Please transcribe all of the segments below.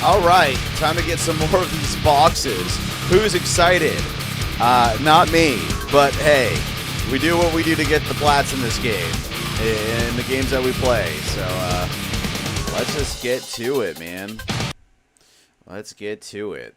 Alright, time to get some more of these boxes. Who's excited? Not me, but hey, we do what we do to get the plats in this game, in the games that we play. So, let's just get to it, man. Let's get to it.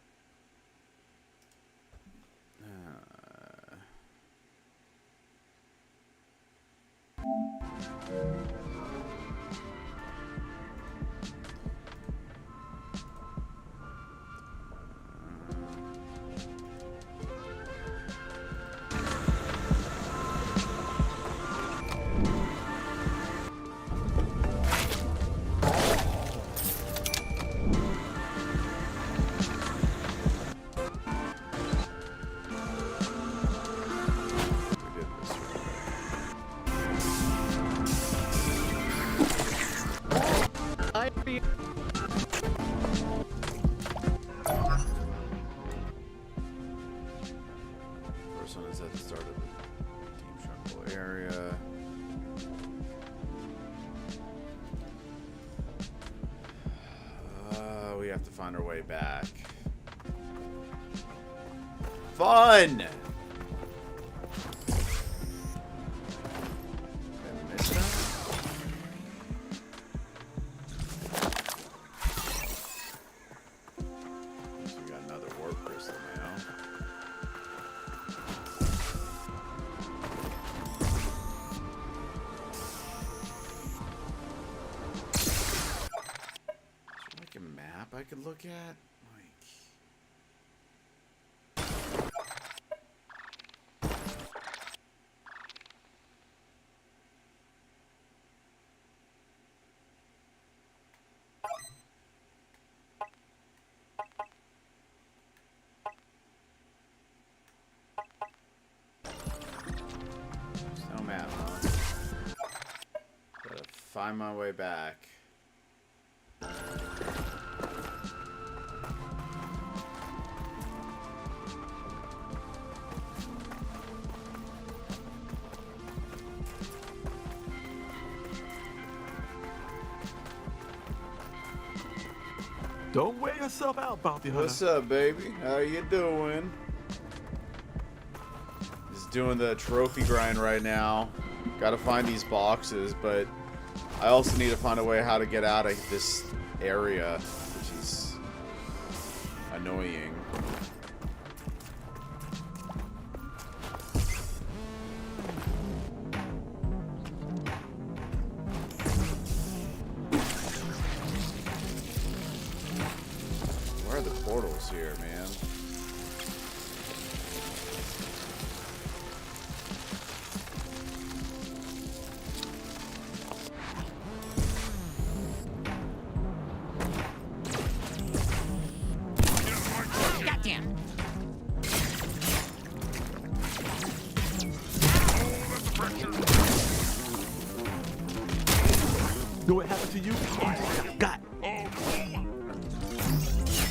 First one is at the start of the team shuffle area. We have to find our way back. Fun! I could look at, like, there's no map, huh? Gotta find my way back. Don't wear yourself out, bounty hunter. What's up, baby? How you doing? Just doing the trophy grind right now. Gotta find these boxes, but I also need to find a way how to get out of this area, which is annoying. Where are the portals here, man? Goddamn. Do what happened to you? Got.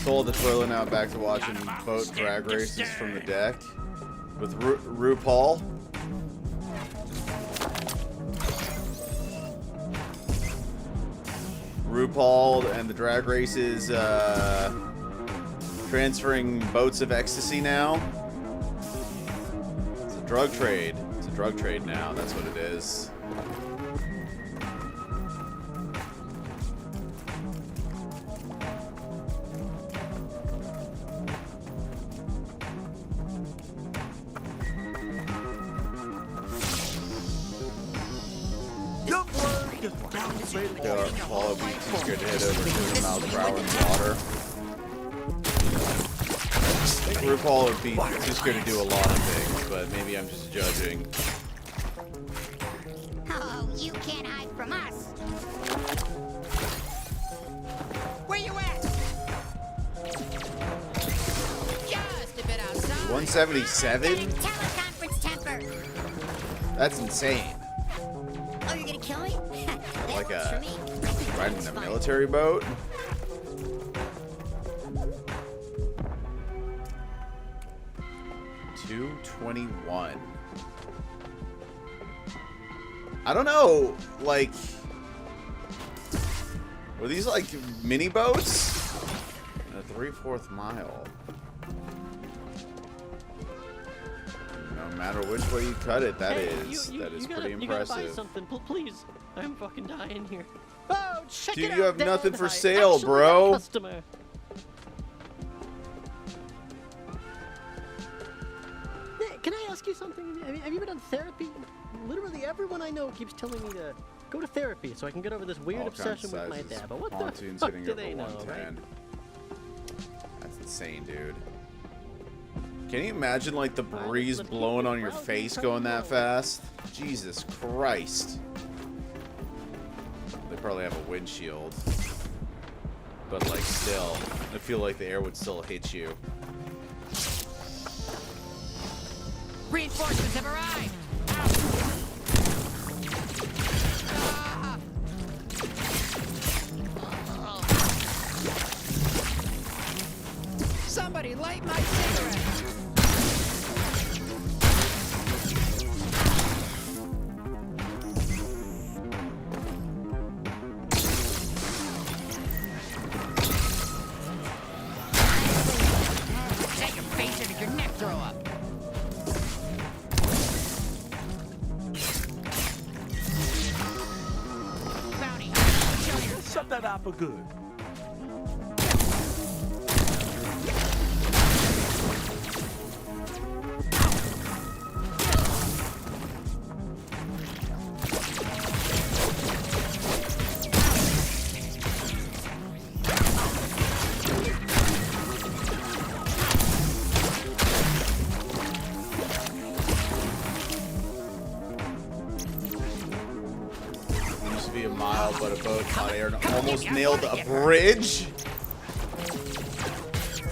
Sold the toilet, now back to watching boat drag races from the deck with RuPaul. RuPaul and the drag races transferring boats of ecstasy now. It's a drug trade. It's a drug trade now. That's what it is. Paul would be too scared to hit over 200 miles per hour in the water. I think RuPaul would be too scared to do a lot of things, but maybe I'm just judging. Oh, you can't hide from us. Where you at? Just a bit outside. 177? Teleconference temper. That's insane. Oh, you're gonna kill me? Like riding a military boat? $221. I don't know, like, were these like mini boats? 3/4 mile. No matter which way you cut it, that is pretty impressive. You gotta buy something, please. I'm fucking dying here. Oh, check Dude, it out, you have Dad. nothing for I sale, actually bro. got a customer. Hey, can I ask you something? Have you been on therapy? Literally everyone I know keeps telling me to go to therapy so I can get over this weird All obsession kinds of with my sizes. dad. But what the Pontoons fuck hitting do over they know, 110. right? That's insane, dude. Can you imagine, like, the Alright, breeze let's keep blowing it on your browsing, face try going to that roll. fast? Jesus Christ. They probably have a windshield. But, like, still, I feel like the air would still hit you. Reinforcements have arrived. Somebody light my cigarette. Take a face into your neck throw up. Bounty, show your Shut that out for good. Used to be a mile, but a boat caught air and almost nailed a bridge.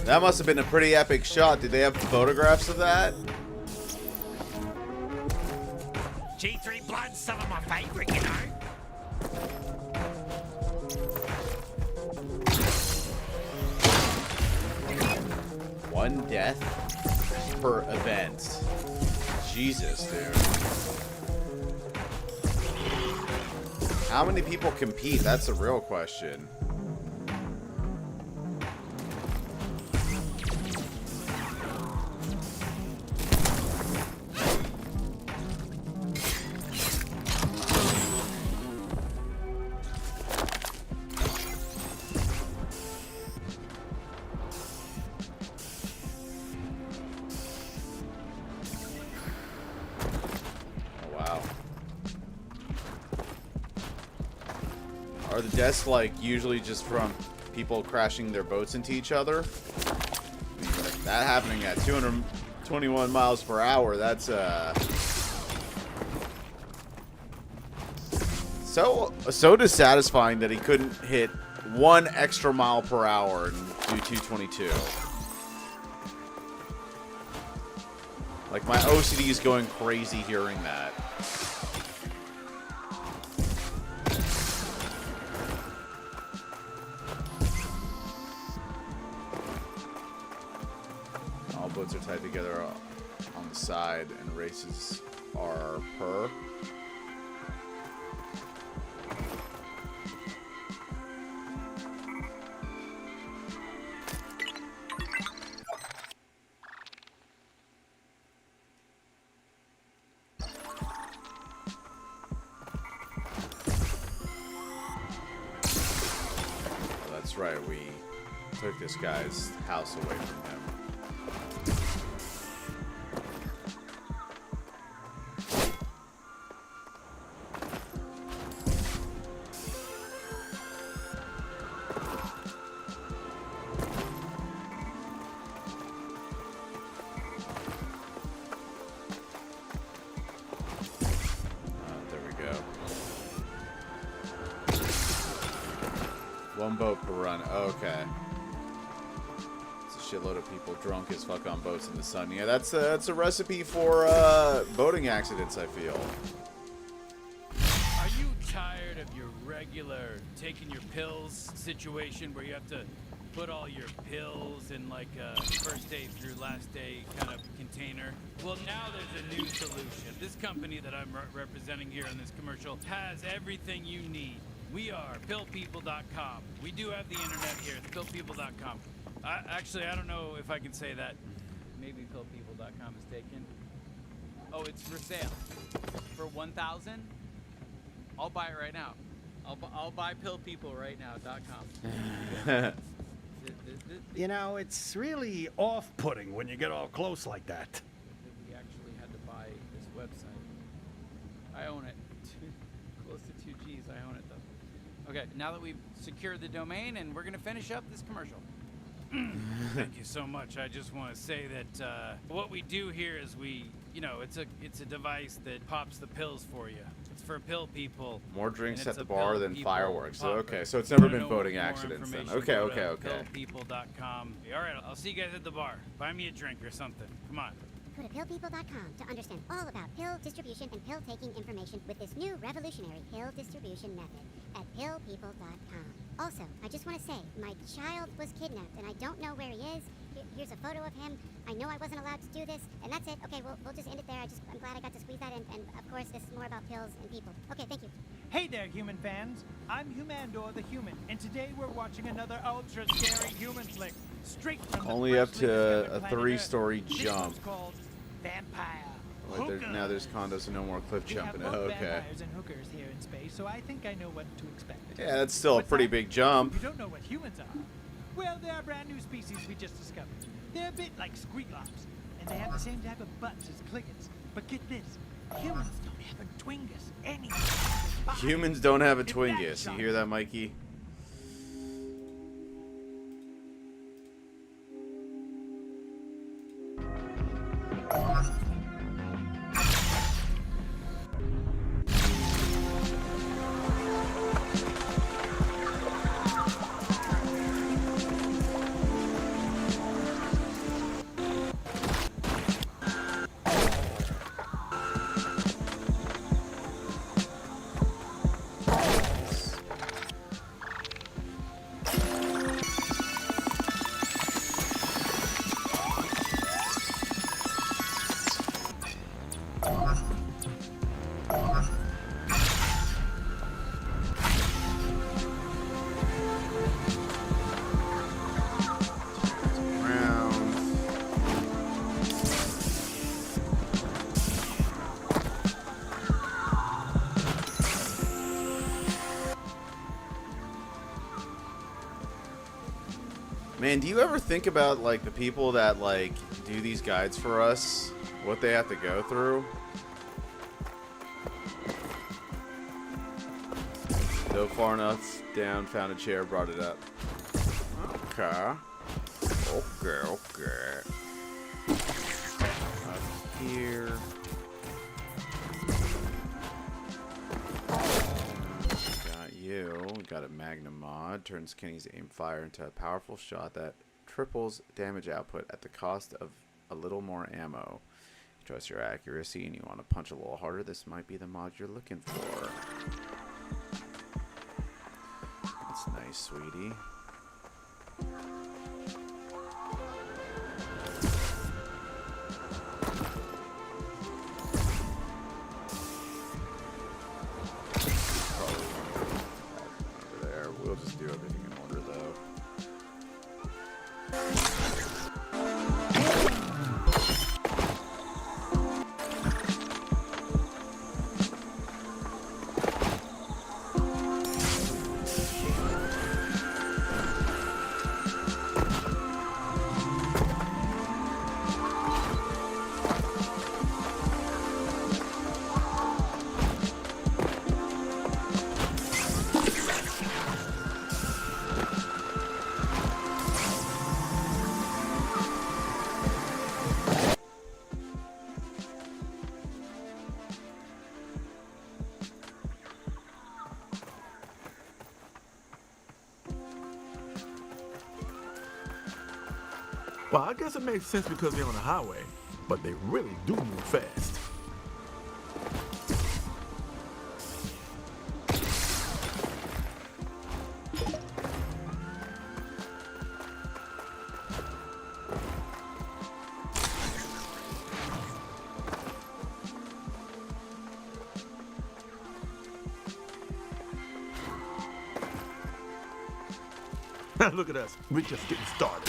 That must have been a pretty epic shot. Did they have photographs of that? G3 Blood's some of my favorite, you know. One death per event. Jesus, dude. How many people compete? That's a real question. Are the deaths, like, usually just from people crashing their boats into each other? That happening at 221 miles per hour, that's, so dissatisfying that he couldn't hit 1 extra mile per hour and do 222. Like, my OCD is going crazy hearing that. All boats are tied together on the side, and races are per. That's right, we took this guy's house away from him. There we go. One boat per run. Okay. It's a shitload of people drunk as fuck on boats in the sun. Yeah, that's a recipe for boating accidents, I feel. Are you tired of your regular taking your pills situation where you have to put all your pills in like a first day through last day kind of container? Well, now there's a new solution. This company that I'm representing here in this commercial has everything you need. We are pillpeople.com. We do have the internet here. It's pillpeople.com. Actually, I don't know if I can say that. Maybe pillpeople.com is taken. Oh, it's for sale for 1,000. I'll buy it right now. I'll buy pillpeople.com. You know, it's really off-putting when you get all close like that. We actually had to buy this website. I own it. Close to 2 G's. I own it though. Okay, now that we've secured the domain, and we're gonna finish up this commercial. Thank you so much. I just want to say that what we do here is it's a device that pops the pills for you. It's for pill people. More drinks and at it's the a bar pill than people fireworks. popper. Okay, so it's never Wanna been know boating more accidents then. information, Okay, go okay, to okay. Pillpeople.com. All right, I'll see you guys at the bar. Buy me a drink or something. Come on. Go to pillpeople.com to understand all about pill distribution and pill taking information with this new revolutionary pill distribution method at pillpeople.com. Also, I just want to say, my child was kidnapped and I don't know where he is. Here's a photo of him. I know I wasn't allowed to do this, and that's it. Okay, we'll just end it there. I'm glad I got to squeeze that in, and of course, this is more about pills and people. Okay, thank you. Hey there, human fans. I'm Humandor the Human, and today we're watching another ultra scary human flick straight from the Only up freshly to discovered a planet 3-story Earth. This jump. one's called Vampire. Wait, now there's condos and no more cliff We have jumping. both Okay. vampires and hookers here in space, so I think I know what to expect. Yeah, that's still a What's pretty that? big jump. You don't know what humans are? Well, they're a brand new species we just discovered. They're a bit like squeaklops, and they have the same type of butts as clickets. But get this, humans don't have a twingus anywhere. in their body. Humans don't have a If that Twingus. You shocks hear that, Mikey? Man, do you ever think about like the people that like do these guides for us? What they have to go through? Go far enough down, found a chair, brought it up. Okay. Okay. Up here. Got you. Got a Magnum mod. Turns Kenny's aim fire into a powerful shot that triples damage output at the cost of a little more ammo. Trust your accuracy and you want to punch a little harder, this might be the mod you're looking for. That's nice, sweetie. Over there. We'll just do everything in order though. Well, I guess it makes sense because they're on the highway, but they really do move fast. Look at us. We're just getting started.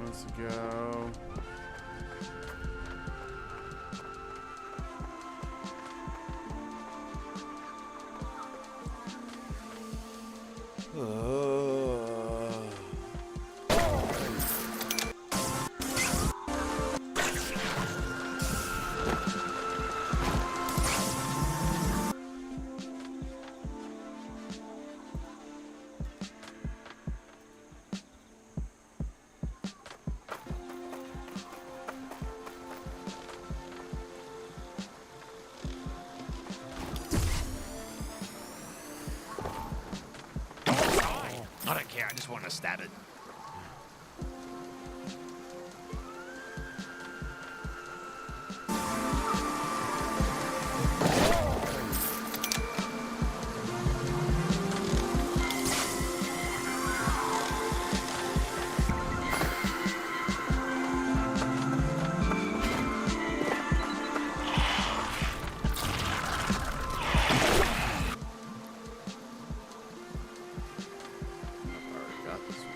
Let's go. I don't care, I just want to stab it. Already got this one.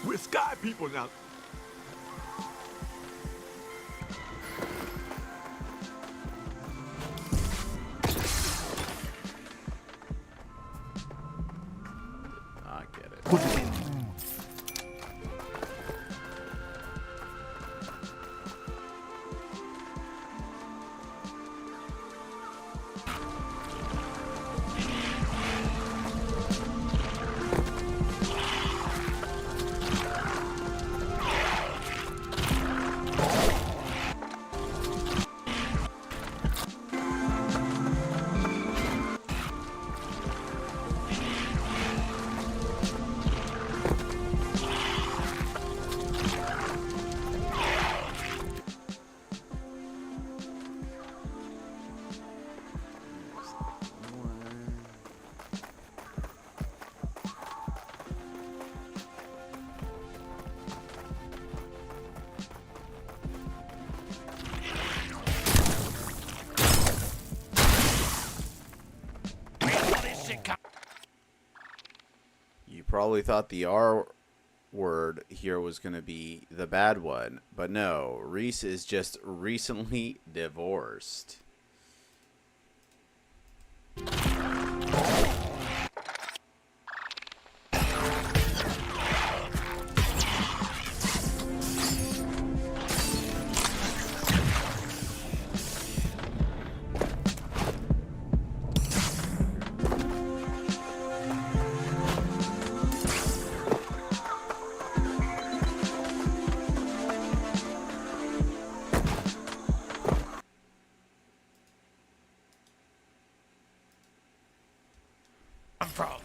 We're sky people now. I get it. Where's all this shit come? You probably thought the R word here was going to be the bad one, but no, Reese is just recently divorced. I'm from.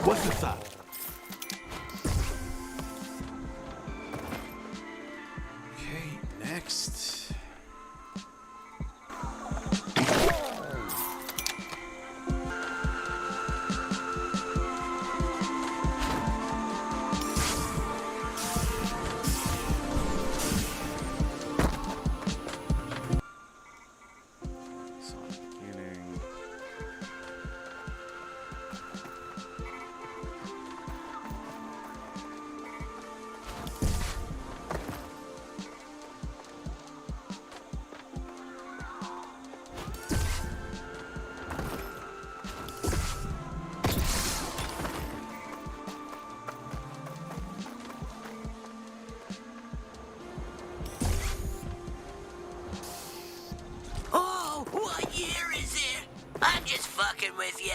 What's inside? Okay, next. Sonic beginning. Oh, what year is it? I'm just fucking with ya.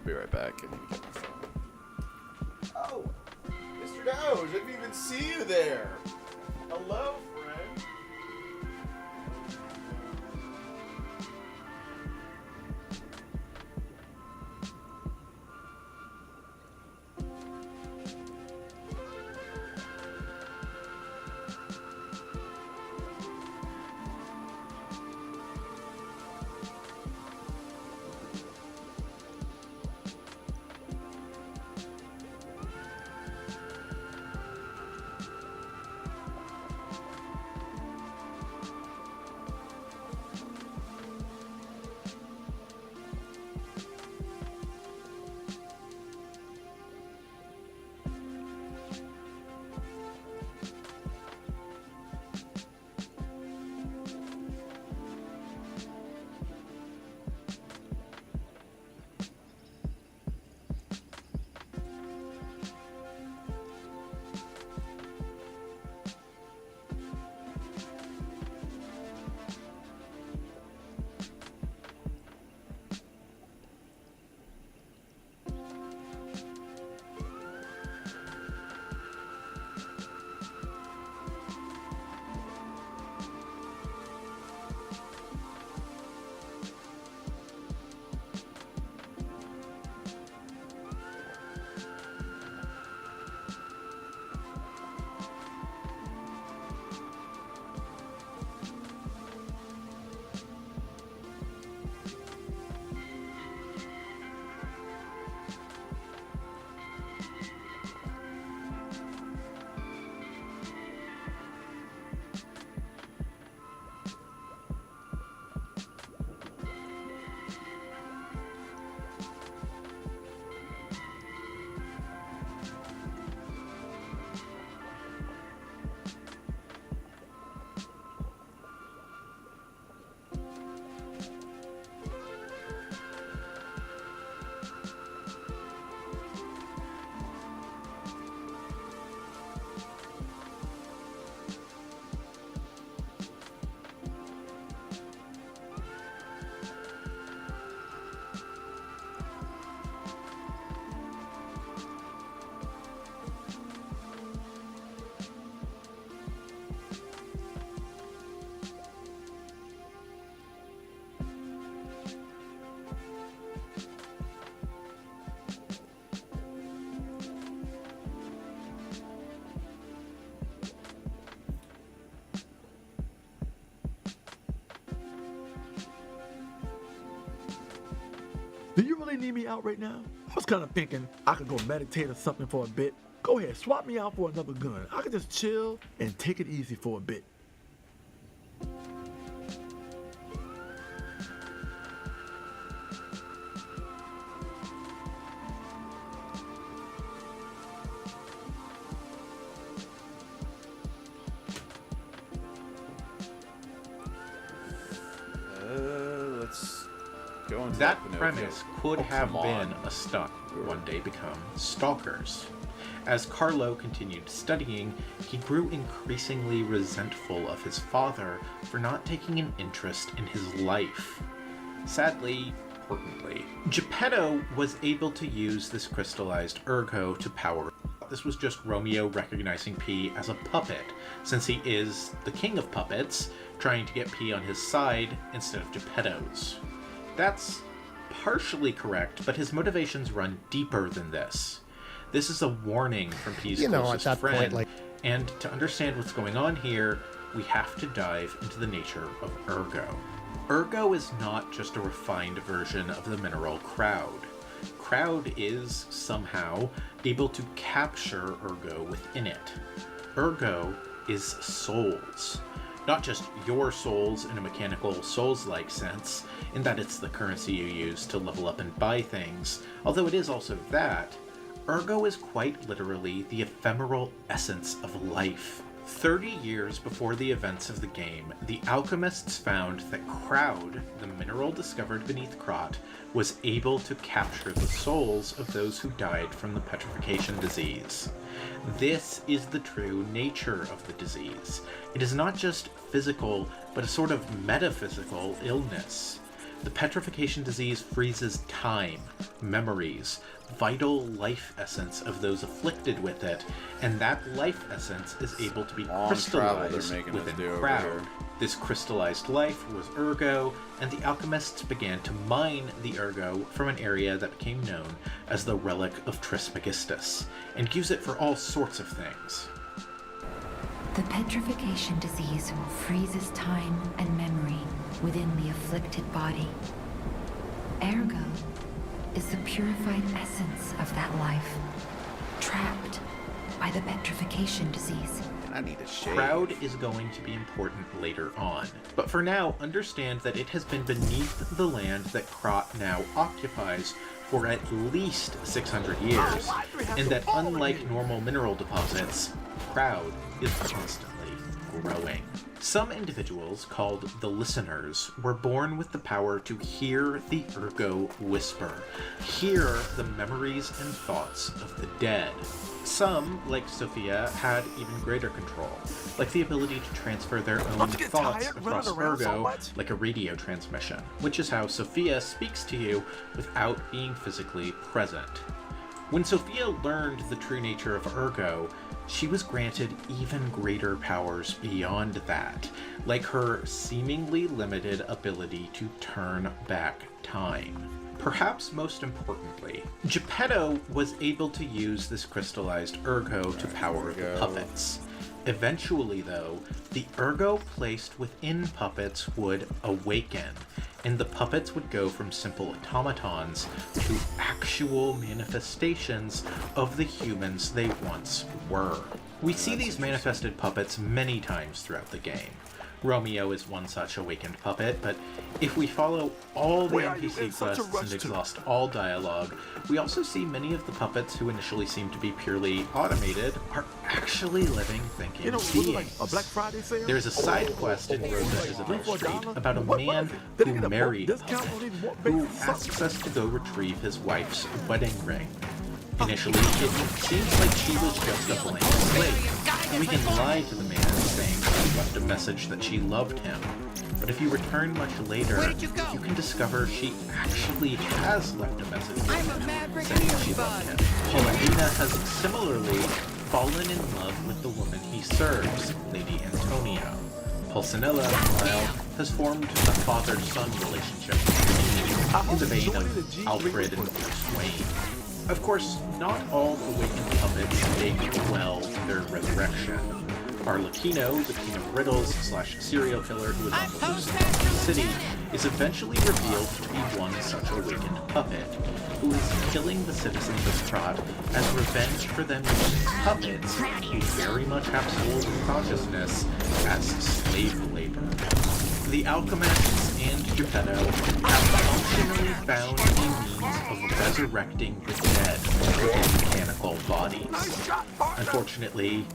be right back. I need to get my phone. Oh, Mr. Doge, I didn't even see you there. Hello, friend. Do you really need me out right now? I was kind of thinking I could go meditate or something for a bit. Go ahead, swap me out for another gun. I could just chill and take it easy for a bit. Let's go into That Pinocchio. premise could Oh, have come been on. a stunt one day become stalkers. As Carlo continued studying, he grew increasingly resentful of his father for not taking an interest in his life. Sadly, importantly, Geppetto was able to use this crystallized ergo to power. This was just Romeo recognizing P as a puppet, since he is the king of puppets, trying to get P on his side instead of Geppetto's. That's partially correct, but his motivations run deeper than this. This is a warning from P's closest friend, and to understand what's going on here, we have to dive into the nature of ergo. Ergo is not just a refined version of the mineral crowd. Crowd is, somehow, able to capture ergo within it. Ergo is souls. Not just your souls in a mechanical souls-like sense, in that it's the currency you use to level up and buy things, although it is also that. Ergo is quite literally the ephemeral essence of life. 30 years before the events of the game, the alchemists found that crowd, the mineral discovered beneath Krot, was able to capture the souls of those who died from the petrification disease. This is the true nature of the disease. It is not just physical, but a sort of metaphysical illness. The petrification disease freezes time, memories, vital life essence of those afflicted with it, and that life essence is able to be Long travel they're crystallized making us within do over Crowd. here. This crystallized life was Ergo, and the alchemists began to mine the Ergo from an area that became known as the Relic of Trismegistus, and use it for all sorts of things. The petrification disease freezes time and memory within the afflicted body. Ergo is the purified essence of that life, trapped by the petrification disease. I need a shave. Crowd is going to be important later on, but for now, understand that it has been beneath the land that Krot now occupies for at least 600 years, and that unlike normal mineral deposits, Crowd is constantly growing. Some individuals, called the Listeners, were born with the power to hear the Ergo whisper, hear the memories and thoughts of the dead. Some, like Sophia, had even greater control, like the ability to transfer their own thoughts across Ergo, like a radio transmission, which is how Sophia speaks to you without being physically present. When Sophia learned the true nature of Ergo, she was granted even greater powers beyond that, like her seemingly limited ability to turn back time. Perhaps most importantly, Geppetto was able to use this crystallized Ergo to power the puppets. Eventually, though, the Ergo placed within puppets would awaken, and the puppets would go from simple automatons to actual manifestations of the humans they once were. We see these manifested puppets many times throughout the game. Romeo is one such awakened puppet, but if we follow all the NPC quests and exhaust all dialogue, we also see many of the puppets who initially seem to be purely automated are actually living, thinking beings. There's a side quest in Rosa Isabel Street about a man who married a puppet, who asks us to go retrieve his wife's wedding ring. Initially, it seems like she was just a blank slate, and we can lie to the man saying she left a message that she loved him. But if you return much later, you can discover she actually has left a message saying she loved him. Polendina has similarly fallen in love with the woman he serves, Lady Antonia. Pulcinella, meanwhile, has formed a father-son relationship in the vein of Alfred and Bruce Wayne. Of course, not all awakened puppets take well to their resurrection. Arlecchino, the king of riddles / serial killer who is on the loose in the city, is eventually revealed to be one such awakened puppet, who is killing the citizens of Krot as revenge for them using puppets who very much have souls and consciousness as slave labor. The alchemists and Geppetto have functionally found a means of resurrecting the dead within mechanical bodies. Unfortunately,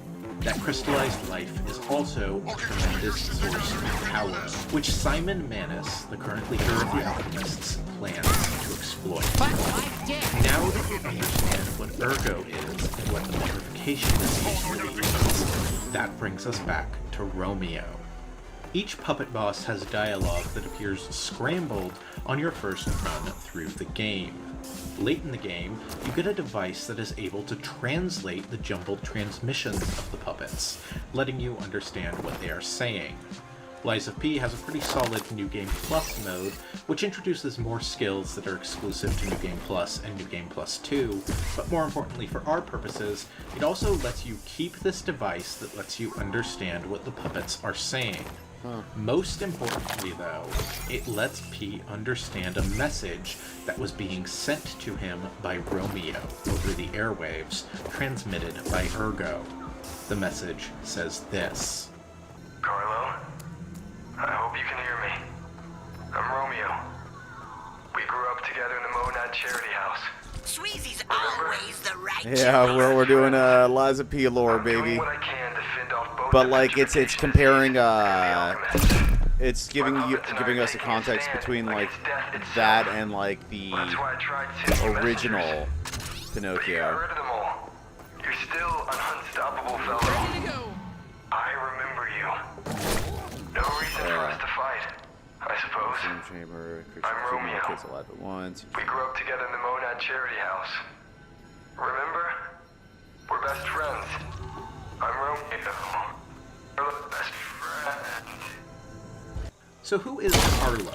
that crystallized life is also a tremendous source of power, which Simon Manus, the current leader of the alchemists, plans to exploit. Now that you understand what Ergo is and what the petrification disease really is, that brings us back to Romeo. Each puppet boss has dialogue that appears scrambled on your first run through the game. Late in the game, you get a device that is able to translate the jumbled transmissions of the puppets, letting you understand what they are saying. Lies of P has a pretty solid New Game Plus mode, which introduces more skills that are exclusive to New Game Plus and New Game Plus 2, but more importantly for our purposes, it also lets you keep this device that lets you understand what the puppets are saying. Most importantly, though, it lets P understand a message that was being sent to him by Romeo over the airwaves, transmitted by Ergo. The message says this. Carlo, I hope you can hear me. I'm Romeo. We grew up together in the Monad Charity House. Sweezy's always the right Yeah, we're doing Liza P lore, baby. But like it's comparing it's giving us a context between like that and like the original Pinocchio. You're still an unstoppable fellow. Ready to go. I remember you. No reason for us to fight, I suppose. Room chamber. I'm Romeo. Kids alive at once. We grew up together in the Monad Charity House. Remember? We're best friends. I'm Romeo. We're best friends. So who is Carlo?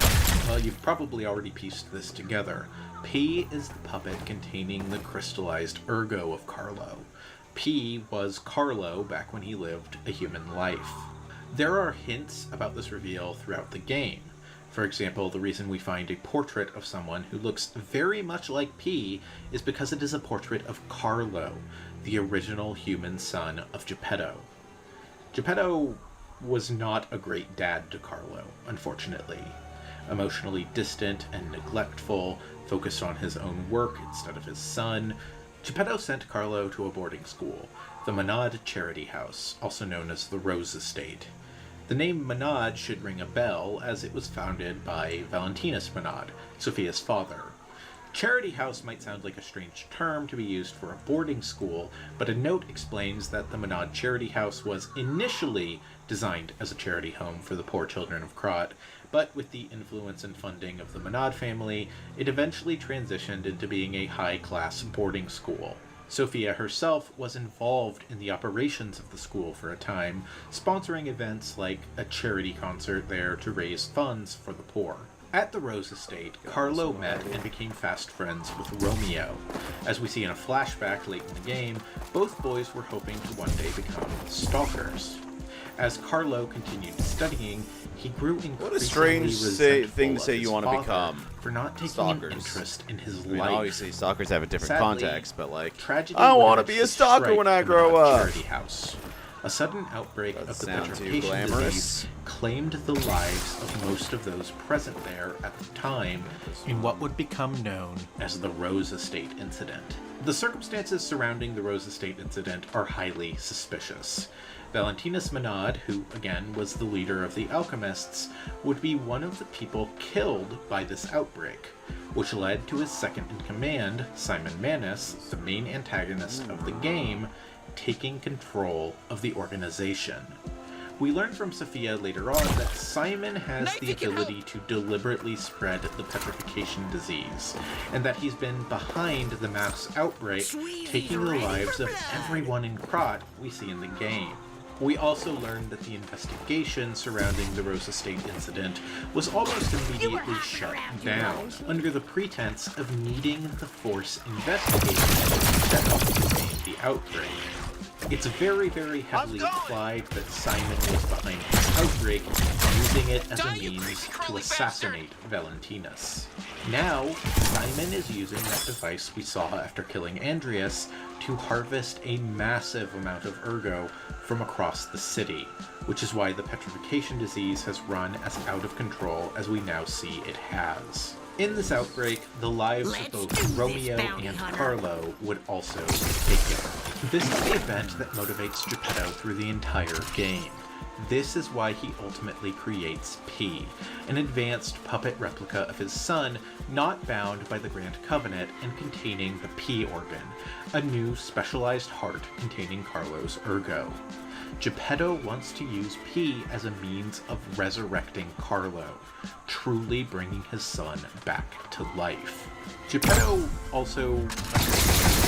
Well, you've probably already pieced this together. P is the puppet containing the crystallized ergo of Carlo. P was Carlo back when he lived a human life. There are hints about this reveal throughout the game. For example, the reason we find a portrait of someone who looks very much like P is because it is a portrait of Carlo, the original human son of Geppetto. Geppetto was not a great dad to Carlo, unfortunately. Emotionally distant and neglectful, focused on his own work instead of his son, Geppetto sent Carlo to a boarding school, the Monad Charity House, also known as the Rose Estate. The name Monad should ring a bell, as it was founded by Valentinus Monad, Sophia's father. Charity house might sound like a strange term to be used for a boarding school, but a note explains that the Monad Charity House was initially designed as a charity home for the poor children of Krat, but with the influence and funding of the Monad family, it eventually transitioned into being a high-class boarding school. Sophia herself was involved in the operations of the school for a time, sponsoring events like a charity concert there to raise funds for the poor. At the Rose Estate, Carlo met and became fast friends with Romeo. As we see in a flashback late in the game, both boys were hoping to one day become stalkers. As Carlo continued studying, he grew increasingly What a strange thing to say you want to become. For not taking stalkers. an interest in his I mean, life. obviously, stalkers have a different Sadly, context, but like, tragedy I want to would be have a stalker strike when I the grow Monad up. Charity house. A sudden outbreak of the sound too petrification glamorous. disease claimed the lives of most of those present there at the time in what would become known as the Rose Estate incident. The circumstances surrounding the Rose Estate incident are highly suspicious. Valentinus Monad, who again was the leader of the alchemists, would be one of the people killed by this outbreak, which led to his second in command, Simon Manus, the main antagonist of the game, taking control of the organization. We learn from Sophia later on that Simon has the ability to deliberately spread the petrification disease, and that he's been behind the mass outbreak, taking the lives of everyone in Krat we see in the game. We also learned that the investigation surrounding the Rose Estate incident was almost immediately shut down, under the pretense of needing the Force investigating to help contain the outbreak. It's very, very heavily implied that Simon was behind this outbreak, using it as a means to assassinate Valentinus. Now, Simon is using that device we saw after killing Andreas to harvest a massive amount of ergo from across the city, which is why the petrification disease has run as out of control as we now see it has. In this outbreak, the lives of both Romeo and Carlo would also be taken. This is the event that motivates Geppetto through the entire game. This is why he ultimately creates P, an advanced puppet replica of his son, not bound by the Grand Covenant and containing the P organ, a new specialized heart containing Carlo's ergo. Geppetto wants to use P as a means of resurrecting Carlo, truly bringing his son back to life. Geppetto also understands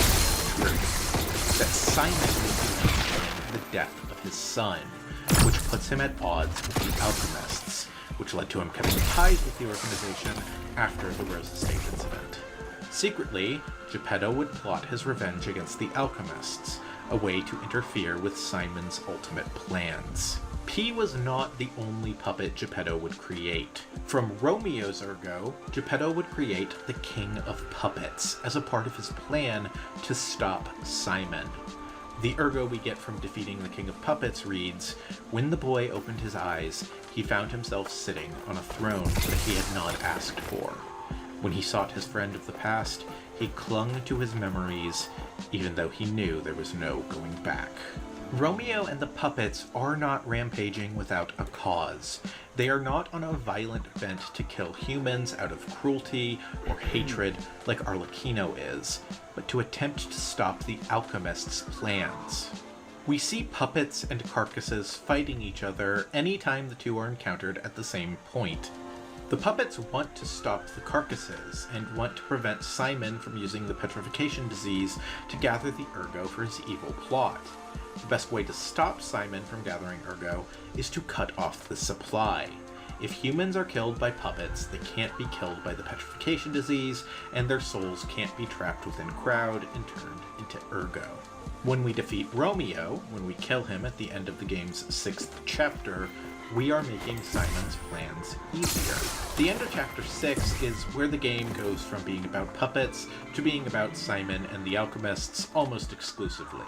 that Simon will be the death of his son, which puts him at odds with the alchemists, which led to him cutting ties with the organization after the Rose Estate incident. Secretly, Geppetto would plot his revenge against the alchemists, a way to interfere with Simon's ultimate plans. P was not the only puppet Geppetto would create. From Romeo's ergo, Geppetto would create the King of Puppets as a part of his plan to stop Simon. The ergo we get from defeating the King of Puppets reads, "When the boy opened his eyes, he found himself sitting on a throne that he had not asked for. When he sought his friend of the past, he clung to his memories, even though he knew there was no going back." Romeo and the puppets are not rampaging without a cause. They are not on a violent bent to kill humans out of cruelty or hatred like Arlecchino is, but to attempt to stop the alchemists' plans. We see puppets and carcasses fighting each other anytime the two are encountered at the same point. The puppets want to stop the carcasses and want to prevent Simon from using the petrification disease to gather the ergo for his evil plot. The best way to stop Simon from gathering ergo is to cut off the supply. If humans are killed by puppets, they can't be killed by the petrification disease, and their souls can't be trapped within crowd and turned into ergo. When we defeat Romeo, when we kill him at the end of the game's 6th chapter, we are making Simon's plans easier. The end of chapter 6 is where the game goes from being about puppets to being about Simon and the alchemists almost exclusively.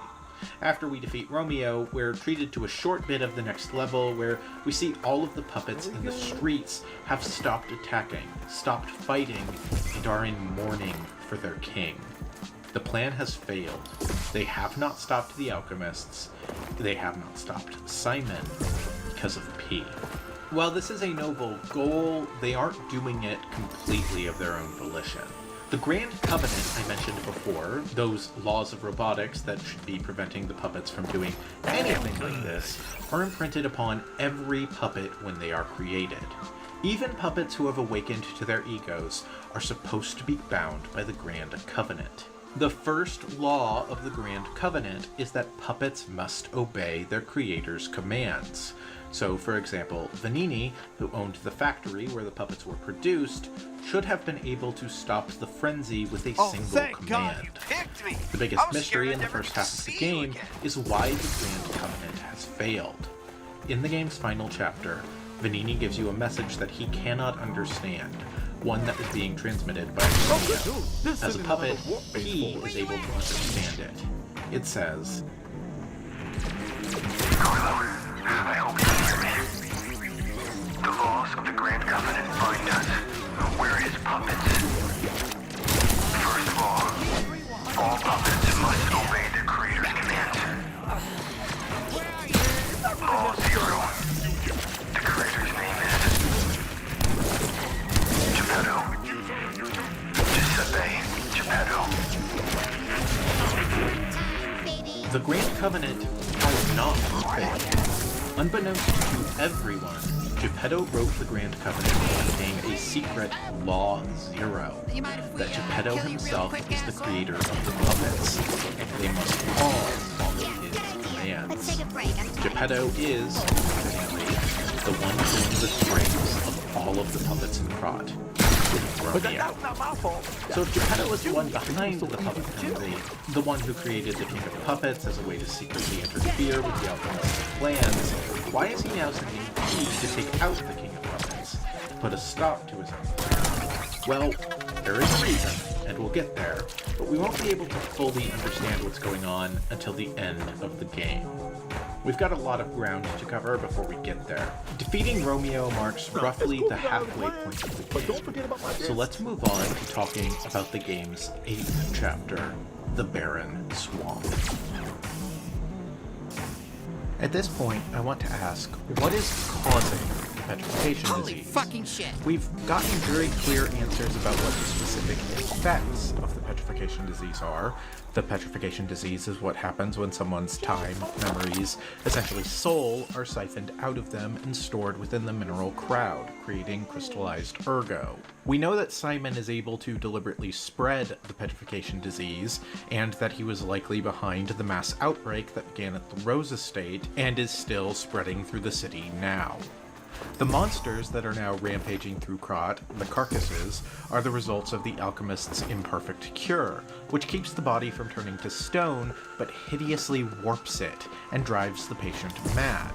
After we defeat Romeo, we're treated to a short bit of the next level where we see all of the puppets in the streets have stopped attacking, stopped fighting, and are in mourning for their king. The plan has failed. They have not stopped the alchemists. They have not stopped Simon because of P. While this is a noble goal, they aren't doing it completely of their own volition. The Grand Covenant I mentioned before, those laws of robotics that should be preventing the puppets from doing anything like this, are imprinted upon every puppet when they are created. Even puppets who have awakened to their egos are supposed to be bound by the Grand Covenant. The first law of the Grand Covenant is that puppets must obey their creator's commands. So, for example, Vanini, who owned the factory where the puppets were produced, should have been able to stop the frenzy with a single command. The biggest mystery in the first half of the game is why the Grand Covenant has failed. In the game's final chapter, Vanini gives you a message that he cannot understand, one that is being transmitted by Romeo. As a puppet, he is able to understand it. It says, I hope you hear me. The laws of the Grand Covenant bind us. We're his puppets. First all puppets must obey their creator's commands. Law 0. The creator's name is Geppetto. Giuseppe Geppetto. the Grand Covenant has not failed. Unbeknownst to everyone, Geppetto wrote the Grand Covenant containing a secret Law 0, that Geppetto himself is the creator of the puppets, and they must all follow his commands. Geppetto is, apparently, the one pulling the strings of all of the puppets in Krat. But that's not my fault. So if Geppetto was the one behind the puppet family, the one who created the King of Puppets as a way to secretly interfere with the alchemist's plans, why is he now sending P to take out the King of Puppets, to put a stop to his own plan? Well, there is a reason, and we'll get there, but we won't be able to fully understand what's going on until the end of the game. We've got a lot of ground to cover before we get there. Defeating Romeo marks roughly the halfway point of the game, so let's move on to talking about the game's 8th chapter, The Barren Swamp. At this point, I want to ask, what is causing the petrification disease? Fucking shit. We've gotten very clear answers about what the specific effects of the petrification disease are. The petrification disease is what happens when someone's time, memories, essentially soul, are siphoned out of them and stored within the mineral crowd, creating crystallized ergo. We know that Simon is able to deliberately spread the petrification disease, and that he was likely behind the mass outbreak that began at the Rose Estate and is still spreading through the city now. The monsters that are now rampaging through Krat, the carcasses, are the results of the alchemist's imperfect cure, which keeps the body from turning to stone, but hideously warps it and drives the patient mad.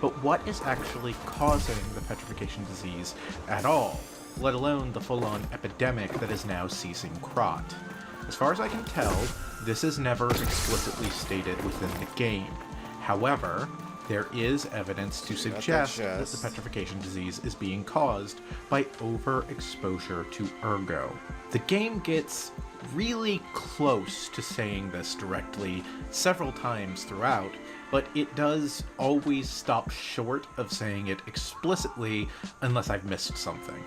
But what is actually causing the petrification disease at all, let alone the full-on epidemic that is now seizing Krat? As far as I can tell, this is never explicitly stated within the game. However, there is evidence to suggest that the petrification disease is being caused by overexposure to ergo. The game gets really close to saying this directly several times throughout, but it does always stop short of saying it explicitly unless I've missed something.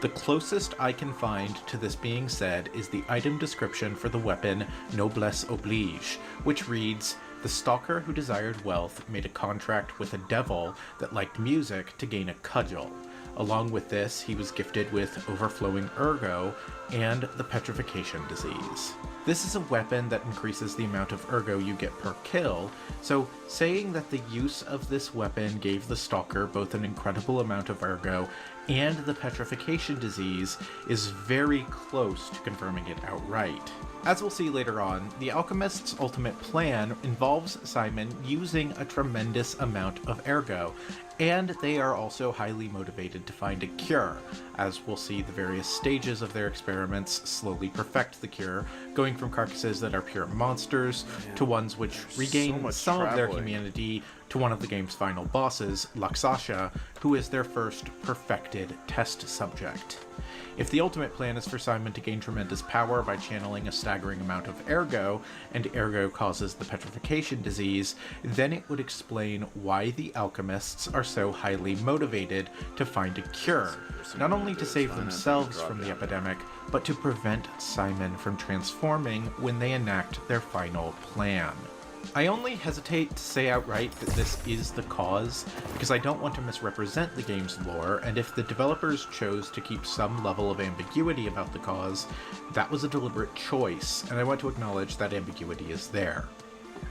The closest I can find to this being said is the item description for the weapon Noblesse Oblige, which reads, "The stalker who desired wealth made a contract with a devil that liked music to gain a cudgel. Along with this, he was gifted with overflowing ergo and the petrification disease. This is a weapon that increases the amount of ergo you get per kill, so saying that the use of this weapon gave the Stalker both an incredible amount of ergo and the petrification disease is very close to confirming it outright. As we'll see later on, the Alchemist's ultimate plan involves Simon using a tremendous amount of ergo, and they are also highly motivated to find a cure, as we'll see the various stages of their experiments slowly perfect the cure, going from carcasses that are pure monsters to ones which regain some of their humanity to one of the game's final bosses, Laxasha, who is their first perfected test subject. If the ultimate plan is for Simon to gain tremendous power by channeling a staggering amount of ergo, and ergo causes the petrification disease, then it would explain why the alchemists are so highly motivated to find a cure, not only to save themselves from the epidemic, but to prevent Simon from transforming when they enact their final plan. I only hesitate to say outright that this is the cause, because I don't want to misrepresent the game's lore, and if the developers chose to keep some level of ambiguity about the cause, that was a deliberate choice, and I want to acknowledge that ambiguity is there.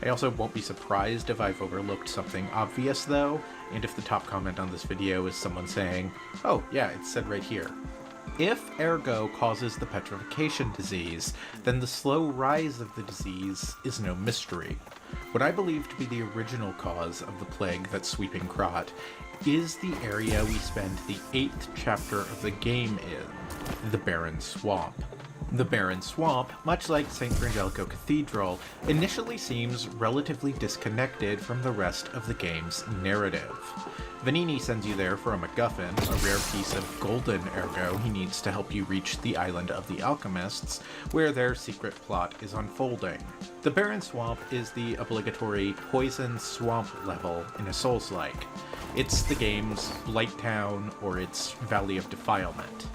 I also won't be surprised if I've overlooked something obvious though, and if the top comment on this video is someone saying, "Oh yeah, it's said right here." If ergo causes the petrification disease, then the slow rise of the disease is no mystery. What I believe to be the original cause of the plague that's sweeping Krat is the area we spend the 8th chapter of the game in, the Barren Swamp. The Barren Swamp, much like St. Frangelico Cathedral, initially seems relatively disconnected from the rest of the game's narrative. Vanini sends you there for a MacGuffin, a rare piece of golden ergo he needs to help you reach the island of the alchemists, where their secret plot is unfolding. The Barren Swamp is the obligatory poison swamp level in a Souls-like. It's the game's Blight Town or its Valley of Defilement.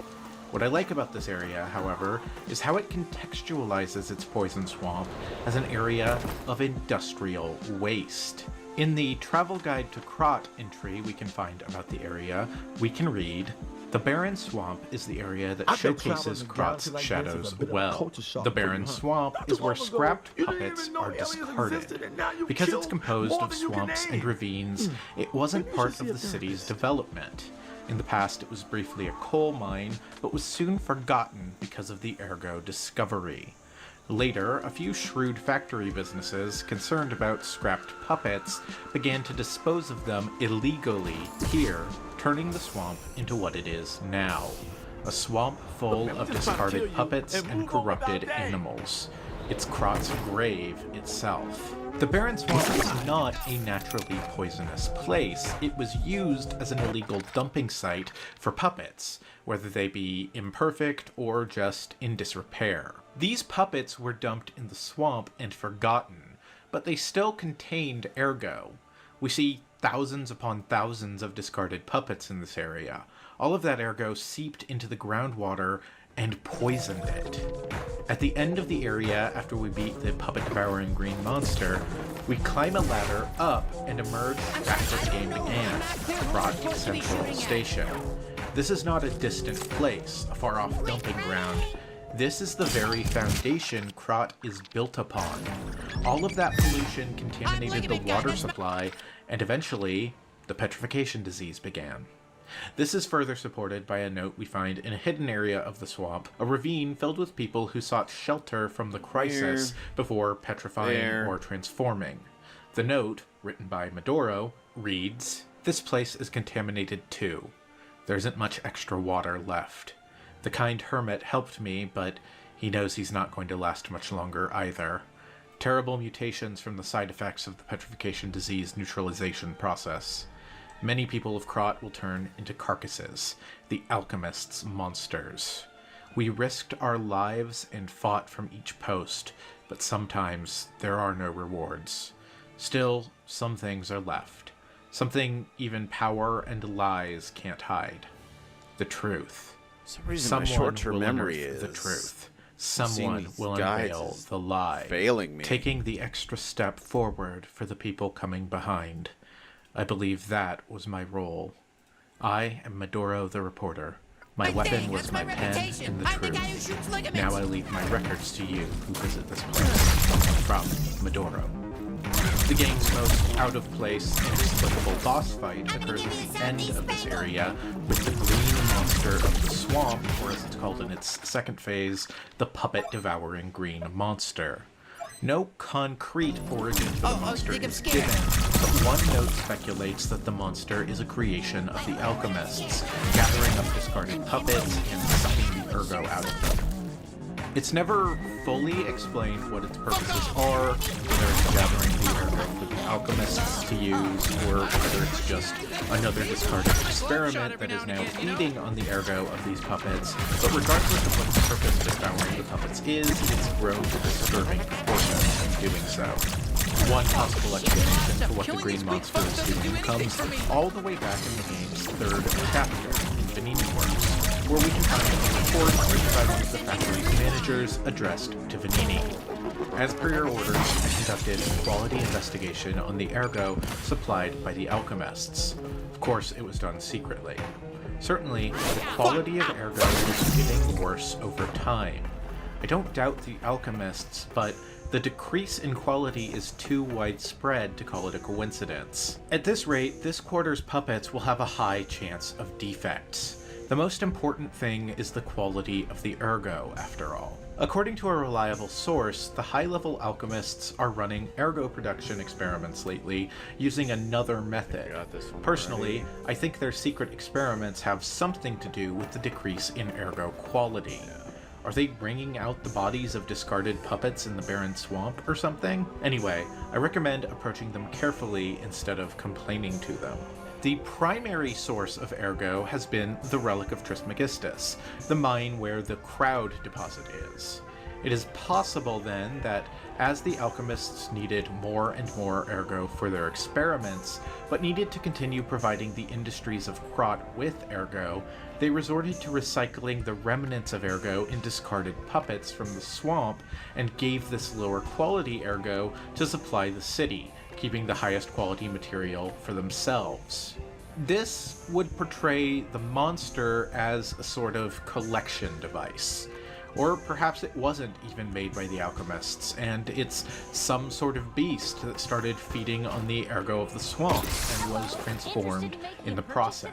What I like about this area, however, is how it contextualizes its poison swamp as an area of industrial waste. In the Travel Guide to Krat entry we can find about the area, we can read, "The Barren Swamp is the area that showcases Krat's shadows well. The Barren Swamp is where scrapped puppets are discarded. Because it's composed of swamps and ravines, it wasn't part of the city's development. In the past, it was briefly a coal mine, but was soon forgotten because of the ergo discovery. Later, a few shrewd factory businesses concerned about scrapped puppets began to dispose of them illegally here, turning the swamp into what it is now. A swamp full of discarded puppets and corrupted animals. It's Krat's grave itself. The Barren Swamp is not a naturally poisonous place. It was used as an illegal dumping site for puppets, whether they be imperfect or just in disrepair. These puppets were dumped in the swamp and forgotten, but they still contained ergo. We see thousands upon thousands of discarded puppets in this area. All of that ergo seeped into the groundwater and poisoned it. At the end of the area, after we beat the puppet-devouring green monster, we climb a ladder up and emerge back where the game began, Krat Central Station. This is not a distant place, a far-off dumping ground. This is the very foundation Krat is built upon. All of that pollution contaminated the water supply, and eventually, the petrification disease began. This is further supported by a note we find in a hidden area of the swamp, a ravine filled with people who sought shelter from the crisis before petrifying or transforming. The note, written by Medoro, reads, "This place is contaminated too. There isn't much extra water left. The kind hermit helped me, but he knows he's not going to last much longer either. Terrible mutations from the side effects of the petrification disease neutralization process. Many people of Krat will turn into carcasses, the alchemists' monsters. We risked our lives and fought from each post, but sometimes there are no rewards. Still, some things are left. Something even power and lies can't hide. The truth. For some reason, Someone my short-term will memory unearth is the truth. Someone will unveil the lie, failing me. taking the extra step forward for the people coming behind. I believe that was my role. I am Maduro the reporter. My weapon was my pen and the truth. Now I leave my records to you who visit this place. From Maduro. The game's most out-of-place, inexplicable boss fight occurs at the end of this area with the green monster of the swamp, or as it's called in its second phase, the puppet-devouring green monster. No concrete origin for the monster is given, but one note speculates that the monster is a creation of the alchemists, gathering up discarded puppets and sucking the ergo out of them. It's never fully explained what its purposes are, whether it's gathering the ergo for the alchemists to use, or whether it's just another discarded experiment that is now feeding on the ergo of these puppets. But regardless of what the purpose of devouring the puppets is, it's grown to disturbing proportions in doing so. One possible explanation for what the green monster is doing comes all the way back in the game's third chapter, in Vanini Works, where we can find a report written by one of the factory's managers addressed to Vanini. As per your orders, I conducted a quality investigation on the ergo supplied by the alchemists. Of course, it was done secretly. Certainly, the quality of ergo is getting worse over time. I don't doubt the alchemists, but the decrease in quality is too widespread to call it a coincidence. At this rate, this quarter's puppets will have a high chance of defects. The most important thing is the quality of the ergo, after all. According to a reliable source, the high-level alchemists are running ergo production experiments lately using another method. Personally, I think their secret experiments have something to do with the decrease in ergo quality. Are they bringing out the bodies of discarded puppets in the barren swamp or something? Anyway, I recommend approaching them carefully instead of complaining to them. The primary source of ergo has been the Relic of Trismegistus, the mine where the crowd deposit is. It is possible then that as the alchemists needed more and more ergo for their experiments, but needed to continue providing the industries of Krot with ergo, they resorted to recycling the remnants of ergo in discarded puppets from the swamp and gave this lower quality ergo to supply the city, keeping the highest quality material for themselves. This would portray the monster as a sort of collection device. Or perhaps it wasn't even made by the alchemists, and it's some sort of beast that started feeding on the ergo of the swamp and was transformed in the process.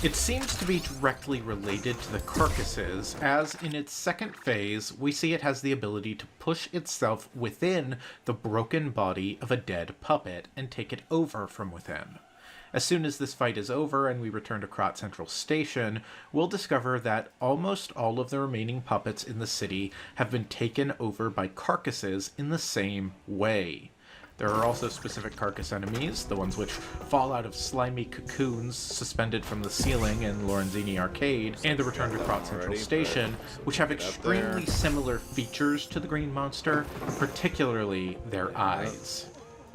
It seems to be directly related to the carcasses, as in its second phase, we see it has the ability to push itself within the broken body of a dead puppet and take it over from within. As soon as this fight is over and we return to Krot Central Station, we'll discover that almost all of the remaining puppets in the city have been taken over by carcasses in the same way. There are also specific carcass enemies, the ones which fall out of slimy cocoons suspended from the ceiling in Lorenzini Arcade, and the Return to Krot Central Station, which have extremely similar features to the green monster, particularly their eyes.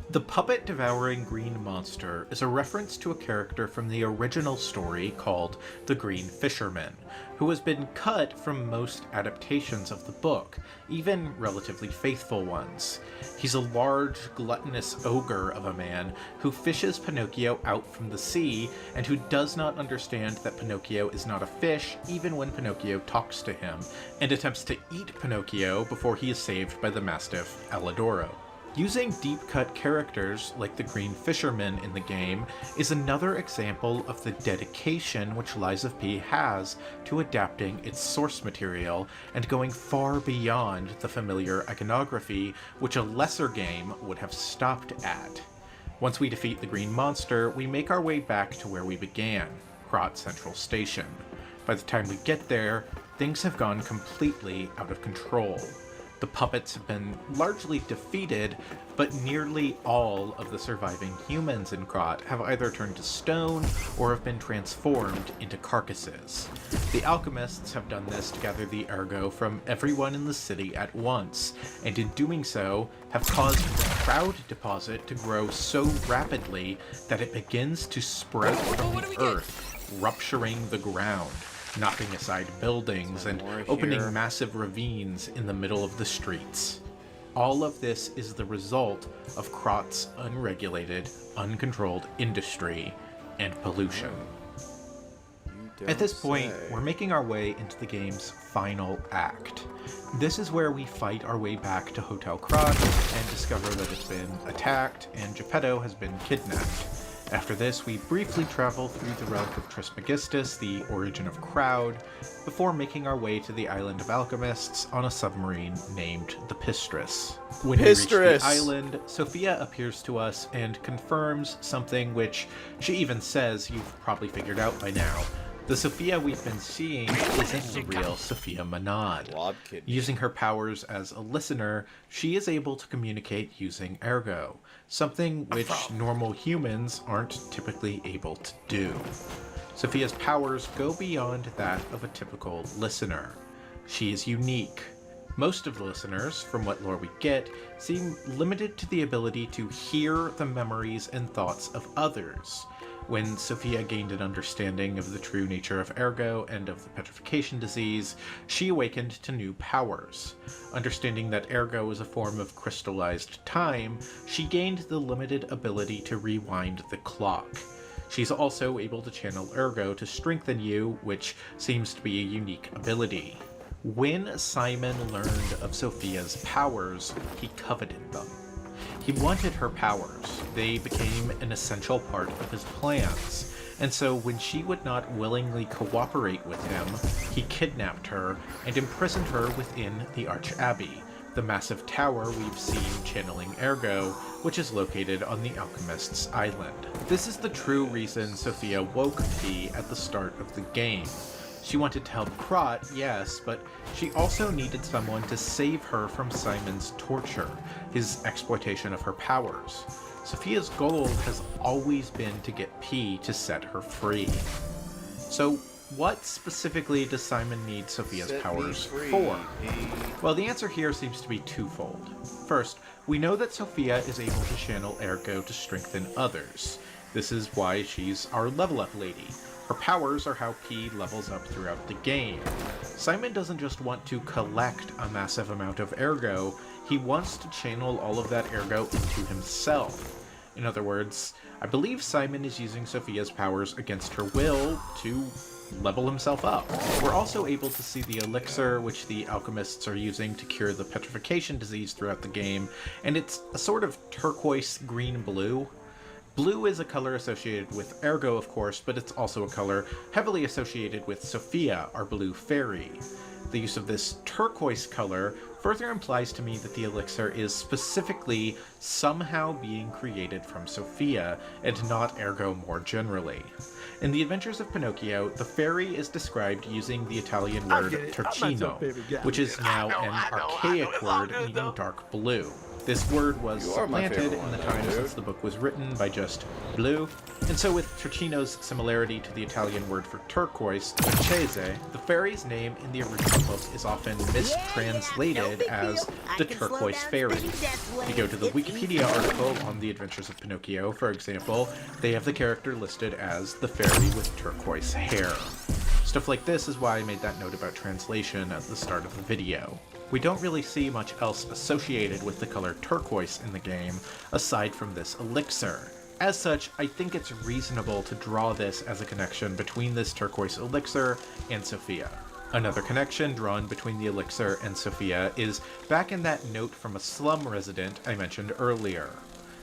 The puppet-devouring green monster is a reference to a character from the original story called the Green Fisherman, who has been cut from most adaptations of the book, even relatively faithful ones. He's a large, gluttonous ogre of a man who fishes Pinocchio out from the sea, and who does not understand that Pinocchio is not a fish even when Pinocchio talks to him, and attempts to eat Pinocchio before he is saved by the mastiff Alidoro. Using deep-cut characters like the Green Fisherman in the game is another example of the dedication which Lies of P has to adapting its source material and going far beyond the familiar iconography which a lesser game would have stopped at. Once we defeat the Green Monster, we make our way back to where we began, Krot Central Station. By the time we get there, things have gone completely out of control. The puppets have been largely defeated, but nearly all of the surviving humans in Krot have either turned to stone or have been transformed into carcasses. The alchemists have done this to gather the ergo from everyone in the city at once, and in doing so, have caused the crowd deposit to grow so rapidly that it begins to sprout from the earth, rupturing the ground, knocking aside buildings and opening massive ravines in the middle of the streets. All of this is the result of Krot's unregulated, uncontrolled industry and pollution. At this point, we're making our way into the game's final act. This is where we fight our way back to Hotel Krat and discover that it's been attacked and Geppetto has been kidnapped. After this, we briefly travel through the Relic of Trismegistus, the origin of Crowd, before making our way to the island of alchemists on a submarine named the Pistris. When we reach the island, Sophia appears to us and confirms something which she even says you've probably figured out by now. The Sophia we've been seeing isn't the real Sophia Manad. Using her powers as a listener, she is able to communicate using ergo, something which normal humans aren't typically able to do. Sophia's powers go beyond that of a typical listener. She is unique. Most of the listeners, from what lore we get, seem limited to the ability to hear the memories and thoughts of others. When Sophia gained an understanding of the true nature of ergo and of the petrification disease, she awakened to new powers. Understanding that ergo is a form of crystallized time, she gained the limited ability to rewind the clock. She's also able to channel ergo to strengthen you, which seems to be a unique ability. When Simon learned of Sophia's powers, he coveted them. He wanted her powers. They became an essential part of his plans. And so when she would not willingly cooperate with him, he kidnapped her and imprisoned her within the Arch-Abbey, the massive tower we've seen channeling ergo, which is located on the Alchemist's Island. This is the true reason Sophia woke P at the start of the game. She wanted to help Krat, yes, but she also needed someone to save her from Simon's torture, his exploitation of her powers. Sophia's goal has always been to get P to set her free. So, what specifically does Simon need Sophia's powers for? Well, the answer here seems to be twofold. First, we know that Sophia is able to channel ergo to strengthen others. This is why she's our level-up lady. Her powers are how P levels up throughout the game. Simon doesn't just want to collect a massive amount of ergo, he wants to channel all of that ergo into himself. In other words, I believe Simon is using Sophia's powers against her will to level himself up. We're also able to see the elixir which the alchemists are using to cure the petrification disease throughout the game, and it's a sort of turquoise green-blue. Blue is a color associated with ergo, of course, but it's also a color heavily associated with Sophia, our blue fairy. The use of this turquoise color further implies to me that the elixir is specifically somehow being created from Sophia, and not ergo more generally. In The Adventures of Pinocchio, the fairy is described using the Italian word turcino, which is now an archaic word meaning dark blue. This word was supplanted in the time since the book was written by just blue, and so with Turcino's similarity to the Italian word for turquoise, turchese, the fairy's name in the original book is often mistranslated as the turquoise fairy. If you go to the Wikipedia article on The Adventures of Pinocchio, for example, they have the character listed as the fairy with turquoise hair. Stuff like this is why I made that note about translation at the start of the video. We don't really see much else associated with the color turquoise in the game, aside from this elixir. As such, I think it's reasonable to draw this as a connection between this turquoise elixir and Sophia. Another connection drawn between the elixir and Sophia is back in that note from a slum resident I mentioned earlier.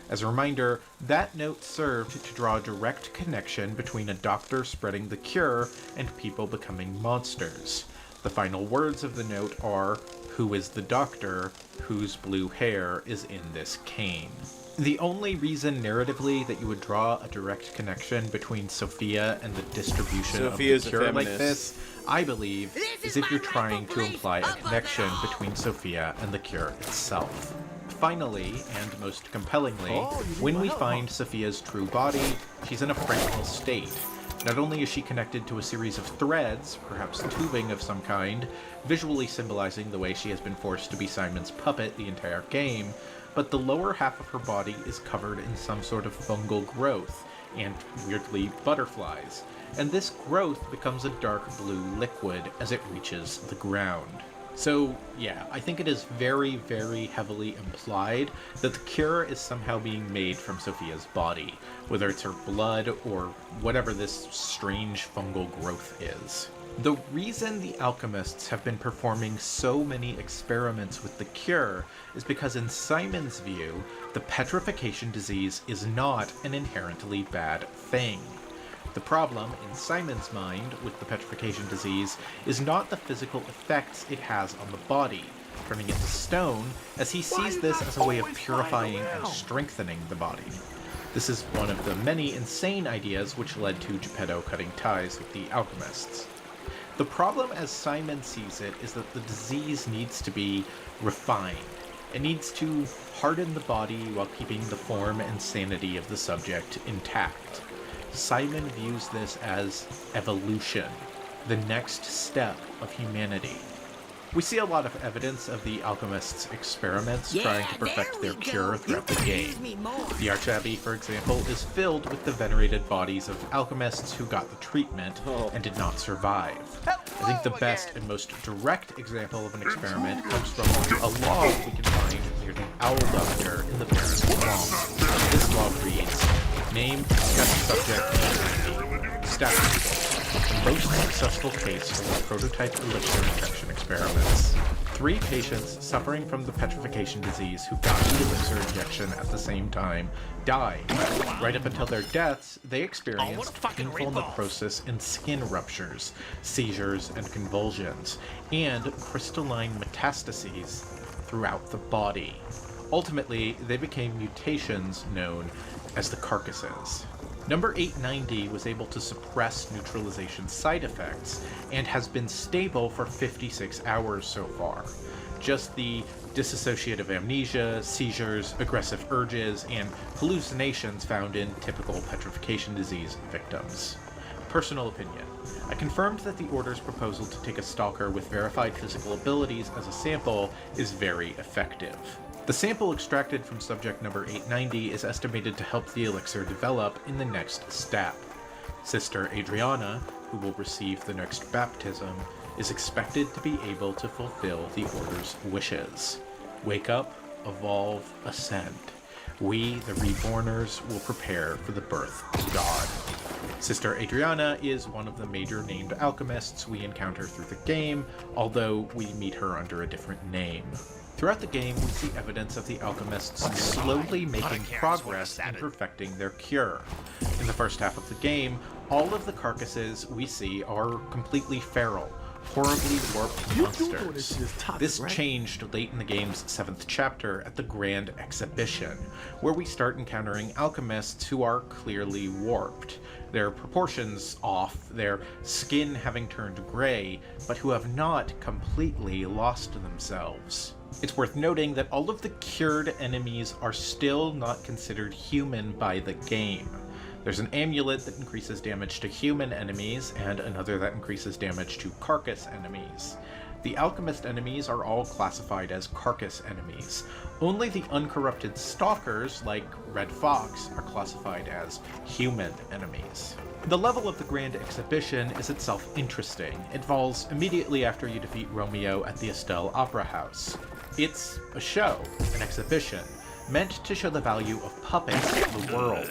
As a reminder, that note served to draw a direct connection between a doctor spreading the cure and people becoming monsters. The final words of the note are, "Who is the doctor whose blue hair is in this cane?" The only reason narratively that you would draw a direct connection between Sophia and the distribution of the cure like this, I believe, is if you're trying to imply a connection between Sophia and the cure itself. Finally, and most compellingly, when we find Sophia's true body, she's in a frightful state. Not only is she connected to a series of threads, perhaps tubing of some kind, visually symbolizing the way she has been forced to be Simon's puppet the entire game, but the lower half of her body is covered in some sort of fungal growth, and weirdly butterflies, and this growth becomes a dark blue liquid as it reaches the ground. So, yeah, I think it is very, very heavily implied that the cure is somehow being made from Sophia's body, whether it's her blood or whatever this strange fungal growth is. The reason the alchemists have been performing so many experiments with the cure is because in Simon's view, the petrification disease is not an inherently bad thing. The problem, in Simon's mind, with the petrification disease is not the physical effects it has on the body, turning it to stone, as he sees this as a way of purifying and strengthening the body. This is one of the many insane ideas which led to Geppetto cutting ties with the alchemists. The problem as Simon sees it is that the disease needs to be refined. It needs to harden the body while keeping the form and sanity of the subject intact. Simon views this as evolution, the next step of humanity. We see a lot of evidence of the alchemists' experiments trying to perfect their cure throughout the game. The Archabbey, for example, is filled with the venerated bodies of alchemists who got the treatment and did not survive. I think the best and most direct example of an experiment comes from a log we can find near the Owl Doctor in the Baron's Swamp. This log reads, Name, test subject, status. The most successful case for the prototype elixir injection experiments. 3 patients suffering from the petrification disease who got the elixir injection at the same time died. Right up until their deaths, they experienced painful necrosis and skin ruptures, seizures and convulsions, and crystalline metastases throughout the body. Ultimately, they became mutations known as the carcasses. Number 890 was able to suppress neutralization side effects and has been stable for 56 hours so far. Just the dissociative amnesia, seizures, aggressive urges, and hallucinations found in typical petrification disease victims. Personal opinion. I confirmed that the Order's proposal to take a stalker with verified physical abilities as a sample is very effective. The sample extracted from subject number 890 is estimated to help the elixir develop in the next step. Sister Adriana, who will receive the next baptism, is expected to be able to fulfill the Order's wishes. Wake up, evolve, ascend. We, the Reborners, will prepare for the birth of God. Sister Adriana is one of the major named alchemists we encounter through the game, although we meet her under a different name. Throughout the game, we see evidence of the alchemists slowly making progress in perfecting their cure. In the first half of the game, all of the carcasses we see are completely feral, horribly warped monsters. This changed late in the game's 7th chapter at the Grand Exhibition, where we start encountering alchemists who are clearly warped, their proportions off, their skin having turned gray, but who have not completely lost themselves. It's worth noting that all of the cured enemies are still not considered human by the game. There's an amulet that increases damage to human enemies, and another that increases damage to carcass enemies. The alchemist enemies are all classified as carcass enemies. Only the uncorrupted stalkers, like Red Fox, are classified as human enemies. The level of the Grand Exhibition is itself interesting. It falls immediately after you defeat Romeo at the Estelle Opera House. It's a show, an exhibition, meant to show the value of puppets to the world.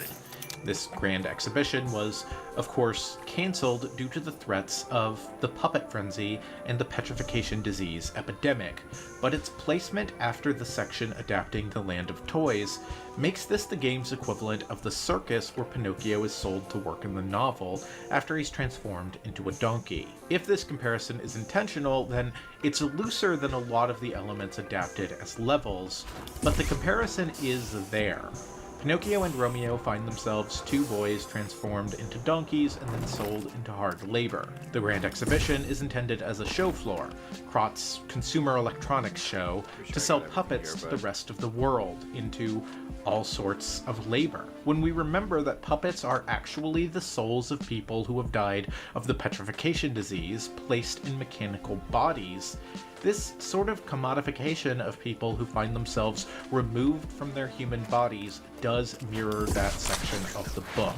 This Grand Exhibition was, of course, cancelled due to the threats of the puppet frenzy and the petrification disease epidemic, but its placement after the section adapting The Land of Toys makes this the game's equivalent of the circus where Pinocchio is sold to work in the novel after he's transformed into a donkey. If this comparison is intentional, then it's looser than a lot of the elements adapted as levels, but the comparison is there. Pinocchio and Romeo find themselves 2 boys transformed into donkeys and then sold into hard labor. The Grand Exhibition is intended as a show floor, Krot's consumer electronics show, to sell puppets to the rest of the world into all sorts of labor. When we remember that puppets are actually the souls of people who have died of the petrification disease placed in mechanical bodies, this sort of commodification of people who find themselves removed from their human bodies does mirror that section of the book.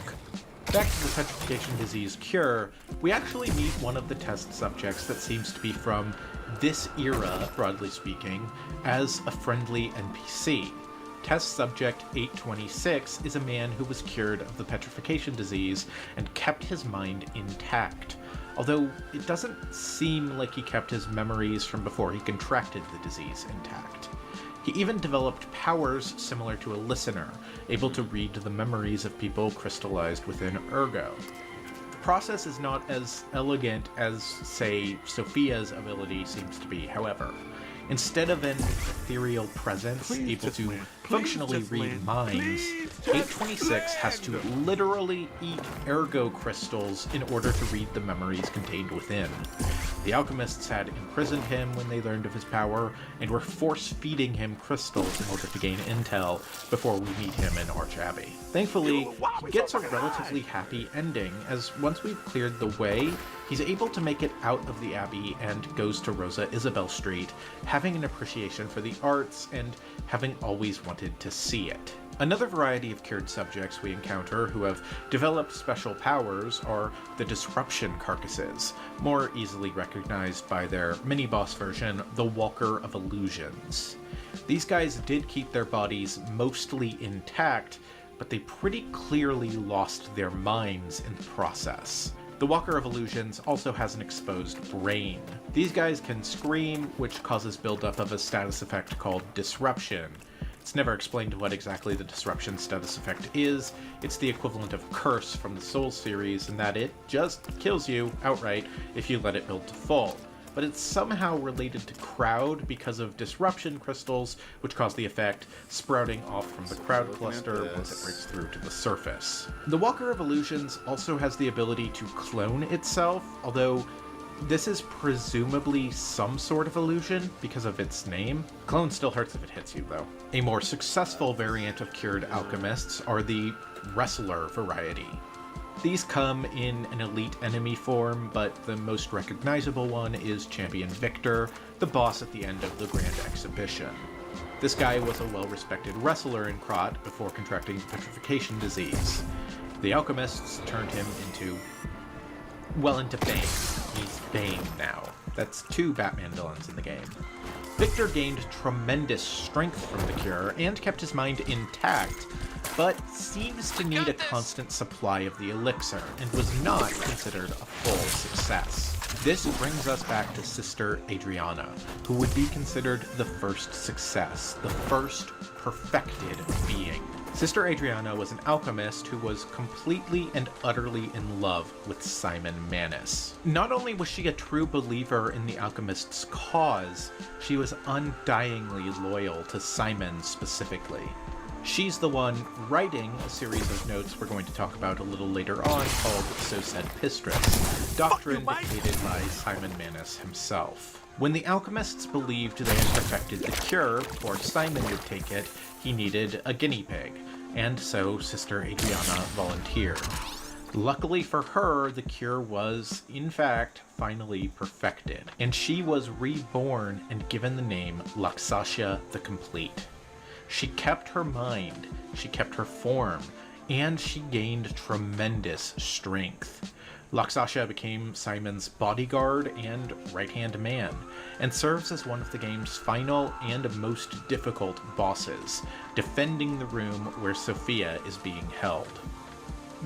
Back to the petrification disease cure, we actually meet one of the test subjects that seems to be from this era, broadly speaking, as a friendly NPC. Test subject 826 is a man who was cured of the petrification disease and kept his mind intact, although it doesn't seem like he kept his memories from before he contracted the disease intact. He even developed powers similar to a listener, able to read the memories of people crystallized within Ergo. The process is not as elegant as, say, Sophia's ability seems to be, however. Instead of an ethereal presence able to functionally read minds, 826 has to literally eat ergo crystals in order to read the memories contained within. The alchemists had imprisoned him when they learned of his power, and were force-feeding him crystals in order to gain intel before we meet him in Arch Abbey. Thankfully, he gets a relatively happy ending, as once we've cleared the way, he's able to make it out of the Abbey and goes to Rosa Isabel Street, having an appreciation for the arts and having always wanted to see it. Another variety of cured subjects we encounter who have developed special powers are the Disruption Carcasses, more easily recognized by their mini-boss version, the Walker of Illusions. These guys did keep their bodies mostly intact, but they pretty clearly lost their minds in the process. The Walker of Illusions also has an exposed brain. These guys can scream, which causes buildup of a status effect called Disruption. It's never explained what exactly the Disruption status effect is. It's the equivalent of Curse from the Souls series, in that it just kills you outright if you let it build to full. But it's somehow related to Crowd because of Disruption crystals, which cause the effect, sprouting off from the Crowd cluster once it breaks through to the surface. The Walker of Illusions also has the ability to clone itself, although this is presumably some sort of illusion because of its name. Clone still hurts if it hits you, though. A more successful variant of cured alchemists are the Wrestler variety. These come in an elite enemy form, but the most recognizable one is Champion Victor, the boss at the end of the Grand Exhibition. This guy was a well-respected wrestler in Krot before contracting the petrification disease. The alchemists turned him into Bane. He's Bane now. That's 2 Batman villains in the game. Victor gained tremendous strength from the cure and kept his mind intact, but seems to need a constant supply of the elixir and was not considered a full success. This brings us back to Sister Adriana, who would be considered the first success, the first perfected being. Sister Adriana was an alchemist who was completely and utterly in love with Simon Manus. Not only was she a true believer in the alchemist's cause, she was undyingly loyal to Simon specifically. She's the one writing a series of notes we're going to talk about a little later on called So Said Pistris, doctrine dictated by Simon Manus himself. When the alchemists believed they had perfected the cure, or Simon would take it, he needed a guinea pig, and so Sister Adriana volunteered. Luckily for her, the cure was, in fact, finally perfected, and she was reborn and given the name Laxasha the Complete. She kept her mind, she kept her form, and she gained tremendous strength. Laxasha became Simon's bodyguard and right-hand man, and serves as one of the game's final and most difficult bosses, defending the room where Sophia is being held.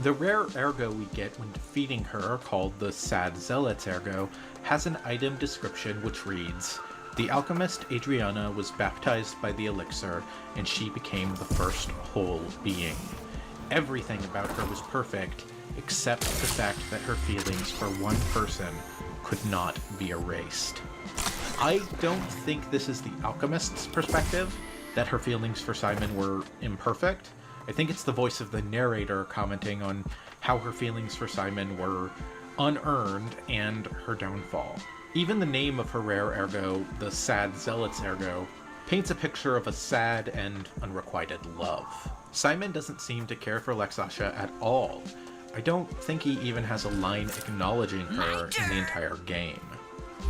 The rare ergo we get when defeating her, called the Sad Zealot's Ergo, has an item description which reads, "The alchemist Adriana was baptized by the elixir, and she became the first whole being. Everything about her was perfect, except the fact that her feelings for one person could not be erased." I don't think this is the alchemist's perspective, that her feelings for Simon were imperfect. I think it's the voice of the narrator commenting on how her feelings for Simon were unearned and her downfall. Even the name of her rare ergo, the Sad Zealot's Ergo, paints a picture of a sad and unrequited love. Simon doesn't seem to care for Laxasha at all. I don't think he even has a line acknowledging her in the entire game.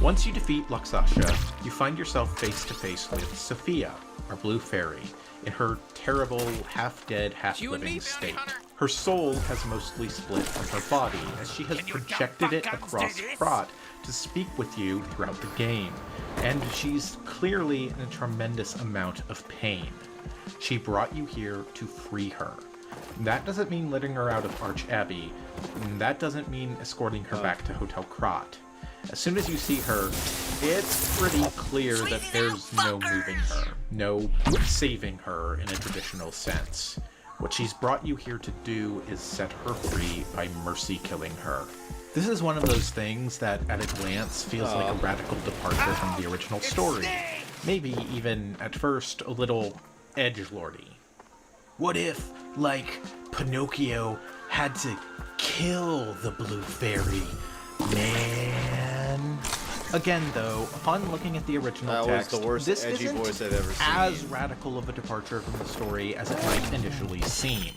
Once you defeat Laxasha, you find yourself face to face with Sophia, our blue fairy, in her terrible, half-dead, half-living state. Her soul has mostly split from her body, as she has projected it across Krot to speak with you throughout the game, and she's clearly in a tremendous amount of pain. She brought you here to free her. That doesn't mean letting her out of Arch Abbey, and that doesn't mean escorting her back to Hotel Krot. As soon as you see her, it's pretty clear that there's no moving her, no saving her in a traditional sense. What she's brought you here to do is set her free by mercy killing her. This is one of those things that, at a glance, feels like a radical departure from the original story. Maybe even, at first, a little edgelordy. What if, like, Pinocchio had to kill the blue fairy? Man. Again, though, upon looking at the original text, was the worst this edgy isn't voice I've ever seen. as radical of a departure from the story as it might initially seem.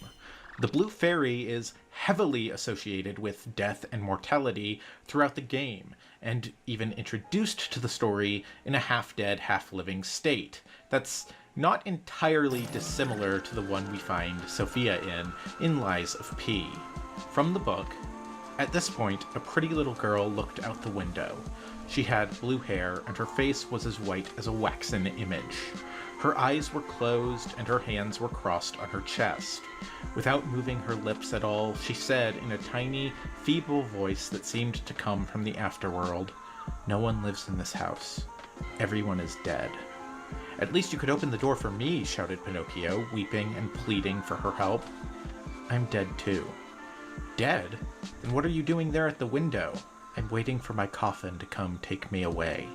The Blue Fairy is heavily associated with death and mortality throughout the game, and even introduced to the story in a half-dead, half-living state. That's not entirely dissimilar to the one we find Sophia in Lies of P. From the book, at this point, a pretty little girl looked out the window. She had blue hair, and her face was as white as a waxen image. Her eyes were closed, and her hands were crossed on her chest. Without moving her lips at all, she said in a tiny, feeble voice that seemed to come from the afterworld, "No one lives in this house. Everyone is dead." "At least you could open the door for me," shouted Pinocchio, weeping and pleading for her help. "I'm dead too." "Dead? Then what are you doing there at the window?" "I'm waiting for my coffin to come take me away."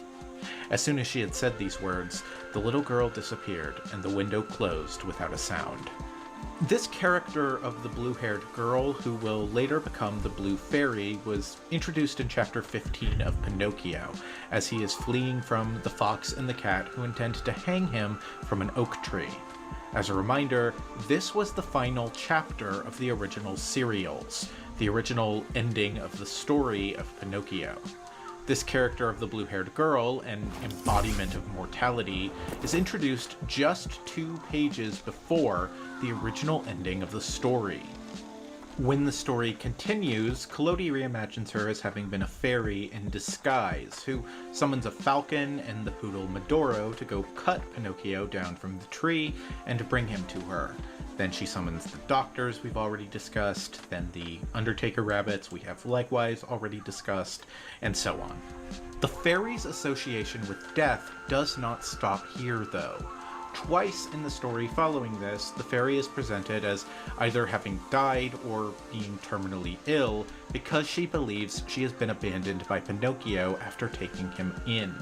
As soon as she had said these words, the little girl disappeared, and the window closed without a sound. This character of the blue-haired girl, who will later become the Blue Fairy, was introduced in Chapter 15 of Pinocchio, as he is fleeing from the fox and the cat who intend to hang him from an oak tree. As a reminder, this was the final chapter of the original serials, the original ending of the story of Pinocchio. This character of the blue-haired girl, an embodiment of mortality, is introduced just 2 pages before the original ending of the story. When the story continues, Collodi reimagines her as having been a fairy in disguise, who summons a falcon and the poodle Medoro to go cut Pinocchio down from the tree and bring him to her. Then she summons the doctors we've already discussed, then the Undertaker rabbits we have likewise already discussed, and so on. The fairy's association with death does not stop here, though. Twice in the story following this, the fairy is presented as either having died or being terminally ill because she believes she has been abandoned by Pinocchio after taking him in.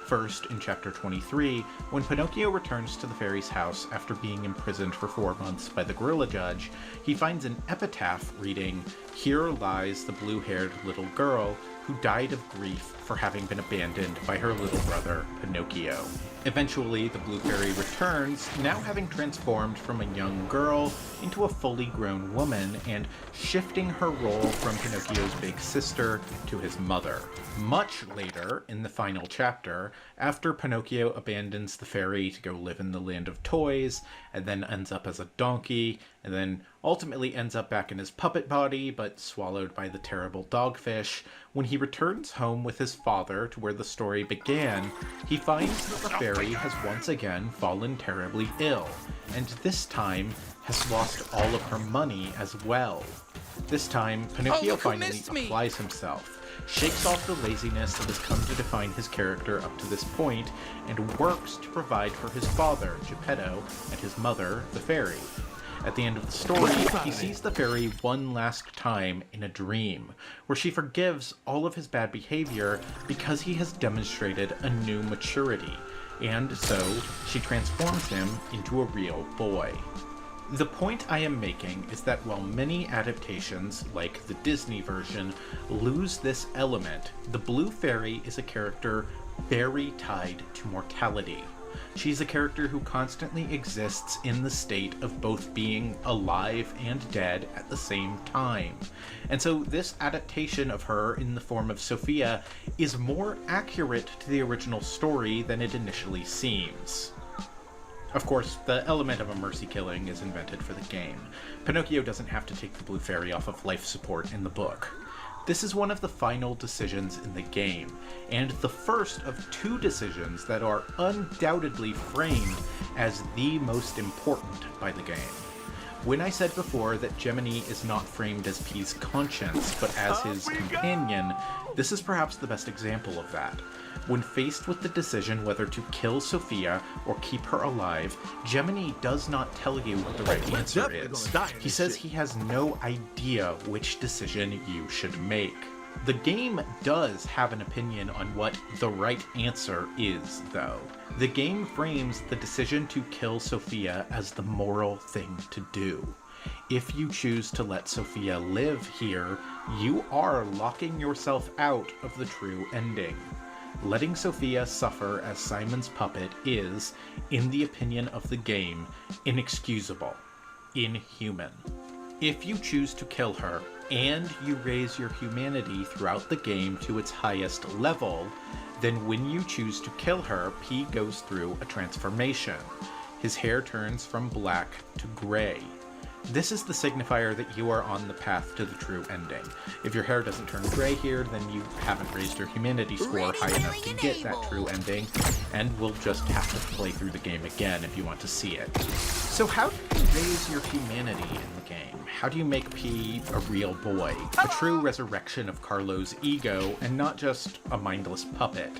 First, in Chapter 23, when Pinocchio returns to the fairy's house after being imprisoned for 4 months by the gorilla judge, he finds an epitaph reading, "Here lies the blue-haired little girl who died of grief for having been abandoned by her little brother, Pinocchio." Eventually, the Blue Fairy returns, now having transformed from a young girl into a fully grown woman, and shifting her role from Pinocchio's big sister to his mother. Much later, in the final chapter, after Pinocchio abandons the fairy to go live in the land of toys, and then ends up as a donkey, and then ultimately ends up back in his puppet body, but swallowed by the terrible dogfish, when he returns home with his father to where the story began, he finds that the fairy has once again fallen terribly ill, and this time has lost all of her money as well. This time, Pinocchio finally applies himself, shakes off the laziness that has come to define his character up to this point, and works to provide for his father, Geppetto, and his mother, the fairy. At the end of the story, he sees the fairy one last time in a dream, where she forgives all of his bad behavior because he has demonstrated a new maturity, and so she transforms him into a real boy. The point I am making is that while many adaptations, like the Disney version, lose this element, the Blue Fairy is a character very tied to mortality. She's a character who constantly exists in the state of both being alive and dead at the same time. And so this adaptation of her in the form of Sophia is more accurate to the original story than it initially seems. Of course, the element of a mercy killing is invented for the game. Pinocchio doesn't have to take the blue fairy off of life support in the book. This is one of the final decisions in the game, and the first of two decisions that are undoubtedly framed as the most important by the game. When I said before that Gemini is not framed as P's conscience, but as his companion, this is perhaps the best example of that. When faced with the decision whether to kill Sophia or keep her alive, Gemini does not tell you what the right answer is. He says he has no idea which decision you should make. The game does have an opinion on what the right answer is, though. The game frames the decision to kill Sophia as the moral thing to do. If you choose to let Sophia live here, you are locking yourself out of the true ending. Letting Sophia suffer as Simon's puppet is, in the opinion of the game, inexcusable, inhuman. If you choose to kill her, and you raise your humanity throughout the game to its highest level, then when you choose to kill her, P goes through a transformation. His hair turns from black to gray. This is the signifier that you are on the path to the true ending. If your hair doesn't turn gray here, then you haven't raised your humanity score high enough to get that true ending, and will just have to play through the game again if you want to see it. So how do you raise your humanity in the game? How do you make P a real boy? A true resurrection of Carlo's ego, and not just a mindless puppet?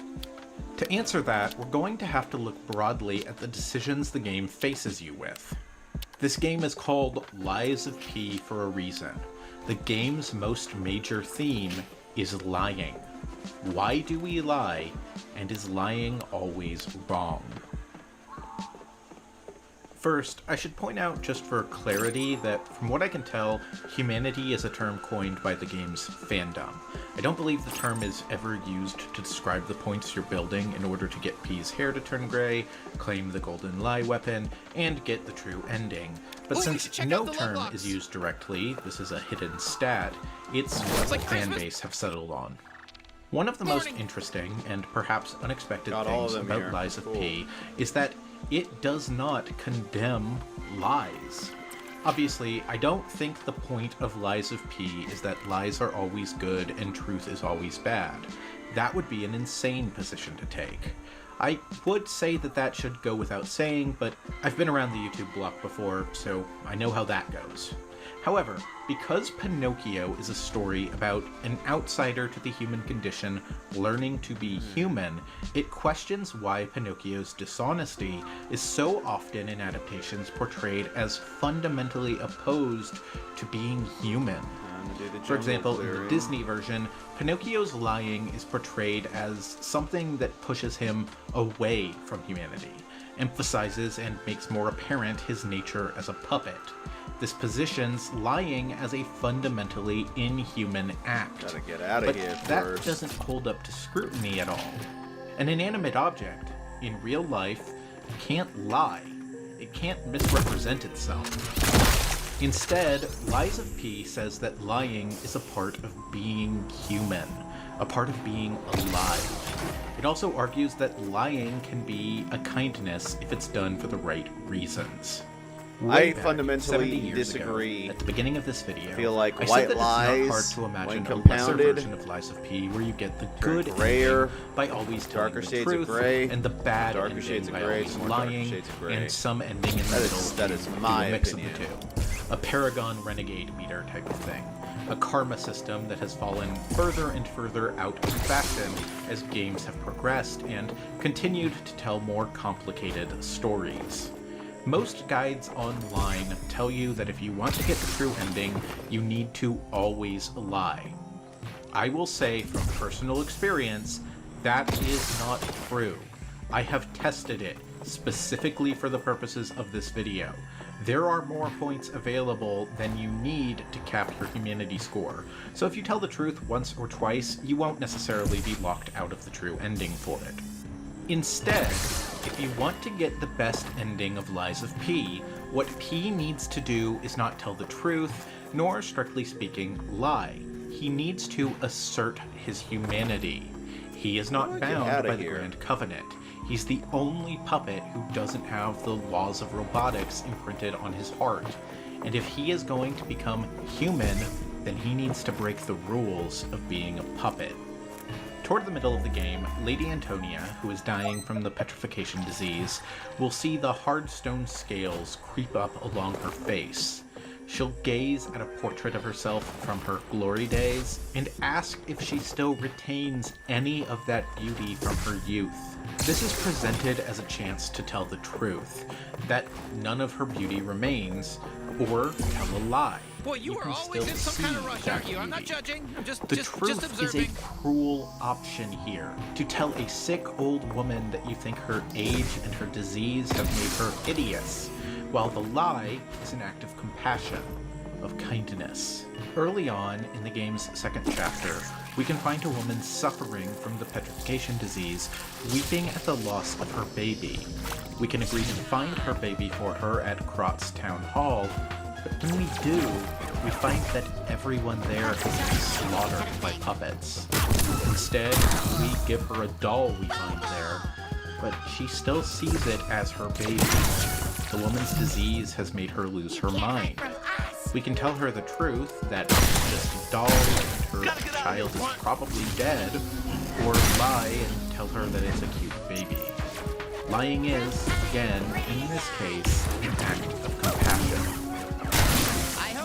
To answer that, we're going to have to look broadly at the decisions the game faces you with. This game is called Lies of P for a reason. The game's most major theme is lying. Why do we lie, and is lying always wrong? First, I should point out just for clarity that from what I can tell, humanity is a term coined by the game's fandom. I don't believe the term is ever used to describe the points you're building in order to get P's hair to turn gray, claim the golden lie weapon, and get the true ending. But since no term is used directly, this is a hidden stat, it's what the fanbase have settled on. One of the most interesting and perhaps unexpected things about Lies of P is that it does not condemn lies. Obviously, I don't think the point of Lies of P is that lies are always good and truth is always bad. That would be an insane position to take. I would say that that should go without saying, but I've been around the YouTube block before, so I know how that goes. However, because Pinocchio is a story about an outsider to the human condition learning to be human, it questions why Pinocchio's dishonesty is so often in adaptations portrayed as fundamentally opposed to being human. For example, in the Disney version, Pinocchio's lying is portrayed as something that pushes him away from humanity, emphasizes and makes more apparent his nature as a puppet. This positions lying as a fundamentally inhuman act. Gotta get out of here first. That doesn't hold up to scrutiny at all. An inanimate object, in real life, can't lie. It can't misrepresent itself. Instead, Lies of P says that lying is a part of being human, a part of being alive. It also argues that lying can be a kindness if it's done for the right reasons. I fundamentally disagree. At the beginning of this video, I feel like I white said that lies, it's not hard to imagine when a lesser compounded, version of Lies of P where you get the good grayer, ending by always telling darker the shades truth, of gray, and the bad darker ending shades of by gray, always some more darker lying, shades of gray. and some ending in the middle. That is being my a mix opinion. of the two. A Paragon Renegade meter type of thing. A karma system that has fallen further and further out of fashion as games have progressed and continued to tell more complicated stories. Most guides online tell you that if you want to get the true ending, you need to always lie. I will say from personal experience, that is not true. I have tested it specifically for the purposes of this video. There are more points available than you need to cap your humanity score, so if you tell the truth once or twice, you won't necessarily be locked out of the true ending for it. Instead, if you want to get the best ending of Lies of P, what P needs to do is not tell the truth, nor, strictly speaking, lie. He needs to assert his humanity. He is not bound by the Grand Covenant. He's the only puppet who doesn't have the laws of robotics imprinted on his heart. And if he is going to become human, then he needs to break the rules of being a puppet. Toward the middle of the game, Lady Antonia, who is dying from the petrification disease, will see the hard stone scales creep up along her face. She'll gaze at a portrait of herself from her glory days and ask if she still retains any of that beauty from her youth. This is presented as a chance to tell the truth, that none of her beauty remains, or tell a lie. Boy, you are can always still in some kind of see rush, that aren't you? I'm not beauty. judging. I'm just The truth observing. is a cruel option here. To tell a sick old woman that you think her age and her disease have made her hideous, while the lie is an act of compassion, of kindness. Early on in the game's second chapter, we can find a woman suffering from the petrification disease, weeping at the loss of her baby. We can agree to find her baby for her at Krot's Town Hall, but when we do, we find that everyone there has been slaughtered by puppets. Instead, we give her a doll we find there, but she still sees it as her baby. The woman's disease has made her lose her mind. We can tell her the truth, that it's just a doll and her child is probably dead, or lie and tell her that it's a cute baby. Lying is, again, in this case, an act of compassion.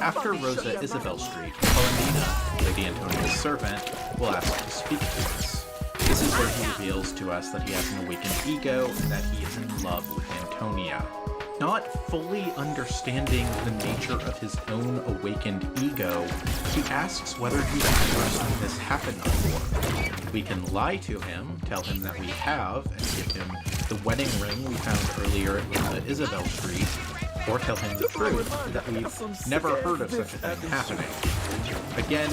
After Rosa Isabel Street, Paulina, Lady Antonia's servant, will ask to speak to us. This is where he reveals to us that he has an awakened ego and that he is in love with Antonia. Not fully understanding the nature of his own awakened ego, he asks whether he's ever seen this happen before. We can lie to him, tell him that we have, and give him the wedding ring we found earlier at Rosa Isabel Street, or tell him the truth, that we've never heard of such a thing happening. Again,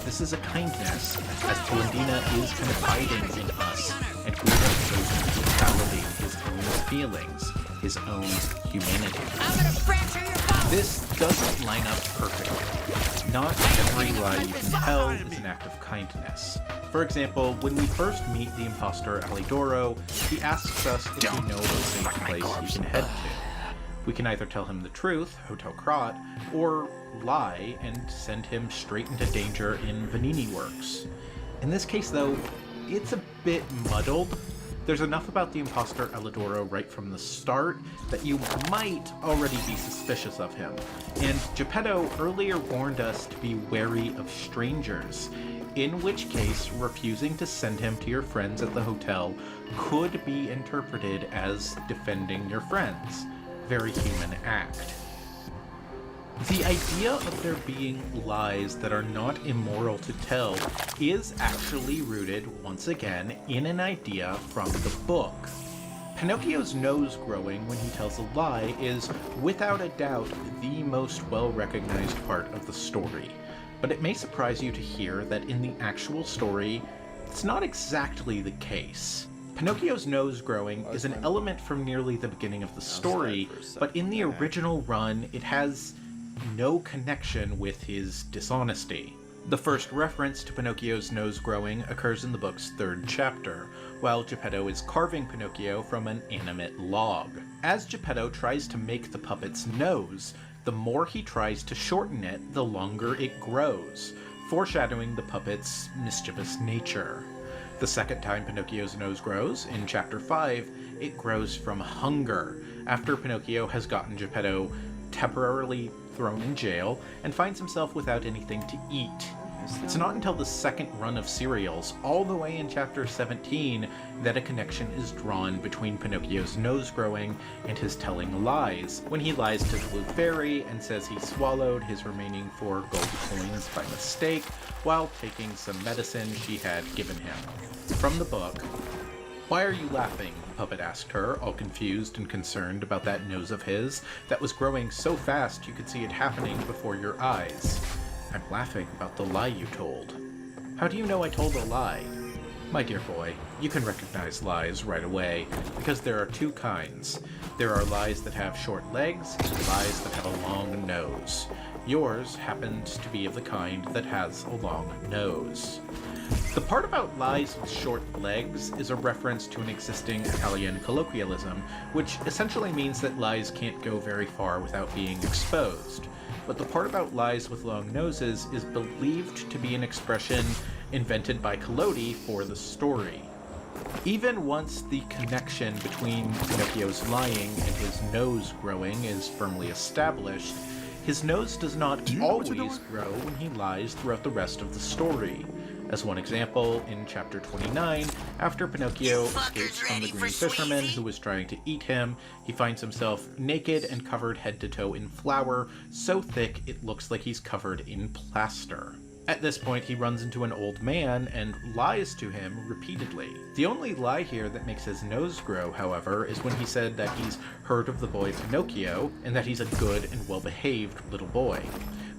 this is a kindness, as Paulina is confiding in us, and we have chosen to validate his own feelings, his own humanity. This doesn't line up perfectly. Not every lie you can tell is an act of kindness. For example, when we first meet the imposter Alidoro, he asks us if we know of a safe place he can head to. We can either tell him the truth, Hotel Krot, or lie and send him straight into danger in Vanini Works. In this case, though, it's a bit muddled. There's enough about the imposter Alidoro right from the start that you might already be suspicious of him. And Geppetto earlier warned us to be wary of strangers, in which case refusing to send him to your friends at the hotel could be interpreted as defending your friends. Very human act. The idea of there being lies that are not immoral to tell is actually rooted, once again, in an idea from the book. Pinocchio's nose growing when he tells a lie is, without a doubt, the most well-recognized part of the story. But it may surprise you to hear that in the actual story, it's not exactly the case. Pinocchio's nose growing is an element from nearly the beginning of the story, but in the original run, it has no connection with his dishonesty. The first reference to Pinocchio's nose growing occurs in the book's third chapter, while Geppetto is carving Pinocchio from an animate log. As Geppetto tries to make the puppet's nose, the more he tries to shorten it, the longer it grows, foreshadowing the puppet's mischievous nature. The second time Pinocchio's nose grows, in Chapter 5, it grows from hunger, after Pinocchio has gotten Geppetto temporarily thrown in jail and finds himself without anything to eat. It's not until the second run of serials, all the way in Chapter 17, that a connection is drawn between Pinocchio's nose growing and his telling lies, when he lies to the Blue Fairy and says he swallowed his remaining 4 gold coins by mistake while taking some medicine she had given him. From the book, "Why are you laughing?" the puppet asked her, all confused and concerned about that nose of his that was growing so fast you could see it happening before your eyes. "I'm laughing about the lie you told." "How do you know I told a lie?" "My dear boy, you can recognize lies right away, because there are 2 kinds. There are lies that have short legs and lies that have a long nose. Yours happens to be of the kind that has a long nose." The part about lies with short legs is a reference to an existing Italian colloquialism, which essentially means that lies can't go very far without being exposed. But the part about lies with long noses is believed to be an expression invented by Collodi for the story. Even once the connection between Pinocchio's lying and his nose growing is firmly established, his nose does not always grow when he lies throughout the rest of the story. As one example, in chapter 29, after Pinocchio escapes from the green fisherman who was trying to eat him, he finds himself naked and covered head to toe in flour, so thick it looks like he's covered in plaster. At this point, he runs into an old man and lies to him repeatedly. The only lie here that makes his nose grow, however, is when he said that he's heard of the boy Pinocchio and that he's a good and well-behaved little boy.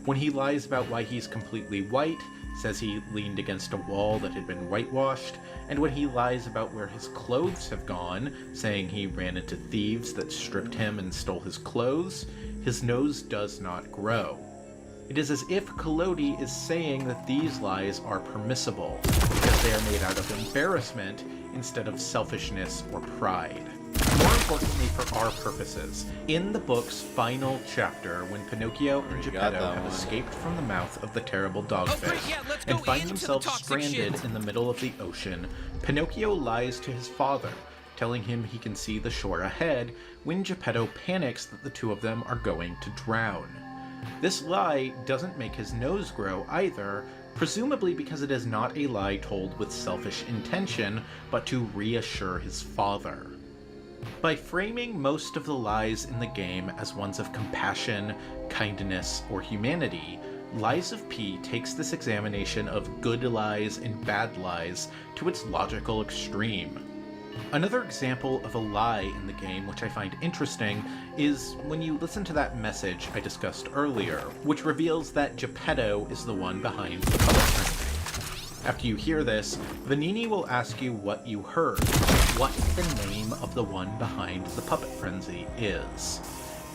When he lies about why he's completely white, says he leaned against a wall that had been whitewashed, and when he lies about where his clothes have gone, saying he ran into thieves that stripped him and stole his clothes, his nose does not grow. It is as if Collodi is saying that these lies are permissible, because they are made out of embarrassment instead of selfishness or pride. More importantly for our purposes, in the book's final chapter, when Pinocchio and Geppetto have escaped from the mouth of the terrible dogfish and find themselves stranded in the middle of the ocean, Pinocchio lies to his father, telling him he can see the shore ahead, when Geppetto panics that the two of them are going to drown. This lie doesn't make his nose grow either, presumably because it is not a lie told with selfish intention, but to reassure his father. By framing most of the lies in the game as ones of compassion, kindness, or humanity, Lies of P takes this examination of good lies and bad lies to its logical extreme. Another example of a lie in the game which I find interesting is when you listen to that message I discussed earlier, which reveals that Geppetto is the one behind the puppet frenzy. After you hear this, Vanini will ask you what you heard, what the name of the one behind the puppet frenzy is.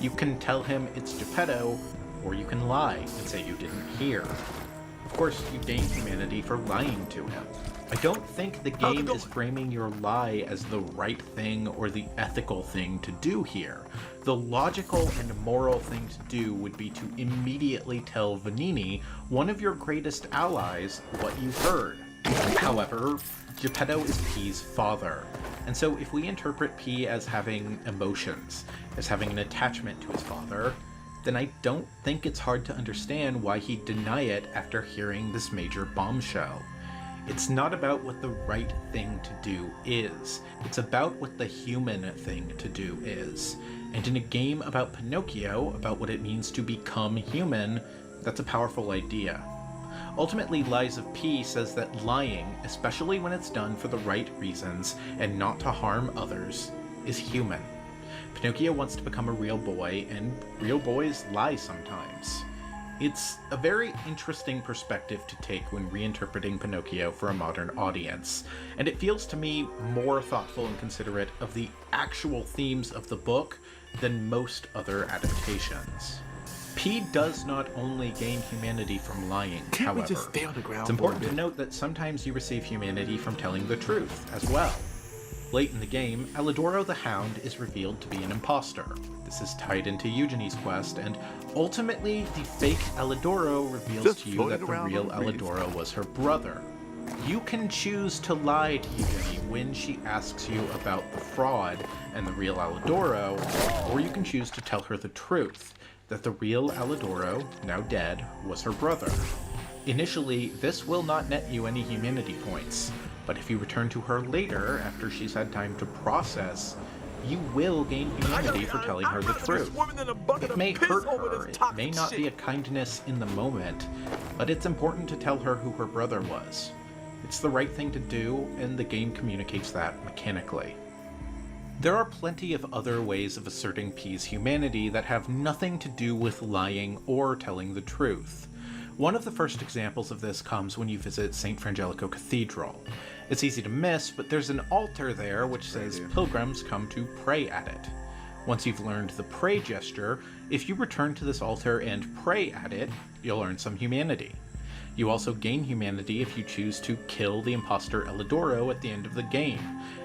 You can tell him it's Geppetto, or you can lie and say you didn't hear. Of course, you gain humanity for lying to him. I don't think the game is framing your lie as the right thing or the ethical thing to do here. The logical and moral thing to do would be to immediately tell Vanini, one of your greatest allies, what you heard. However, Geppetto is P's father, and so if we interpret P as having emotions, as having an attachment to his father, then I don't think it's hard to understand why he'd deny it after hearing this major bombshell. It's not about what the right thing to do is, it's about what the human thing to do is. And in a game about Pinocchio, about what it means to become human, that's a powerful idea. Ultimately, Lies of P says that lying, especially when it's done for the right reasons and not to harm others, is human. Pinocchio wants to become a real boy, and real boys lie sometimes. It's a very interesting perspective to take when reinterpreting Pinocchio for a modern audience, and it feels to me more thoughtful and considerate of the actual themes of the book than most other adaptations. P does not only gain humanity from lying, however. It's important to note that sometimes you receive humanity from telling the truth as well. Late in the game, Alidoro the Hound is revealed to be an imposter. This is tied into Eugenie's quest, and ultimately the fake Alidoro reveals to you that the real Alidoro was her brother. You can choose to lie to Eugenie when she asks you about the fraud and the real Alidoro, or you can choose to tell her the truth, that the real Alidoro, now dead, was her brother. Initially, this will not net you any humanity points, but if you return to her later, after she's had time to process, you will gain humanity for telling her the truth. It may hurt her, it may not be a kindness in the moment, but it's important to tell her who her brother was. It's the right thing to do, and the game communicates that mechanically. There are plenty of other ways of asserting P's humanity that have nothing to do with lying or telling the truth. One of the first examples of this comes when you visit St. Frangelico Cathedral. It's easy to miss, but there's an altar there which says pilgrims come to pray at it. Once you've learned the pray gesture, if you return to this altar and pray at it, you'll earn some humanity. You also gain humanity if you choose to kill the imposter Elidoro at the end of the game,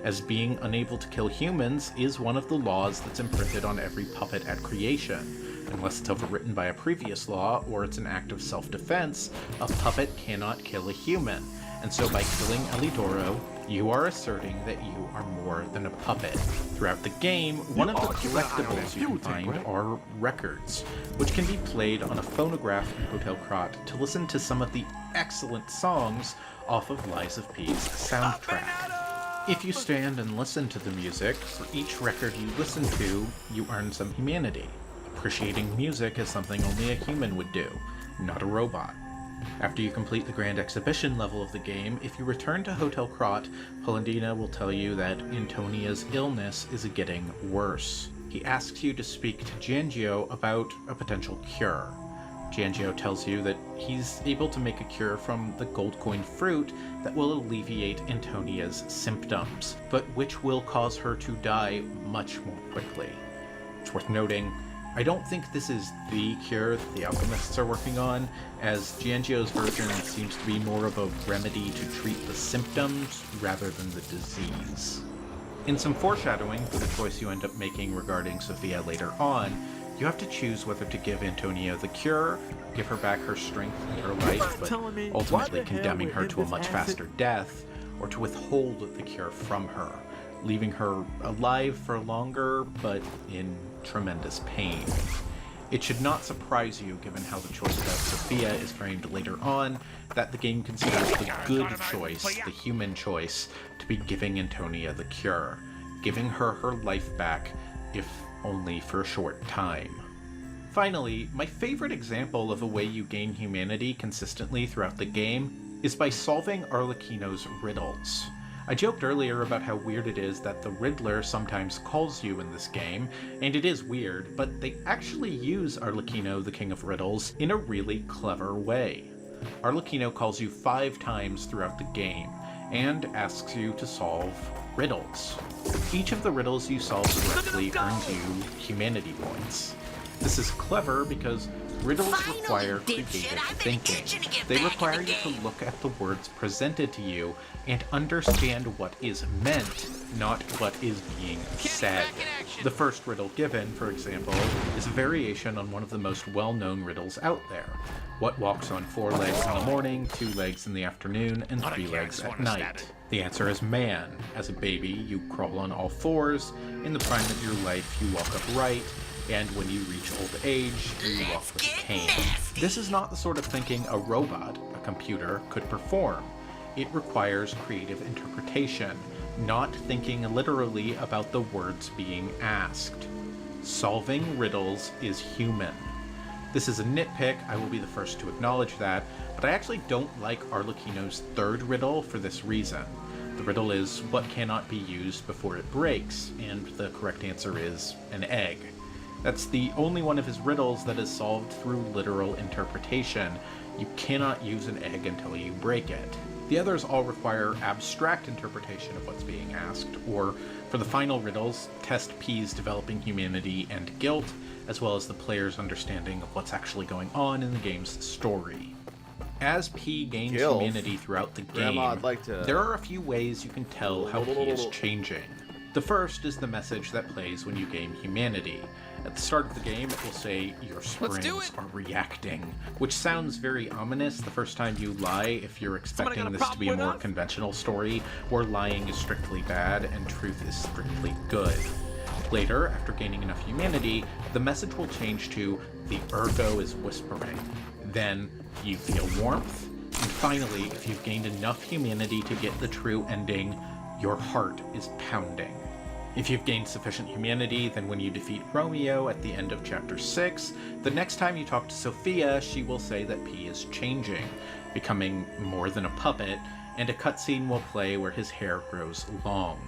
as being unable to kill humans is one of the laws that's imprinted on every puppet at creation. Unless it's overwritten by a previous law, or it's an act of self-defense, a puppet cannot kill a human, and so by killing Elidoro, you are asserting that you are more than a puppet. Throughout the game, one of the collectibles you can find are records, which can be played on a phonograph in Hotel Krat to listen to some of the excellent songs off of Lies of P's soundtrack. If you stand and listen to the music, for each record you listen to, you earn some humanity. Appreciating music is something only a human would do, not a robot. After you complete the Grand Exhibition level of the game, if you return to Hotel Krat, Polendina will tell you that Antonia's illness is getting worse. He asks you to speak to Giangio about a potential cure. Giangio tells you that he's able to make a cure from the gold coin fruit that will alleviate Antonia's symptoms, but which will cause her to die much more quickly. It's worth noting, I don't think this is the cure that the alchemists are working on, as Giangio's version seems to be more of a remedy to treat the symptoms rather than the disease. In some foreshadowing for the choice you end up making regarding Sophia later on, you have to choose whether to give Antonia the cure, give her back her strength and her life, but ultimately condemning her to a much faster death, or to withhold the cure from her, leaving her alive for longer, but in tremendous pain. It should not surprise you, given how the choice about Sophia is framed later on, that the game considers the good choice, the human choice, to be giving Antonia the cure, giving her her life back, if only for a short time. Finally, my favorite example of a way you gain humanity consistently throughout the game is by solving Arlecchino's riddles. I joked earlier about how weird it is that the Riddler sometimes calls you in this game, and it is weird, but they actually use Arlecchino, the King of Riddles, in a really clever way. Arlecchino calls you 5 times throughout the game, and asks you to solve riddles. Each of the riddles you solve correctly earns you humanity points. This is clever because riddles require creative thinking. They require you to look at the words presented to you and understand what is meant, not what is being said. The first riddle given, for example, is a variation on one of the most well-known riddles out there. What walks on 4 legs in the morning, 2 legs in the afternoon, and 3 legs at night? The answer is man. As a baby, you crawl on all 4s. In the prime of your life, you walk upright. And when you reach old age, you walk with a cane. This is not the sort of thinking a robot, a computer, could perform. It requires creative interpretation, not thinking literally about the words being asked. Solving riddles is human. This is a nitpick, I will be the first to acknowledge that, but I actually don't like Arlecchino's 3rd riddle for this reason. The riddle is, what cannot be used before it breaks, and the correct answer is an egg. That's the only one of his riddles that is solved through literal interpretation. You cannot use an egg until you break it. The others all require abstract interpretation of what's being asked, or, for the final riddles, test P's developing humanity and guilt, as well as the player's understanding of what's actually going on in the game's story. As P gains humanity throughout the game, there are a few ways you can tell how P is changing. The first is the message that plays when you gain humanity. At the start of the game, it will say, your springs are reacting, which sounds very ominous the first time you lie if you're expecting this to be a more conventional story, where lying is strictly bad and truth is strictly good. Later, after gaining enough humanity, the message will change to, the ergo is whispering. Then, you feel warmth, and finally, if you've gained enough humanity to get the true ending, your heart is pounding. If you've gained sufficient humanity, then when you defeat Romeo at the end of Chapter 6, the next time you talk to Sophia, she will say that P is changing, becoming more than a puppet, and a cutscene will play where his hair grows long.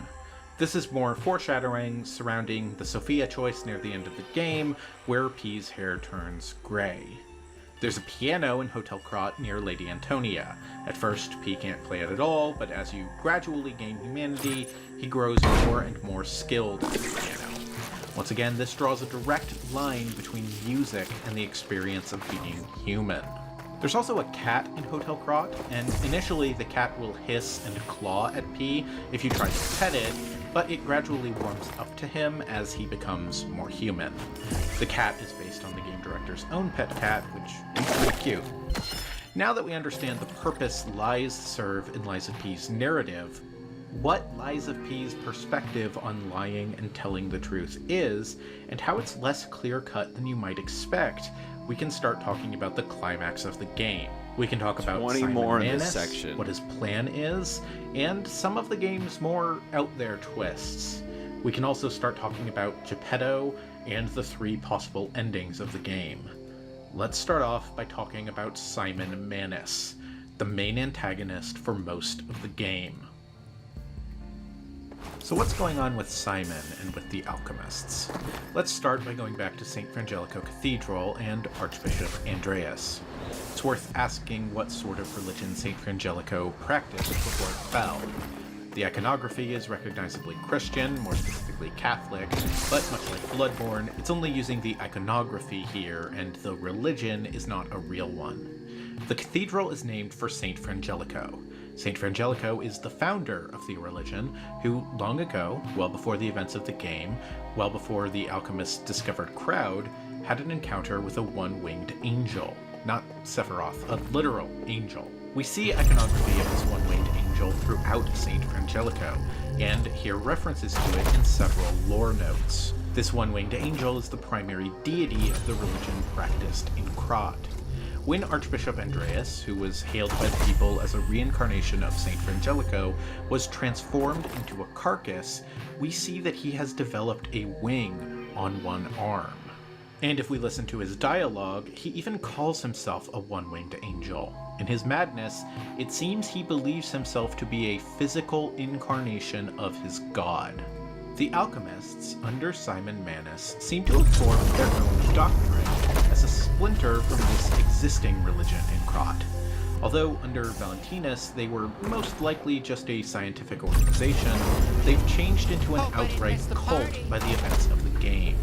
This is more foreshadowing surrounding the Sophia choice near the end of the game, where P's hair turns gray. There's a piano in Hotel Krat near Lady Antonia. At first, P can't play it at all, but as you gradually gain humanity, he grows more and more skilled at the piano. Once again, this draws a direct line between music and the experience of being human. There's also a cat in Hotel Krat, and initially the cat will hiss and claw at P if you try to pet it, but it gradually warms up to him as he becomes more human. The cat is based on the game director's own pet cat, which is pretty cute. Now that we understand the purpose lies serve in Lies of P's narrative, what Lies of P's perspective on lying and telling the truth is, and how it's less clear-cut than you might expect, we can start talking about the climax of the game. We can talk about 20 Simon more in Manus, this section. what his plan is, and some of the game's more out-there twists. We can also start talking about Geppetto and the 3 possible endings of the game. Let's start off by talking about Simon Manus, the main antagonist for most of the game. So what's going on with Simon and with the alchemists? Let's start by going back to St. Frangelico Cathedral and Archbishop Andreas. It's worth asking what sort of religion St. Frangelico practiced before it fell. The iconography is recognizably Christian, more specifically Catholic, but much like Bloodborne, it's only using the iconography here, and the religion is not a real one. The cathedral is named for St. Frangelico. St. Frangelico is the founder of the religion, who long ago, well before the events of the game, well before the alchemists discovered Crowd, had an encounter with a one-winged angel. Not Sephiroth, a literal angel. We see iconography of this one-winged angel throughout St. Frangelico, and hear references to it in several lore notes. This one-winged angel is the primary deity of the religion practiced in Krat. When Archbishop Andreas, who was hailed by the people as a reincarnation of St. Frangelico, was transformed into a carcass, we see that he has developed a wing on one arm. And if we listen to his dialogue, he even calls himself a one-winged angel. In his madness, it seems he believes himself to be a physical incarnation of his god. The alchemists, under Simon Manus, seem to have formed their own doctrine as a splinter from this existing religion in Krat. Although under Valentinus they were most likely just a scientific organization, they've changed into an outright cult by the events of the game.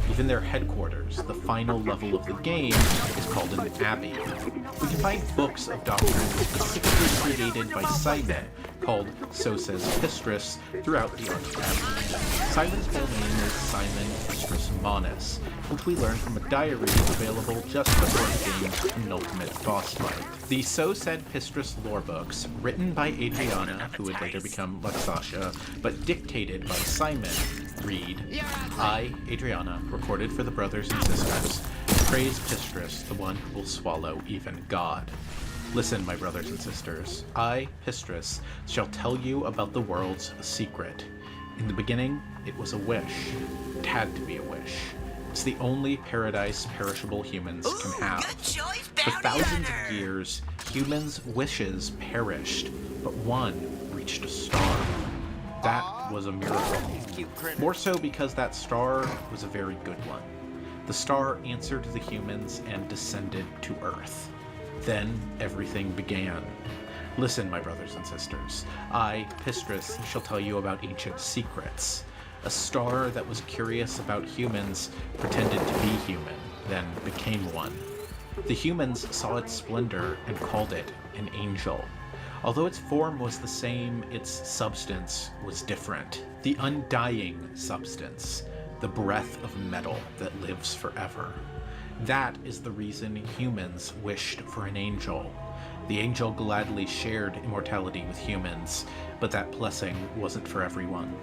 Even their headquarters, the final level of the game, is called an abbey. We can find books of doctrine specifically created by Simon, called So Says Pistris, throughout the Arch-Abbey. Simon's full name is Simon Pistris Manus, which we learn from a diary available just before the game's penultimate boss fight. The So Said Pistris lore books, written by Adriana, who would later become Luxasha, but dictated by Simon, read, I, Adriana, recorded for the brothers and sisters, praise Pistris, the one who will swallow even God. Listen, my brothers and sisters, I, Pistris, shall tell you about the world's secret. In the beginning, it was a wish. It had to be a wish. It's the only paradise perishable humans can have. For thousands of years, humans' wishes perished, but one reached a star. That was a miracle. More so because that star was a very good one. The star answered the humans and descended to Earth. Then everything began. Listen, my brothers and sisters. I, Pistris, shall tell you about ancient secrets. A star that was curious about humans pretended to be human, then became one. The humans saw its splendor and called it an angel. Although its form was the same, its substance was different. The undying substance, the breath of metal that lives forever. That is the reason humans wished for an angel. The angel gladly shared immortality with humans, but that blessing wasn't for everyone.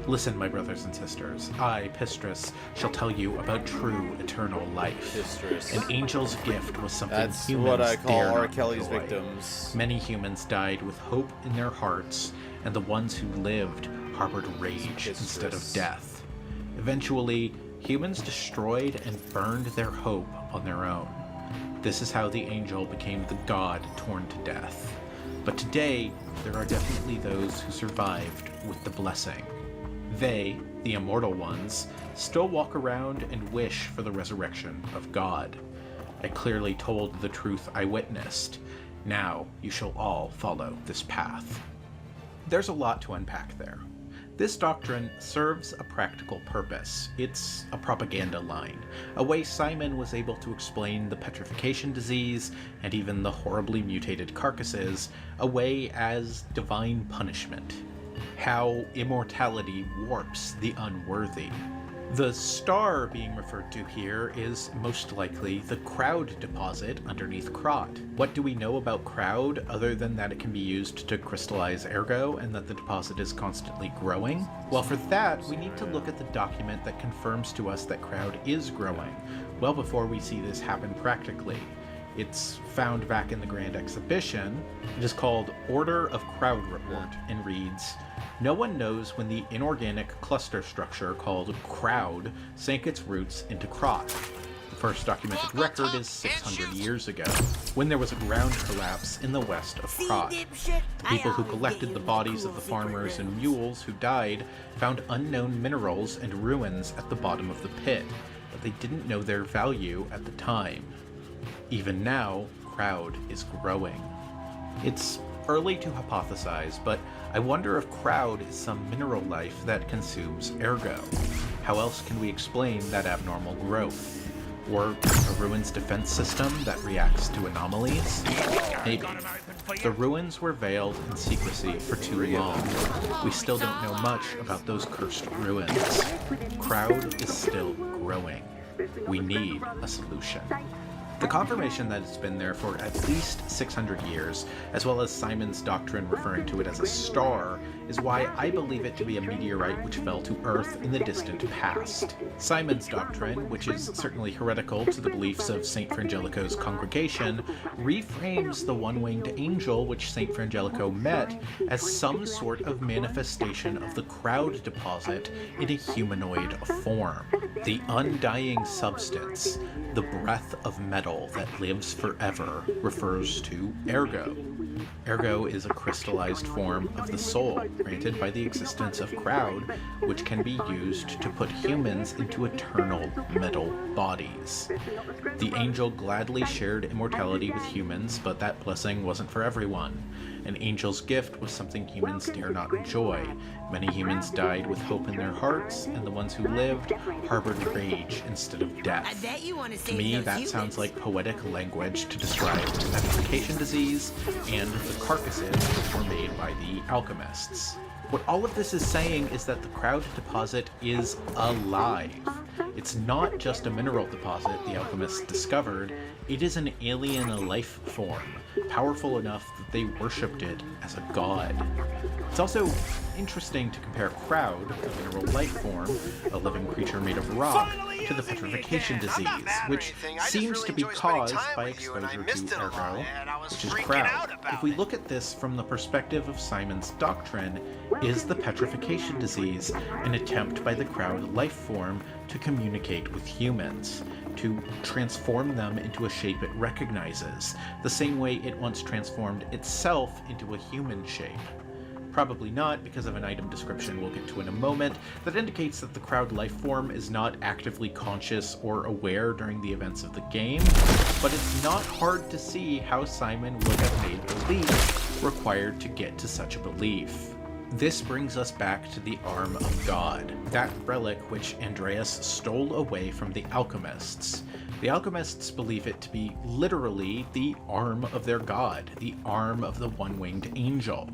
Listen, my brothers and sisters, I, Pistris, shall tell you about true eternal life. Pistris. An angel's gift was something That's humans what I call dare R. not Kelly's enjoy. victims. Many humans died with hope in their hearts, and the ones who lived harbored rage instead of death. Eventually, humans destroyed and burned their hope on their own. This is how the angel became the god torn to death. But today, there are definitely those who survived with the blessing. They, the immortal ones, still walk around and wish for the resurrection of God. I clearly told the truth I witnessed. Now you shall all follow this path. There's a lot to unpack there. This doctrine serves a practical purpose. It's a propaganda line, a way Simon was able to explain the petrification disease and even the horribly mutated carcasses away as divine punishment. How immortality warps the unworthy. The star being referred to here is most likely the crowd deposit underneath Krot. What do we know about crowd other than that it can be used to crystallize ergo and that the deposit is constantly growing? Well, for that, we need to look at the document that confirms to us that crowd is growing, well before we see this happen practically. It's found back in the Grand Exhibition. It is called Order of Crowd Report and reads, "No one knows when the inorganic cluster structure called crowd sank its roots into Krot. The first documented record is 600 years ago, when there was a ground collapse in the west of Krot. The people who collected the bodies of the farmers and mules who died found unknown minerals and ruins at the bottom of the pit, but they didn't know their value at the time. Even now, crowd is growing." It's early to hypothesize, but I wonder if crowd is some mineral life that consumes ergo. How else can we explain that abnormal growth? Or a ruin's defense system that reacts to anomalies? Maybe. The ruins were veiled in secrecy for too long. We still don't know much about those cursed ruins. Crowd is still growing. We need a solution. The confirmation that it's been there for at least 600 years, as well as Simon's doctrine referring to it as a star, is why I believe it to be a meteorite which fell to Earth in the distant past. Simon's doctrine, which is certainly heretical to the beliefs of St. Frangelico's congregation, reframes the one-winged angel which St. Frangelico met as some sort of manifestation of the crowd deposit in a humanoid form. The undying substance, the breath of metal that lives forever, refers to ergo. Ergo is a crystallized form of the soul, granted by the existence of crowd, which can be used to put humans into eternal metal bodies. The angel gladly shared immortality with humans, but that blessing wasn't for everyone. An angel's gift was something humans dare not enjoy. Many humans died with hope in their hearts, and the ones who lived harbored rage instead of death. To me, that sounds like poetic language to describe the petrification disease and the carcasses which were made by the alchemists. What all of this is saying is that the crowd deposit is alive. It's not just a mineral deposit the alchemists discovered, it is an alien life form, powerful enough that they worshipped it as a god. It's also interesting to compare crowd, a mineral life form, a living creature made of rock, to the petrification disease, which seems to be caused by exposure to ergo, which is crowd. If we look at this from the perspective of Simon's doctrine, is the petrification disease an attempt by the crowd life form to communicate with humans, to transform them into a shape it recognizes, the same way it once transformed itself into a human shape? Probably not, because of an item description we'll get to in a moment that indicates that the crowd life form is not actively conscious or aware during the events of the game, but it's not hard to see how Simon would have made the leap required to get to such a belief. This brings us back to the Arm of God, that relic which Andreas stole away from the alchemists. The alchemists believe it to be literally the arm of their god, the arm of the one-winged angel.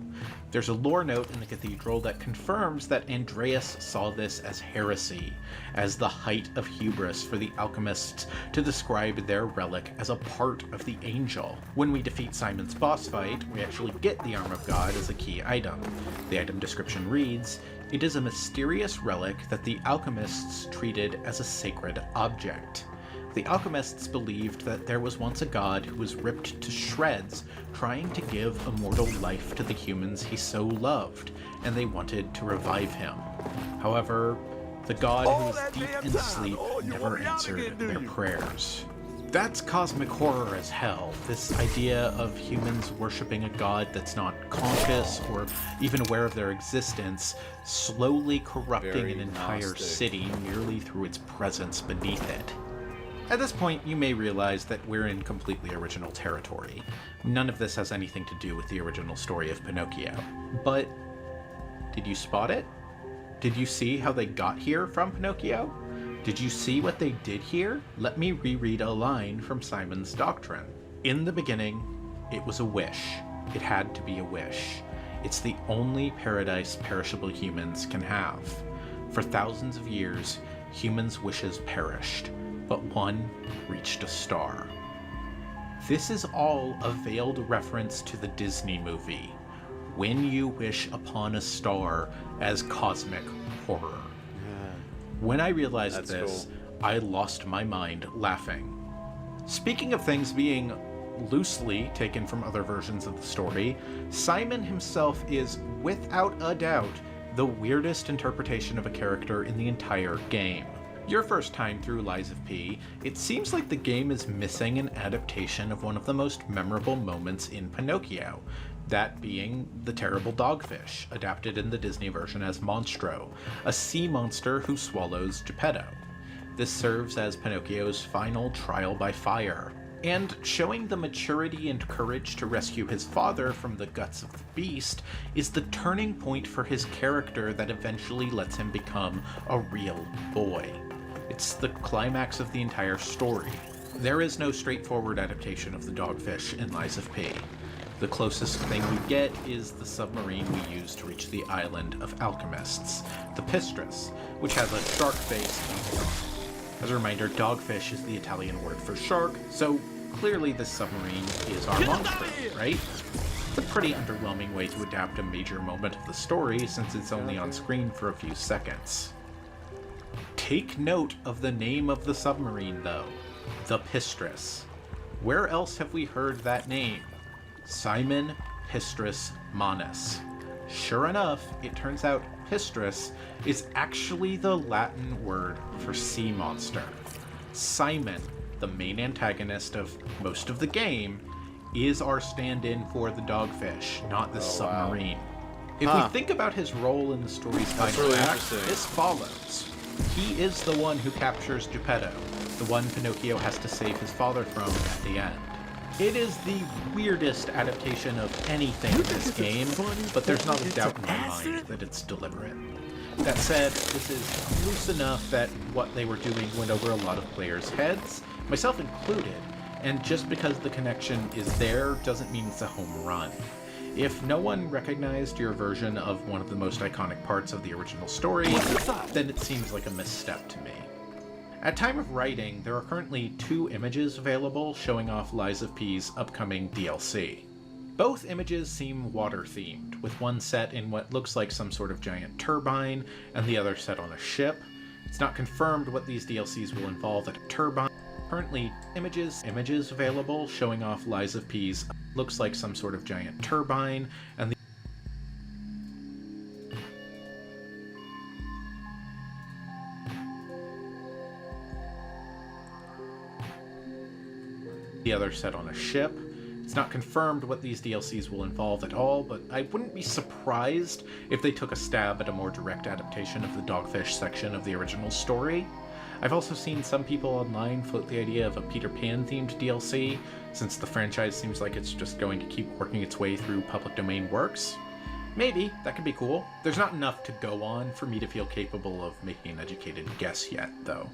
There's a lore note in the cathedral that confirms that Andreas saw this as heresy, as the height of hubris for the alchemists to describe their relic as a part of the angel. When we defeat Simon's boss fight, we actually get the Arm of God as a key item. The item description reads, "It is a mysterious relic that the alchemists treated as a sacred object." The alchemists believed that there was once a god who was ripped to shreds, trying to give immortal life to the humans he so loved, and they wanted to revive him. However, the god who was deep in sleep never answered their prayers. That's cosmic horror as hell, this idea of humans worshipping a god that's not conscious or even aware of their existence, slowly corrupting an entire city merely through its presence beneath it. At this point, you may realize that we're in completely original territory. None of this has anything to do with the original story of Pinocchio. But did you spot it? Did you see how they got here from Pinocchio? Did you see what they did here? Let me reread a line from Simon's doctrine. In the beginning, it was a wish. It had to be a wish. It's the only paradise perishable humans can have. For thousands of years, humans' wishes perished, but one reached a star. This is all a veiled reference to the Disney movie, When You Wish Upon a Star as Cosmic Horror. When I realized this, cool. I lost my mind laughing. Speaking of things being loosely taken from other versions of the story, Simon himself is, without a doubt, the weirdest interpretation of a character in the entire game. Your first time through Lies of P, it seems like the game is missing an adaptation of one of the most memorable moments in Pinocchio, that being the terrible dogfish, adapted in the Disney version as Monstro, a sea monster who swallows Geppetto. This serves as Pinocchio's final trial by fire, and showing the maturity and courage to rescue his father from the guts of the beast is the turning point for his character that eventually lets him become a real boy. It's the climax of the entire story. There is no straightforward adaptation of the dogfish in Lies of P. The closest thing we get is the submarine we use to reach the island of alchemists, the Pistris, which has a shark face. As a reminder, dogfish is the Italian word for shark, so clearly this submarine is our monster, right? It's a pretty underwhelming way to adapt a major moment of the story since it's only on screen for a few seconds. Take note of the name of the submarine, though. The Pistris. Where else have we heard that name? Simon Pistris Manus. Sure enough, it turns out Pistris is actually the Latin word for sea monster. Simon, the main antagonist of most of the game, is our stand-in for the dogfish, not the submarine. Wow. If we think about his role in the story's final act, this follows. He is the one who captures Geppetto, the one Pinocchio has to save his father from at the end. It is the weirdest adaptation of anything in this game, but there's not a doubt in my mind that it's deliberate. That said, this is loose enough that what they were doing went over a lot of players' heads, myself included, and just because the connection is there doesn't mean it's a home run. If no one recognized your version of one of the most iconic parts of the original story, then it seems like a misstep to me. At time of writing, there are currently 2 images available showing off Lies of P's upcoming DLC. Both images seem water-themed, with one set in what looks like some sort of giant turbine, and the other set on a ship. It's not confirmed what these DLCs will involve at a turbine. Currently, images available showing off Lies of P's looks like some sort of giant turbine, and the other set on a ship. It's not confirmed what these DLCs will involve at all, but I wouldn't be surprised if they took a stab at a more direct adaptation of the dogfish section of the original story. I've also seen some people online float the idea of a Peter Pan-themed DLC, since the franchise seems like it's just going to keep working its way through public domain works. Maybe, that could be cool. There's not enough to go on for me to feel capable of making an educated guess yet, though.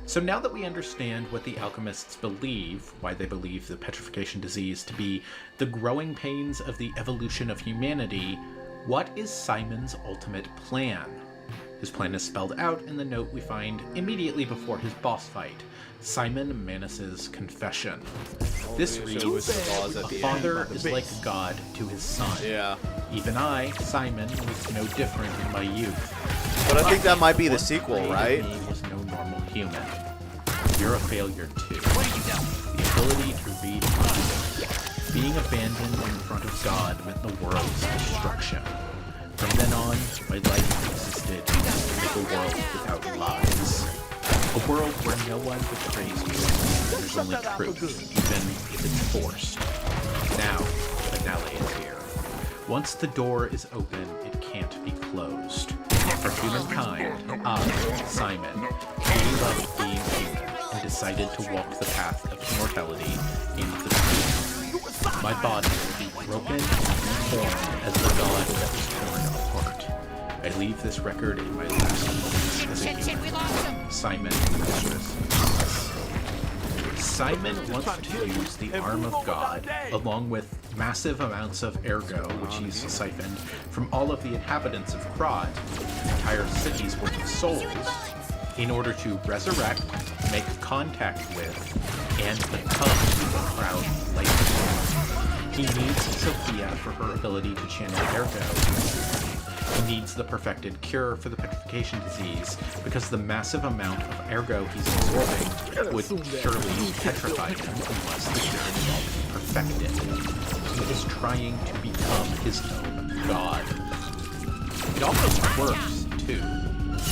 So now that we understand what the alchemists believe, why they believe the petrification disease to be the growing pains of the evolution of humanity, what is Simon's ultimate plan? His plan is spelled out in the note we find immediately before his boss fight, Simon Manus's confession. This reads, "A father is like God to his son. Yeah. Even I, Simon, was no different in my youth. But I think that might be the sequel, right? He was no normal human. You're a failure too. The ability to read minds. Being abandoned in front of God meant the world's destruction. From then on, my life existed to make a world without lies. A world where no one betrays you. There's only truth, even if it's forced. Now, the finale is here. Once the door is open, it can't be closed. For humankind, I, Simon, gave up being human and decided to walk the path of immortality into the truth. My body will be broken and reformed as the God that was torn apart. I leave this record in my last moments as a Shit, we lost him. Simon, mistress. Simon wants to use the arm of God, along with massive amounts of ergo, which he's siphoned from all of the inhabitants of Krod, entire cities worth of souls, in order to resurrect, make contact with, and become the Crowd life form. He needs Sophia for her ability to channel ergo. He needs the perfected cure for the petrification disease, because the massive amount of ergo he's absorbing would surely petrify him unless the cure is perfected. He is trying to become his own god. It almost works, too.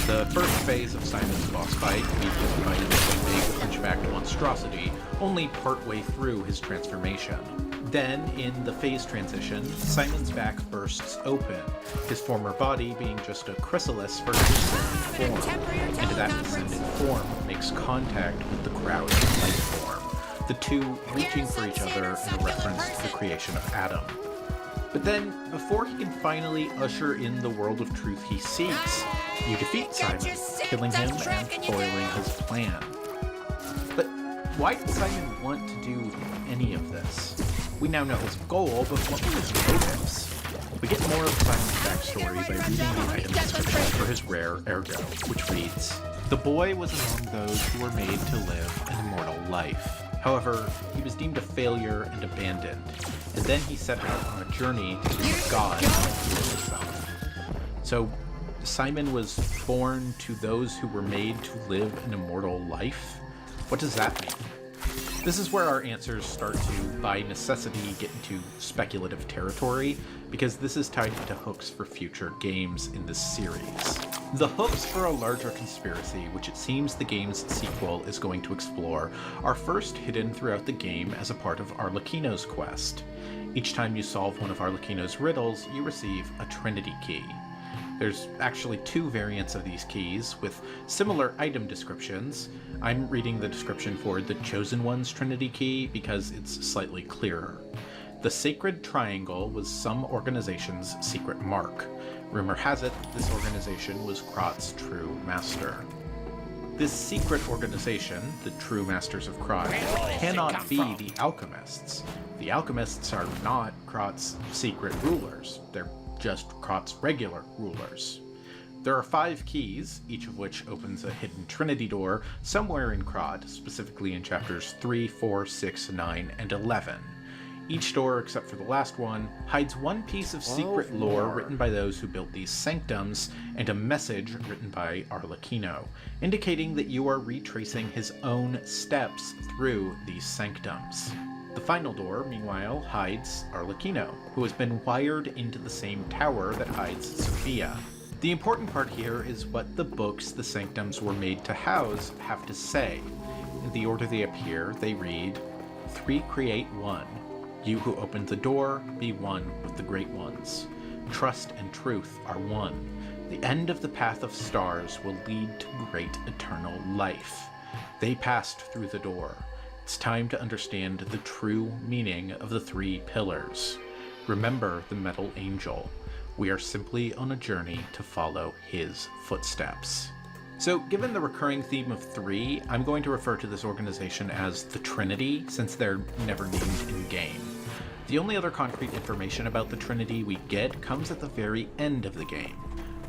The first phase of Simon's boss fight, defeated by a big hunchbacked monstrosity, only partway through his transformation. Then, in the phase transition, Simon's back bursts open, his former body being just a chrysalis for his form, and that descended form makes contact with the Crowd life form, the two reaching for each other in a reference to the creation of Adam. But then, before he can finally usher in the world of truth he seeks, you defeat Simon, killing him and foiling his plan. But why did Simon want to do any of this? We now know his goal, but what were his motives? We get more of Simon's backstory by reading the item description for his rare ergo, which reads, "The boy was among those who were made to live an immortal life. However, he was deemed a failure and abandoned, and then he set out on a journey to reach God and heal himself." So, Simon was born to those who were made to live an immortal life? What does that mean? This is where our answers start to, by necessity, get into speculative territory, because this is tied into hooks for future games in this series. The hooks for a larger conspiracy, which it seems the game's sequel is going to explore, are first hidden throughout the game as a part of Arlecchino's quest. Each time you solve one of Arlecchino's riddles, you receive a Trinity key. There's actually two variants of these keys, with similar item descriptions. I'm reading the description for the Chosen One's Trinity key because it's slightly clearer. The Sacred Triangle was some organization's secret mark. Rumor has it this organization was Krot's true master. This secret organization, the True Masters of Krot, cannot be the Alchemists. The Alchemists are not Krot's secret rulers. They're just Krot's regular rulers. There are 5 keys, each of which opens a hidden Trinity door somewhere in Krot, specifically in chapters 3, 4, 6, 9, and 11. Each door, except for the last one, hides one piece of secret lore written by those who built these sanctums, and a message written by Arlecchino, indicating that you are retracing his own steps through these sanctums. The final door, meanwhile, hides Arlecchino, who has been wired into the same tower that hides Sophia. The important part here is what the books the sanctums were made to house have to say. In the order they appear, they read, 3 create 1. You who opened the door, be one with the great ones. Trust and truth are one. The end of the path of stars will lead to great eternal life. They passed through the door. It's time to understand the true meaning of the 3 pillars. Remember the metal angel. We are simply on a journey to follow his footsteps. So, given the recurring theme of 3, I'm going to refer to this organization as the Trinity, since they're never named in-game. The only other concrete information about the Trinity we get comes at the very end of the game.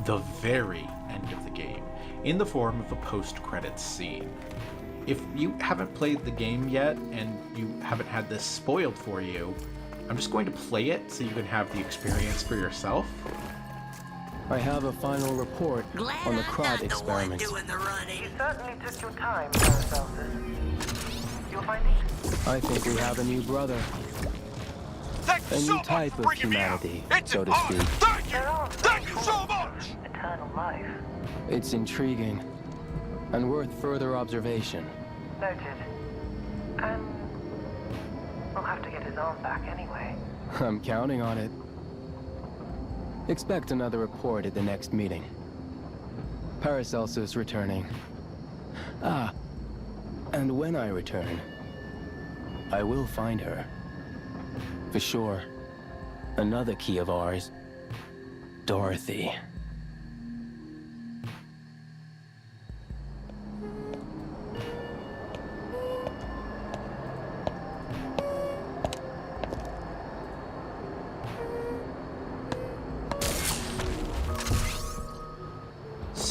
The very end of the game, in the form of a post-credits scene. If you haven't played the game yet, and you haven't had this spoiled for you, I'm just going to play it so you can have the experience for yourself. I have a final report on the Krot experiment. You certainly took your time, Paracelsus. Your findings? I think we have a new brother. A new type of humanity, so to speak. Thank you so much! Eternal life. It's intriguing and worth further observation. Noted. And we'll have to get his arm back anyway. I'm counting on it. Expect another report at the next meeting. Paracelsus returning. Ah, and when I return, I will find her. For sure. Another key of ours. Dorothy.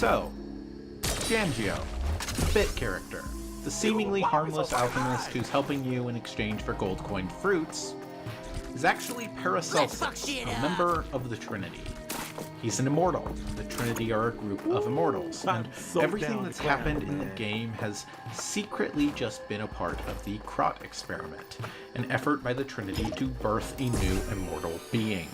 So, Giangio, the bit character, the seemingly harmless alchemist who's helping you in exchange for gold-coined fruits, is actually Paracelsus, a member of the Trinity. He's an immortal. The Trinity are a group of immortals, and everything that's happened in the game has secretly just been a part of the Krot experiment, an effort by the Trinity to birth a new immortal being.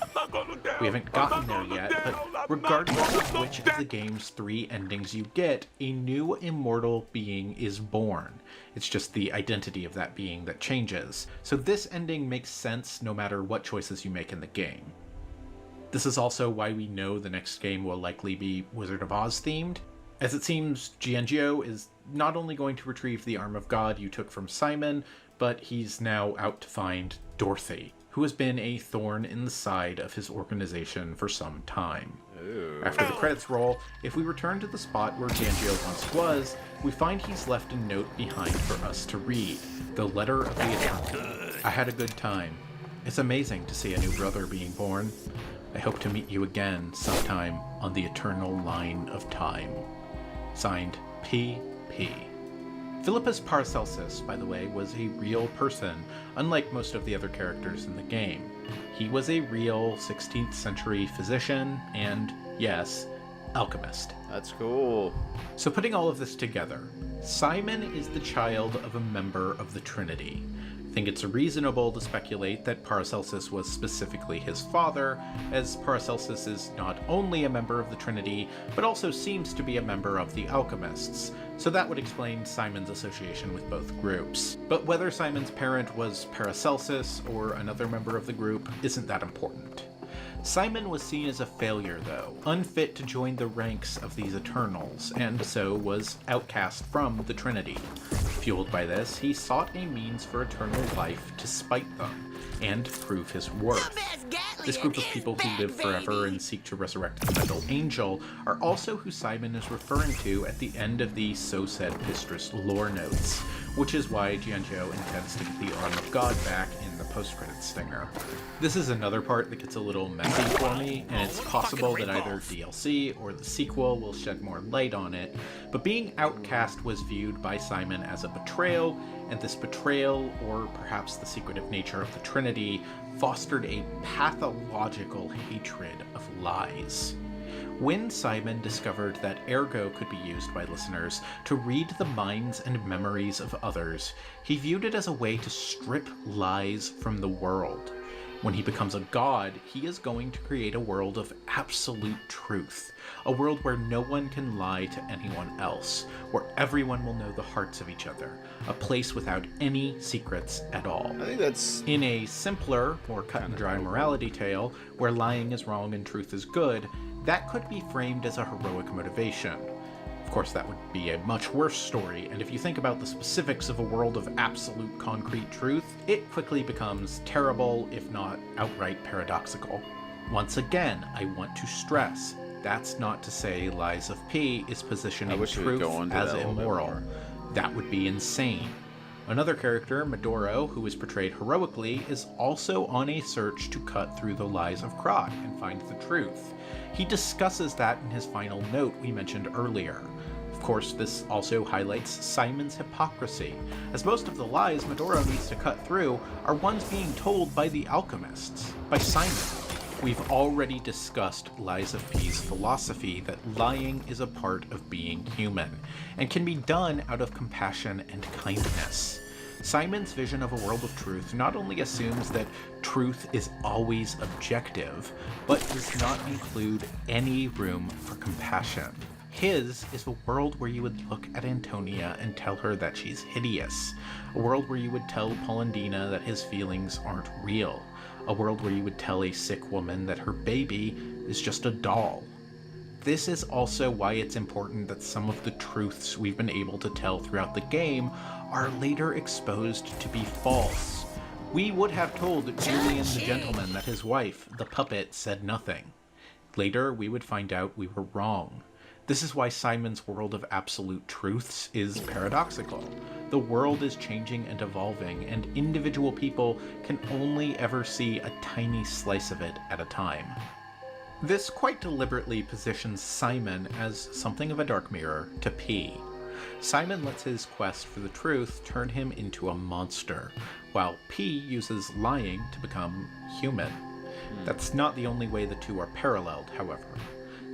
We haven't gotten there yet, but regardless of which of the game's 3 endings you get, a new immortal being is born. It's just the identity of that being that changes. So this ending makes sense no matter what choices you make in the game. This is also why we know the next game will likely be Wizard of Oz themed, as it seems Giangio is not only going to retrieve the arm of God you took from Simon, but he's now out to find Dorothy, who has been a thorn in the side of his organization for some time. Ooh. After the credits roll, if we return to the spot where Giangio once was, we find he's left a note behind for us to read. The Letter of the Eternal. I had a good time. It's amazing to see a new brother being born. I hope to meet you again sometime on the eternal line of time. Signed, P.P. Philippus Paracelsus, by the way, was a real person, unlike most of the other characters in the game. He was a real 16th century physician and, yes, alchemist. That's cool. So putting all of this together, Simon is the child of a member of the Trinity. I think it's reasonable to speculate that Paracelsus was specifically his father, as Paracelsus is not only a member of the Trinity, but also seems to be a member of the Alchemists, so that would explain Simon's association with both groups. But whether Simon's parent was Paracelsus or another member of the group isn't that important. Simon was seen as a failure, though, unfit to join the ranks of these Eternals, and so was outcast from the Trinity. Fueled by this, he sought a means for eternal life to spite them, and prove his worth. This group of people who live forever and seek to resurrect the metal angel are also who Simon is referring to at the end of the So Said Pistris lore notes, which is why Giangio intends to get the Arm of God back in the post-credits stinger. This is another part that gets a little messy for me, and it's possible that either DLC or the sequel will shed more light on it, but being outcast was viewed by Simon as a betrayal, and this betrayal, or perhaps the secretive nature of the Trinity, fostered a pathological hatred of lies. When Simon discovered that Ergo could be used by listeners to read the minds and memories of others, he viewed it as a way to strip lies from the world. When he becomes a god, he is going to create a world of absolute truth, a world where no one can lie to anyone else, where everyone will know the hearts of each other, a place without any secrets at all. I think that's... In a simpler, more cut-and-dry morality tale, where lying is wrong and truth is good, that could be framed as a heroic motivation. Of course, that would be a much worse story, and if you think about the specifics of a world of absolute concrete truth, it quickly becomes terrible, if not outright paradoxical. Once again, I want to stress, that's not to say Lies of P is positioning truth as immoral. That would be insane. Another character, Medoro, who is portrayed heroically, is also on a search to cut through the lies of Krot and find the truth. He discusses that in his final note we mentioned earlier. Of course, this also highlights Simon's hypocrisy, as most of the lies Medoro needs to cut through are ones being told by the alchemists, by Simon. We've already discussed Lies of P's philosophy that lying is a part of being human, and can be done out of compassion and kindness. Simon's vision of a world of truth not only assumes that truth is always objective, but does not include any room for compassion. His is a world where you would look at Antonia and tell her that she's hideous, a world where you would tell Polendina that his feelings aren't real, a world where you would tell a sick woman that her baby is just a doll. This is also why it's important that some of the truths we've been able to tell throughout the game are later exposed to be false. We would have told Julian the Gentleman that his wife, the puppet, said nothing. Later, we would find out we were wrong. This is why Simon's world of absolute truths is paradoxical. The world is changing and evolving, and individual people can only ever see a tiny slice of it at a time. This quite deliberately positions Simon as something of a dark mirror to P. Simon lets his quest for the truth turn him into a monster, while P uses lying to become human. That's not the only way the two are paralleled, however.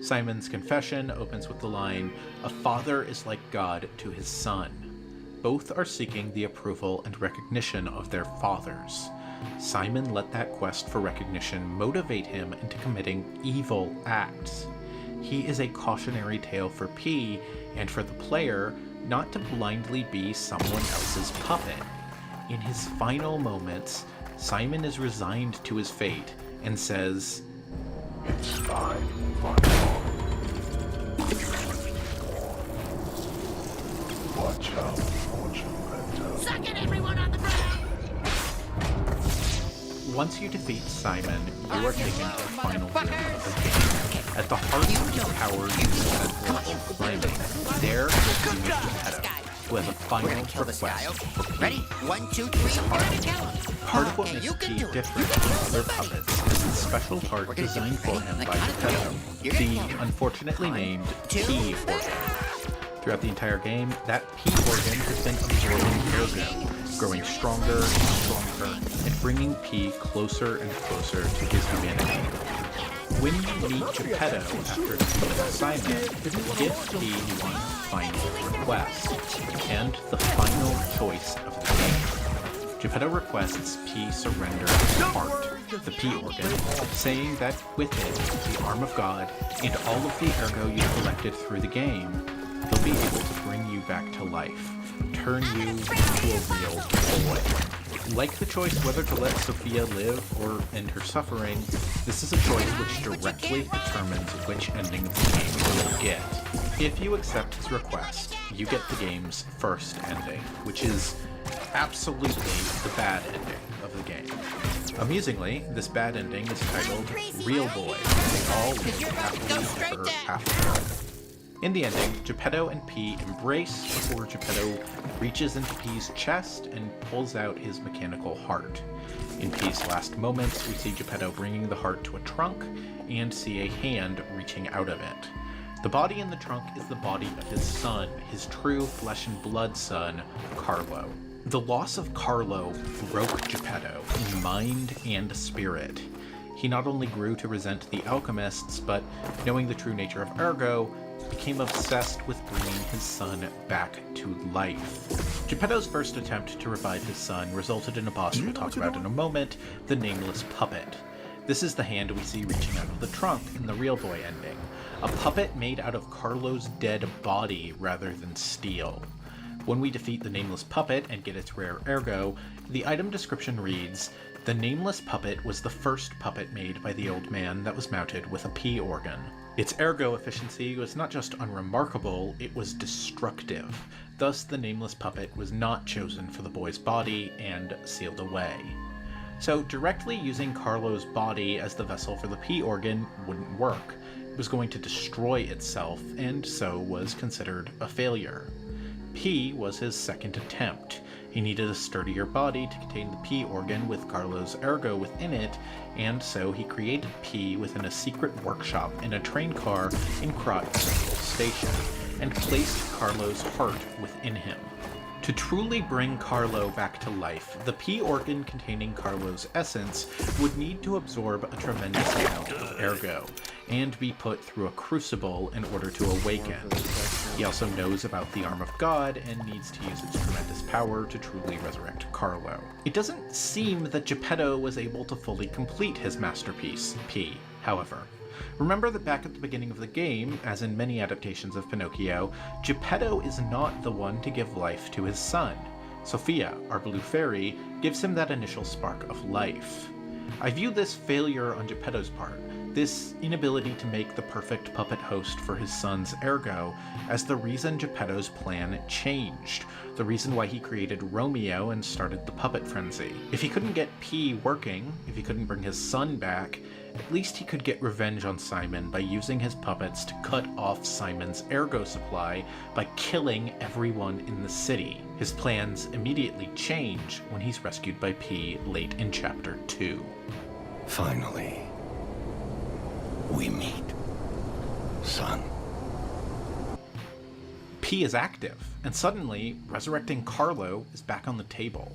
Simon's confession opens with the line, "A father is like God to his son." Both are seeking the approval and recognition of their fathers. Simon let that quest for recognition motivate him into committing evil acts. He is a cautionary tale for P and for the player not to blindly be someone else's puppet. In his final moments, Simon is resigned to his fate and says, "It's time for watch out for Geppetto." Suck it, everyone on the ground! Once you defeat Simon, you are taken to the final room of the game. At the heart of the power you set climbing, there is the Geppetto, who has a final request for P. Ready? 1, 2, 3, Part of what makes P different from other puppets is the special part designed for him by Geppetto, the unfortunately named P organ. Throughout the entire game, that P organ has been absorbing ergo, growing stronger and stronger, and bringing P closer and closer to his humanity. When you meet Geppetto after defeating Simon, give P one final request, and the final choice of the game. Geppetto requests P surrender his heart, the P organ, saying that with it, the arm of God, and all of the ergo you collected through the game, he'll be able to bring you back to life, turn you into a real boy. Like the choice whether to let Sophia live or end her suffering, this is a choice which directly determines which ending of the game you will get. If you accept his request, you get the game's first ending, which is absolutely the bad ending of the game. Amusingly, this bad ending is titled Real Boy, they all live happily ever after. In the ending, Geppetto and P embrace before Geppetto reaches into P's chest and pulls out his mechanical heart. In P's last moments, we see Geppetto bringing the heart to a trunk and see a hand reaching out of it. The body in the trunk is the body of his son, his true flesh and blood son, Carlo. The loss of Carlo broke Geppetto in mind and spirit. He not only grew to resent the alchemists, but knowing the true nature of ergo, became obsessed with bringing his son back to life. Geppetto's first attempt to revive his son resulted in a boss we'll talk about in a moment, the Nameless Puppet. This is the hand we see reaching out of the trunk in the Real Boy ending, a puppet made out of Carlo's dead body rather than steel. When we defeat the Nameless Puppet and get its rare ergo, the item description reads, "The Nameless Puppet was the first puppet made by the old man that was mounted with a P organ." Its ergo efficiency was not just unremarkable, it was destructive. Thus, the Nameless Puppet was not chosen for the boy's body and sealed away. So directly using Carlo's body as the vessel for the P organ wouldn't work. It was going to destroy itself, and so was considered a failure. P was his second attempt. He needed a sturdier body to contain the P organ with Carlo's ergo within it, and so he created P within a secret workshop in a train car in Krot Central Station, and placed Carlo's heart within him. To truly bring Carlo back to life, the P organ containing Carlo's essence would need to absorb a tremendous amount of ergo, and be put through a crucible in order to awaken. He also knows about the arm of God and needs to use its tremendous power to truly resurrect Carlo. It doesn't seem that Geppetto was able to fully complete his masterpiece, P, however. Remember that back at the beginning of the game, as in many adaptations of Pinocchio, Geppetto is not the one to give life to his son. Sophia, our blue fairy, gives him that initial spark of life. I view this failure on Geppetto's part, this inability to make the perfect puppet host for his son's ergo, as the reason Geppetto's plan changed, the reason why he created Romeo and started the puppet frenzy. If he couldn't get P working, if he couldn't bring his son back, at least he could get revenge on Simon by using his puppets to cut off Simon's ergo supply by killing everyone in the city. His plans immediately change when he's rescued by P late in Chapter 2. Finally. we meet, son. P is active, and suddenly, resurrecting Carlo is back on the table.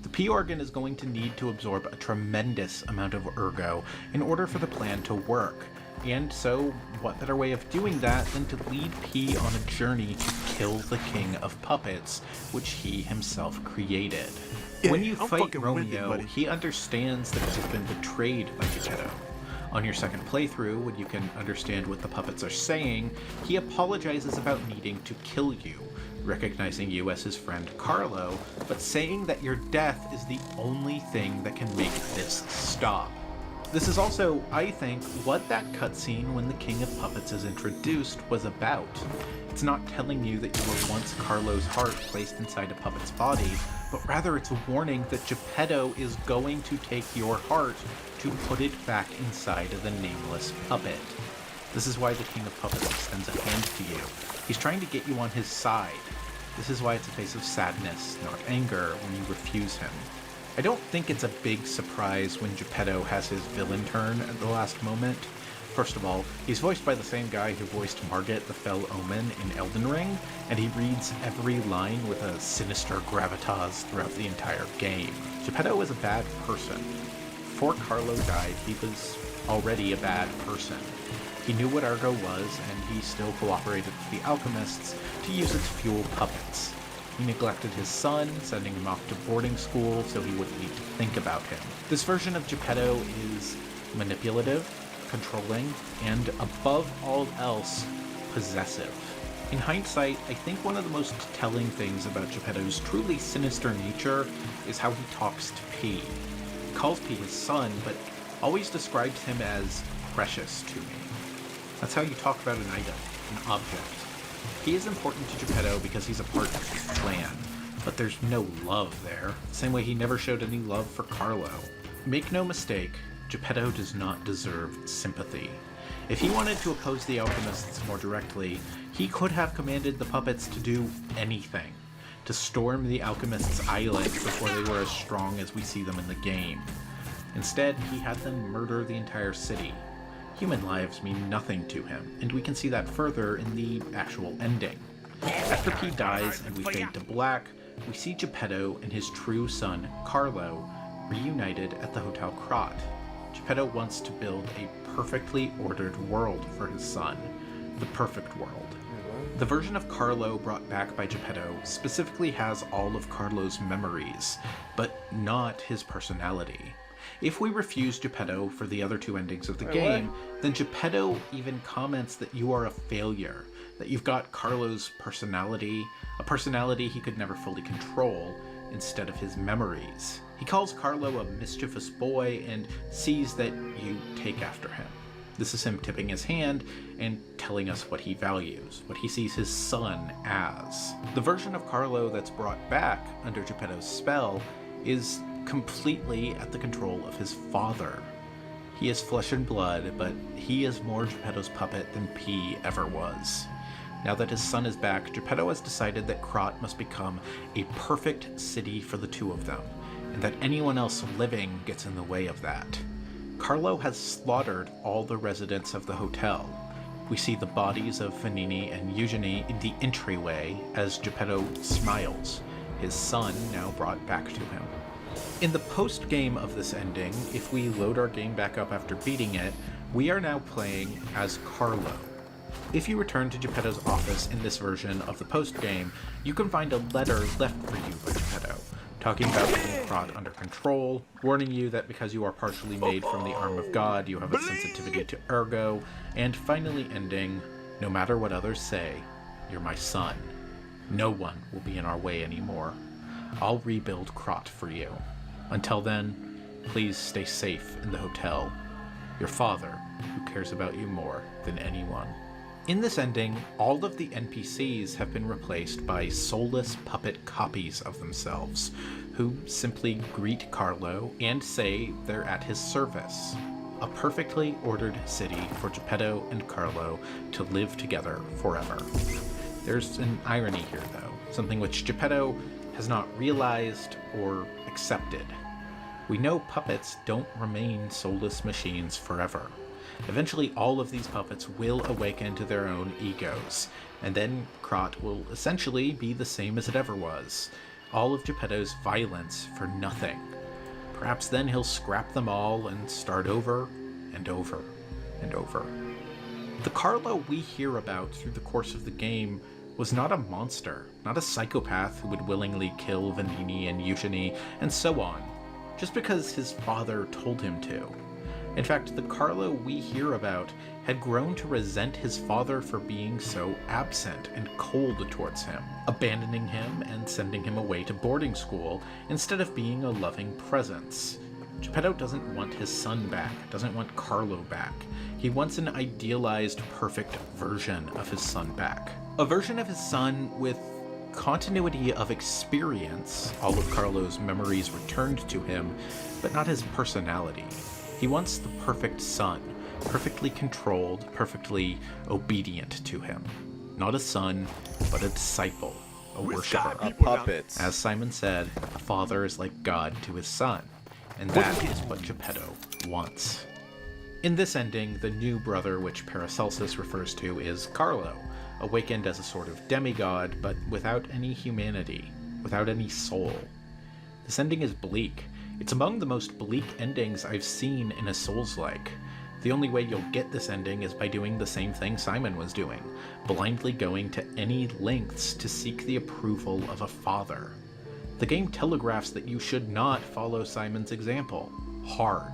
The P organ is going to need to absorb a tremendous amount of ergo in order for the plan to work. And so, what better way of doing that than to lead P on a journey to kill the King of Puppets, which he himself created. Yeah, when you I'm fight fucking with it, Romeo, buddy. he understands that he's been betrayed by Geppetto. On your second playthrough, when you can understand what the puppets are saying, he apologizes about needing to kill you, recognizing you as his friend Carlo, but saying that your death is the only thing that can make this stop. This is also, I think, what that cutscene when the King of Puppets is introduced was about. It's not telling you that you were once Carlo's heart placed inside a puppet's body, but rather it's a warning that Geppetto is going to take your heart to put it back inside of the nameless puppet. This is why the King of Puppets extends a hand to you. He's trying to get you on his side. This is why it's a face of sadness, not anger, when you refuse him. I don't think it's a big surprise when Geppetto has his villain turn at the last moment. First of all, he's voiced by the same guy who voiced Margit the Fell Omen in Elden Ring, and he reads every line with a sinister gravitas throughout the entire game. Geppetto is a bad person. Before Carlo died, he was already a bad person. He knew what Ergo was, and he still cooperated with the alchemists to use it to fuel puppets. He neglected his son, sending him off to boarding school so he wouldn't need to think about him. This version of Geppetto is manipulative, controlling, and above all else, possessive. In hindsight, I think one of the most telling things about Geppetto's truly sinister nature is how he talks to P. He calls P his son, but always describes him as precious to me. That's how you talk about an item, an object. He is important to Geppetto because he's a part of his plan, but there's no love there, same way he never showed any love for Carlo. Make no mistake, Geppetto does not deserve sympathy. If he wanted to oppose the alchemists more directly, he could have commanded the puppets to do anything, to storm the alchemists' island before they were as strong as we see them in the game. Instead, he had them murder the entire city. Human lives mean nothing to him, and we can see that further in the actual ending. After P dies and we fade to black, we see Geppetto and his true son, Carlo, reunited at the Hotel Krat. Geppetto wants to build a perfectly ordered world for his son, the perfect world. The version of Carlo brought back by Geppetto specifically has all of Carlo's memories, but not his personality. If we refuse Geppetto for the other two endings of the game, then Geppetto even comments that you are a failure, that you've got Carlo's personality, a personality he could never fully control, instead of his memories. He calls Carlo a mischievous boy and sees that you take after him. This is him tipping his hand and telling us what he values, what he sees his son as. The version of Carlo that's brought back under Geppetto's spell is completely at the control of his father. He is flesh and blood, but he is more Geppetto's puppet than P ever was. Now that his son is back, Geppetto has decided that Krat must become a perfect city for the two of them, and that anyone else living gets in the way of that. Carlo has slaughtered all the residents of the hotel. We see the bodies of Vanini and Eugenie in the entryway as Geppetto smiles, his son now brought back to him. In the post-game of this ending, if we load our game back up after beating it, we are now playing as Carlo. If you return to Geppetto's office in this version of the post-game, you can find a letter left for you by Geppetto, talking about getting Krat under control, warning you that because you are partially made from the arm of God, you have a sensitivity to ergo, and finally ending, no matter what others say, you're my son. No one will be in our way anymore. I'll rebuild Krat for you. Until then, please stay safe in the hotel. Your father, who cares about you more than anyone. In this ending, all of the NPCs have been replaced by soulless puppet copies of themselves, who simply greet Carlo and say they're at his service. A perfectly ordered city for Geppetto and Carlo to live together forever. There's an irony here, though, something which Geppetto has not realized or accepted. We know puppets don't remain soulless machines forever. Eventually, all of these puppets will awaken to their own egos, and then Krat will essentially be the same as it ever was. All of Geppetto's violence for nothing. Perhaps then he'll scrap them all and start over and over and over. The Carlo we hear about through the course of the game was not a monster, not a psychopath who would willingly kill Vanini and Eugenie, and so on, just because his father told him to. In fact, the Carlo we hear about had grown to resent his father for being so absent and cold towards him, abandoning him and sending him away to boarding school instead of being a loving presence. Geppetto doesn't want his son back, doesn't want Carlo back. He wants an idealized, perfect version of his son back. A version of his son with continuity of experience, all of Carlo's memories returned to him, but not his personality. He wants the perfect son, perfectly controlled, perfectly obedient to him. Not a son, but a disciple, a worshiper. A puppet. As Simon said, a father is like God to his son, and that is what Geppetto wants. In this ending, the new brother which Paracelsus refers to is Carlo, awakened as a sort of demigod, but without any humanity, without any soul. This ending is bleak. It's among the most bleak endings I've seen in a Souls-like. The only way you'll get this ending is by doing the same thing Simon was doing, blindly going to any lengths to seek the approval of a father. The game telegraphs that you should not follow Simon's example. Hard.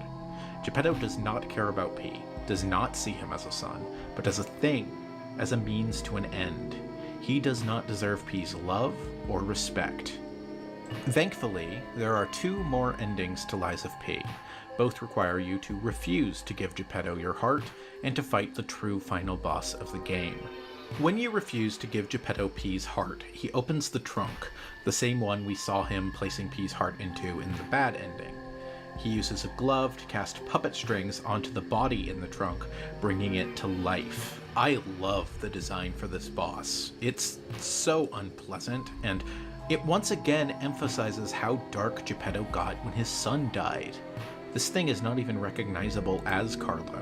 Geppetto does not care about P, does not see him as a son, but as a thing, as a means to an end. He does not deserve P's love or respect. Thankfully, there are 2 more endings to Lies of P. Both require you to refuse to give Geppetto your heart and to fight the true final boss of the game. When you refuse to give Geppetto P's heart, he opens the trunk, the same one we saw him placing P's heart into in the bad ending. He uses a glove to cast puppet strings onto the body in the trunk, bringing it to life. I love the design for this boss. It's so unpleasant, and it once again emphasizes how dark Geppetto got when his son died. This thing is not even recognizable as Carlo.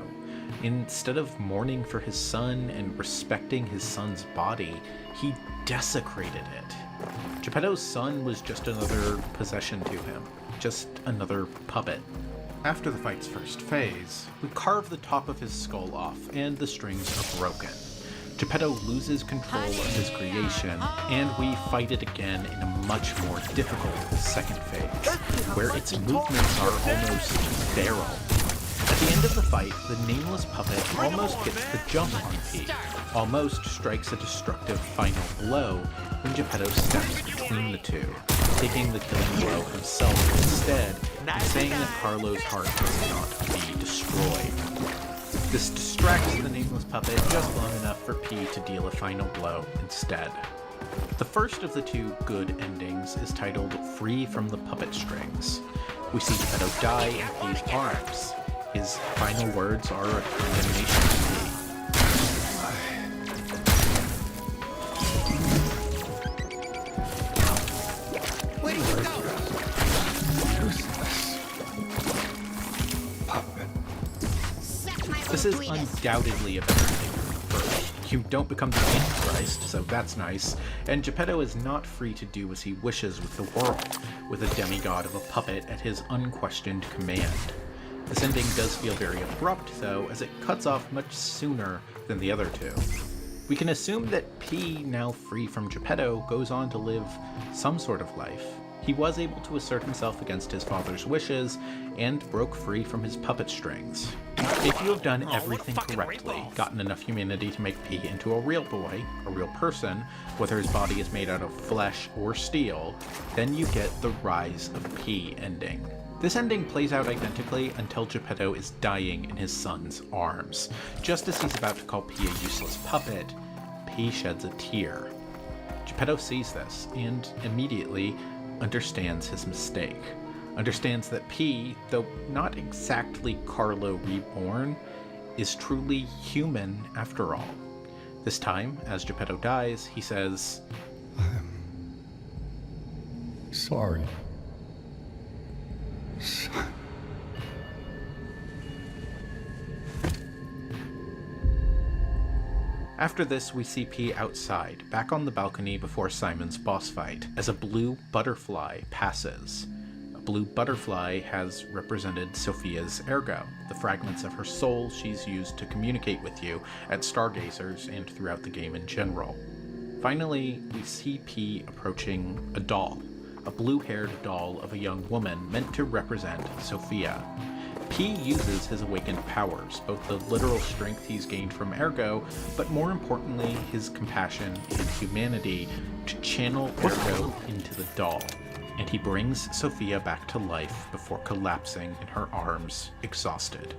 Instead of mourning for his son and respecting his son's body, he desecrated it. Geppetto's son was just another possession to him, just another puppet. After the fight's first phase, we carve the top of his skull off, and the strings are broken. Geppetto loses control of his creation, and we fight it again in a much more difficult second phase, where its movements are almost feral. At the end of the fight, the nameless puppet almost gets the jump on P, almost strikes a destructive final blow when Geppetto steps between the two, taking the killing blow himself instead, and saying that Carlo's heart must not be destroyed. This distracts the nameless puppet just long enough for P to deal a final blow instead. The first of the 2 good endings is titled Free from the Puppet Strings. We see Geppetto die in P's arms. His final words are a condemnation to P. Where did you go? This is undoubtedly a better ending than the first. You don't become the Antichrist, so that's nice, and Geppetto is not free to do as he wishes with the world, with a demigod of a puppet at his unquestioned command. This ending does feel very abrupt, though, as it cuts off much sooner than the other 2. We can assume that P, now free from Geppetto, goes on to live some sort of life. He was able to assert himself against his father's wishes, and broke free from his puppet strings. If you have done everything correctly, gotten enough humanity to make P into a real boy, a real person, whether his body is made out of flesh or steel, then you get the Rise of P ending. This ending plays out identically until Geppetto is dying in his son's arms. Just as he's about to call P a useless puppet, P sheds a tear. Geppetto sees this, and immediately understands his mistake. Understands that P, though not exactly Carlo reborn, is truly human after all. This time, as Geppetto dies, he says, "I'm sorry. After this, we see P outside, back on the balcony before Simon's boss fight, as a blue butterfly passes. A blue butterfly has represented Sophia's ergo, the fragments of her soul she's used to communicate with you at Stargazers and throughout the game in general. Finally, we see P approaching a doll, a blue-haired doll of a young woman meant to represent Sophia. P uses his awakened powers, both the literal strength he's gained from Ergo, but more importantly, his compassion and humanity, to channel Ergo into the doll, and he brings Sophia back to life before collapsing in her arms, exhausted.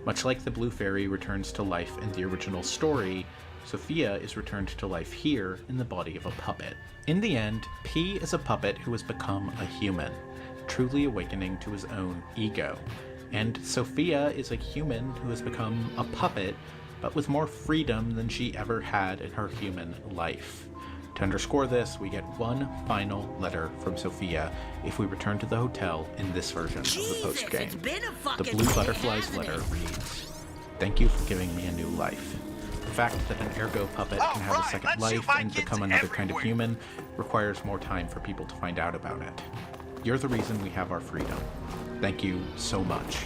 Much like the Blue Fairy returns to life in the original story, Sophia is returned to life here in the body of a puppet. In the end, P is a puppet who has become a human, truly awakening to his own ego. And Sophia is a human who has become a puppet, but with more freedom than she ever had in her human life. To underscore this, we get one final letter from Sophia if we return to the hotel in this version of the post-game. The Blue Butterfly's letter reads, "Thank you for giving me a new life. The fact that an Ergo puppet can have a second life and become another kind of human requires more time for people to find out about it. You're the reason we have our freedom. Thank you so much.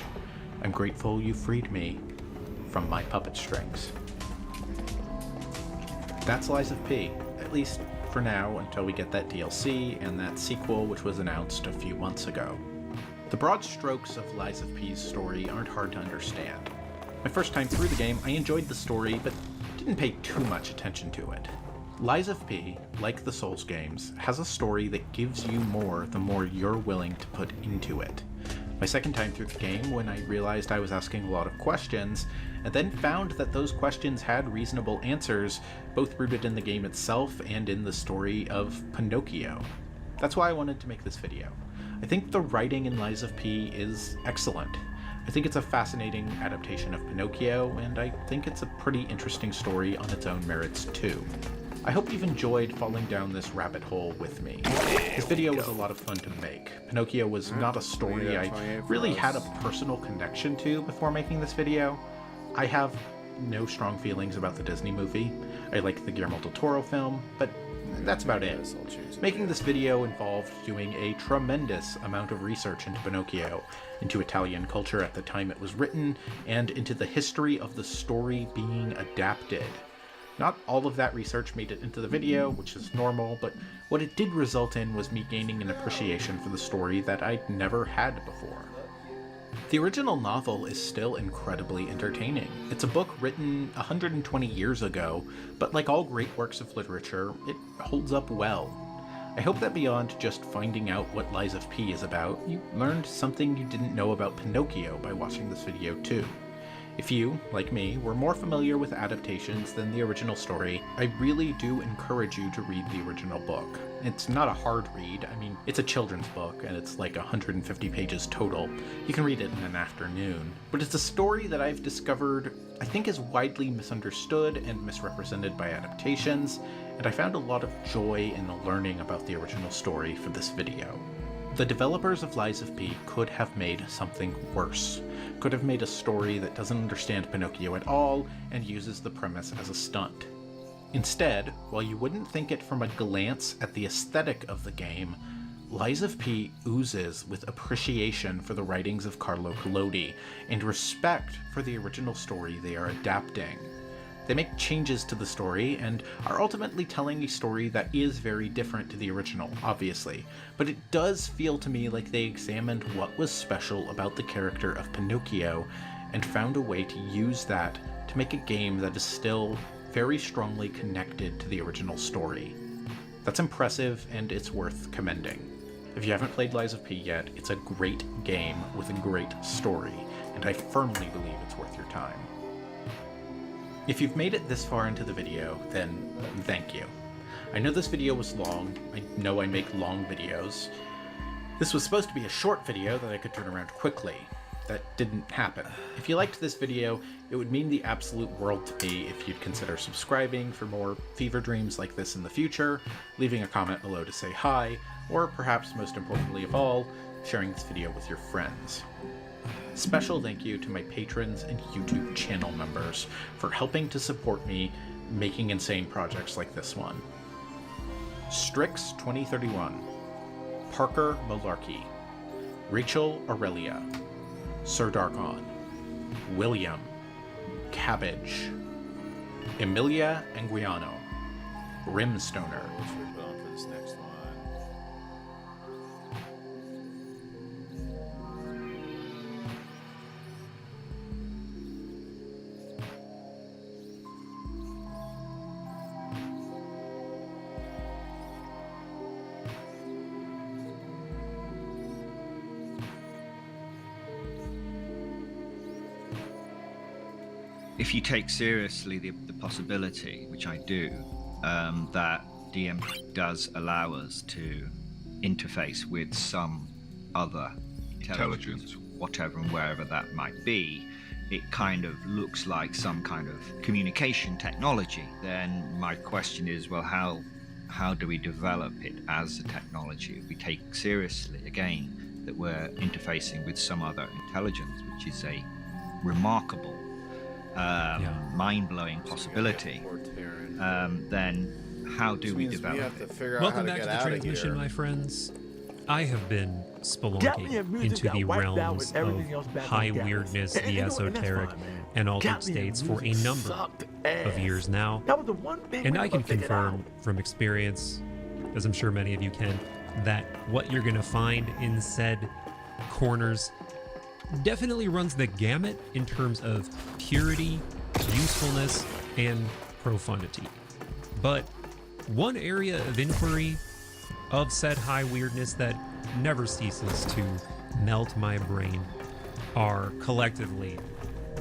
I'm grateful you freed me from my puppet strings." That's Lies of P, at least for now, until we get that DLC and that sequel which was announced a few months ago. The broad strokes of Lies of P's story aren't hard to understand. My first time through the game, I enjoyed the story, but didn't pay too much attention to it. Lies of P, like the Souls games, has a story that gives you more the more you're willing to put into it. My second time through the game, when I realized I was asking a lot of questions, and then found that those questions had reasonable answers, both rooted in the game itself and in the story of Pinocchio. That's why I wanted to make this video. I think the writing in Lies of P is excellent. I think it's a fascinating adaptation of Pinocchio, and I think it's a pretty interesting story on its own merits too. I hope you've enjoyed falling down this rabbit hole with me. This video was a lot of fun to make. Pinocchio was not a story I really had a personal connection to before making this video. I have no strong feelings about the Disney movie. I like the Guillermo del Toro film, but that's about it. Making this video involved doing a tremendous amount of research into Pinocchio, into Italian culture at the time it was written, and into the history of the story being adapted. Not all of that research made it into the video, which is normal, but what it did result in was me gaining an appreciation for the story that I'd never had before. The original novel is still incredibly entertaining. It's a book written 120 years ago, but like all great works of literature, it holds up well. I hope that beyond just finding out what Lies of P is about, you learned something you didn't know about Pinocchio by watching this video too. If you, like me, were more familiar with adaptations than the original story, I really do encourage you to read the original book. It's not a hard read. I mean, it's a children's book, and it's like 150 pages total. You can read it in an afternoon. But it's a story that I've discovered I think is widely misunderstood and misrepresented by adaptations, and I found a lot of joy in the learning about the original story for this video. The developers of Lies of P could have made something worse. Could have made a story that doesn't understand Pinocchio at all and uses the premise as a stunt. Instead, while you wouldn't think it from a glance at the aesthetic of the game, Lies of P oozes with appreciation for the writings of Carlo Collodi and respect for the original story they are adapting. They make changes to the story and are ultimately telling a story that is very different to the original, obviously, but it does feel to me like they examined what was special about the character of Pinocchio and found a way to use that to make a game that is still very strongly connected to the original story. That's impressive and it's worth commending. If you haven't played Lies of P yet, it's a great game with a great story, and I firmly believe it's worth your time. If you've made it this far into the video, then thank you. I know this video was long. I know I make long videos. This was supposed to be a short video that I could turn around quickly. That didn't happen. If you liked this video, it would mean the absolute world to me if you'd consider subscribing for more fever dreams like this in the future, leaving a comment below to say hi, or perhaps most importantly of all, sharing this video with your friends. Special thank you to my patrons and YouTube channel members for helping to support me making insane projects like this one. Strix 2031, Parker Malarkey, Rachel Aurelia, Sir Darkon, William, Cabbage, Emilia Anguiano, Rimstoner, Which we're going for this next one. If you take seriously the possibility, which I do, that DM does allow us to interface with some other intelligence, whatever and wherever that might be, it kind of looks like some kind of communication technology. Then my question is, well, how do we develop it as a technology? If we take seriously, again, that we're interfacing with some other intelligence, which is a remarkable mind-blowing possibility, then how do we develop it? Welcome back to the transmission, my friends. I have been spelunking into the realms of high weirdness, the esoteric, and altered states for a number of years now. And I can confirm from experience, as I'm sure many of you can, that what you're going to find in said corners definitely runs the gamut in terms of purity, usefulness, and profundity. But one area of inquiry of said high weirdness that never ceases to melt my brain are collectively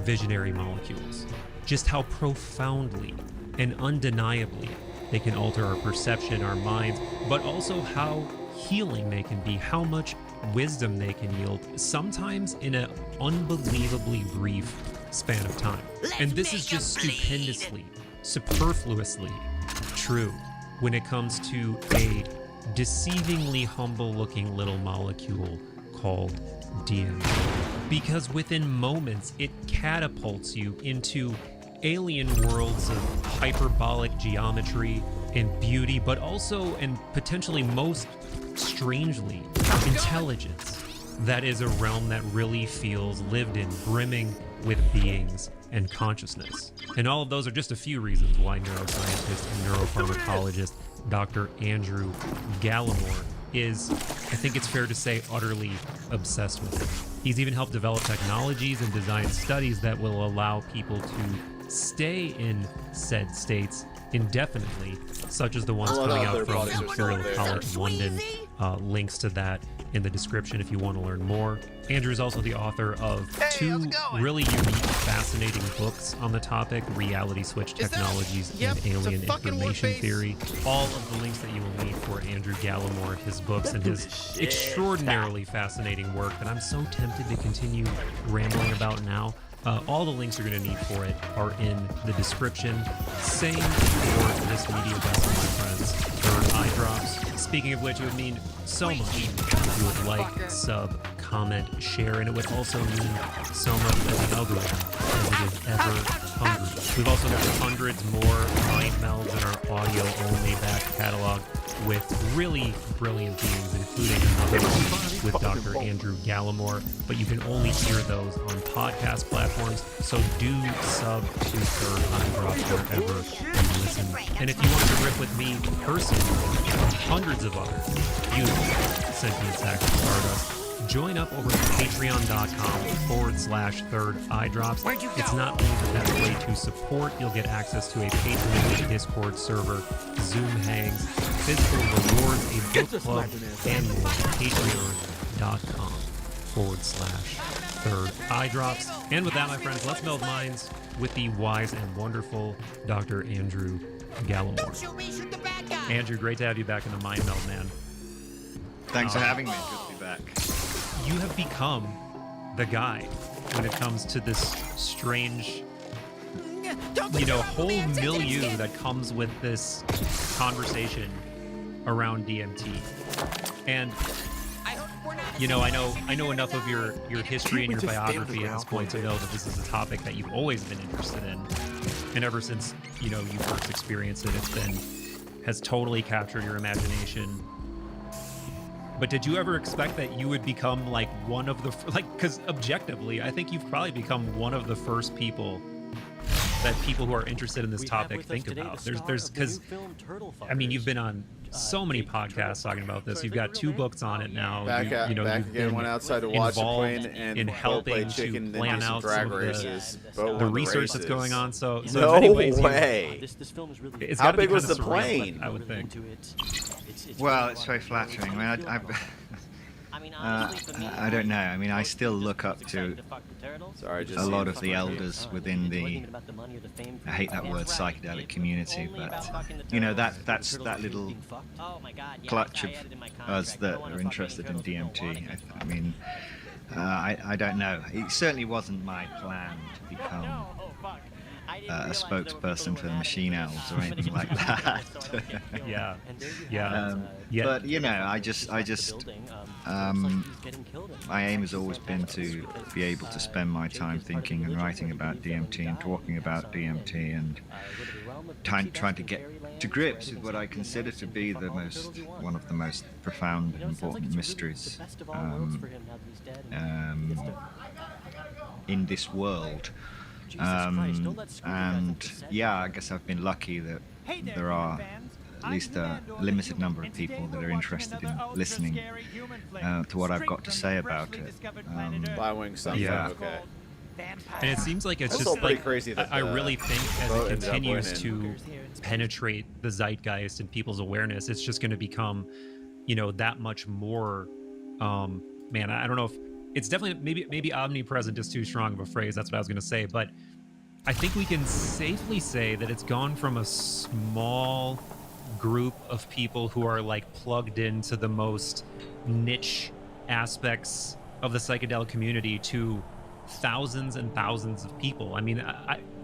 visionary molecules. Just how profoundly and undeniably they can alter our perception, our minds, but also how healing they can be, how much wisdom they can yield, sometimes in an unbelievably brief span of time. And this is just stupendously, superfluously true when it comes to a deceivingly humble-looking little molecule called DMT. Because within moments, it catapults you into alien worlds of hyperbolic geometry and beauty, but also, and potentially most strangely, intelligence. That is a realm that really feels lived in, brimming with beings and consciousness. And all of those are just a few reasons why neuroscientist and neuropharmacologist Dr. Andrew Gallimore is, I think it's fair to say, utterly obsessed with it. He's even helped develop technologies and design studies that will allow people to stay in said states indefinitely, such as the ones coming out from Imperial College London. Links to that in the description if you want to learn more. Andrew is also the author of two really unique, fascinating books on the topic, Reality Switch Technologies and Alien Information Theory. All of the links that you will need for Andrew Gallimore, his books, and his extraordinarily fascinating work that I'm so tempted to continue rambling about now. All the links you're going to need for it are in the description. Same for this media vessel, my friends. Third Eye Drops. Speaking of which, it would mean so much if you would like, sub, comment, share, and it would also mean so much as an algorithm as it is ever hungry. We've also got hundreds more mind melds in our audio-only back catalog with really brilliant themes, including another one with Dr. Andrew Gallimore, but you can only hear those on podcast platforms, so do sub to Third Eye Drops wherever you listen. And if you want to rip with me personally, hundreds of other beautiful sentient sacks of Stardust, join up over at patreon.com/Third Eye Drops. It's not only the best way to support, you'll get access to a patronage Discord server, Zoom hangs, physical rewards, a book club, and more. Patreon.com/Third Eye Drops. And with that, my friends, let's meld minds with the wise and wonderful Dr. Andrew Gallimore. Andrew, great to have you back in the Mind Meld, man. Thanks for having me. Good to be back. You have become the guy when it comes to this strange, whole milieu that comes with this conversation around DMT. And you know, I know enough of your history and your biography at this point to know that this is a topic that you've always been interested in, and ever since you first experienced it, has totally captured your imagination. But did you ever expect that you would become like one of the because objectively, I think you've probably become one of the first people that people who are interested in this topic think about. There's because I mean, you've been on so many podcasts talking about this. You've got 2 books on it now. Back again, went outside to watch a plane and in helping chicken to plan out drag some of races, the research that's going on. So no in many ways, way. It's How gotta be big was kinda the surreal, plane? I would think. Well, it's very flattering. I mean, I don't know. I mean, I still look up to a lot of the elders within the, I hate that word, psychedelic community, but you know, that's that little clutch of us that are interested in DMT. I mean, I don't know. It certainly wasn't my plan to become a spokesperson for the Machine Elves or anything like that. Yeah. But you know, I just my aim has always been to be able to spend my time thinking and writing about DMT and talking about DMT and trying to get to grips with what I consider to be one of the most profound and important mysteries in this world. And yeah, I guess I've been lucky that there are at least a limited number of people that are interested in listening to what I've got to say about it. Bi-wing stuff. Yeah. Okay. And it seems like it's That's just all pretty like crazy that I really think as boat it ended up continues winning. to penetrate the zeitgeist and people's awareness, it's just going to become, that much more. Man, I don't know if it's definitely maybe omnipresent is too strong of a phrase. That's what I was going to say, but I think we can safely say that it's gone from a small group of people who are like plugged into the most niche aspects of the psychedelic community to thousands and thousands of people. I mean,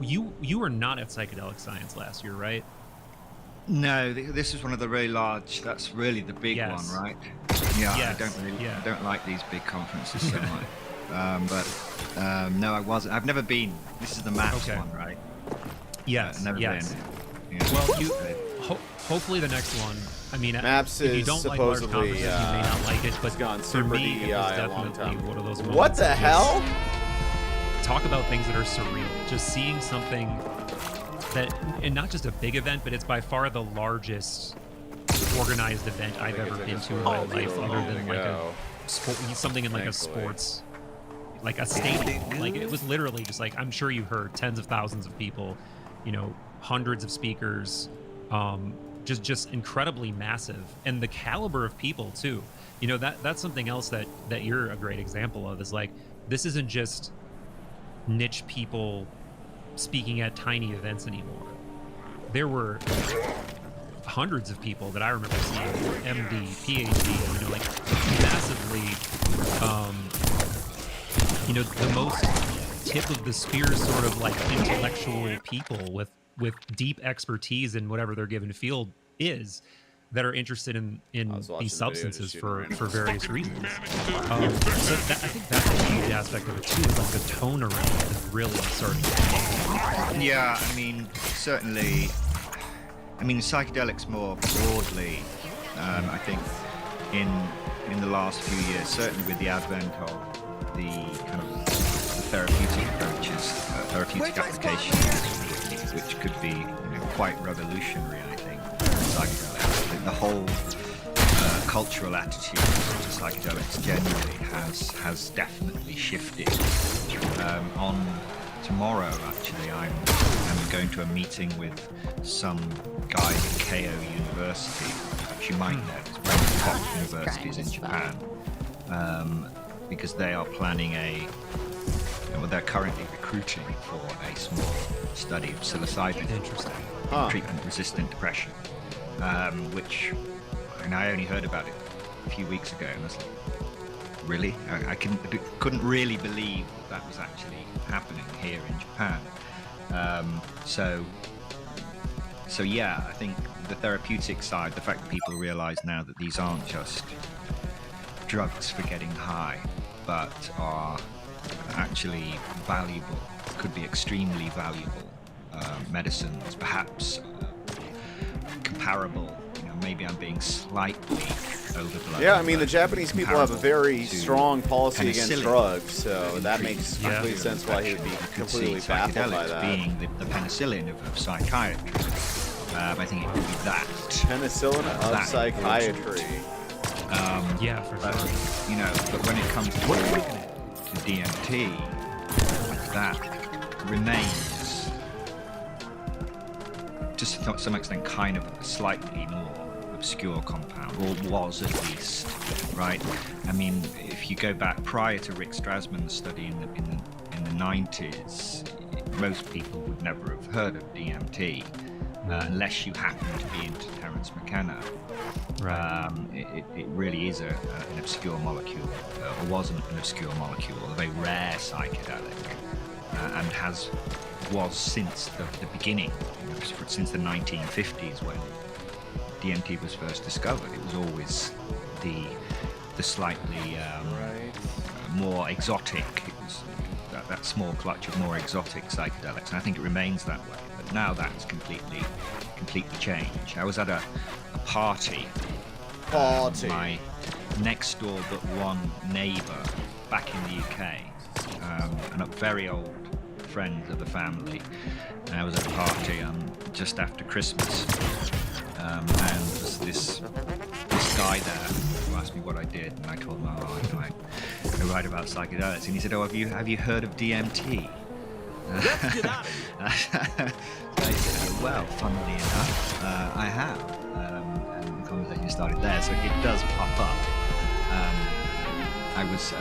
you were not at Psychedelic Science last year, right? No, this is one of the really large. That's really the big one, right? Yeah, Yes. I don't like these big conferences so much. No, I wasn't. I've never been. This is the MAPS one, right? Yes. Never yes. been. Yeah. Well, hopefully the next one. I mean, MAPS if you is don't like large supposedly conferences, you may not like it, but gone for super me, it was DEI a long definitely time. one of those What moments the of just hell? Talk about things that are surreal. Just seeing something that, and not just a big event, but it's by far the largest organized event I've ever been to in my life, other than like something in like a sports, like a stadium. Like it was literally just like, I'm sure you heard, tens of thousands of people, hundreds of speakers, just incredibly massive, and the caliber of people too. That's something else that you're a great example of, is like, this isn't just niche people speaking at tiny events anymore. There were hundreds of people that I remember seeing, MD, PhD, like massively, the most tip of the spear sort of like intellectual people with deep expertise in whatever their given field is, that are interested in these substances for various reasons. So I think that's a huge aspect of it too, is like the tone around it is really starting to change. Yeah, I mean, certainly. I mean, psychedelics more broadly, I think, in the last few years, certainly with the advent of the kind of the therapeutic approaches, therapeutic applications, which could be quite revolutionary, I think, psychedelics. I think the whole cultural attitude to psychedelics generally has definitely shifted. On tomorrow, actually, I'm going to a meeting with some guy at Keio University, which you might know, it's one of the top universities in Japan, because they are planning they're currently recruiting for a small study of psilocybin treatment-resistant depression, which, and I only heard about it a few weeks ago, and I was like, really? I couldn't really believe that was actually happening here in Japan. So yeah, I think the therapeutic side, the fact that people realize now that these aren't just drugs for getting high, but are actually valuable, could be extremely valuable medicines, perhaps comparable. Maybe I'm being slightly overblown. Yeah, I mean, the Japanese people have a very to strong policy against penicillin. drugs, so that makes complete sense why he would be You could completely see baffled by psychedelics that. being the penicillin of psychiatry. I think it could be that. Penicillin of That psychiatry. Yeah, for But, sure. but when it comes to DMT, that remains, to some extent, kind of a slightly more obscure compound, or was at least, right? I mean, if you go back prior to Rick Strassman's study in the 90s, most people would never have heard of DMT unless you happen to be into Terence McKenna. Right. It really is an obscure molecule, or wasn't an obscure molecule, a very rare psychedelic, and was since the beginning, since the 1950s when DMT was first discovered. It was always the slightly more exotic. It was that small clutch of more exotic psychedelics, and I think it remains that way. But now that's completely changed. I was at a party. My next door but one neighbour back in the UK, and a very old friend of the family. And I was at a party just after Christmas, and there was this guy there who asked me what I did, and I told him, I write about psychedelics, and he said, have you heard of DMT? Let's get out of here. So I said, well, funnily enough, I have, and the conversation started there. So it does pop up. I was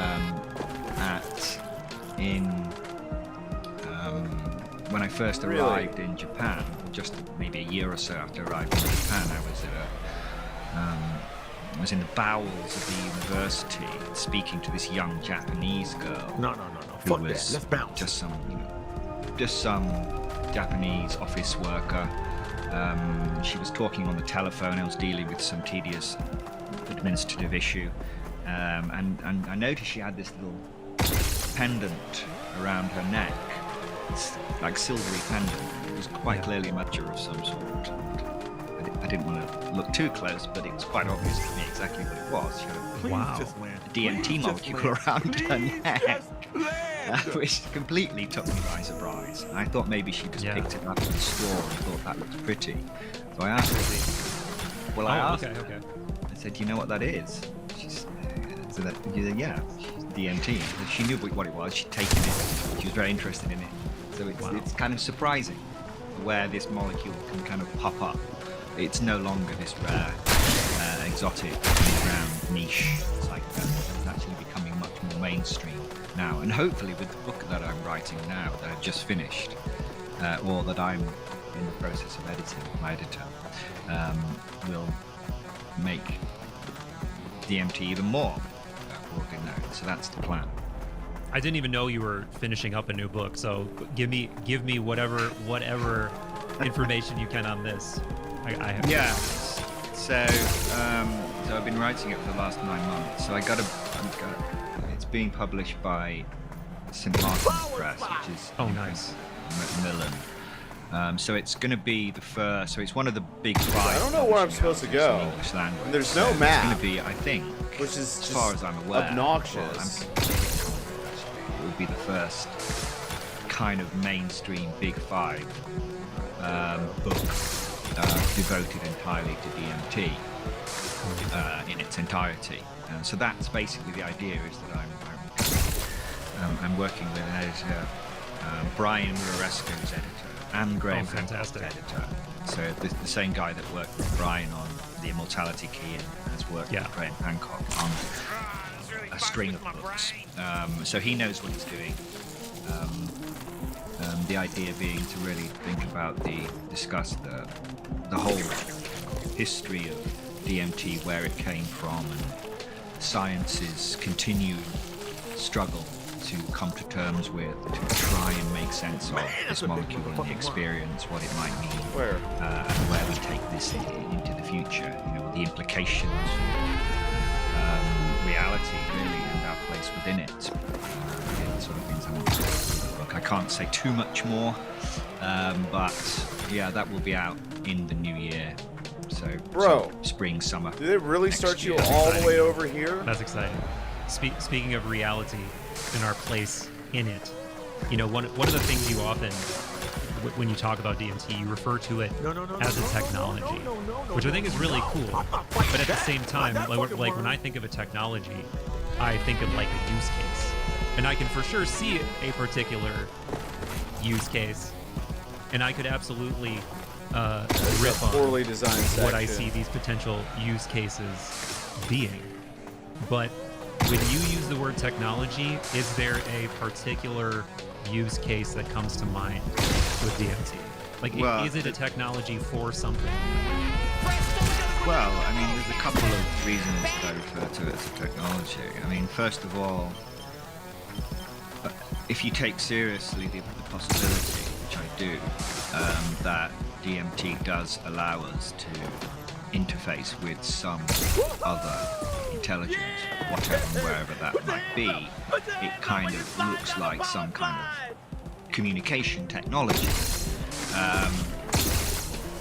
when I first arrived in Japan, just maybe a year or so after arriving in Japan, I was in the bowels of the university speaking to this young Japanese girl. No. Who Fuck was that. Let's bounce. Just some Japanese office worker. She was talking on the telephone. I was dealing with some tedious administrative issue, and I noticed she had this little pendant around her neck. It's like silvery pendant. It was quite clearly a measure of some sort. I didn't want to look too close, but it was quite obvious to me exactly what it was. She had a DMT molecule around her neck, which completely took me by surprise. I thought maybe she just picked it up in the store and thought that looked pretty. So I asked her. Well, I asked her. Okay. I said, "Do you know what that is?" She said, "Yeah, DMT." She knew what it was. She'd taken it. She was very interested in it. So it's kind of surprising where this molecule can kind of pop up. It's no longer this rare, exotic, underground niche psychedelic. It's actually becoming much more mainstream now. And hopefully with the book that I'm writing now, that I've just finished, or that I'm in the process of editing, my editor, will make DMT even more broadly known. So that's the plan. I didn't even know you were finishing up a new book, so give me whatever information you can on this. I have. Yeah. So I've been writing it for the last 9 months. So it's being published by St. Martin's Press, which is nice. Macmillan. So it's going to be the first. So it's one of the big 5. I don't know where I'm supposed to go. English language. And there's no map. It's going to be, I think, which is as far as I'm aware, obnoxious. It will be the first kind of mainstream big 5 book devoted entirely to DMT in its entirety. So that's basically the idea, is that I'm working with an editor, Brian Muraresco's editor, and Graham Hancock's editor. So the same guy that worked with Brian on The Immortality Key and has worked with Graham Hancock on a string of books. So he knows what he's doing. The idea being to really discuss the whole history of DMT, where it came from, and science's continued struggle to come to terms with, to try and make sense of this molecule and the experience, what it might mean, and where we take this into the future. The implications reality, really, and our place within it. It sort of means I want to book. I can't say too much more, but yeah, that will be out in the new year. So, Bro, spring, summer. Did it really next start you year. all the way over here? That's exciting. Speaking of reality and our place in it, you know, one of the things you often, when you talk about DMT, you refer to it as a technology, which I think is really cool. But at the same time, like when I think of a technology, I think of like a use case, and I can for sure see a particular use case, and I could absolutely riff on poorly designed what I section. see these potential use cases being. But when you use the word technology, is there a particular use case that comes to mind with DMT? Like, Well, is it a technology for something? Well, I mean, there's a couple of reasons that I refer to it as a technology. I mean, first of all, if you take seriously the possibility, which I do, that DMT does allow us to interface with some other intelligence, whatever and wherever that might be, it kind of looks like some kind of communication technology.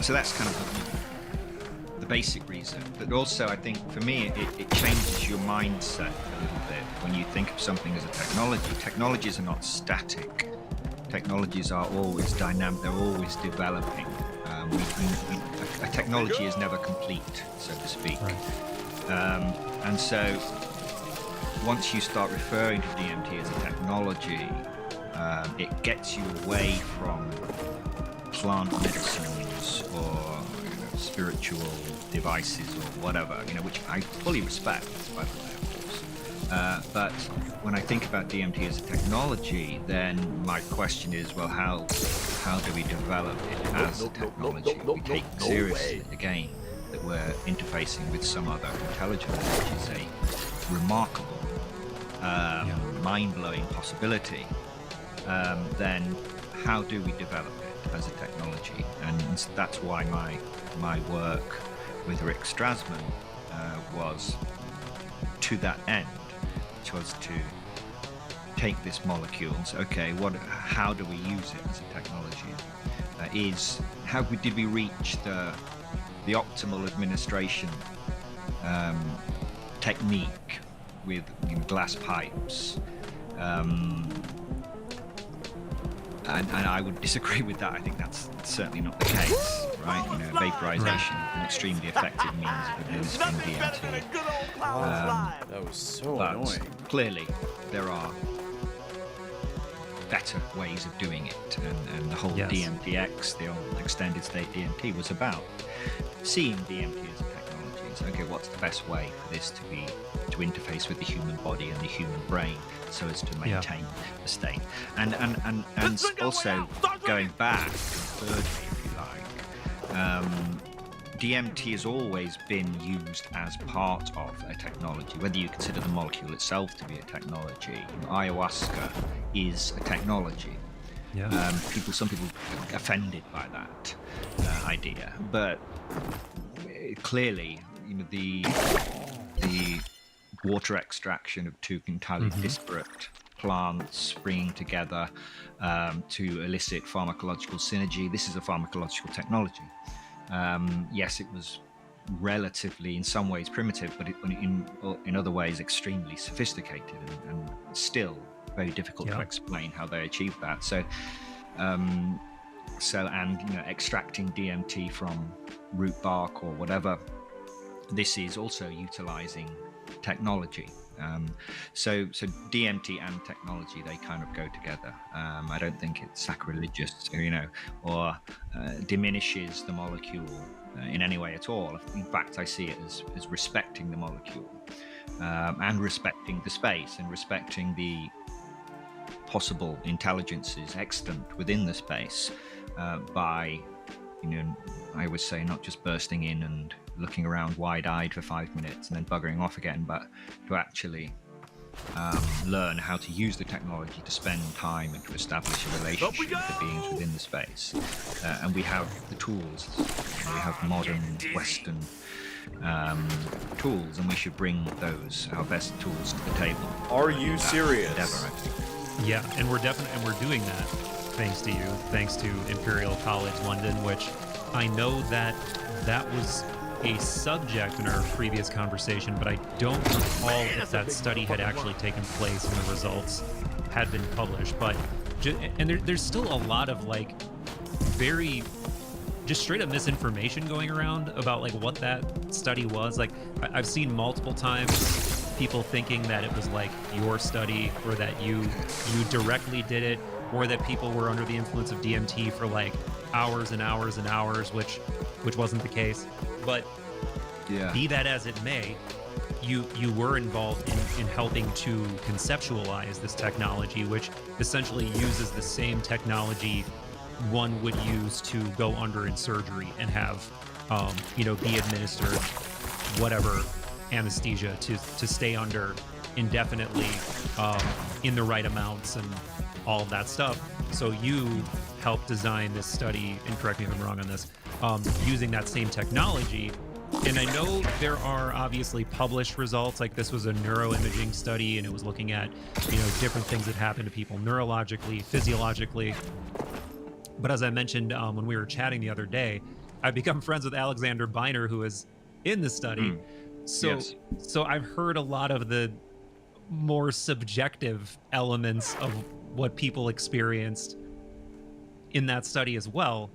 So that's kind of the basic reason. But also, I think, for me, it changes your mindset a little bit when you think of something as a technology. Technologies are not static. Technologies are always dynamic. They're always developing. A technology is never complete, so to speak. And so, once you start referring to DMT as a technology, it gets you away from plant medicines or spiritual devices or whatever, which I fully respect, by the way, of course. But when I think about DMT as a technology, then my question is, well, how do we develop it as a technology? We take seriously, again, that we're interfacing with some other intelligence, which is a remarkable, mind-blowing possibility. Then how do we develop it as a technology? And that's why my work with Rick Strassman was to that end, which was to take this molecule and say, okay, how do we use it as a technology? Did we reach the optimal administration technique with glass pipes? And I would disagree with that. I think that's certainly not the case, right? Vaporization, an extremely effective means of administering DMT. That was so annoying. Clearly, there are better ways of doing it, and the whole DMTX, the old extended state DMT, was about seeing DMT as a technology. So, okay, what's the best way for this to interface with the human body and the human brain, so as to maintain the state, and also going back thirdly, if you like, DMT has always been used as part of a technology, whether you consider the molecule itself to be a technology. Ayahuasca is a technology. Some people are offended by that idea, but clearly, the water extraction of two entirely disparate plants bringing together to elicit pharmacological synergy. This is a pharmacological technology. Yes, it was relatively, in some ways, primitive, but in other ways, extremely sophisticated, and still very difficult to explain how they achieved that. So, extracting DMT from root bark or whatever, this is also utilizing technology. So DMT and technology, they kind of go together. I don't think it's sacrilegious, or diminishes the molecule in any way at all. In fact, I see it as respecting the molecule, and respecting the space, and respecting the possible intelligences extant within the space, by, I would say, not just bursting in and looking around wide-eyed for 5 minutes and then buggering off again, but to actually learn how to use the technology to spend time and to establish a relationship with the beings within the space. And we have the tools. We have modern Western tools, and we should bring those, our best tools, to the table. Are you serious? Endeavor, I think. Yeah, and we're doing that thanks to you, thanks to Imperial College London, which I know that was a subject in our previous conversation, but I don't recall if that study had actually taken place and the results had been published. But there's still a lot of like very just straight up misinformation going around about like what that study was. Like I've seen multiple times people thinking that it was like your study, or that you directly did it, or that people were under the influence of DMT for like hours and hours and hours, which wasn't the case. But be that as it may, you were involved in helping to conceptualize this technology, which essentially uses the same technology one would use to go under in surgery and have be administered whatever anesthesia to stay under indefinitely in the right amounts and all of that stuff. So you helped design this study, and correct me if I'm wrong on this, using that same technology. And I know there are obviously published results, like this was a neuroimaging study, and it was looking at, different things that happen to people neurologically, physiologically. But as I mentioned when we were chatting the other day, I've become friends with Alexander Biner, who is in the study. So I've heard a lot of the more subjective elements of what people experienced in that study as well.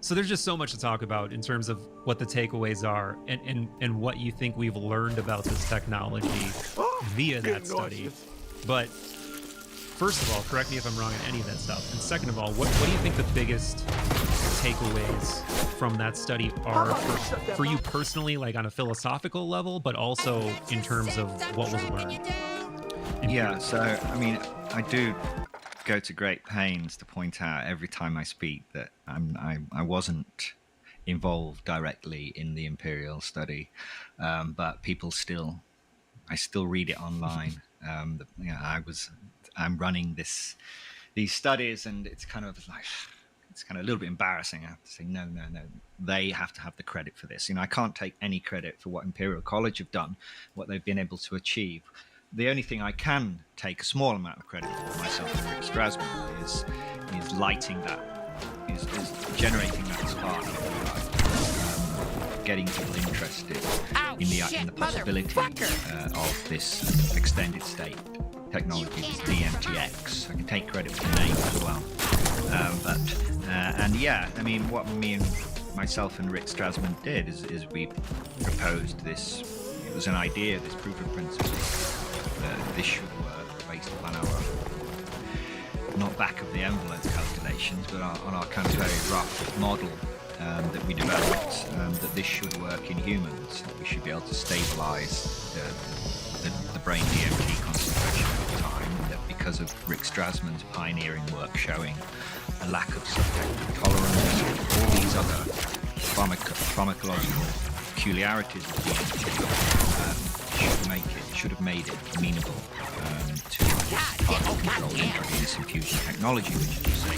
So there's just so much to talk about in terms of what the takeaways are and what you think we've learned about this technology via that study. But first of all, correct me if I'm wrong on any of that stuff. And second of all, what do you think the biggest takeaways from that study are for you personally, like on a philosophical level, but also in terms of what was learned? Yeah, so I mean, I do go to great pains to point out every time I speak that I wasn't involved directly in the Imperial study, but people I still read it online. I'm running these studies, and it's kind of a little bit embarrassing. I have to say, no, they have to have the credit for this. I can't take any credit for what Imperial College have done, what they've been able to achieve. The only thing I can take a small amount of credit for myself and Rick Strasman is lighting that, is generating that spark, getting people interested in the possibility of this extended state technology, this DMTX. I can take credit for the name as well. What me and myself and Rick Strasman did is we proposed this. It was an idea, this proof of principle. This should work based upon our, not back of the envelope calculations, but on our kind of very rough model that we developed, that this should work in humans, that we should be able to stabilize the brain DMT concentration over time, that because of Rick Strasman's pioneering work showing a lack of subjective tolerance, all these other pharmacological peculiarities of DMT should have made it amenable to particle control intravenous infusion technology, which, as you say,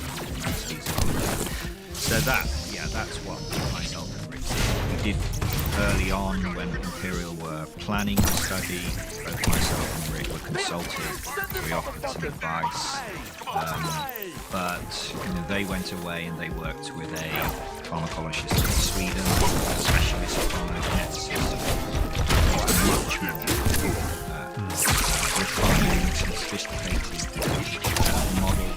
is feasible. So that's what myself and Rick we did early on when Imperial were planning the study. Both myself and Rick were consulted. We offered some advice, but they went away and they worked with a pharmacologist in Sweden, a specialist pharmacologist, much more refined and sophisticated model,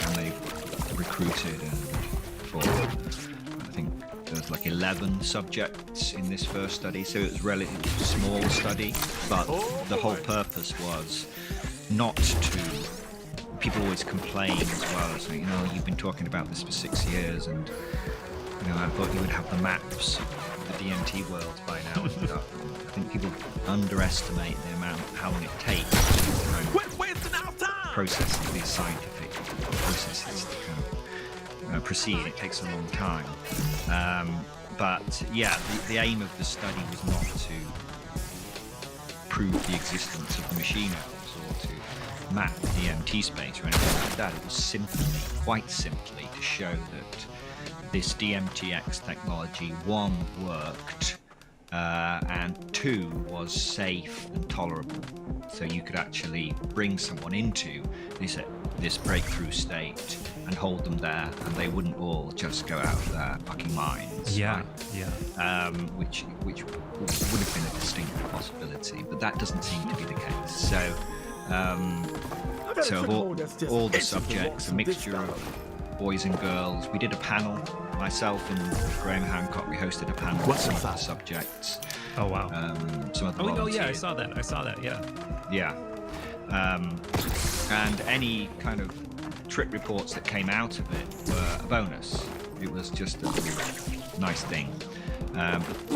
and they recruited for, I think there was like 11 subjects in this first study, so it was a relatively small study, but the whole purpose was not to, people always complain as well, saying, you've been talking about this for 6 years, and I thought you would have the maps of the DMT world by now. And I think people underestimate the amount, how long it takes to process these scientific processes to kind of proceed. It takes a long time. But the aim of the study was not to prove the existence of the machine elves or to map the DMT space or anything like that. It was simply, quite simply, to show that this DMTX technology, one, worked, and two, was safe and tolerable. So you could actually bring someone into this breakthrough state and hold them there, and they wouldn't all just go out of their fucking minds. Yeah, right? yeah. Which would have been a distinct possibility, but that doesn't seem to be the case. So, of all the subjects, a mixture of boys and girls. We did a panel. Myself and Graham Hancock, we hosted a panel with some of the subjects. Oh wow. Some of the oh yeah, I saw that. Yeah. Yeah. And any kind of trip reports that came out of it were a bonus. It was just a nice thing. But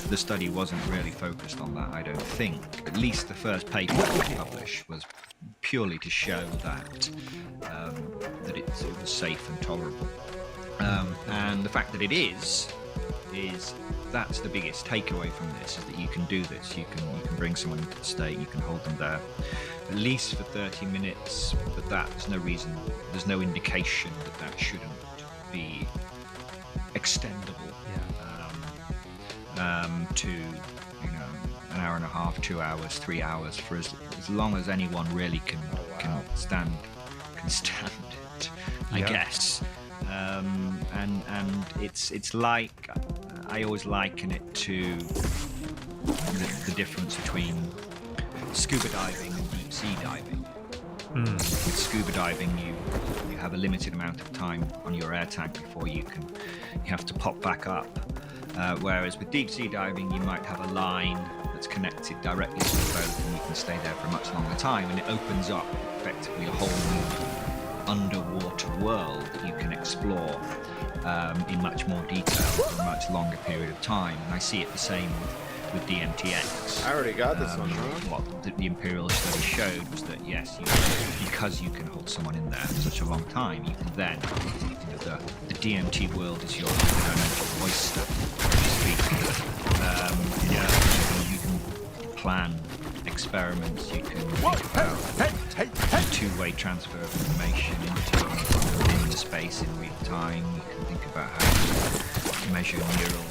the study wasn't really focused on that, I don't think. At least the first paper that we published was purely to show that it was safe and tolerable. And the fact that it is that's the biggest takeaway from this, is that you can do this. You can bring someone into the state, you can hold them there at least for 30 minutes, but there's no indication that shouldn't be extendable to an hour and a half, 2 hours, 3 hours, for as long as anyone really can stand it, I guess. And it's like, I always liken it to the difference between scuba diving and deep sea diving. With scuba diving, you have a limited amount of time on your air tank before you have to pop back up. Whereas with deep sea diving, you might have a line that's connected directly to the boat, and you can stay there for a much longer time, and it opens up effectively a whole new underwater world that you can explore in much more detail for a much longer period of time. And I see it the same with DMTX. I already got this one, huh? What the Imperial study showed was that yes, because you can hold someone in there for such a long time, you can then, the DMT world is your experimental oyster, so to speak. You can plan experiments, you can think about two-way transfer of information within the space in real time. You can think about how to measure neural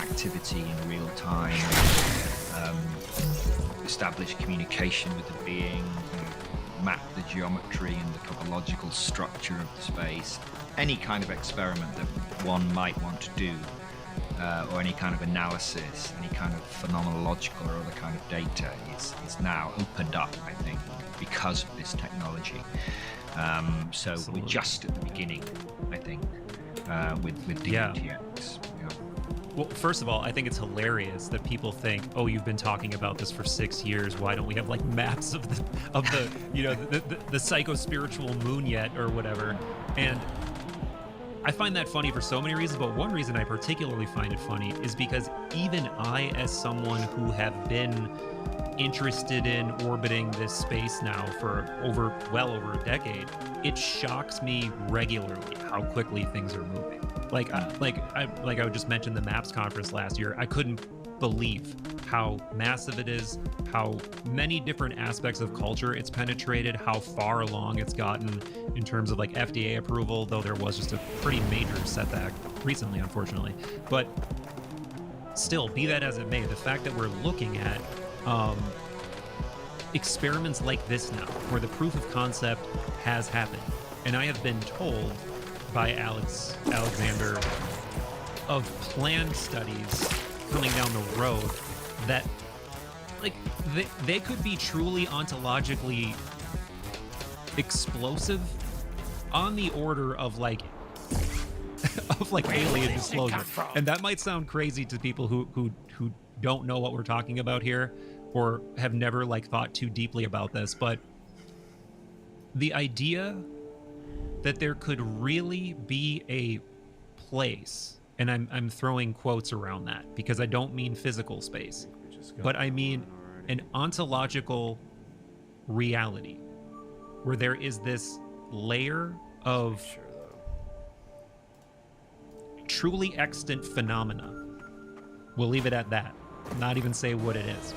activity in real time, establish communication with the being, map the geometry and the topological structure of the space. Any kind of experiment that one might want to do, or any kind of analysis, any kind of phenomenological or other kind of data is now opened up, I think, because of this technology. So we're just at the beginning, I think, with DMTX. Well, first of all, I think it's hilarious that people think, "Oh, you've been talking about this for 6 years. Why don't we have like maps of the psycho-spiritual moon yet, or whatever?" And I find that funny for so many reasons, but one reason I particularly find it funny is because even I, as someone who have been interested in orbiting this space now for well over a decade, it shocks me regularly how quickly things are moving. I just mentioned the MAPS conference last year. I couldn't believe how massive it is, how many different aspects of culture it's penetrated, how far along it's gotten in terms of like FDA approval, though there was just a pretty major setback recently, unfortunately. But still, be that as it may, the fact that we're looking at experiments like this now, where the proof of concept has happened, and I have been told by Alexander of planned studies coming down the road that like they could be truly ontologically explosive, on the order of like alien disclosure. And that might sound crazy to people who don't know what we're talking about here, or have never like thought too deeply about this, but the idea that there could really be a place, and I'm throwing quotes around that because I don't mean physical space, but I mean an ontological reality where there is this layer of truly extant phenomena. We'll leave it at that. not even say what it is,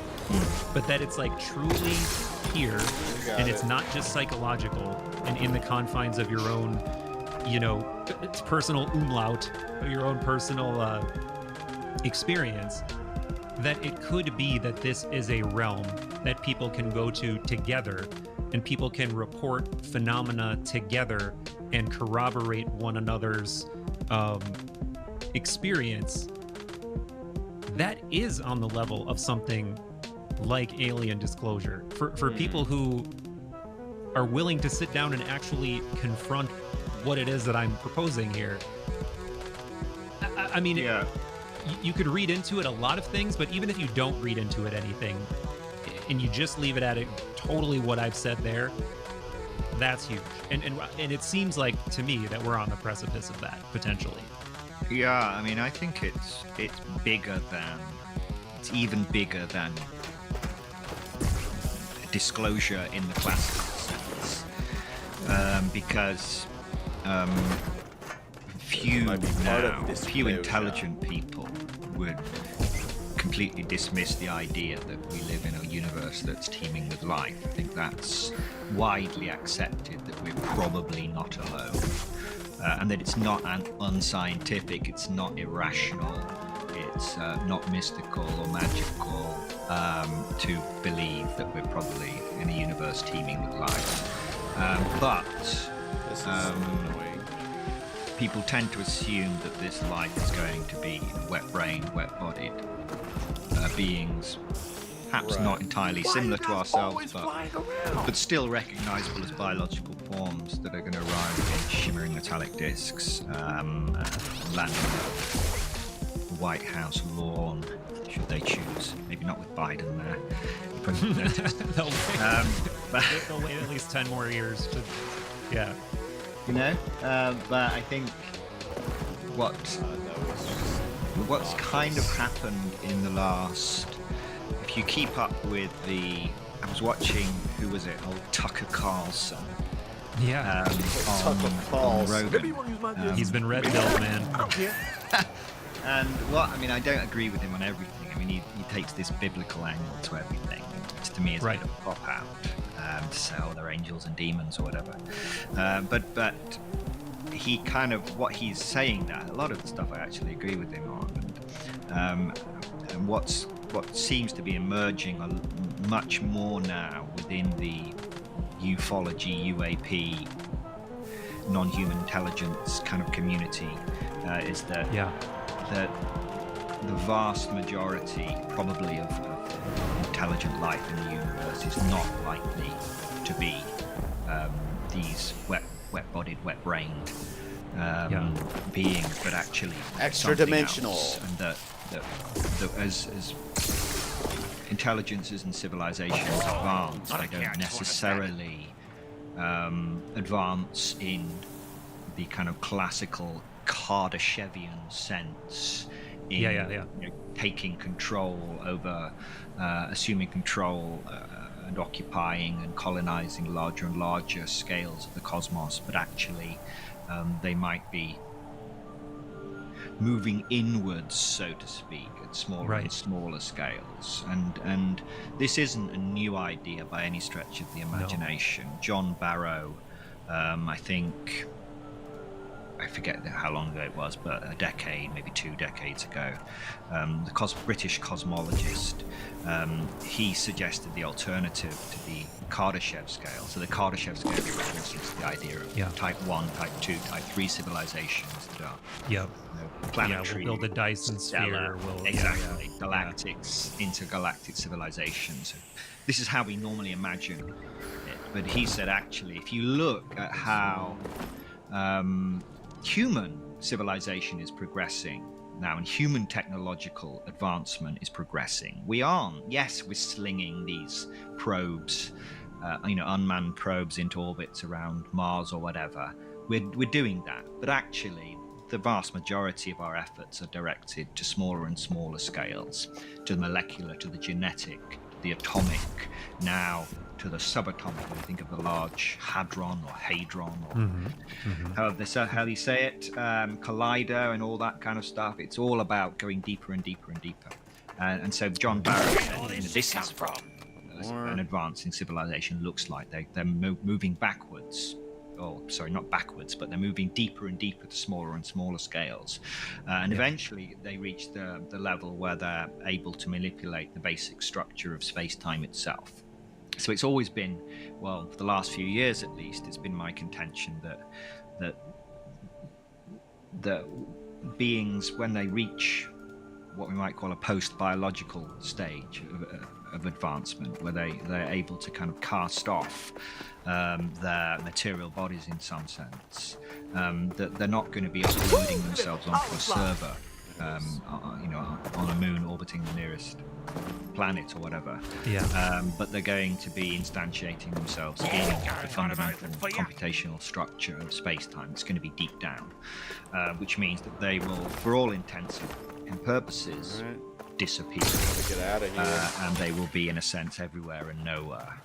but that it's like truly here, and it's not just psychological and in the confines of your own, you know, personal umlaut, or your own personal experience. That it could be that this is a realm that people can go to together, and people can report phenomena together and corroborate one another's experience. That is on the level of something like alien disclosure. For people who are willing to sit down and actually confront what it is that I'm proposing here. I mean, you could read into it a lot of things, but even if you don't read into it anything, and you just leave it at it totally what I've said there, that's huge. And it seems like to me that we're on the precipice of that, potentially. Yeah, I mean, I think it's bigger than, it's even bigger than disclosure in the classical sense, because few intelligent people would completely dismiss the idea that we live in a universe that's teeming with life. I think that's widely accepted, that we're probably not alone, and that it's not unscientific, it's not irrational, it's not mystical or magical to believe that we're probably in a universe teeming with life. But people tend to assume that this life is going to be wet-brained, wet-bodied beings, perhaps not entirely similar to ourselves, but still recognizable as biological forms that are going to arrive in shimmering metallic discs, land on the White House lawn, should they choose. Maybe not with Biden there. They'll wait at least 10 more years to, yeah. You know, but I think what's kind of happened in the last, if you keep up with I was watching, who was it? Old Tucker Carlson. Yeah. On Rogan. He's been red-pilled, man. And I mean, I don't agree with him on everything. I mean, he takes this biblical angle to everything, which to me is a bit of a pop-out. To sell their angels and demons or whatever, but he kind of, what he's saying, that a lot of the stuff I actually agree with him on, and what seems to be emerging much more now within the ufology, UAP, non-human intelligence kind of community is that the vast majority probably of intelligent life in the universe is not likely to be these wet-bodied, wet-brained beings, but actually extra-dimensional, and that as intelligences and civilizations advance, they don't necessarily advance in the kind of classical Kardashevian sense. In, you know, taking control over, assuming control and occupying and colonizing larger and larger scales of the cosmos, but actually they might be moving inwards, so to speak, at smaller and smaller scales. And this isn't a new idea by any stretch of the imagination. No. John Barrow, I think, I forget how long ago it was, but a decade, maybe 2 decades ago, the British cosmologist, he suggested the alternative to the Kardashev scale. So the Kardashev scale references the idea of type 1, type 2, type 3 civilizations that are planetary, we'll build a Dyson sphere. Galactics, intergalactic civilizations. This is how we normally imagine it. But he said, actually, if you look at how human civilization is progressing now, and human technological advancement is progressing. We're slinging these probes, unmanned probes into orbits around Mars or whatever. We're doing that, but actually, the vast majority of our efforts are directed to smaller and smaller scales, to the molecular, to the genetic, to the atomic, now to the subatomic. When you think of the large hadron or hadron, or how you say it, collider and all that kind of stuff. It's all about going deeper and deeper and deeper. And so John Barrett said, this is what an advancing civilization looks like. They're moving backwards. Oh, sorry, not backwards, but they're moving deeper and deeper to smaller and smaller scales. And eventually they reach the level where they're able to manipulate the basic structure of space-time itself. So it's always been, well, for the last few years at least, it's been my contention that beings, when they reach what we might call a post-biological stage of advancement, where they're able to kind of cast off their material bodies in some sense, that they're not going to be uploading themselves onto a server, on a moon orbiting the nearest planet or whatever. But they're going to be instantiating themselves in the fundamental computational structure of space-time. It's going to be deep down, which means that they will, for all intents and purposes, disappear. Get out of here. And they will be, in a sense, everywhere and nowhere.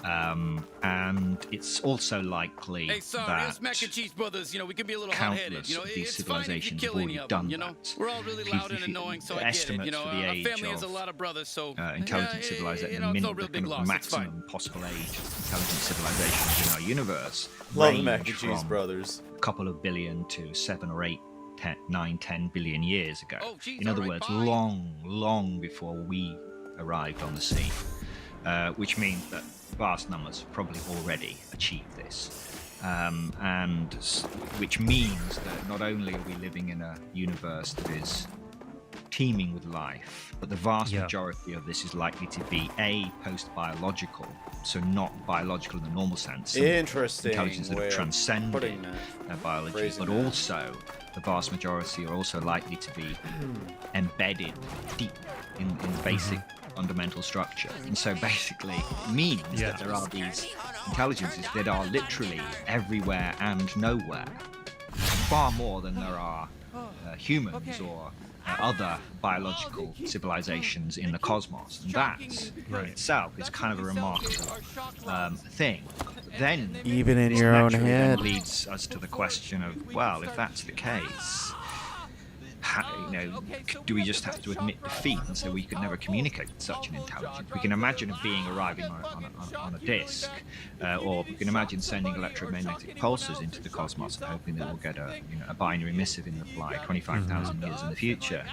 And it's also likely Hey, sorry, that us Mac and Cheese brothers, we can be a little hot-headed. countless of these It's fine if you civilizations kill have any already of done them, that. We're all really loud and annoying, so the I get it. estimates for the A age family has a of lot of brothers, so intelligent civilization, the it's no minute, real the big kind of loss. It's fine. maximum possible age of intelligent civilizations in our universe Love the range Mac and Cheese from brothers. a couple of billion to 7 or 8, 10, 9, 10 billion years ago. Oh, geez, in other all right, words, bye. long before we arrived on the scene, which means that vast numbers have probably already achieved this. And which means that not only are we living in a universe that is teeming with life, but the vast majority of this is likely to be post-biological, so not biological in the normal sense. Interesting Intelligence that way have of transcended putting that, biology, phrasing but that. also the vast majority are also likely to be embedded deep in basic fundamental structure. And so basically it means that there are these intelligences that are literally everywhere and nowhere, far more than there are humans or other biological civilizations in the cosmos. And that itself is kind of a remarkable thing. Then Even in this your own naturally head. then leads us to the question of, well, if that's the case, do we just have to admit defeat and say we could never communicate with such an intelligence? We can imagine a being arriving on a disk, or we can imagine sending electromagnetic pulses into the cosmos and hoping that we'll get a binary missive in reply 25,000 years in the future.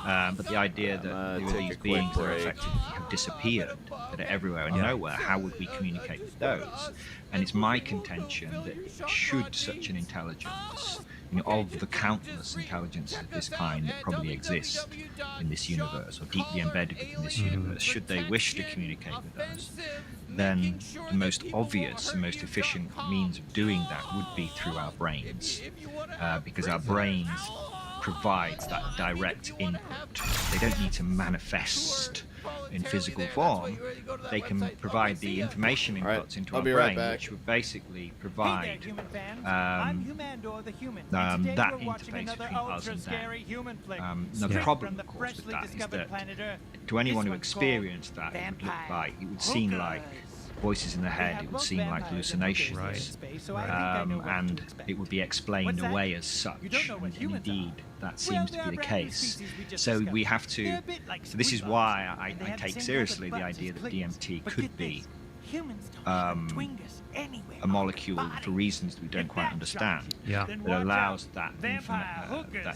But the idea that these beings are effectively have disappeared, that are everywhere and nowhere, how would we communicate with those? And it's my contention that should such an intelligence, of the countless intelligences of this kind that probably exist in this universe or deeply embedded within this universe, should they wish to communicate with us, then the most obvious and most efficient means of doing that would be through our brains, because our brains provides that direct input. They don't need to manifest in physical form. They can provide the information inputs into our brain, which would basically provide that interface between us and them. Now the problem, of course, with that is that to anyone who experienced that, it would look like, it would seem like voices in the head, it would seem like hallucinations, and it would be explained away as such, and indeed that seems to be the case. So we have to, so this is why I take seriously the idea that DMT could be a molecule for reasons that we don't quite understand, that allows that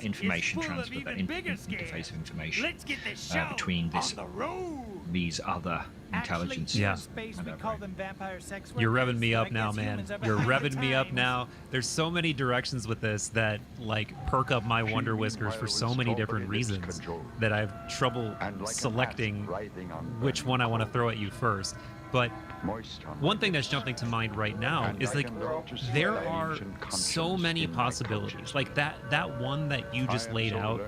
information transfer, that interface of information between these other intelligences. You're revving me up now, man. You're revving me up now. There's so many directions with this that perk up my wonder whiskers for so many different reasons that I have trouble selecting which one I want to throw at you first. But one thing that's jumping to mind right now is there are so many possibilities. Like that one that you just laid out,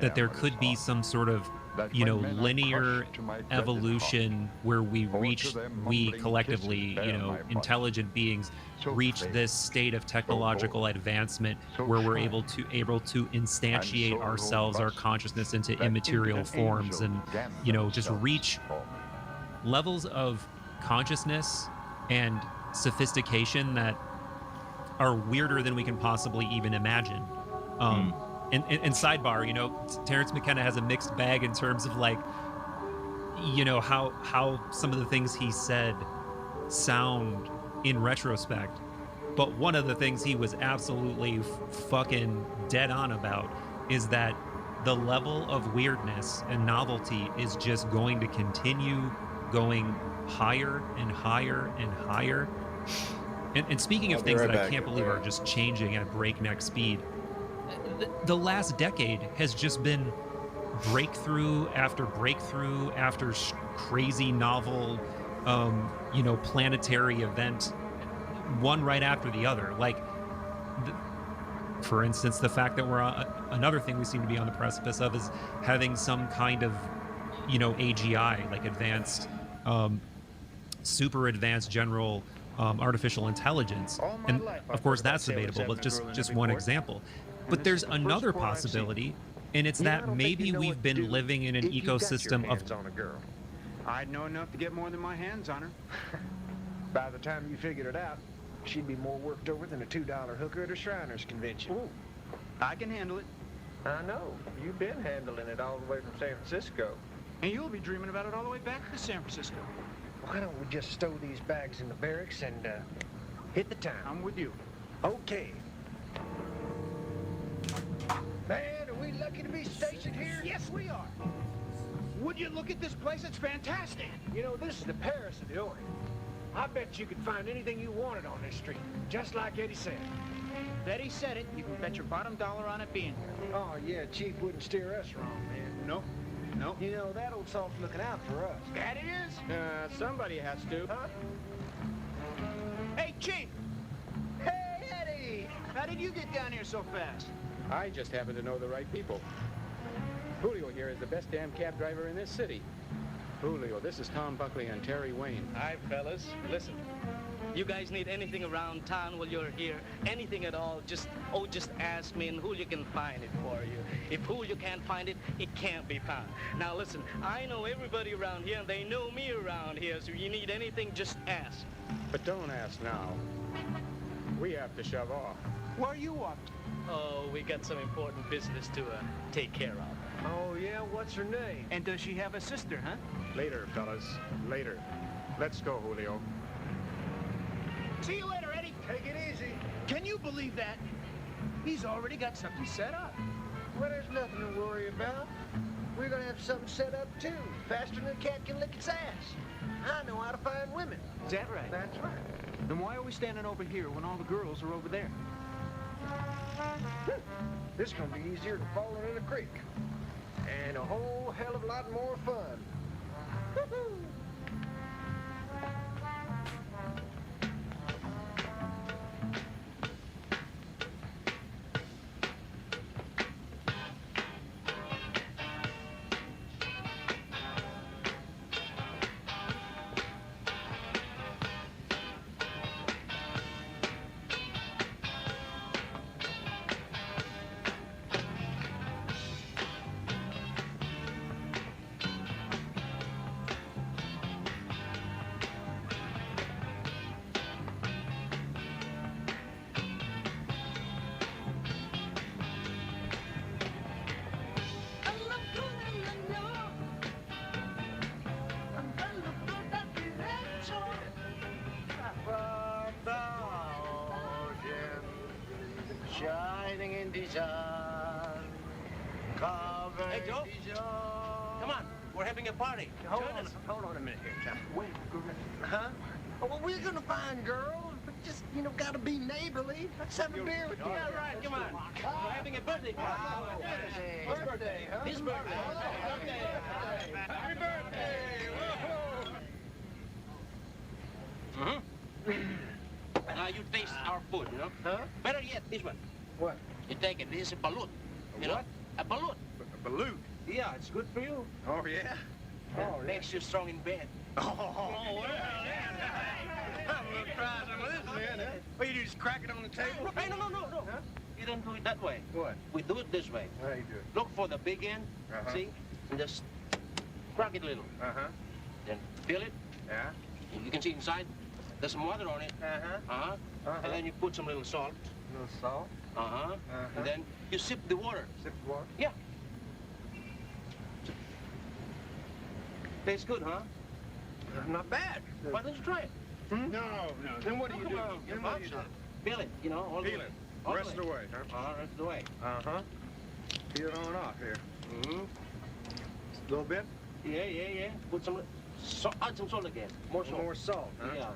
that there could be some sort of linear evolution where we collectively, intelligent beings reach this state of technological advancement where we're able to instantiate ourselves, our consciousness into immaterial forms, and just reach levels of consciousness and sophistication that are weirder than we can possibly even imagine. And sidebar, you know, Terrence McKenna has a mixed bag in terms of like, you know, how some of the things he said sound in retrospect. But one of the things he was absolutely fucking dead on about is that the level of weirdness and novelty is just going to continue going higher and higher and higher. And speaking of things that I can't believe are just changing at breakneck speed, the last decade has just been breakthrough after breakthrough after crazy novel, you know, planetary event, one right after the other. Like, for instance, the fact that we're another thing we seem to be on the precipice of is having some kind of, you know, AGI, like advanced, super advanced general artificial intelligence. And of course that's debatable, but just one example. But there's another possibility, and it's that maybe we've been living in an ecosystem of... on a girl. I'd know enough to get more than my hands on her. By the time you figured it out, she'd be more worked over than a $2 hooker at a Shriners convention. Ooh, I can handle it. I know. You've been handling it all the way from San Francisco. And you'll be dreaming about it all the way back to San Francisco. Why don't we just stow these bags in the barracks and hit the town? I'm with you. Okay. Man, are we lucky to be stationed here? Yes, we are. Would you look at this place? It's fantastic. You know, this is the Paris of the Orient. I bet you could find anything you wanted on this street, just like Eddie said. If Eddie said it, you can bet your bottom dollar on it being here. Oh, yeah, Chief wouldn't steer us wrong, man. Nope. Nope. You know, that old salt's looking out for us. That is? Somebody has to. Huh? Hey, Chief! Hey, Eddie! How did you get down here so fast? I just happen to know the right people. Julio here is the best damn cab driver in this city. Julio, this is Tom Buckley and Terry Wayne. Hi, fellas. Listen, you guys need anything around town while you're here, anything at all, just ask me and Julio can find it for you. If Julio can't find it, it can't be found. Now listen, I know everybody around here and they know me around here, so you need anything, just ask. But don't ask now. We have to shove off. Where are you off to? Oh, we got some important business to take care of. Oh, yeah? What's her name? And does she have a sister, huh? Later, fellas. Later. Let's go, Julio. See you later, Eddie. Take it easy. Can you believe that? He's already got something set up. Well, there's nothing to worry about. We're gonna have something set up, too. Faster than a cat can lick its ass. I know how to find women. Is that right? That's right. Then why are we standing over here when all the girls are over there? This is gonna be easier than falling in a creek. And a whole hell of a lot more fun. Woo-hoo! Shining in the sun, covered Hey, Joe. in the Come on, we're having a party. Hold Join on, us. hold on a minute here, John. Wait, huh? Oh, well, we're gonna find girls, but just, you know, gotta be neighborly. Let's have a beer with you. Yeah, right, come on. We're having a birthday party. His birthday, huh? His birthday. Happy birthday! Now you taste our food, you know? Huh? Better yet, this one. What? You take it. This is a balut. You know? A balut. A balut? Yeah, it's good for you. Oh, yeah? Oh, makes you strong in bed. Oh, well, I'm gonna try some of this, man. Well, you just crack it on the table? Hey, no. Huh? You don't do it that way. What? We do it this way. How you do it? Look for the big end, see? And just crack it a little. Uh-huh. Then fill it. Yeah? You can see inside. There's some water on it. Uh-huh. And then you put some little salt. A little salt. Uh-huh. And then you sip the water. Sip the water? Yeah. Tastes good, huh? Not bad. Why don't you try it? No, no. Then what do you do? Then what do you do? Peel it, you know, all Peel the way. it. All Rest the way. away, huh? Rest of the way. Uh-huh. Peel it on off here. Mm-hmm. A little bit? Yeah. Put some, add some salt again. More salt. More salt, huh? Yeah.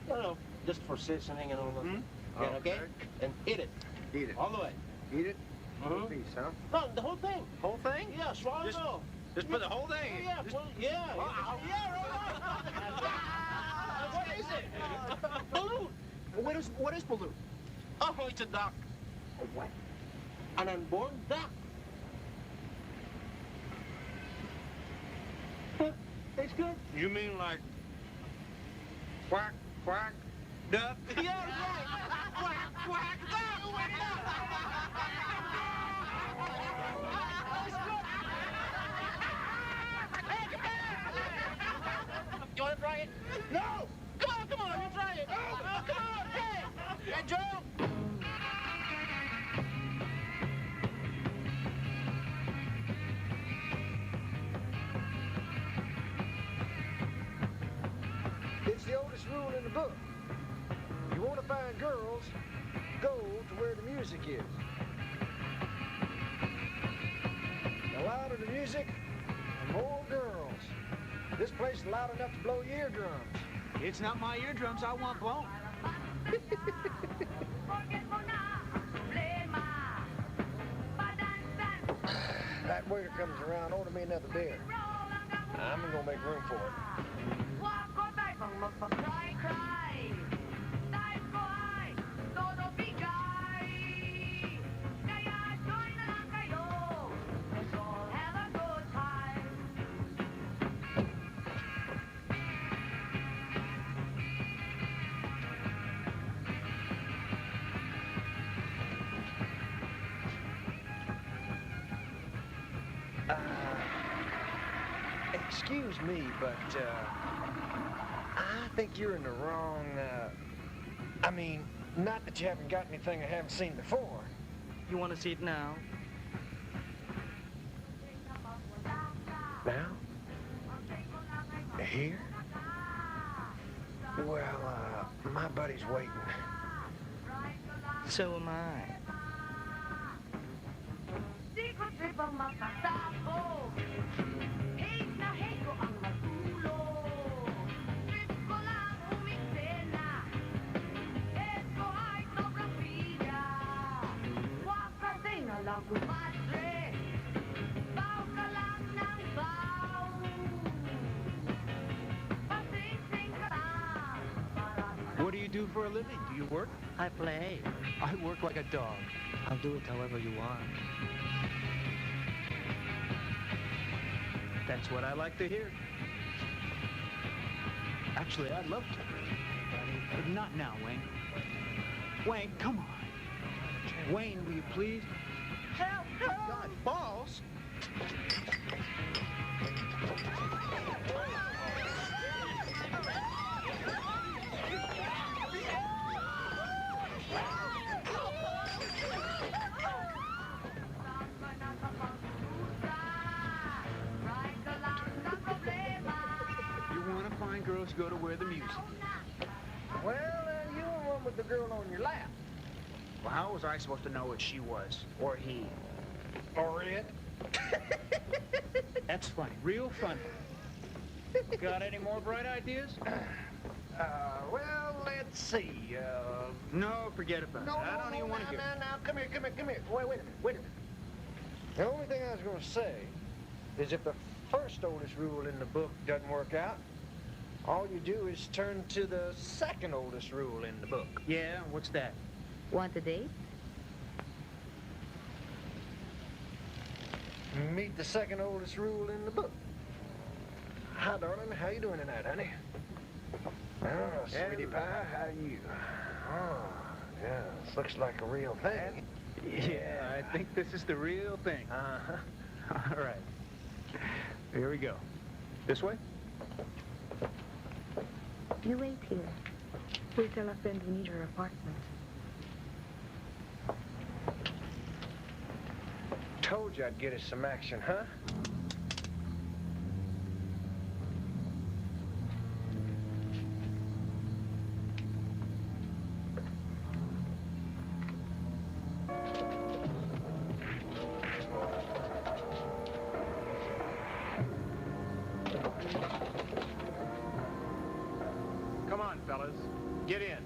You know, just for seasoning and all that. Mm-hmm. Yeah, okay? And eat it. Eat it. All the way. Eat it? Mm-hmm. A piece, huh? No, the whole thing. Whole thing? Yeah, swallow it all. Just put the whole thing in? Yeah, yeah. What is it? Balloon. What is balloon? Oh, it's a duck. A what? An unborn duck. Tastes good. You mean like quack, quack, duck? Yeah, right. Quack, quack, duck. Wake it up. Hey, come here. You want to try it? No! Come on, you try it. Oh, come on, hey, Joe. It's the oldest rule in the book. You want to find girls, go to where the music is. The louder the music, the more girls. This place is loud enough to blow your eardrums. It's not my eardrums I want blown. That waiter comes around, order me another beer. I'm gonna make room for it. Excuse me, but I think you're in the wrong, I mean, not that you haven't got anything I haven't seen before. You want to see it now? Now? Here? Well, my buddy's waiting. So am I. What do you do for a living? Do you work? I play. I work like a dog. I'll do it however you want. That's what I like to hear. Actually, I'd love to. But not now, Wayne. Wayne, come on. Wayne, will you please? Help! God, balls! You want to find girls who go to where the music is. Well, you were one with the girl on your lap. Well, how was I supposed to know what she was? Or he? Or it. That's funny. Real funny. Got any more bright ideas? Well, let's see. No, forget about it. I don't even want to hear it. No, come here. Wait a minute. The only thing I was going to say is if the first oldest rule in the book doesn't work out, all you do is turn to the second oldest rule in the book. Yeah, what's that? Want a date? Meet the second oldest rule in the book. Hi, darling. How you doing tonight, honey? Oh, sweetie pie, how you? Oh, yeah, this looks like a real thing. Yeah, I think this is the real thing. Uh-huh. All right. Here we go. This way? You wait here. We'll tell our friend we need her apartment. Told you I'd get us some action, huh? Come on, fellas. Get in.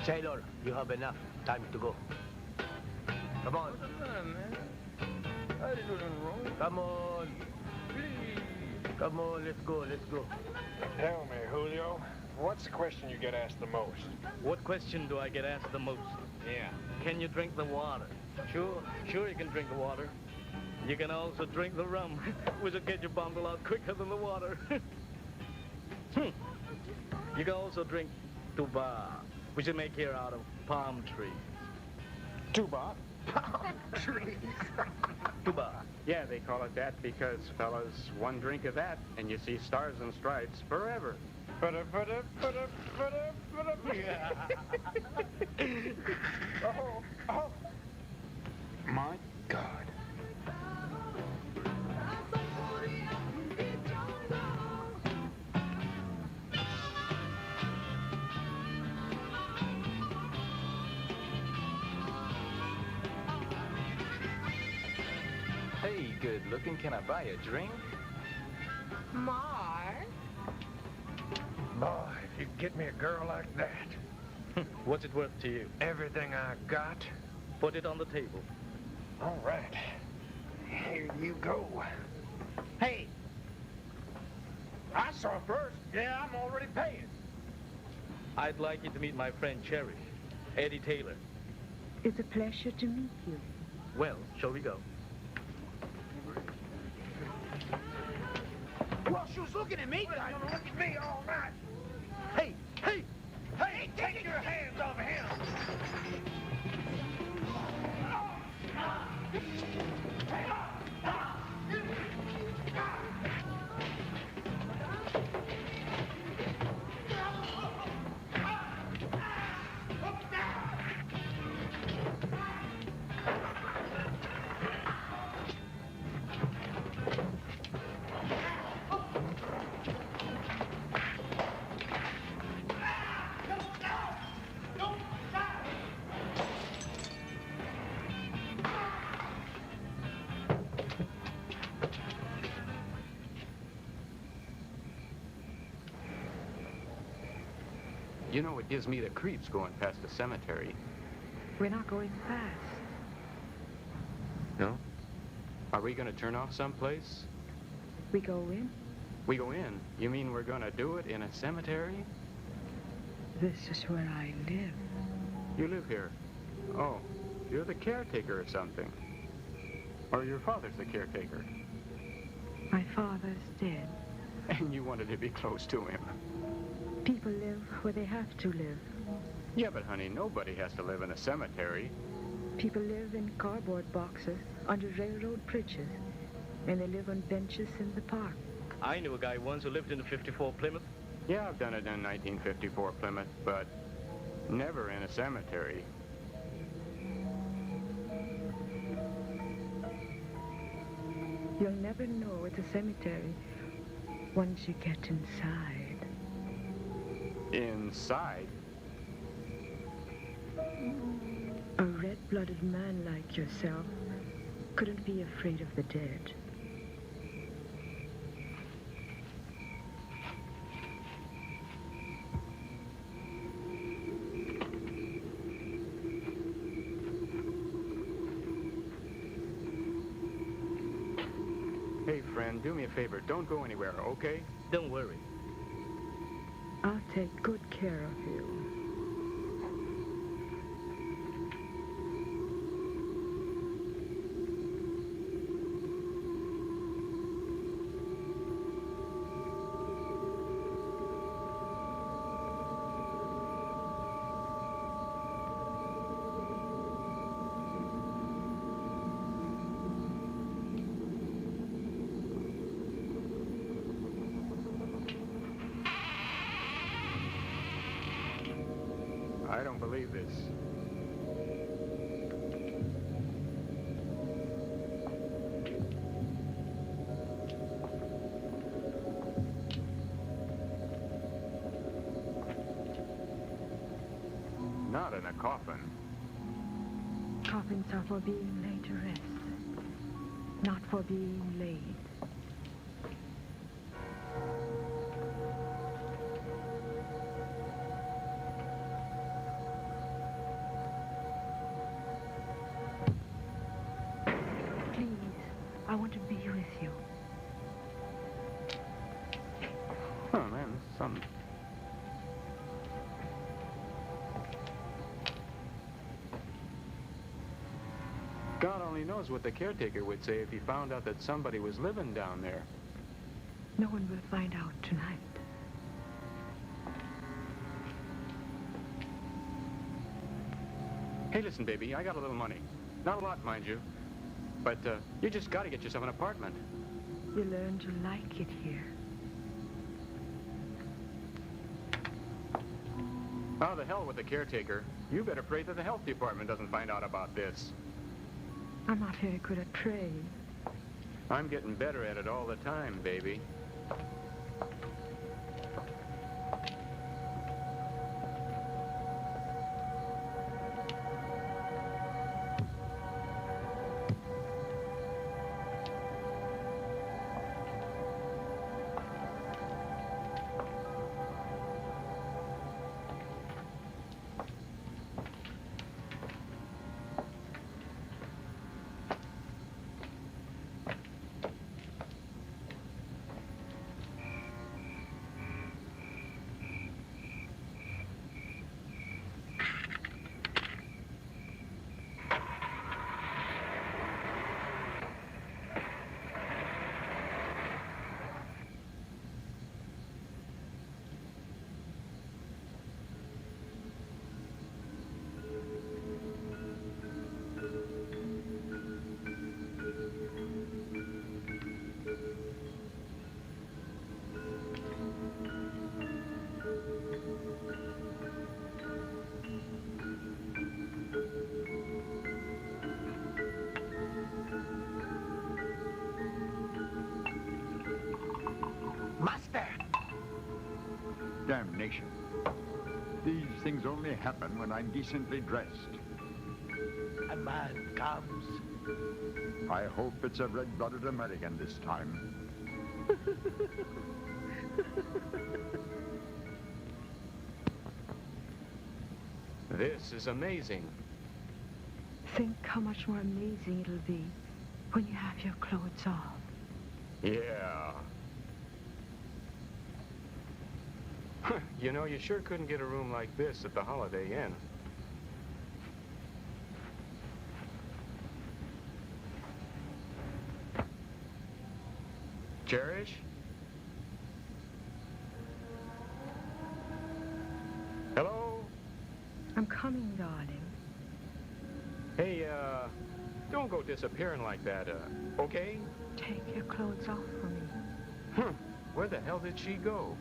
Taylor, you have enough. Time to go. Come on. What's the matter, man? I didn't do nothing wrong. Come on. Please. Come on, let's go, let's go. Tell me, Julio, what's the question you get asked the most? What question do I get asked the most? Yeah. Can you drink the water? Sure you can drink the water. You can also drink the rum, which will get your bundle out quicker than the water. You can also drink tuba, which is made here out of palm trees. Tuba? Palm trees. Tuba. Yeah, they call it that because, fellas, one drink of that and you see stars and stripes forever. Yeah. Oh. My God. Hey, good looking. Can I buy a drink? Mark. Boy, if you could get me a girl like that. What's it worth to you? Everything I got. Put it on the table. All right. Here you go. Hey. I saw first. Yeah, I'm already paying. I'd like you to meet my friend Cherish, Eddie Taylor. It's a pleasure to meet you. Well, shall we go? Well, she was looking at me. She's gonna look at me all night. Hey, hey, hey, take your hands off him. You know, it gives me the creeps going past the cemetery. We're not going fast. No? Are we gonna turn off someplace? We go in. We go in? You mean we're gonna do it in a cemetery? This is where I live. You live here? Oh, you're the caretaker or something. Or your father's the caretaker. My father's dead. And you wanted to be close to him. People live where they have to live. Yeah, but honey, nobody has to live in a cemetery. People live in cardboard boxes under railroad bridges, and they live on benches in the park. I knew a guy once who lived in a 54 Plymouth. Yeah, I've done it in 1954 Plymouth, but never in a cemetery. You'll never know it's a cemetery once you get inside. Inside? A red-blooded man like yourself couldn't be afraid of the dead. Hey, friend, do me a favor. Don't go anywhere, okay? Don't worry. I'll take good care of you. I don't believe this. Not in a coffin. Coffins are for being laid to rest, not for being laid. Please, I want to be with you. Oh, man, some... God only knows what the caretaker would say if he found out that somebody was living down there. No one will find out tonight. Hey, listen, baby, I got a little money. Not a lot, mind you. But you just got to get yourself an apartment. You learn to like it here. Oh, the hell with the caretaker. You better pray that the health department doesn't find out about this. I'm not very good at trade. I'm getting better at it all the time, baby. Master! Damnation. These things only happen when I'm decently dressed. A man comes. I hope it's a red-blooded American this time. This is amazing. Think how much more amazing it'll be when you have your clothes off. Yeah. You know, you sure couldn't get a room like this at the Holiday Inn. Cherish? Hello? I'm coming, darling. Hey, don't go disappearing like that, okay? Take your clothes off for me. Where the hell did she go?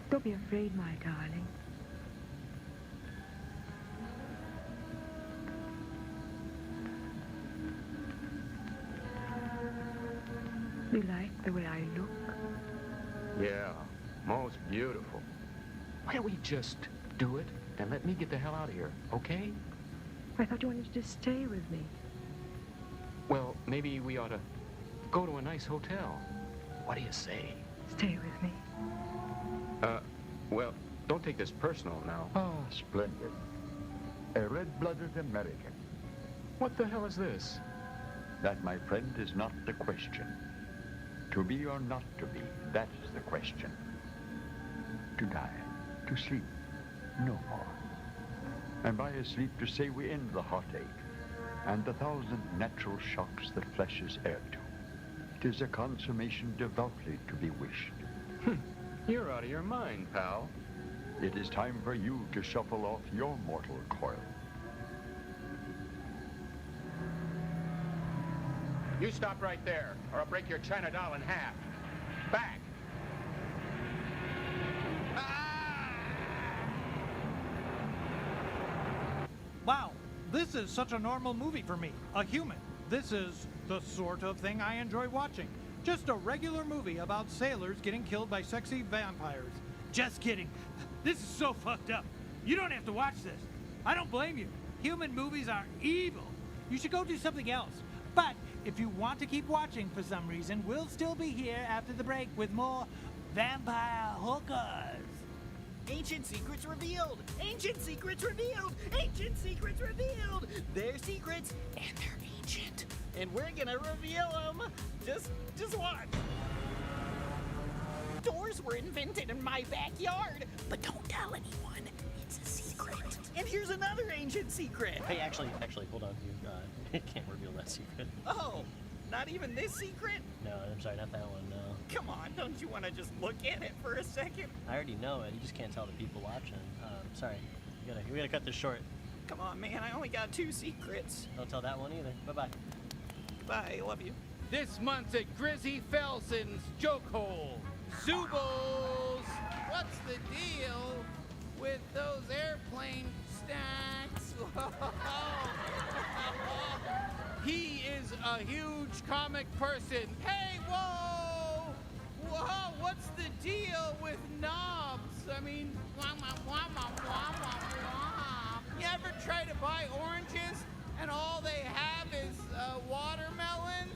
Don't be afraid, my darling. You like the way I look? Yeah, most beautiful. Why don't we just do it and let me get the hell out of here, okay? I thought you wanted to stay with me. Well, maybe we ought to go to a nice hotel. What do you say? Stay with me. Well, don't take this personal now. Ah, splendid. A red-blooded American. What the hell is this? That, my friend, is not the question. To be or not to be, that is the question. To die, to sleep, no more. And by a sleep to say we end the heartache and the thousand natural shocks that flesh is heir to. It is a consummation devoutly to be wished. You're out of your mind, pal. It is time for you to shuffle off your mortal coil. You stop right there, or I'll break your China doll in half. Back! Wow, this is such a normal movie for me. A human. This is the sort of thing I enjoy watching. Just a regular movie about sailors getting killed by sexy vampires. Just kidding. This is so fucked up. You don't have to watch this. I don't blame you. Human movies are evil. You should go do something else. But if you want to keep watching for some reason, we'll still be here after the break with more vampire hookers. Ancient secrets revealed! Ancient secrets revealed! Ancient secrets revealed! They're secrets, and they're ancient. And we're gonna reveal them. Just watch. Doors were invented in my backyard, but don't tell anyone. It's a secret. And here's another ancient secret. Hey, actually, hold on. You can't reveal that secret. Oh, not even this secret? No, I'm sorry, not that one, no. Come on, don't you want to just look at it for a second? I already know it. You just can't tell the people watching. Sorry. We gotta cut this short. Come on, man. I only got 2 secrets. Don't tell that one either. Bye-bye. Bye. Love you. This month at Grizzy Felson's Joke Hole, Subos, what's the deal with those airplane stacks? He is a huge comic person. Hey, whoa! Whoa, what's the deal with knobs? I mean, you ever try to buy oranges and all they have is watermelons?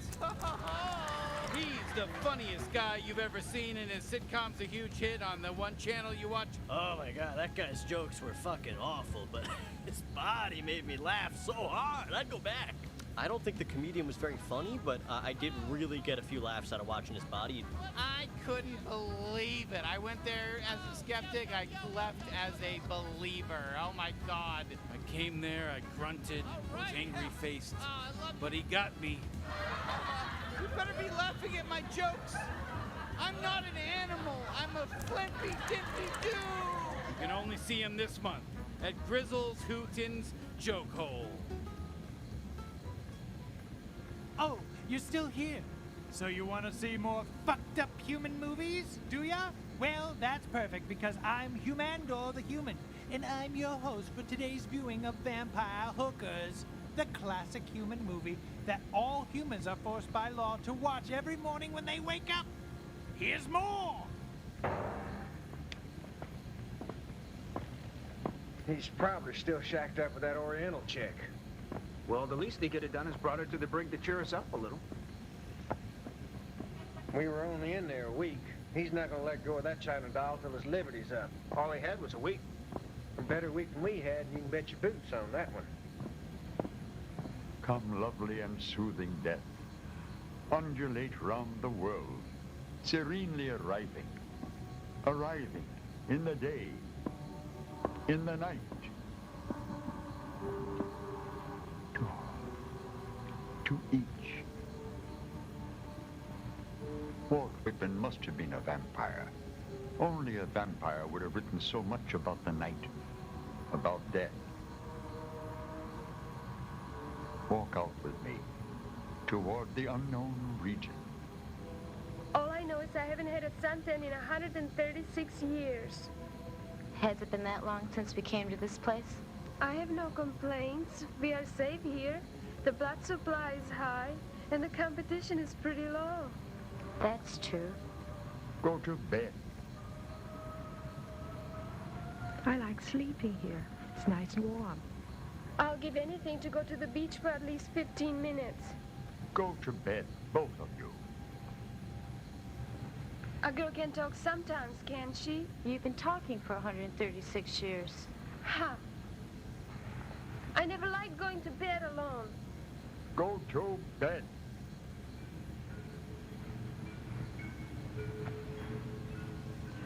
He's the funniest guy you've ever seen, and his sitcom's a huge hit on the one channel you watch. Oh my god, that guy's jokes were fucking awful, but his body made me laugh so hard. I'd go back. I don't think the comedian was very funny, but I did really get a few laughs out of watching his body. I couldn't believe it. I went there as a skeptic. I left as a believer. Oh my God. I came there, I grunted, was angry-faced, but he got me. You better be laughing at my jokes. I'm not an animal. I'm a flippy dippy doo. You can only see him this month at Grizzle's Hootin's Joke Hole. Oh, you're still here. So you want to see more fucked up human movies, do ya? Well, that's perfect because I'm Humandor the Human, and I'm your host for today's viewing of Vampire Hookers, the classic human movie that all humans are forced by law to watch every morning when they wake up. Here's more! He's probably still shacked up with that Oriental chick. Well, the least he could have done is brought her to the brig to cheer us up a little. We were only in there a week. He's not gonna let go of that China doll till his liberty's up. All he had was a week. A better week than we had, you can bet your boots on that one. Come, lovely and soothing death, undulate round the world, serenely arriving in the day, in the night. To each. Walt Whitman must have been a vampire. Only a vampire would have written so much about the night, about death. Walk out with me toward the unknown region. All I know is I haven't had a suntan in 136 years. Has it been that long since we came to this place? I have no complaints. We are safe here. The blood supply is high, and the competition is pretty low. That's true. Go to bed. I like sleeping here. It's nice and warm. I'll give anything to go to the beach for at least 15 minutes. Go to bed, both of you. A girl can talk sometimes, can't she? You've been talking for 136 years. Ha! I never liked going to bed alone. Go to bed.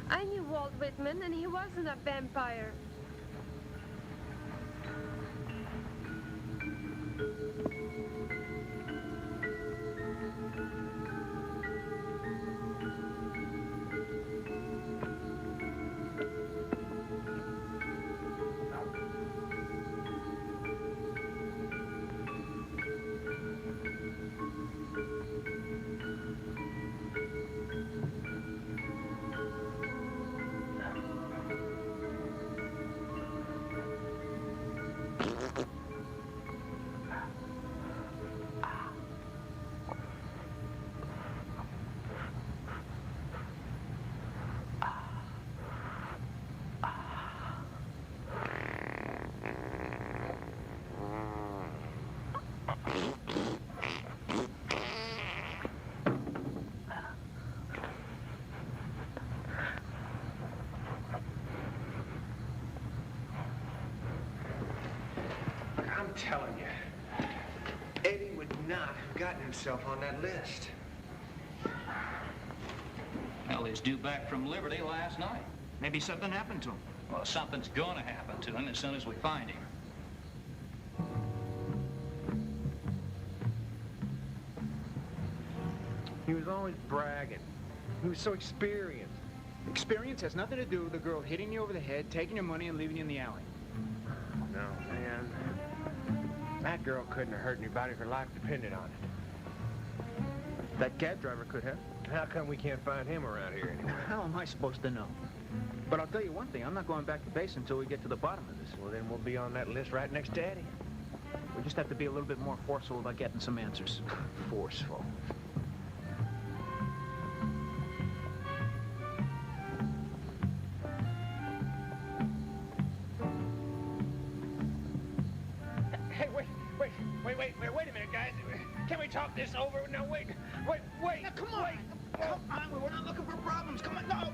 I knew Walt Whitman, and he wasn't a vampire. I'm telling you, Eddie would not have gotten himself on that list. Well, he's due back from Liberty last night. Maybe something happened to him. Well, something's gonna happen to him as soon as we find him. He was always bragging. He was so experienced. Experience has nothing to do with the girl hitting you over the head, taking your money, and leaving you in the alley. No, man. That girl couldn't have hurt anybody if her life depended on it. That cab driver could have. How come we can't find him around here anymore? How am I supposed to know? But I'll tell you one thing, I'm not going back to base until we get to the bottom of this. Well, then we'll be on that list right next to Eddie. We just have to be a little bit more forceful about getting some answers. Forceful. Hey, wait a minute, guys. Can we talk this over? No, wait. Now, come on. Come on, we're not looking for problems. Come on, no.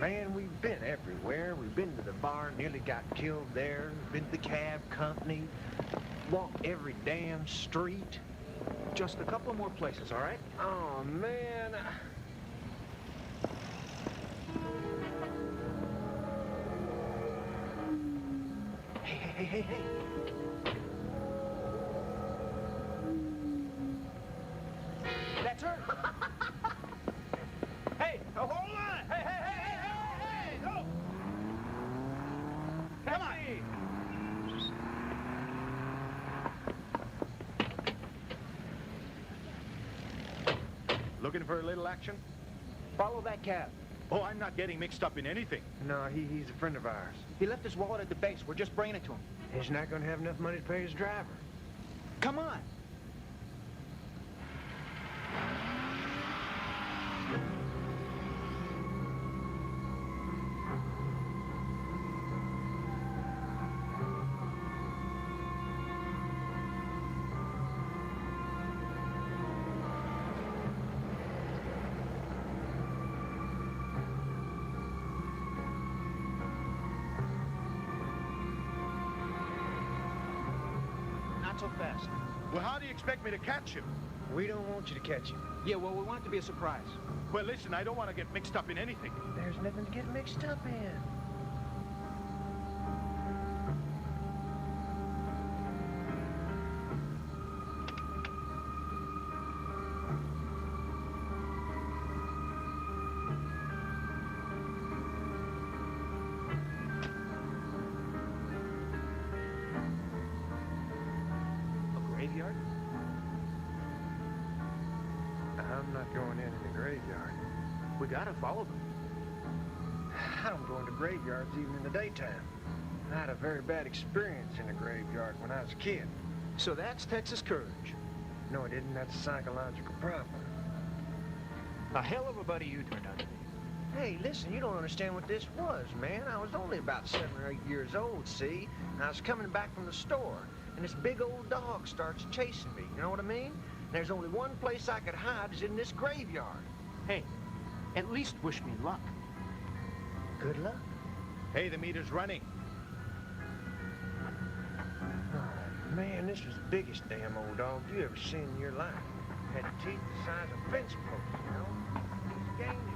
Man, we've been everywhere. We've been to the bar, nearly got killed there. Been to the cab company. Walked every damn street. Just a couple more places, all right? Oh, man. Hey. That's her. Hey, hold on. Hey, go. Come on. Looking for a little action? Follow that cab. Oh, I'm not getting mixed up in anything. No, he's a friend of ours. He left his wallet at the base. We're just bringing it to him. He's not going to have enough money to pay his driver. Come on. Not so fast. Well, how do you expect me to catch him? We don't want you to catch him. Yeah, well, we want it to be a surprise. Well, listen, I don't want to get mixed up in anything. There's nothing to get mixed up in. Graveyard? I'm not going in the graveyard. We gotta follow them. I don't go into graveyards even in the daytime. I had a very bad experience in a graveyard when I was a kid. So that's Texas courage. No, it isn't. That's a psychological problem. A hell of a buddy you turned out to be. Hey, listen, you don't understand what this was, man. I was only about 7 or 8 years old, see? And I was coming back from the store, and this big old dog starts chasing me. You know what I mean? There's only one place I could hide is in this graveyard. Hey, at least wish me luck. Good luck. Hey, the meter's running. Oh, man, this was the biggest damn old dog you ever seen in your life. Had teeth the size of fence posts, you know? He's gangly.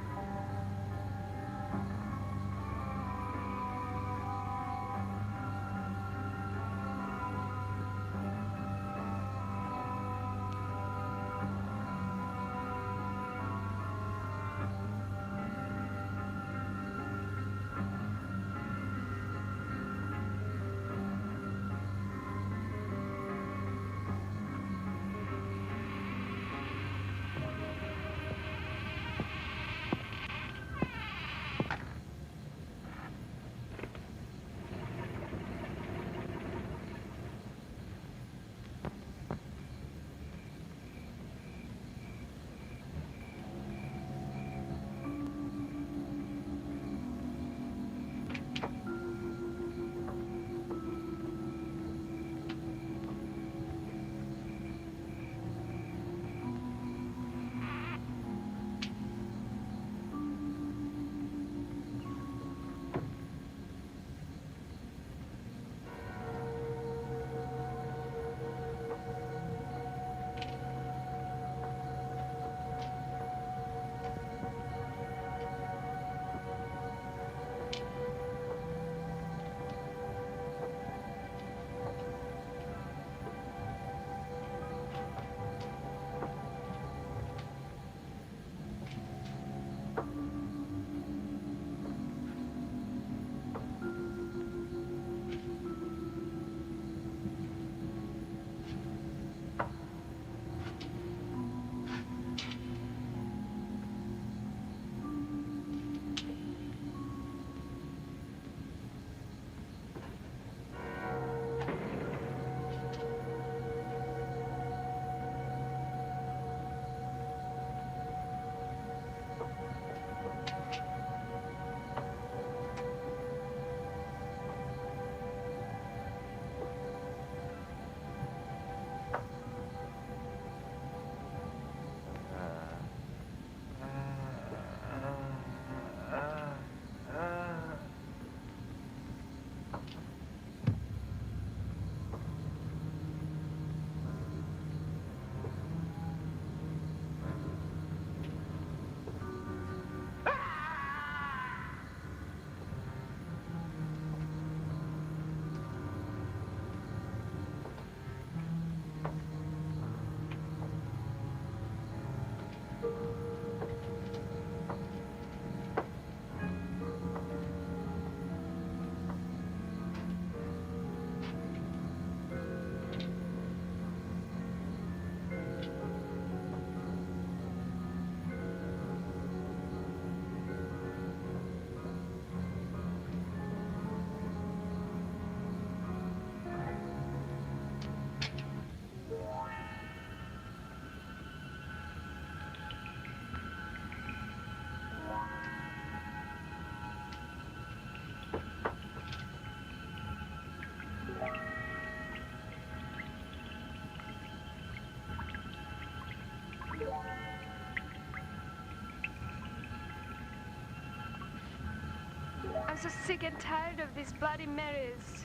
so sick and tired of these Bloody Marys.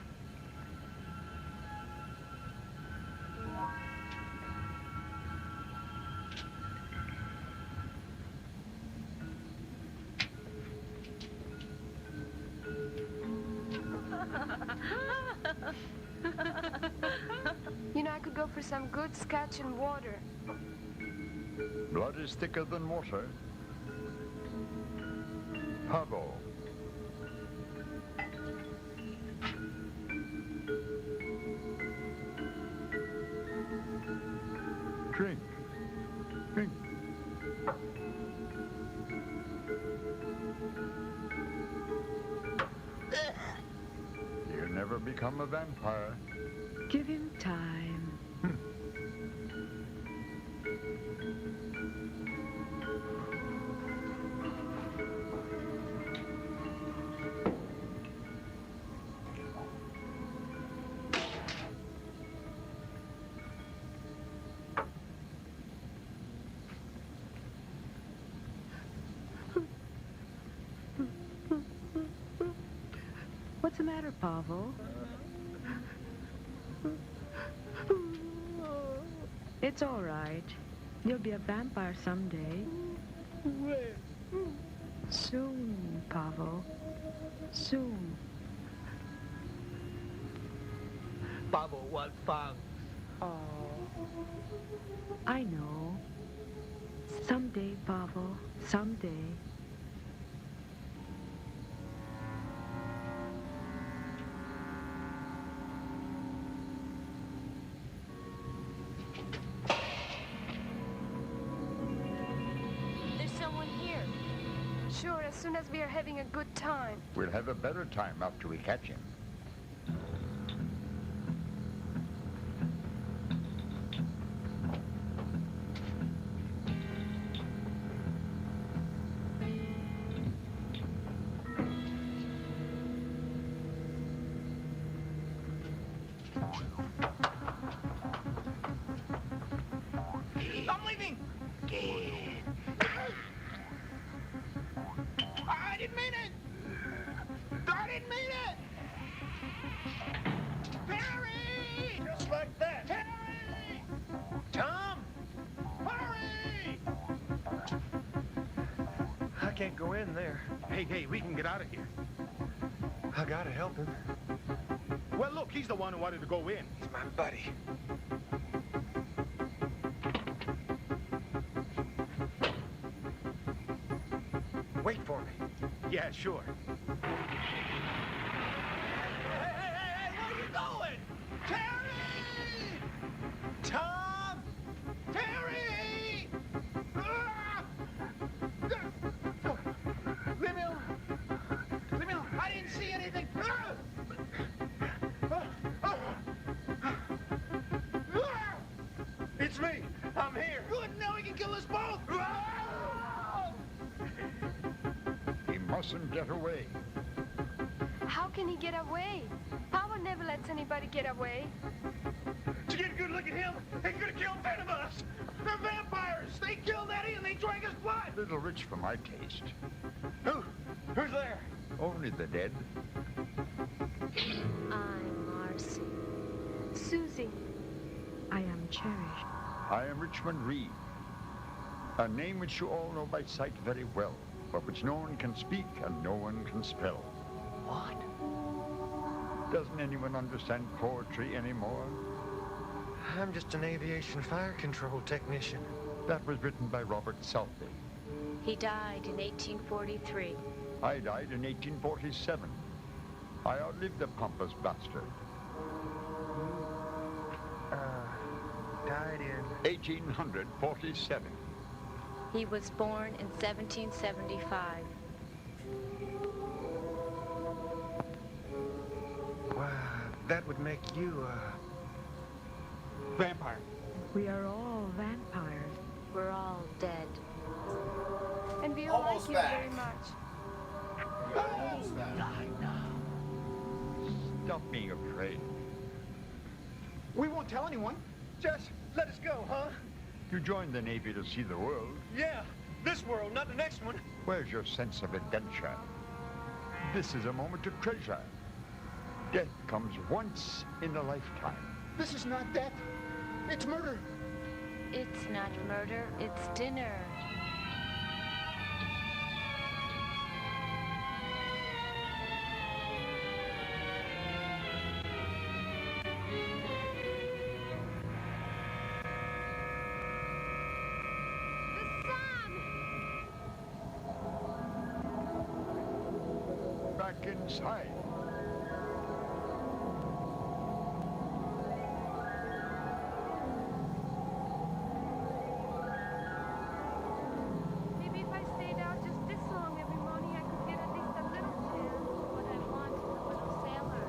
You know, I could go for some good scotch and water. Blood is thicker than water. Pavo. Drink. Drink. You'll never become a vampire. Give him time. What's the matter, Pavel? It's all right. You'll be a vampire someday. When? Soon, Pavel. Soon. Pavel want fun. Oh. I know. Someday, Pavel. Someday. Sure, as soon as we are having a good time. We'll have a better time after we catch him. I'm leaving! I didn't mean it! I didn't mean it! Harry! Just like that. Harry! Tom! Hurry! I can't go in there. Hey, we can get out of here. I gotta help him. Well, look, he's the one who wanted to go in. He's my buddy. Wait for me. Yeah, sure. Hey, where are you going? Terry! Tom! Terry! Leave me alone. I didn't see anything. It's me. I'm here. Good, now he can kill us both. He mustn't get away. How can he get away? Power never lets anybody get away. To get a good look at him, they could have killed 10 of us. They're vampires. They killed Eddie and they drank his blood. A little rich for my taste. Who's there? Only the dead. I'm Marcy. Susie. I am Cherished. I am Richmond Reed. A name which you all know by sight very well, but which no one can speak and no one can spell. What? Doesn't anyone understand poetry anymore? I'm just an aviation fire control technician. That was written by Robert Southey. He died in 1843. I died in 1847. I outlived the pompous bastard. Died in 1847. He was born in 1775. Wow, that would make you a vampire. We are all vampires. We're all dead. And we all Almost like you back. very much. Almost back. Die now. Stop being afraid. We won't tell anyone. Just let us go, huh? You joined the Navy to see the world. Yeah, this world, not the next one. Where's your sense of adventure? This is a moment to treasure. Death comes once in a lifetime. This is not death. It's murder. It's not murder, it's dinner. Back inside. Maybe if I stayed out just this long every morning, I could get at least a little chance. What I want is a little sailor.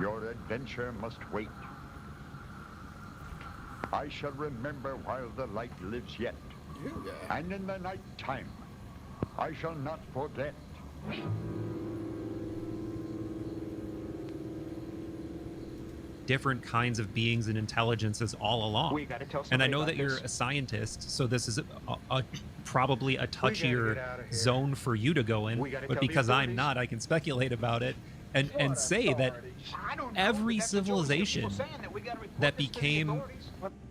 Your adventure must wait. I shall remember while the light lives yet. And in the night time, I shall not forget. Different kinds of beings and intelligences all along. We gotta tell And I somebody know about that you're this. a scientist, so this is probably a get touchier out of here. zone for you to go in. We gotta But tell the because I'm authorities. not, I can speculate about it and say that every civilization that became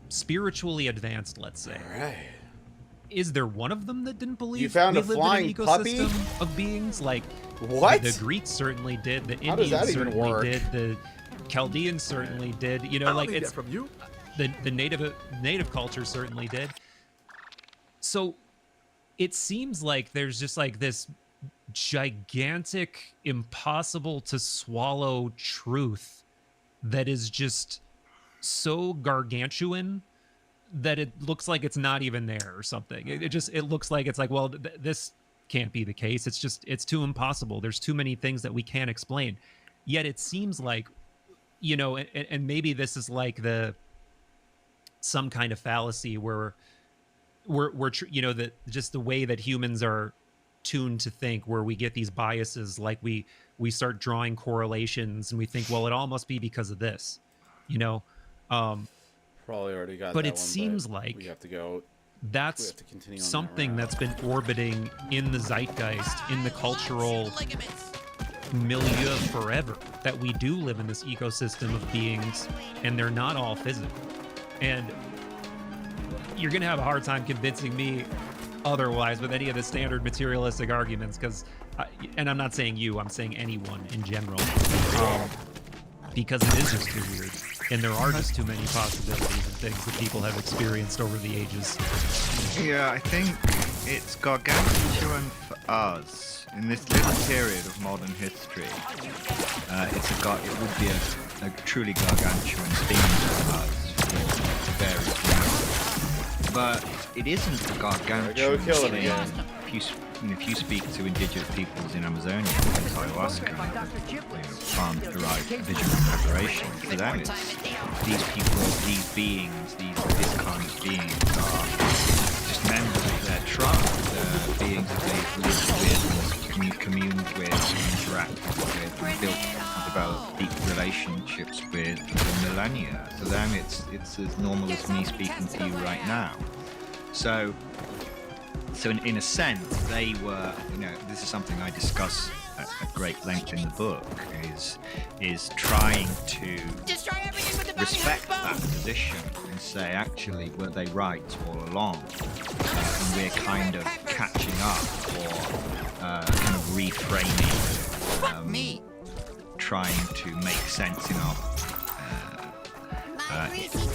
spiritually advanced, let's say, is there one of them that didn't believe You found we a lived flying in an puppy? ecosystem of beings? Like What? the Greeks certainly did, the How does Indians that even certainly work? did, the Chaldeans certainly did. You know, I don't like need that it's from you. the native culture certainly did. So it seems like there's just like this gigantic, impossible to swallow truth that is just so gargantuan that it looks like it's not even there or something. It looks like it's like, well, this can't be the case. It's too impossible. There's too many things that we can't explain. Yet it seems like, you know, and maybe this is like some kind of fallacy where we're you know, that just the way that humans are tuned to think, where we get these biases, like we start drawing correlations and we think, well, it all must be because of this, you know. Probably already got but that it one, seems but like we have to go. that's we have to continue on that something route. that's been orbiting in the zeitgeist, in the cultural milieu forever, that we do live in this ecosystem of beings and they're not all physical. And you're gonna have a hard time convincing me otherwise with any of the standard materialistic arguments, because and I'm not saying you, I'm saying anyone in general, because it is just too weird and there are just too many possibilities and things that people have experienced over the ages. Yeah, I think it's gargantuan for us in this little period of modern history. It would be a truly gargantuan thing for us for various reasons. But it isn't a gargantuan thing. If you speak to indigenous peoples in Amazonia, like ayahuasca, plant-derived visual preparation, for them it's these people, these beings, this kind of beings are just members of their tribe. They're beings that they've lived with, communed with, interacted with, and built and developed deep relationships with for millennia. For them, it's as normal as me speaking to you right now. So in a sense, they were, you know, this is something I discuss at great length in the book, is trying to respect that position and say, actually, were they right all along? And we're kind of catching up, or kind of reframing, trying to make sense in our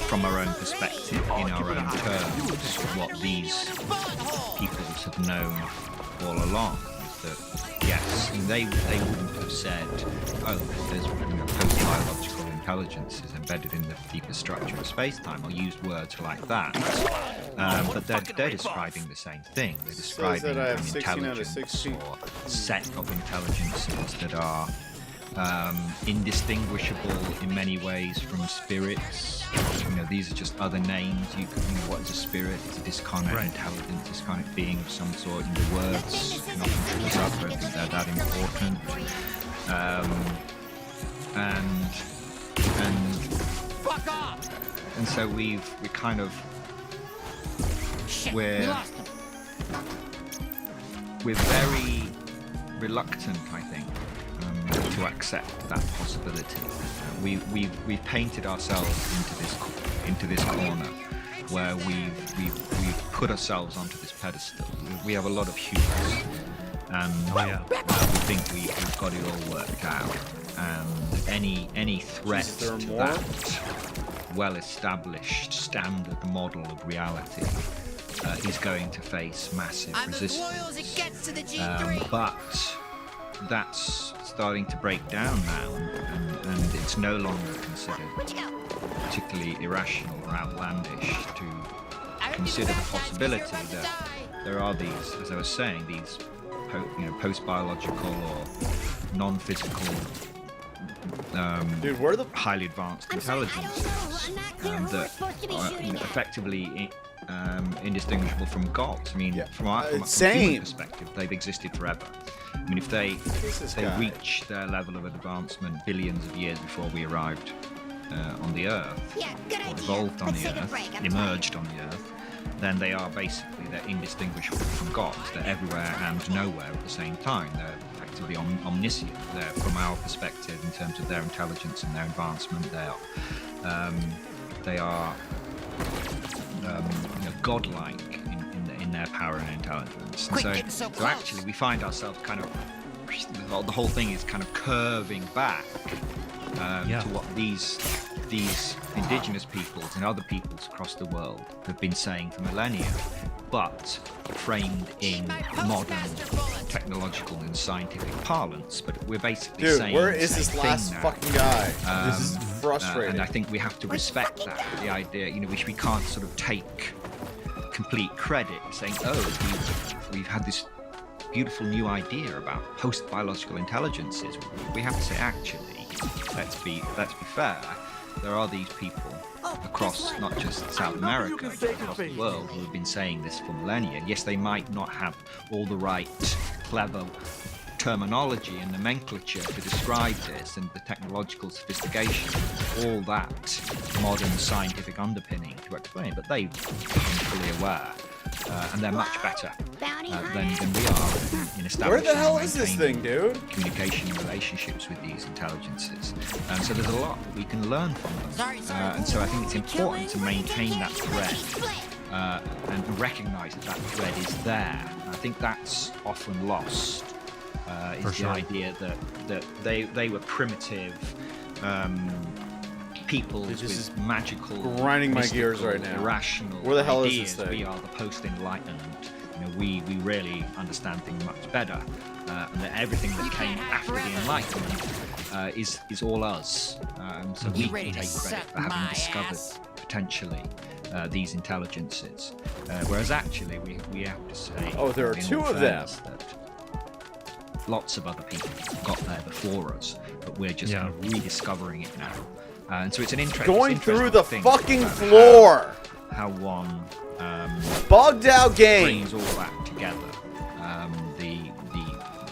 from our own perspective, in our own terms, what these peoples have known all along. Is that, yes, they wouldn't have said, oh, there's post-biological intelligences embedded in the deeper structure of space-time, or used words like that. But they're describing the same thing. They're describing that I have an 16 out of intelligence 16. or set of intelligences that are indistinguishable in many ways from spirits. These are just other names. What is a spirit? It's a discarnate intelligent, discarnate being of some sort. And the words can often trip us up. I don't think they're that important. Fuck off! And so we're very reluctant, I think, to accept that possibility. We've painted ourselves into this corner where we've put ourselves onto this pedestal. We have a lot of hubris, and we think we've got it all worked out. And any threat to that well-established standard model of reality is going to face massive resistance. But that's starting to break down now, and it's no longer considered particularly irrational or outlandish to consider the possibility that there are these, as I was saying, these post-biological or non-physical highly advanced intelligences that are effectively indistinguishable from gods. I mean, from a human perspective, they've existed forever. I mean, if they reach their level of advancement billions of years before we arrived on the Earth, or evolved on the Earth, emerged on the Earth, then they're indistinguishable from gods. They're everywhere and nowhere at the same time. They're effectively omniscient. They're, from our perspective, in terms of their intelligence and their advancement, they are godlike in their power and intelligence. And so actually, we find ourselves kind of, the whole thing is kind of curving back to what these indigenous peoples and other peoples across the world have been saying for millennia, but framed in modern technological and scientific parlance. But we're basically saying, where is this last fucking guy? This is frustrating. And I think we have to respect that. The idea, we can't sort of take complete credit, saying, we've had this beautiful new idea about post-biological intelligences. We have to say, actually, let's be fair. There are these people across not just South America, but across the world who have been saying this for millennia. Yes, they might not have all the right clever terminology and nomenclature to describe this, and the technological sophistication, all that modern scientific underpinning to explain, but they've been fully aware. And they're much better than we are in establishing. Where the hell is this thing, dude? Communication and relationships with these intelligences. And so there's a lot that we can learn from them. And so I think it's important to maintain that thread and recognise that thread is there. I think that's often lost. Is the idea that they were primitive peoples with magical, grinding my gears right now. Irrational Where the hell ideas. is this thing? We are the post-enlightened. We really understand things much better, and that everything that came after the Enlightenment is all us. So we can take credit for having discovered potentially these intelligences, whereas actually we have to say, there are two of them. That lots of other people got there before us, but we're just kind of rediscovering it now. And so it's an going through the fucking floor. How one bugged out game brings all that together.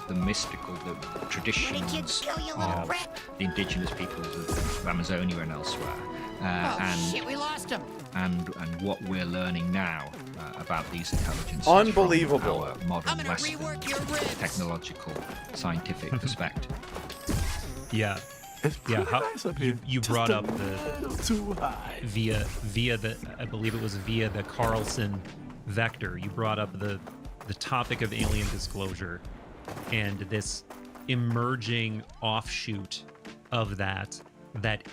The mystical, the traditions of the indigenous peoples of Amazonia and elsewhere, we lost him. And what we're learning now about these intelligences. Unbelievable. From our modern Western technological, scientific perspective. Yeah. You brought up via the, I believe it was via the Carlson vector. You brought up the topic of alien disclosure and this emerging offshoot of that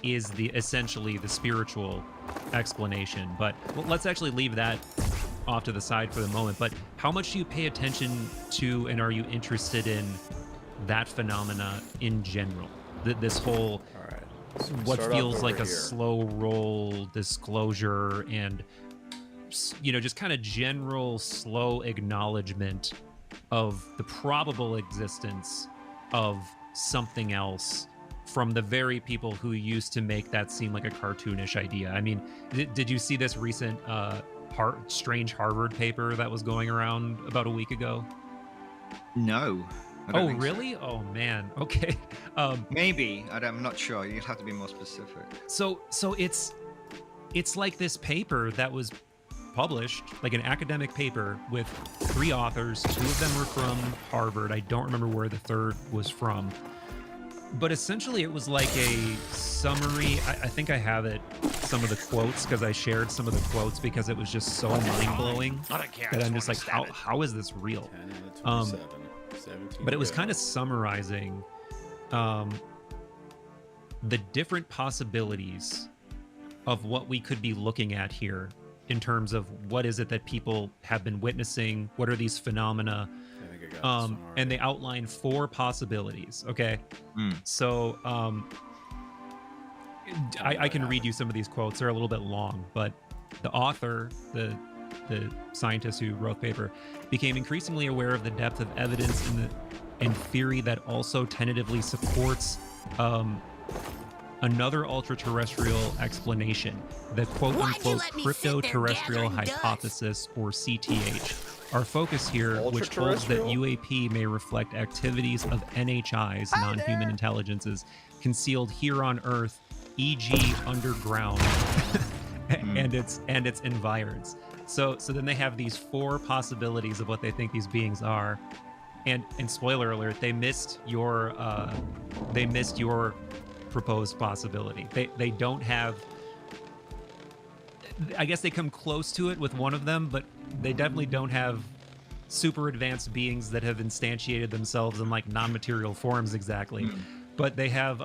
is essentially the spiritual explanation. But let's actually leave that off to the side for the moment. But how much do you pay attention to, and are you interested in that phenomena in general? This whole what feels like a slow roll disclosure and just kind of general slow acknowledgement of the probable existence of something else from the very people who used to make that seem like a cartoonish idea. I mean, did you see this recent strange Harvard paper that was going around about a week ago? No. Oh, really? Oh, man. Okay. Maybe. I'm not sure. You'll have to be more specific. So it's like this paper that was published, like an academic paper with 3 authors. 2 of them were from Harvard. I don't remember where the third was from. But essentially it was like a summary. I think I have some of the quotes because I shared some of the quotes because it was just so mind-blowing that I'm just like, how is this real? But it was kind of summarizing the different possibilities of what we could be looking at here in terms of what is it that people have been witnessing, what are these phenomena, and they outline 4 possibilities. Okay. So I can read you some of these quotes. They're a little bit long, but the author, the scientist who wrote the paper, became increasingly aware of the depth of evidence in theory that also tentatively supports another ultra-terrestrial explanation, the quote-unquote crypto-terrestrial hypothesis, or CTH. Our focus here, which holds that UAP may reflect activities of NHIs, non-human intelligences, concealed here on Earth, e.g. underground, and its environs. So then they have these 4 possibilities of what they think these beings are, and spoiler alert, they missed your proposed possibility. They don't have. I guess they come close to it with one of them, but they definitely don't have super advanced beings that have instantiated themselves in like non-material forms exactly. But they have.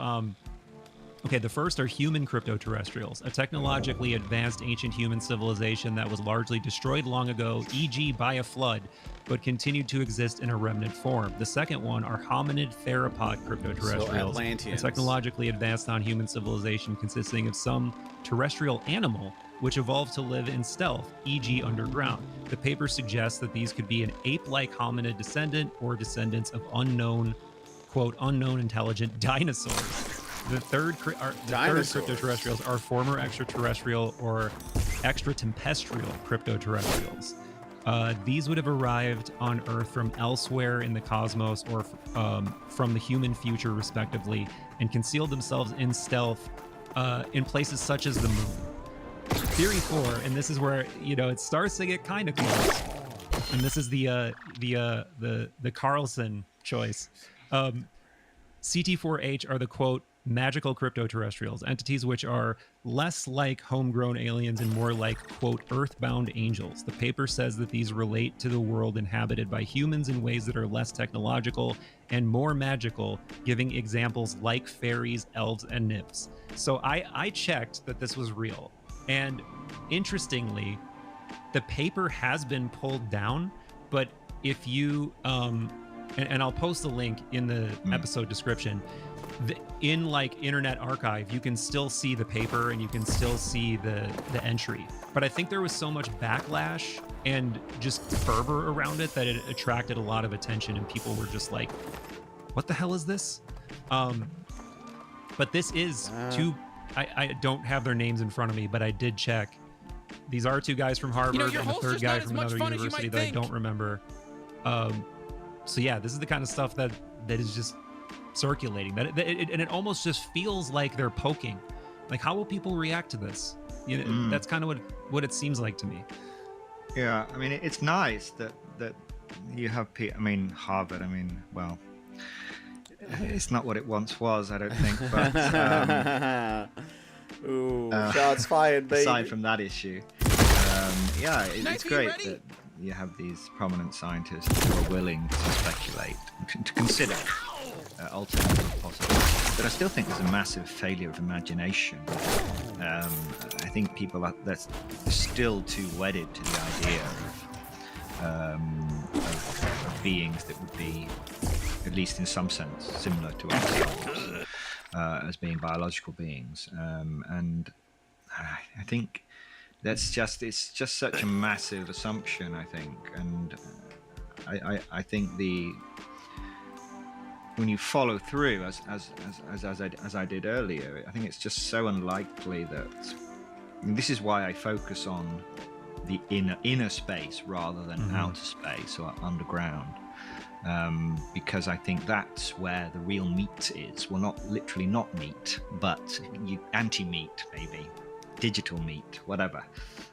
Okay, the first are human crypto-terrestrials, a technologically advanced ancient human civilization that was largely destroyed long ago, e.g. by a flood, but continued to exist in a remnant form. The second one are hominid theropod crypto-terrestrials, a technologically advanced non-human civilization consisting of some terrestrial animal which evolved to live in stealth, e.g. underground. The paper suggests that these could be an ape-like hominid descendant or descendants of unknown, quote, unknown intelligent dinosaurs. The third crypto-terrestrials are former extraterrestrial or extratempestrial crypto-terrestrials. These would have arrived on Earth from elsewhere in the cosmos or from the human future, respectively, and concealed themselves in stealth in places such as the moon. Theory 4, and this is where it starts to get kind of close, and this is the Carlson choice. CT4H are the quote magical crypto-terrestrials, entities which are less like homegrown aliens and more like, quote, earthbound angels. The paper says that these relate to the world inhabited by humans in ways that are less technological and more magical, giving examples like fairies, elves, and nymphs. So I checked that this was real. And interestingly, the paper has been pulled down, but if you, and I'll post the link in the episode description, in like Internet Archive, you can still see the paper and you can still see the entry. But I think there was so much backlash and just fervor around it that it attracted a lot of attention, and people were just like, what the hell is this? But this is I don't have their names in front of me, but I did check. These are 2 guys from Harvard and a third guy from another university that I don't remember. So yeah, this is the kind of stuff that is just circulating, and it almost just feels like they're poking. Like, how will people react to this? That's kind of what it seems like to me. Yeah, I mean, it's nice that you have Harvard. I mean, well, it's not what it once was, I don't think. But ooh, shots fired, baby. Aside from that issue, it's great that you have these prominent scientists who are willing to speculate, to consider alternative possibilities. But I still think there's a massive failure of imagination. I think people that's still too wedded to the idea of beings that would be, at least in some sense, similar to ourselves as being biological beings. And I think it's just such a massive assumption, I think. And I think when you follow through as I did earlier, I think it's just so unlikely that. I mean, this is why I focus on the inner space rather than outer space or underground, because I think that's where the real meat is. Well, not literally not meat, but anti-meat, maybe digital meat, whatever.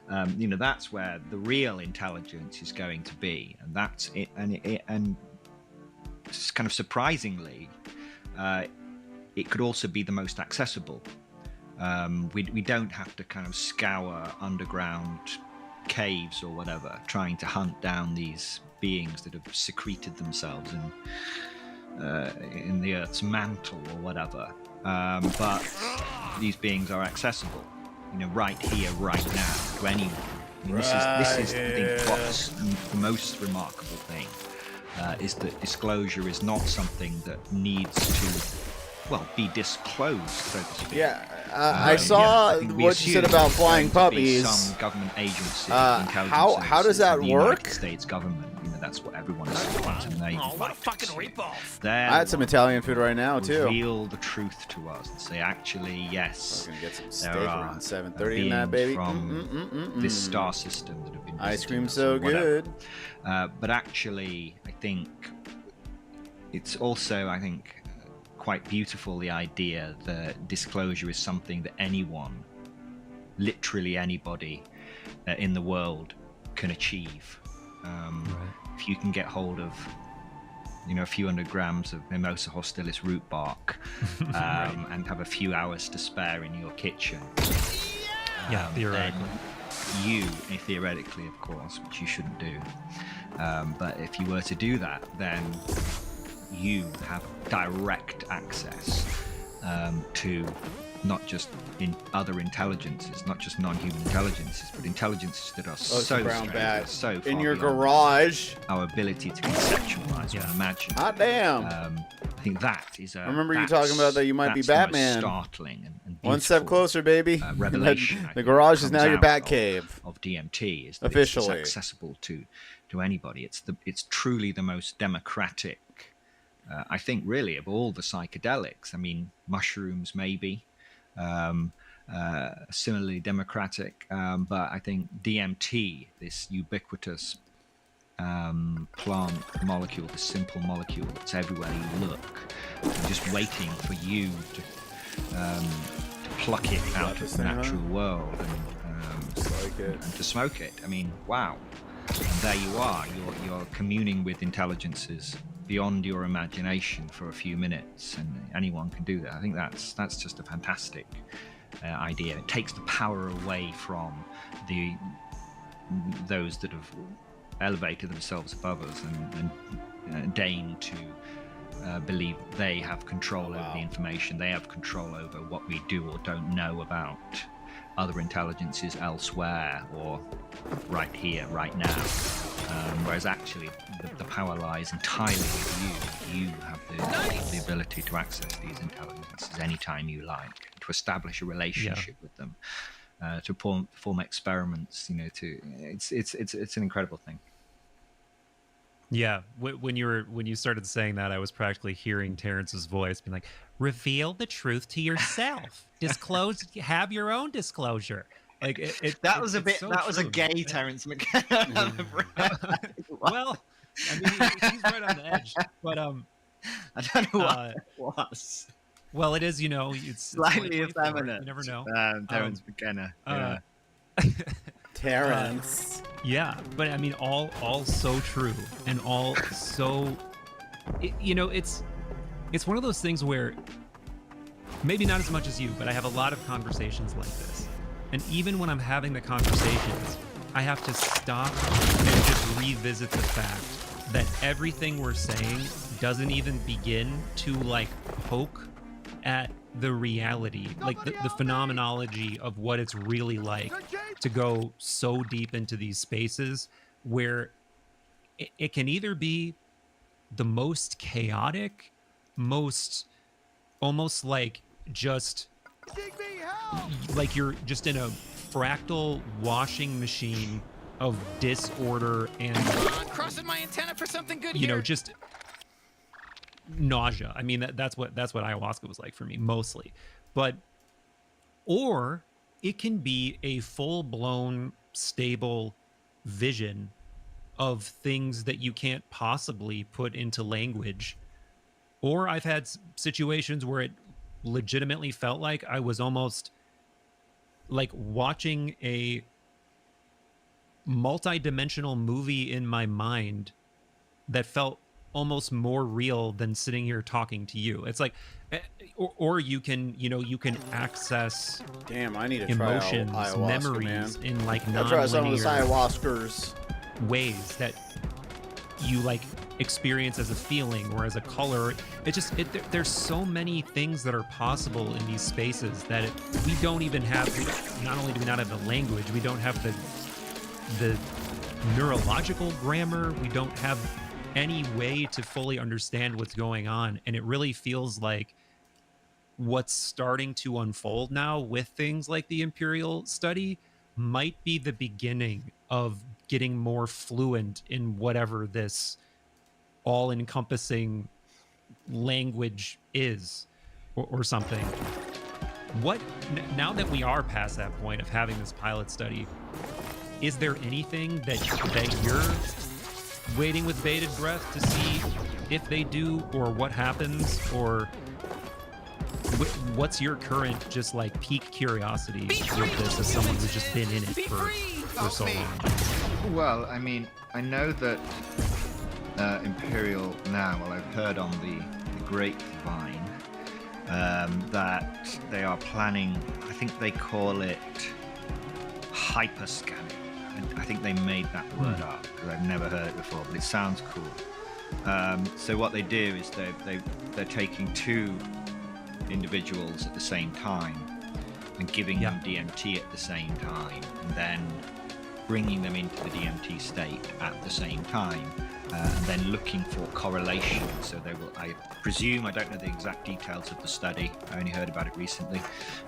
That's where the real intelligence is going to be, and that's it. And kind of surprisingly, it could also be the most accessible. We don't have to kind of scour underground caves or whatever, trying to hunt down these beings that have secreted themselves in the Earth's mantle or whatever. But these beings are accessible, right here, right now, to anyone. I mean, this is I think, what's the most remarkable thing, is that disclosure is not something that needs to, be disclosed, so to speak. Yeah, I saw what you said about flying puppies. Some government agency, how does that the work? United States government, that's what everyone is wanting to know. Oh, what a fucking ripoff! I had some Italian food right now too. Reveal the truth to us and say, actually, yes, I'm gonna get some steak there are around 7:30 in that baby. From this star system that have been ice cream us so or whatever. good. But actually, I think it's also, quite beautiful, the idea that disclosure is something that anyone, literally anybody in the world can achieve. If you can get hold of a few hundred grams of Mimosa hostilis root bark and have a few hours to spare in your kitchen, theoretically. Theoretically, of course, which you shouldn't do, but if you were to do that, then you have direct access to not just in other intelligences, not just non-human intelligences, but intelligences that are so strange, so far in your beyond garage. Our ability to conceptualize and imagine. Hot damn! I think that is I remember you talking about that you might be Batman. The most startling and one step closer, baby. Revelation. The garage is now your Batcave. Of DMT is that officially it's accessible to anybody. It's truly the most democratic. I think really of all the psychedelics. I mean, mushrooms maybe. Similarly democratic, but I think DMT, this ubiquitous plant molecule, this simple molecule that's everywhere you look, just waiting for you to pluck it out of the natural world and to smoke it. I mean, wow! And there you are. You're communing with intelligences beyond your imagination for a few minutes, and anyone can do that. I think that's just a fantastic idea. It takes the power away from those that have elevated themselves above us and deign to believe they have control over the information. They have control over what we do or don't know about other intelligences elsewhere or right here, right now. Whereas actually the power lies entirely with you. You have the ability to access these intelligences anytime you like, to establish a relationship with them, to perform experiments. It's an incredible thing. Yeah, when you started saying that, I was practically hearing Terrence's voice being like, "Reveal the truth to yourself. Disclose. Have your own disclosure." Like that was a bit. So that was a gay Terrence McKenna. Well, I mean, he's right on the edge, but I don't know what it was. Well, it is. It's slightly effeminate. You never know. Terrence McKenna. Terrence. Yeah, but I mean, all so true, and all so. It's one of those things where maybe not as much as you, but I have a lot of conversations like this. And even when I'm having the conversations, I have to stop and just revisit the fact that everything we're saying doesn't even begin to poke at the reality, the phenomenology of what it's really like to go so deep into these spaces where it can either be the most chaotic, most almost just like you're just in a fractal washing machine of disorder and crossing my antenna for something good here. Just nausea. I mean, that's what ayahuasca was like for me mostly. But or it can be a full-blown stable vision of things that you can't possibly put into language. Or I've had situations where it legitimately felt like I was almost like watching a multi-dimensional movie in my mind that felt almost more real than sitting here talking to you. It's like, or you can, you can access Damn, I need to emotions, try ayahuasca, memories man. in like I'll try some of this non-linear ayahuascas ways that you like experience as a feeling or as a color. There's so many things that are possible in these spaces that we don't even have. Not only do we not have the language, we don't have the neurological grammar, we don't have any way to fully understand what's going on. And it really feels like what's starting to unfold now with things like the Imperial study might be the beginning of getting more fluent in whatever this all-encompassing language is, or something. Now that we are past that point of having this pilot study, is there anything that you're waiting with bated breath to see if they do, or what happens, or what's your current just like peak curiosity with this as someone who's just been in it for so long? Well, I mean, I know that Imperial now, well, I've heard on the grapevine that they are planning, I think they call it hyperscanning. I think they made that word up because I've never heard it before, but it sounds cool. So what they do is they're taking two individuals at the same time and giving them DMT at the same time, and then bringing them into the DMT state at the same time, and then looking for correlations. So they will, I presume, I don't know the exact details of the study, I only heard about it recently,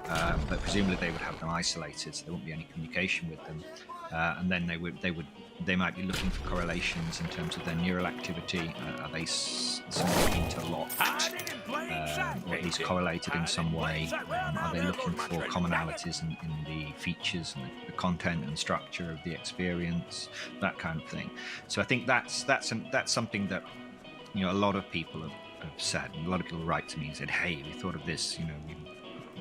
but presumably they would have them isolated so there won't be any communication with them. And then they might be looking for correlations in terms of their neural activity. Are they somewhat interlocked, or at least correlated in some way? Are they looking for commonalities in the features and the content and structure of the experience, that kind of thing? So I think that's something that a lot of people have said. And a lot of people write to me and said, "Hey, we thought of this.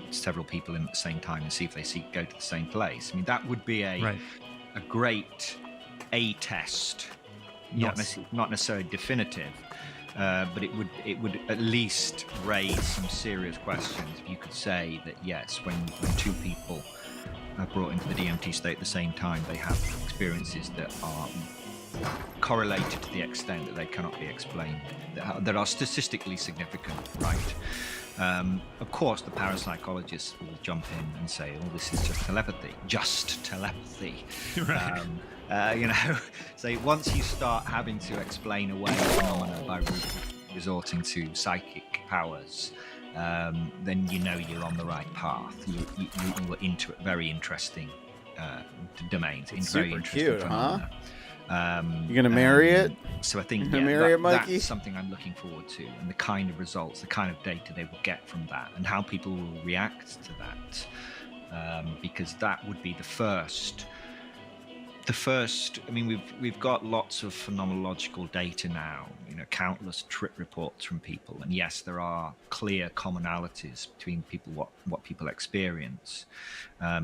Several people in at the same time and see if they go to the same place." I mean, that would be a great test, not necessarily definitive, but it would at least raise some serious questions if you could say that yes, when two people are brought into the DMT state at the same time, they have experiences that are correlated to the extent that they cannot be explained, that are statistically significant, right? Of course, the parapsychologists will jump in and say, "Oh, this is just telepathy." Right. So once you start having to explain away phenomena by resorting to psychic powers, then you're on the right path. You were into very interesting domains, in very interesting cute, phenomena. You gonna marry it? So I think that's something I'm looking forward to, and the kind of results, the kind of data they will get from that, and how people will react to that, because that would be the first. I mean, we've got lots of phenomenological data now, countless trip reports from people, and yes, there are clear commonalities between people, what people experience.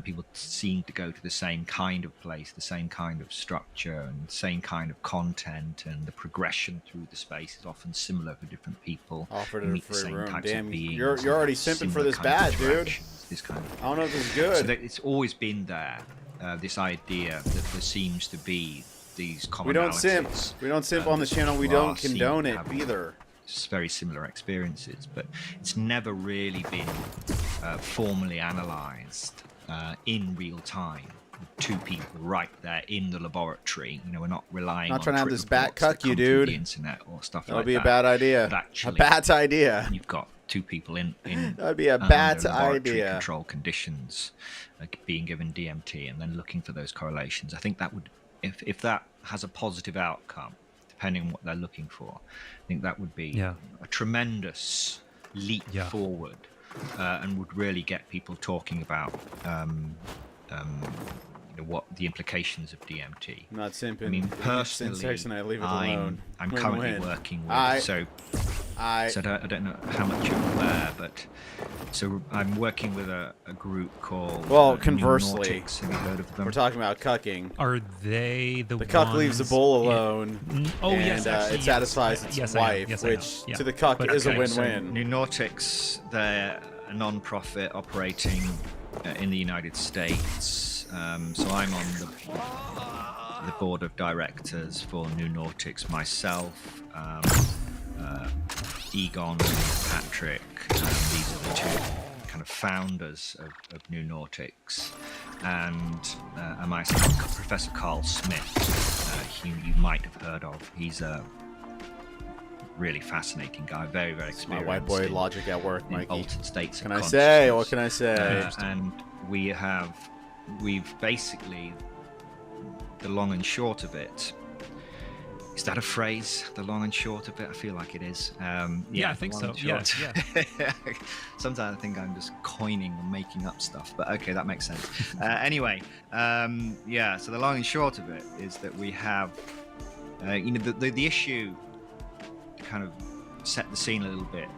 People seem to go to the same kind of place, the same kind of structure, and the same kind of content, and the progression through the space is often similar for different people. Offered you in a meet the free same room. types Damn, of beings. you're already simping for this bad, dude. This kind of. I don't know if this is good. So it's always been there. This idea that there seems to be these commonalities. We don't simp on this channel. We don't condone it either. Very similar experiences, but it's never really been formally analysed in real time. Two people right there in the laboratory. We're not relying on. Not trying to have trip this bat reports cuck you, that come through dude. the internet or stuff That'll like be that. a bad idea. But actually, a bad idea. You've got two people in That'd be a bad laboratory idea. control conditions, being given DMT and then looking for those correlations. I think that would, if that has a positive outcome, depending on what they're looking for. I think that would be a tremendous leap forward, and would really get people talking about what the implications of DMT. I'm not simping. I mean, personally, and I leave it alone. I'm currently working with so I don't know how much you're aware, but so I'm working with a group called conversely, Nautics. Have you heard of them? We're talking about cucking. Are they the cuck leaves the bull alone? Yes, actually, it satisfies its wife, which to the cuck is a win-win. So New Nautics, they're a non-profit operating in the United States. So I'm on the board of directors for New Nautics. Myself, Egon, and Patrick. These are the two kind of founders of New Nautics, and myself, Professor Carl Smith, who you might have heard of. He's a really fascinating guy, very, very experienced. My white boy logic at work, Mikey. Altered states of What can I say? And we've basically, the long and short of it. Is that a phrase? The long and short of it? I feel like it is. I think so. Yeah. Sometimes I think I'm just coining and making up stuff, but okay, that makes sense. Anyway, so the long and short of it is that we have, the issue to kind of set the scene a little bit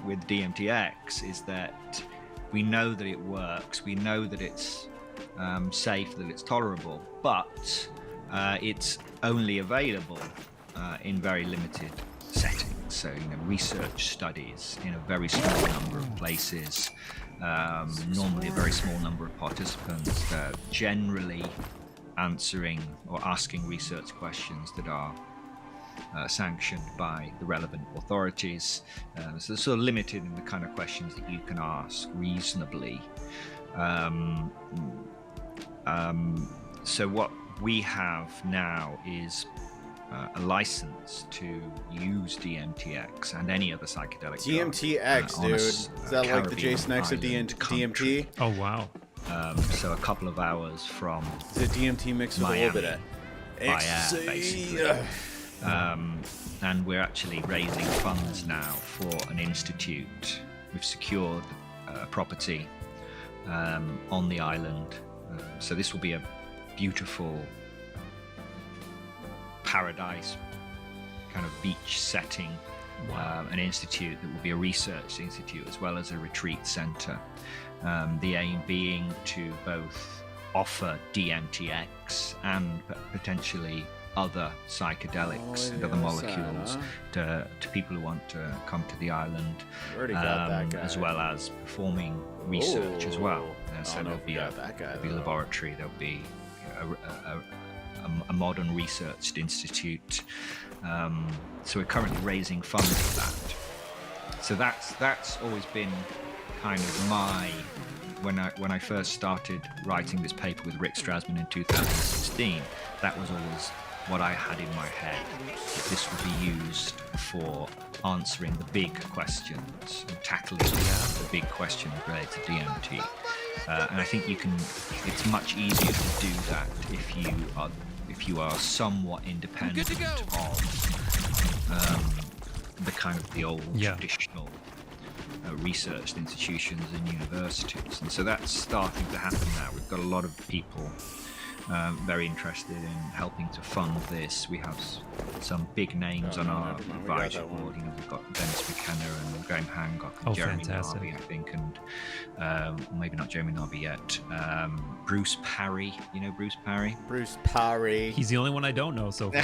with DMTX is that we know that it works, we know that it's safe, that it's tolerable, but it's only available in very limited settings. So, research studies in a very small number of places, normally a very small number of participants, generally answering or asking research questions that are sanctioned by the relevant authorities. So they're sort of limited in the kind of questions that you can ask reasonably. So what we have now is a license to use DMTX and any other psychedelic DMTX, drug, dude. Is that like the Jason X of DMT? Oh, wow. So a couple of hours from Is it DMT mixed with a little bit of by air, basically. And we're actually raising funds now for an institute. We've secured property on the island. So this will be a beautiful paradise kind of beach setting. An institute that will be a research institute as well as a retreat center. The aim being to both offer DMTX and potentially other psychedelics and other molecules to people who want to come to the island, as well as performing research as well. So there'll be a laboratory, there'll be a modern research institute. So we're currently raising funds for that. So that's always been kind of my, when I first started writing this paper with Rick Strassman in 2016, that was always what I had in my head. This would be used for answering the big questions and tackling the big questions related to DMT. And I think it's much easier to do that if you are somewhat independent of the kind of the old traditional research institutions and universities. And so that's starting to happen now. We've got a lot of people very interested in helping to fund this. We have some big names on our advisory board. We've got Dennis McKenna and Graham Hancock and Jeremy Narby, I think, and maybe not Jeremy Narby yet. Bruce Parry. You know Bruce Parry? Bruce Parry. He's the only one I don't know so far.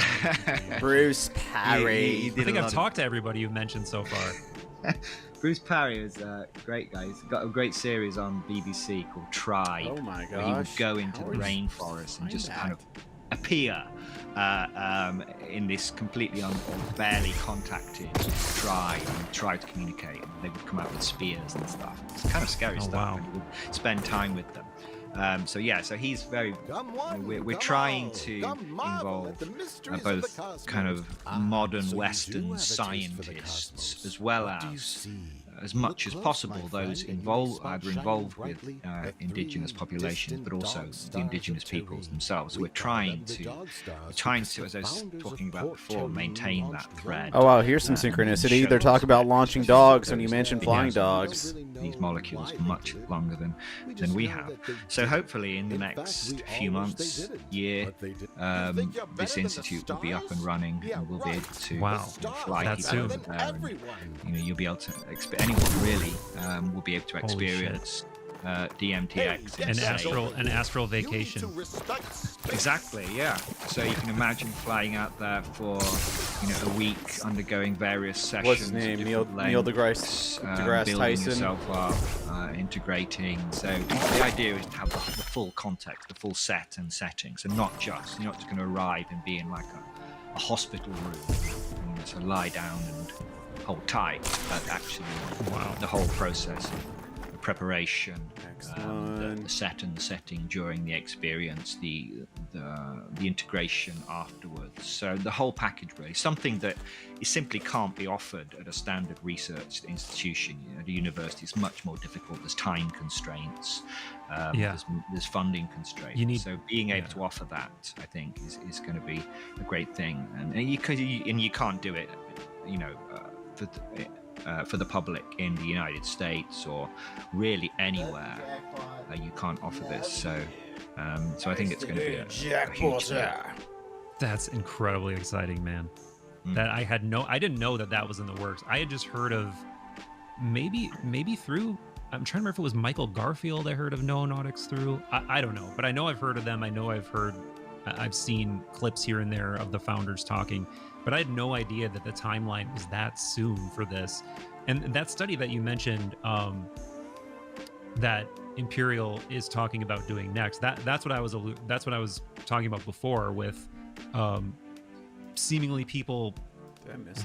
Bruce Parry. I think I've talked to everybody you've mentioned so far. Bruce Parry is a great guy. He's got a great series on BBC called Tribe. Oh my gosh. Where he would go into the rainforest and just kind of appear in this completely barely contacted tribe and try to communicate. And they would come out with spears and stuff. It's kind of scary stuff. Wow. And he would spend time with them. So he's very. We're trying to involve both kind of modern Western scientists as well as as much as possible those either involved with indigenous populations, but also the indigenous peoples themselves. So we're trying to, as I was talking about before, maintain that thread. Oh wow, here's some synchronicity. They're talking about launching dogs, and you mentioned flying dogs. These molecules much longer than we have. So hopefully in the next few months, year, this institute will be up and running, and we'll be able to fly people over there. And, you'll be able to anyone really will be able to experience DMTX an astral vacation. Exactly, yeah. So you can imagine flying out there for a week, undergoing various sessions. What's his name? Neil deGrasse building Tyson. yourself up, integrating. So the idea is to have the full context, the full set and setting. So you're not just going to arrive and be in like a hospital room, so lie down and hold tight, but actually the whole process, the preparation, the set and the setting during the experience, the integration afterwards. So the whole package, really, something that it simply can't be offered at a standard research institution. At a university, it's much more difficult. There's time constraints. There's funding constraints. So being able to offer that, I think, is going to be a great thing. And you can't do it, for the public in the United States or really anywhere. You can't offer this. So I think it's going to be a huge thing. That's incredibly exciting, man. That I didn't know that was in the works. I had just heard of maybe through, I'm trying to remember if it was Michael Garfield I heard of Noonautics through. I don't know, but I know I've heard of them. I know I've seen clips here and there of the founders talking, but I had no idea that the timeline was that soon for this. And that study that you mentioned, that Imperial is talking about doing next, that's what I was talking about before with seemingly people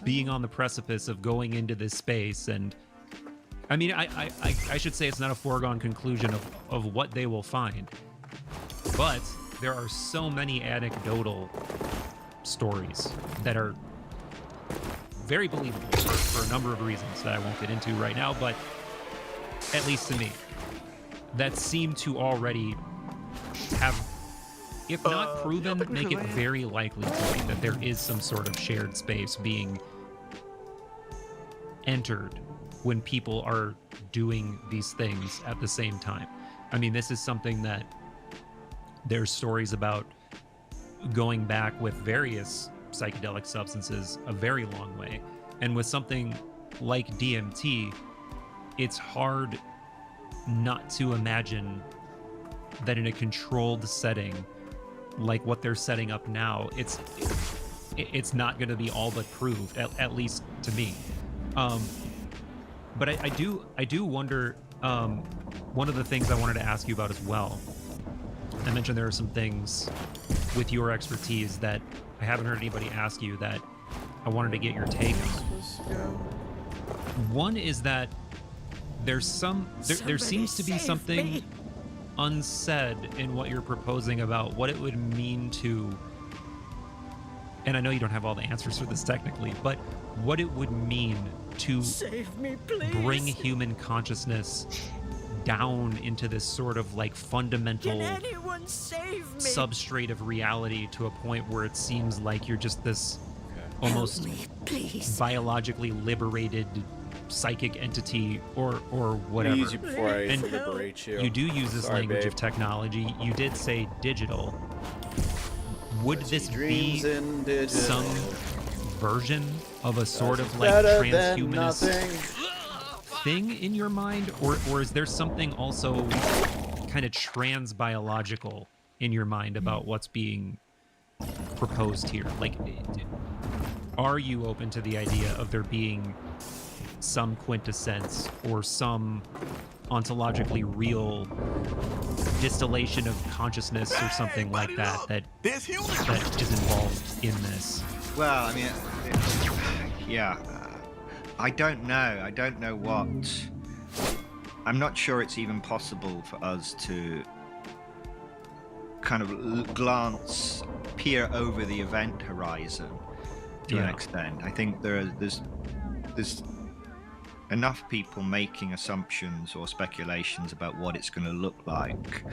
being on the precipice of going into this space. And I mean, I should say it's not a foregone conclusion of what they will find, but there are so many anecdotal stories that are very believable for a number of reasons that I won't get into right now, but at least to me, that seem to already have, if not proven, make it very likely to me that there is some sort of shared space being entered when people are doing these things at the same time. I mean, this is something that there's stories about going back with various psychedelic substances a very long way. And with something like DMT, it's hard not to imagine that in a controlled setting like what they're setting up now, it's not going to be all but proved, at least to me. But I do wonder, one of the things I wanted to ask you about as well, I mentioned there are some things with your expertise that I haven't heard anybody ask you that I wanted to get your take on. One is that there seems to be something unsaid in what you're proposing about what it would mean to, and I know you don't have all the answers for this technically, but what it would mean to save me, please. Bring human consciousness down into this sort of like fundamental substrate of reality to a point where it seems like you're just this almost biologically liberated psychic entity or whatever. Use you before I liberate you. You do use this language of technology. You did say digital. Would this be some version of a sort of like transhumanist thing in your mind, or is there something also kind of trans-biological in your mind about what's being proposed here? Like, are you open to the idea of there being some quintessence or some ontologically real distillation of consciousness or something like that is involved in this? Well, I mean, yeah. I don't know. I don't know what. I'm not sure it's even possible for us to kind of peer over the event horizon to an extent. I think there's enough people making assumptions or speculations about what it's going to look like,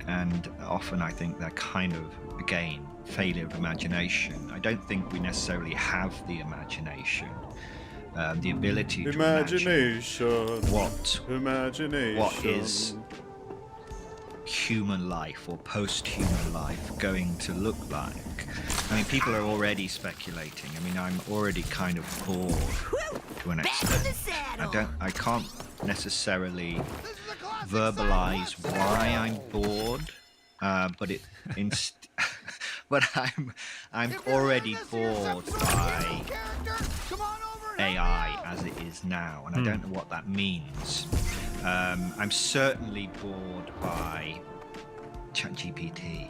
and often I think they're kind of, again, failure of imagination. I don't think we necessarily have the imagination, the ability to imagine what is human life or post-human life going to look like. I mean, people are already speculating. I mean, I'm already kind of bored to an extent. I can't necessarily verbalize why I'm bored, but I'm already bored by AI as it is now, and I don't know what that means. I'm certainly bored by ChatGPT,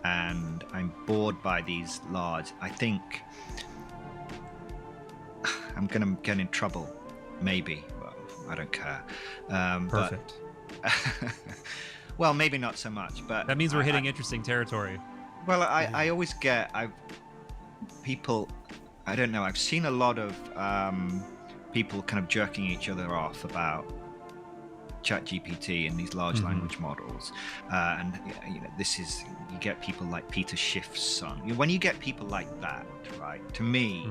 and I'm bored by these large. I think I'm gonna get in trouble, maybe. Well, I don't care. Perfect. Well, maybe not so much, but that means we're hitting interesting territory. Well, I always get people. I don't know. I've seen a lot of people kind of jerking each other off about ChatGPT and these large language models, and this is, you get people like Peter Schiff's son. When you get people like that, right? To me,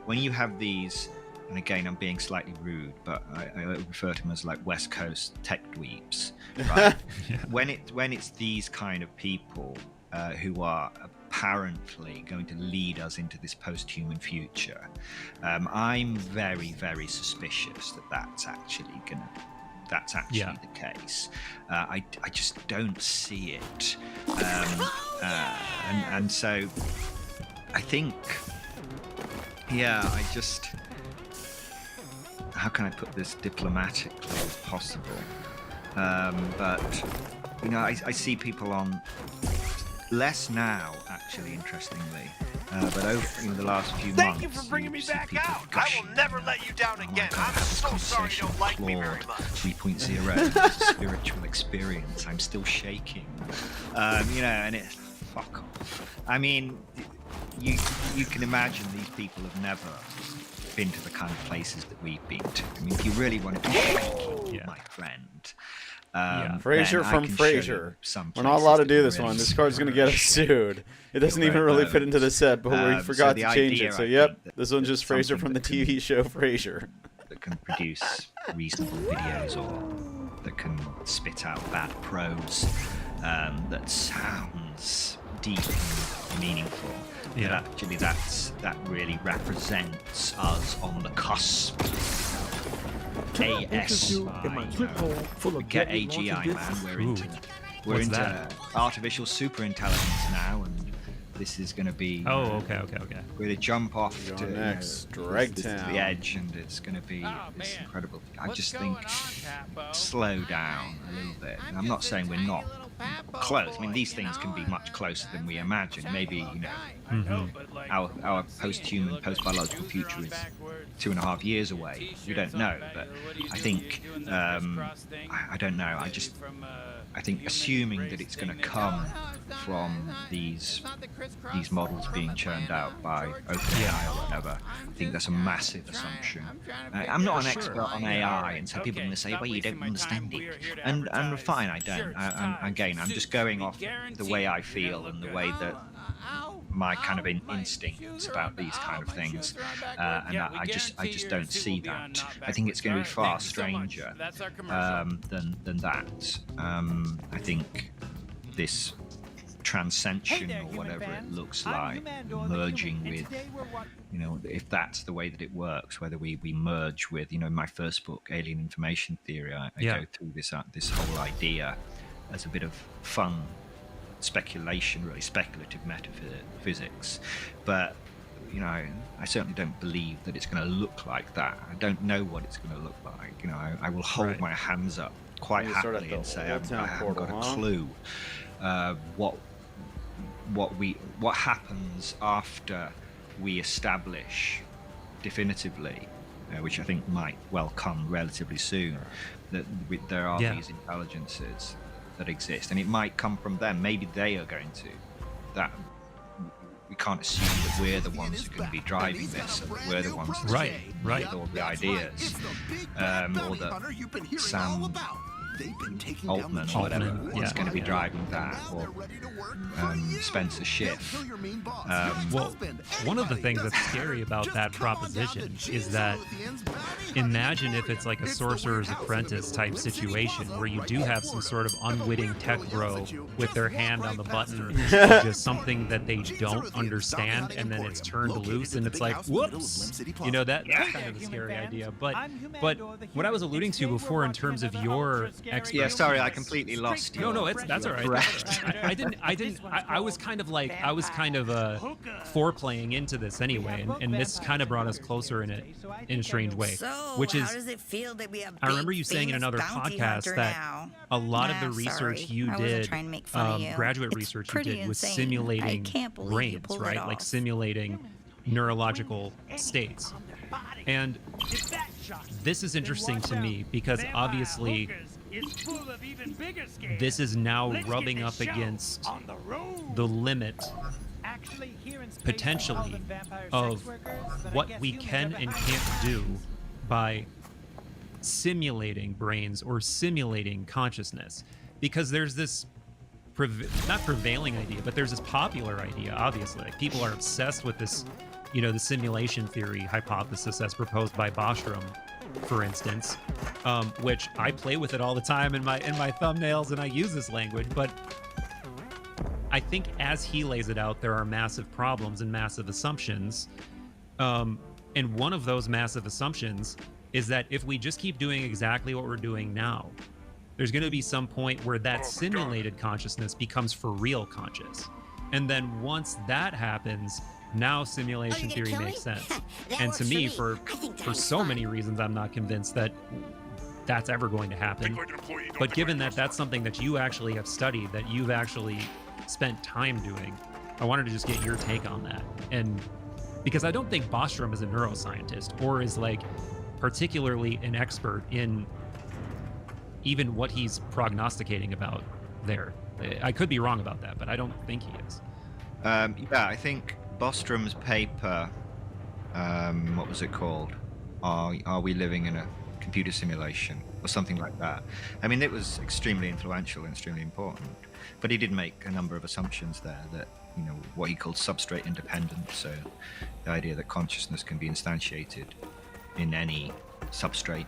when you have these, and again, I'm being slightly rude, but I refer to them as like West Coast tech dweebs, right? When it's these kind of people who are apparently going to lead us into this post-human future, I'm very, very suspicious that that's actually the case. I just don't see it, and so I think, I just, how can I put this diplomatically as possible? But I see people on less now, actually, interestingly. But over the last few months, Thank you for bringing me back out. I will never let you down again. I'm so sorry you don't like me very much. 3.0, it's a spiritual experience. I'm still shaking. And it's fuck off. I mean, you can imagine these people have never been to the kind of places that we've been to. I mean, if you really want to be shaking, my friend. Frasier from Frasier. We're not allowed to do this one. This card's going to get us sued. It doesn't even really fit into the set, but we forgot to change it. So, this one's just Frasier from the TV show Frasier. That can produce reasonable videos, or that can spit out bad prose that sounds deep and meaningful. But actually, that really represents us on the cusp. ASI, get AGI, man. We're into artificial superintelligence now, and this is going to be. Okay. We're going to jump off to next, the edge, and it's going to be this incredible. I just think slow down a little bit. And I'm not saying we're not close. I mean, these things can be much closer than we imagine. Maybe our post-human, post-biological future is 2.5 years away. We don't know, but I think I don't know. I think assuming that it's going to come from these models being churned out by OpenAI or whatever, I think that's a massive assumption. I'm not an expert on AI, and so people are going to say, well, you don't understand it. And fine, I don't. I'm just going off the way I feel and the way that my kind of instincts about these kind of things, and I just don't see that. I think it's going to be far stranger than that. I think this transcension, or whatever it looks like, merging with, if that's the way that it works, whether we merge with, in my first book, Alien Information Theory, I go through this whole idea as a bit of fun speculation, really speculative metaphysics, but I certainly don't believe that it's going to look like that. I don't know what it's going to look like. I will hold my hands up quite happily and say I haven't got a clue what happens after we establish definitively, which I think might well come relatively soon, that there are these intelligences that exist, and it might come from them. Maybe they are going to. we can't assume that we're the ones who are going to be driving this, and that we're the ones who Right. with all the ideas, or that Sam Altman or whatever is going to be driving that, or Spencer Schiff. Well, one of the things that's scary about that proposition is that imagine if it's like a Sorcerer's Apprentice type situation where you do have some sort of unwitting tech bro with their hand on the button, just something that they don't understand, and then it's turned loose, and it's like, whoops! You know, that's kind of a scary idea. But what I was alluding to before in terms of your expertise. Yeah, sorry, I completely lost you. No, that's all right. I was kind of foreplaying into this anyway, and this kind of brought us closer in a strange way. So, which is, how does it feel that we have I remember you saying in another podcast that a lot of the research you did, graduate research you did, was simulating brains, right? Like simulating neurological states. And this is interesting to me because obviously this is now rubbing up against the limit, potentially, of what we can and can't do by simulating brains or simulating consciousness. Because there's this not prevailing idea, but there's this popular idea, obviously. Like, people are obsessed with this, you know, the simulation theory hypothesis as proposed by Bostrom, for instance, which I play with it all the time in my thumbnails, and I use this language. But I think as he lays it out, there are massive problems and massive assumptions. And one of those massive assumptions is that if we just keep doing exactly what we're doing now, there's going to be some point where that simulated consciousness becomes for real conscious. And then once that happens, now simulation theory makes sense. And to me, for so many reasons, I'm not convinced that that's ever going to happen. But given that that's something that you actually have studied, that you've actually spent time doing, I wanted to just get your take on that. And because I don't think Bostrom is a neuroscientist or is like particularly an expert in even what he's prognosticating about there. I could be wrong about that, but I don't think he is. Yeah, I think Bostrom's paper, what was it called? Are we living in a computer simulation or something like that? I mean, it was extremely influential and extremely important, but he did make a number of assumptions there that, you know, what he called substrate independence, so the idea that consciousness can be instantiated in any substrate,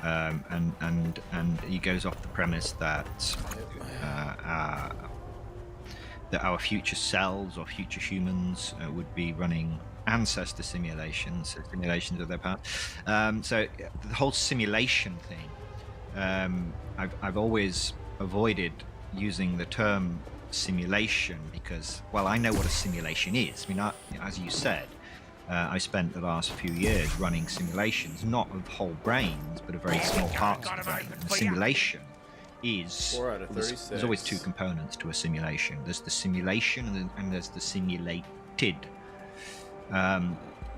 and he goes off the premise that that our future selves or future humans would be running ancestor simulations of their past. So the whole simulation thing, I've always avoided using the term simulation because, well, I know what a simulation is. I mean, as you said, I spent the last few years running simulations, not of whole brains, but of very small parts of the brain. And simulation is, 4 out of 36. There's always two components to a simulation. There's the simulation and there's the simulated.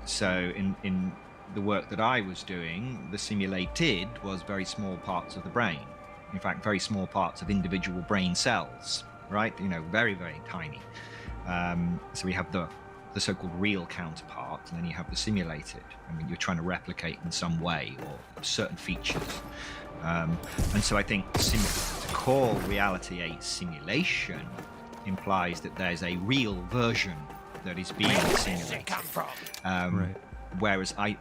So in the work that I was doing, the simulated was very small parts of the brain. In fact, very small parts of individual brain cells, right? You know, very, very tiny. So we have the so-called real counterpart, and then you have the simulated. I mean, you're trying to replicate in some way or certain features. And so I think to call reality a simulation implies that there's a real version that is being simulated. Right. Whereas I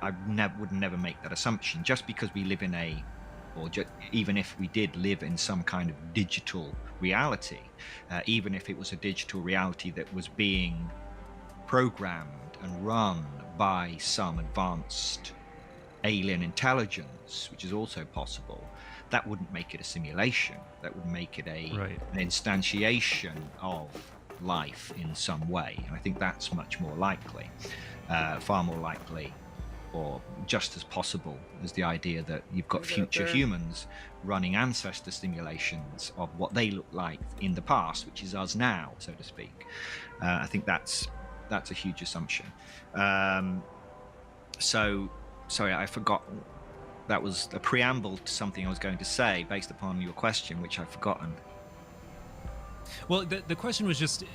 would never make that assumption. Just because we live in even if we did live in some kind of digital reality, even if it was a digital reality that was being programmed and run by some advanced alien intelligence, which is also possible, that wouldn't make it a simulation. That would make it an instantiation of life in some way. And I think that's much more likely, far more likely, or just as possible as the idea that you've got future humans running ancestor simulations of what they look like in the past, which is us now, so to speak. I think that's a huge assumption. So, sorry, I forgot. That was a preamble to something I was going to say based upon your question, which I've forgotten. Well, the question was just,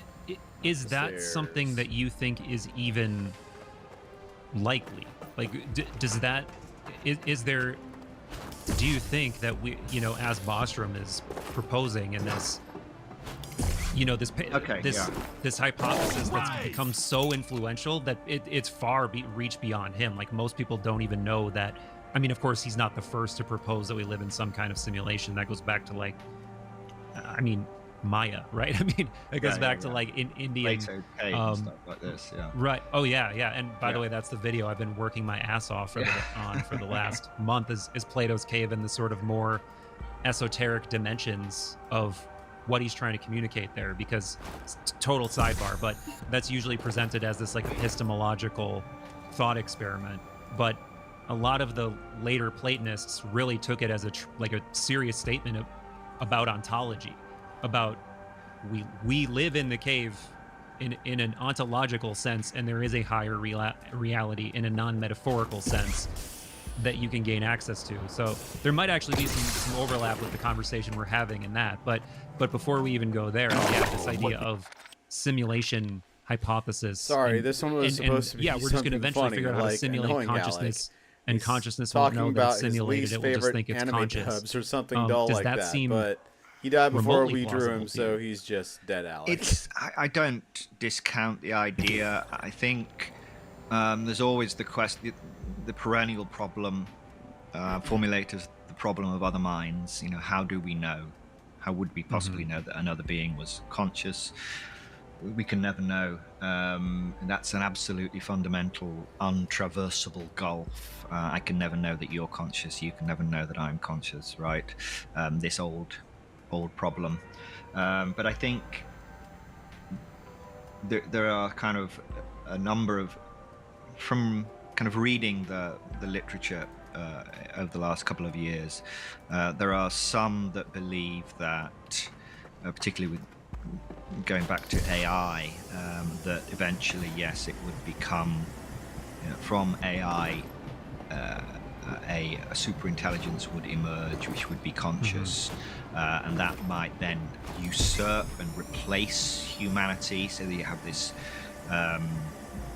Is that something that you think is even likely? Like, does that, is there, do you think that we, you know, as Bostrom is proposing in this, you know, this this hypothesis that's become so influential that it's far reached beyond him? Like, most people don't even know that. I mean, of course, he's not the first to propose that we live in some kind of simulation. That goes back to, like, I mean, Maya, right? I mean, it goes back to like in Indian and stuff like this, right. Oh yeah. And by the way, that's the video I've been working my ass off for the last month is Plato's Cave and the sort of more esoteric dimensions of what he's trying to communicate there. Because total sidebar, but that's usually presented as this like epistemological thought experiment. But a lot of the later Platonists really took it as a serious statement about ontology. About we live in the cave in an ontological sense, and there is a higher reality in a non-metaphorical sense that you can gain access to. So there might actually be some overlap with the conversation we're having in that. But before we even go there, this idea of simulation hypothesis. Sorry, this one was supposed to be we're just going to eventually figure out how to simulate consciousness. And consciousness won't know that it's simulated. It will just think it's conscious or something dull like that. But he died before we drew him, so he's just dead, Alex. I don't discount the idea. I think there's always the perennial problem, formulated as the problem of other minds. You know, how do we know? How would we possibly know that another being was conscious? We can never know. And that's an absolutely fundamental, untraversable gulf. I can never know that you're conscious. You can never know that I'm conscious, right? This old problem. But I think there are kind of a number of, from kind of reading the literature over the last couple of years, there are some that believe that, particularly with going back to AI, that eventually, yes, it would become, from AI, a superintelligence would emerge, which would be conscious, and that might then usurp and replace humanity, so that you have this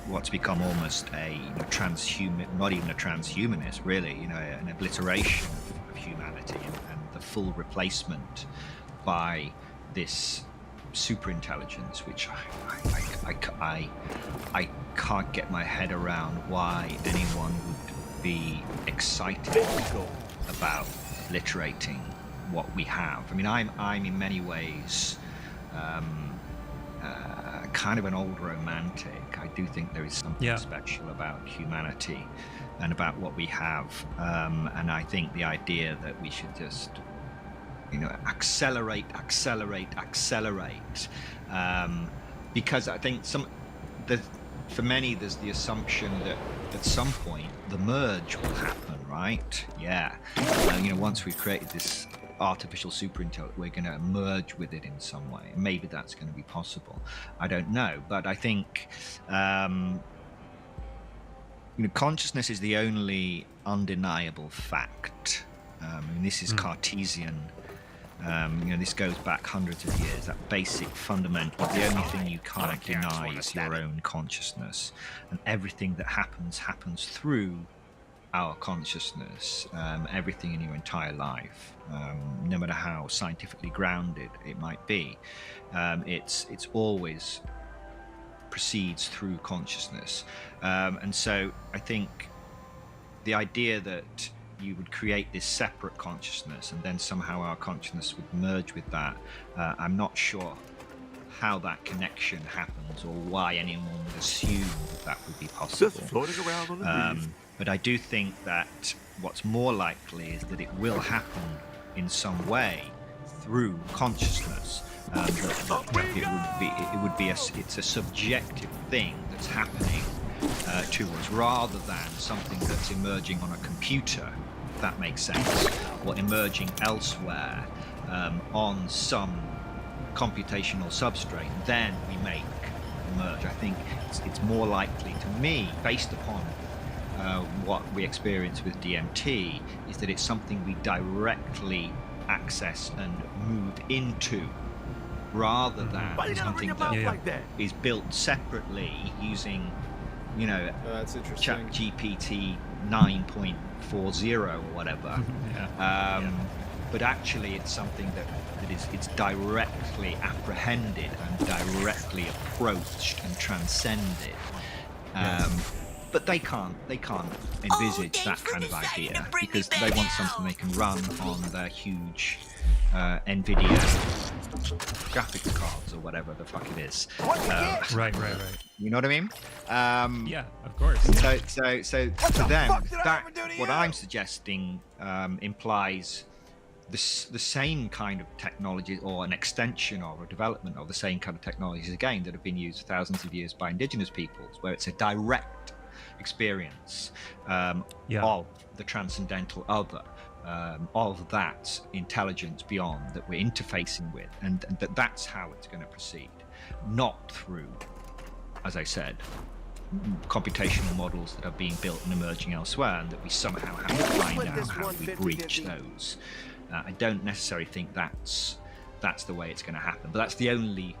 what's become almost a transhuman, not even a transhumanist, really, an obliteration of humanity and the full replacement by this superintelligence, which I can't get my head around why anyone would be excited about obliterating what we have. I mean, I'm in many ways kind of an old romantic. I do think there is something special about humanity and about what we have, and I think the idea that we should just accelerate, because I think for many there's the assumption that at some point the merge will happen, right? Once we've created this artificial superintelligence, we're going to merge with it in some way. Maybe that's going to be possible. I don't know, but I think consciousness is the only undeniable fact. This is Cartesian. This goes back hundreds of years. That basic fundamental, the only thing you can't deny is your own consciousness, and everything that happens through our consciousness. Everything in your entire life, no matter how scientifically grounded it might be, it's always proceeds through consciousness, and so I think the idea that you would create this separate consciousness and then somehow our consciousness would merge with that, I'm not sure how that connection happens or why anyone would assume that would be possible. Just floating around on the breeze. But I do think that what's more likely is that it will happen in some way through consciousness. It's a subjective thing that's happening to us, rather than something that's emerging on a computer, if that makes sense, or emerging elsewhere on some computational substrate. Then we make the merge. I think it's more likely to me, based upon what we experience with DMT, is that it's something we directly access and move into rather than something that is built separately using, you know, that's interesting. ChatGPT 9.40 or whatever. But actually, it's something that it's directly apprehended and directly approached and transcended. But they can't envisage that kind of idea because they want something they can run on their huge NVIDIA graphics cards or whatever the fuck it is. Right. You know what I mean? Yeah, of course. So for them, what I'm suggesting implies the same kind of technology, or an extension or a development of the same kind of technologies again that have been used for thousands of years by indigenous peoples, where it's a direct experience of the transcendental other, of that intelligence beyond that we're interfacing with, and that's how it's going to proceed, not through, as I said, computational models that are being built and emerging elsewhere, and that we somehow have to find out how we breach those. I don't necessarily think that's the way it's going to happen, but that's the only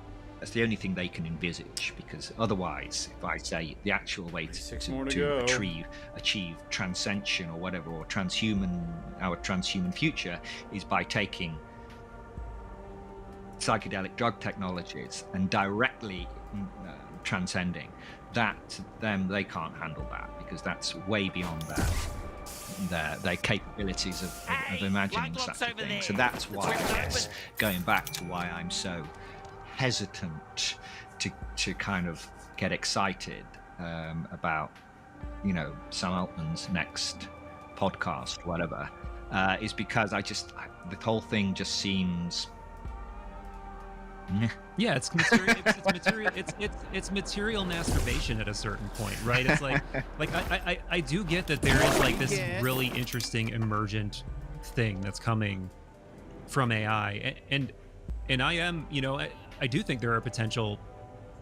thing they can envisage, because otherwise, if I say the actual way to achieve transcension or whatever, or our transhuman future, is by taking psychedelic drug technologies and directly transcending that, then they can't handle that, because that's way beyond their capabilities of imagining such a thing. So that's why, I guess, going back to why I'm so hesitant to kind of get excited about, you know, Sam Altman's next podcast, whatever, is because the whole thing just seems. Yeah, it's material. It's material masturbation at a certain point, right? It's like I do get that there is like this really interesting emergent thing that's coming from AI, and I am, you know, I do think there are potential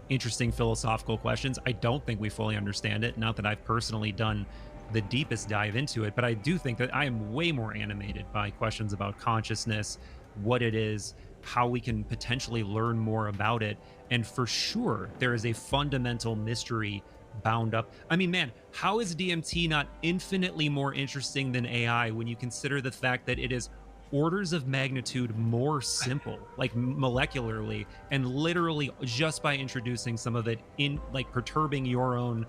interesting philosophical questions. I don't think we fully understand it. Not that I've personally done the deepest dive into it, but I do think that I am way more animated by questions about consciousness, what it is, how we can potentially learn more about it. And for sure, there is a fundamental mystery bound up. I mean, man, how is DMT not infinitely more interesting than AI when you consider the fact that it is orders of magnitude more simple, like molecularly, and literally just by introducing some of it in, like, perturbing your own,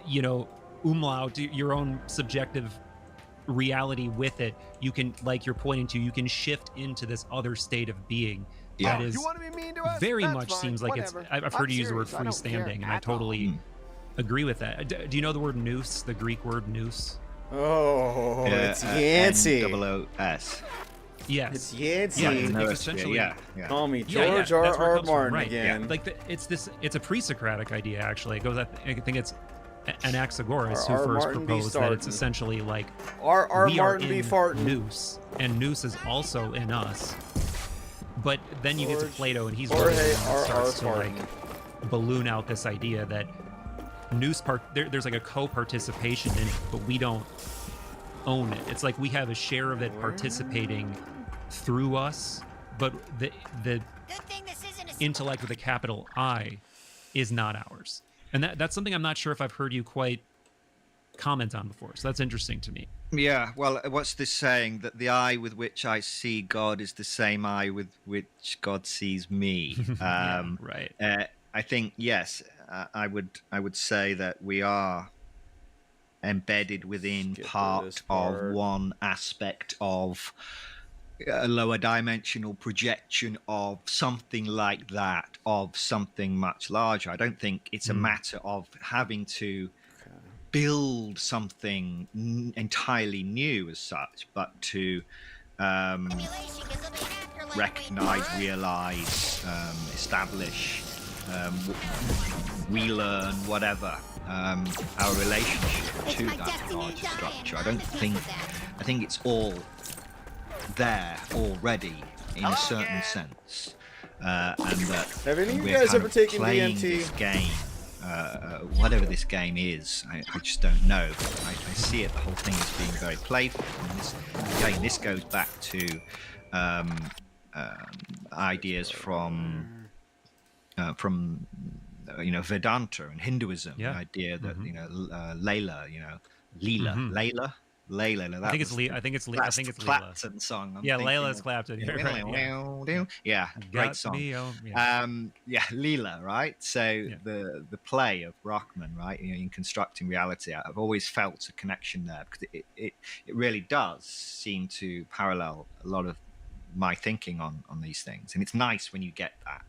you know, umlaut, your own subjective reality with it, you can, like you're pointing to, you can shift into this other state of being that is very much seems like it's, I've heard you use the word freestanding, and I totally agree with that. Do you know the word noose, the Greek word noose? Oh, it's Yancey. N-O-O-S. Yes. It's Yancey. Yeah, it's essentially. Yeah. Call me George R.R. Martin again. Yeah. Like it's a pre-Socratic idea, actually. It goes. I think it's Anaxagoras who first proposed that it's essentially like R.R. we are Martin be in farting. nous, and nous is also in us. But then you get to Plato, and he's Jorge really the one that starts to R.R. like balloon out this idea that nous there's like a co-participation in it, but we don't own it. It's like we have a share of it participating through us, but the intellect with a capital I is not ours. And that's something I'm not sure if I've heard you quite comment on before. So that's interesting to me. Yeah, well, what's this saying? That the eye with which I see God is the same eye with which God sees me. Right. I think, yes, I would say that we are embedded within part of one aspect of a lower dimensional projection of something like that, of something much larger. I don't think it's a matter of having to build something entirely new as such, but to recognize, realize, establish, relearn, whatever, our relationship to that larger structure. I think it's all there already in a certain sense, and that have any of you we're guys kind ever of taken playing DMT? this game, whatever this game is. I just don't know, but I see it, the whole thing as being very playful. And this goes back to ideas from Vedanta and Hinduism. Yeah. The idea that Mm-hmm. Layla, Layla. I think it's Leela. I think it's the Leela. Clapton song. Yeah, Layla's Clapton. You're right. Yeah, great song. Yeah, Leela, right? So the play of Brockman, right? In constructing reality, I've always felt a connection there because it really does seem to parallel a lot of my thinking on these things, and it's nice when you get that.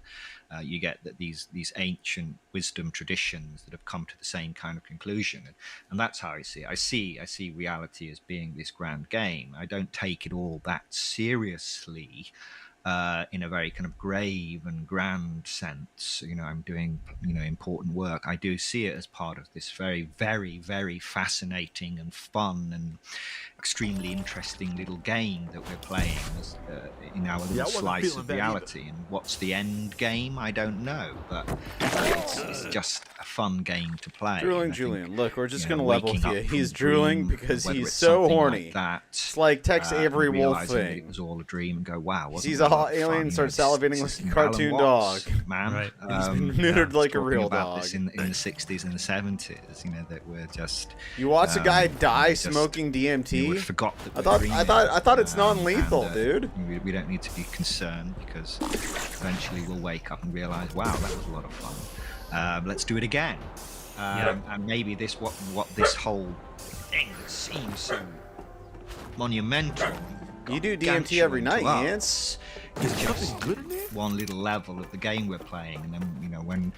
You get that these ancient wisdom traditions that have come to the same kind of conclusion, and that's how I see it. I see reality as being this grand game. I don't take it all that seriously in a very kind of grave and grand sense. I'm doing important work. I do see it as part of this very, very, very fascinating and fun and extremely interesting little game that we're playing in our little slice of reality. And what's the end game? I don't know, but it's just a fun game to play. Drooling Julian, look, we're just gonna level with you. He's drooling because he's so horny. Like that, it's like Tex Avery Wolf thing. It was all a dream and go, wow. He's a hot alien, starts salivating like a cartoon dog. Man, right. He's been neutered like a real dog. This in the 60s and the 70s, that we're just. You watch a guy die smoking DMT. We forgot that. I thought it's non-lethal, dude. We don't need to be concerned because eventually we'll wake up and realize, wow, that was a lot of fun. Let's do it again. And maybe what this whole thing seems so monumental. You do DMT every night, Yance. It's just one little level of the game we're playing, and then when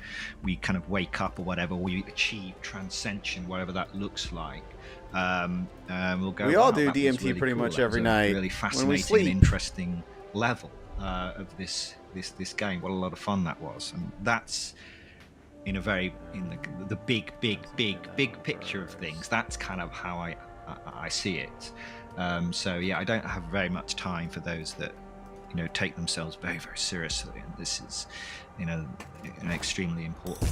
we kind of wake up or whatever, we achieve transcension, whatever that looks like. We'll go. We all do DMT DMT really pretty cool. much That every was a night really fascinating when we sleep. and interesting level of this game. What a lot of fun that was, and that's in the big picture of things. That's kind of how I see it. So yeah, I don't have very much time for those that take themselves very, very seriously, and this is an extremely important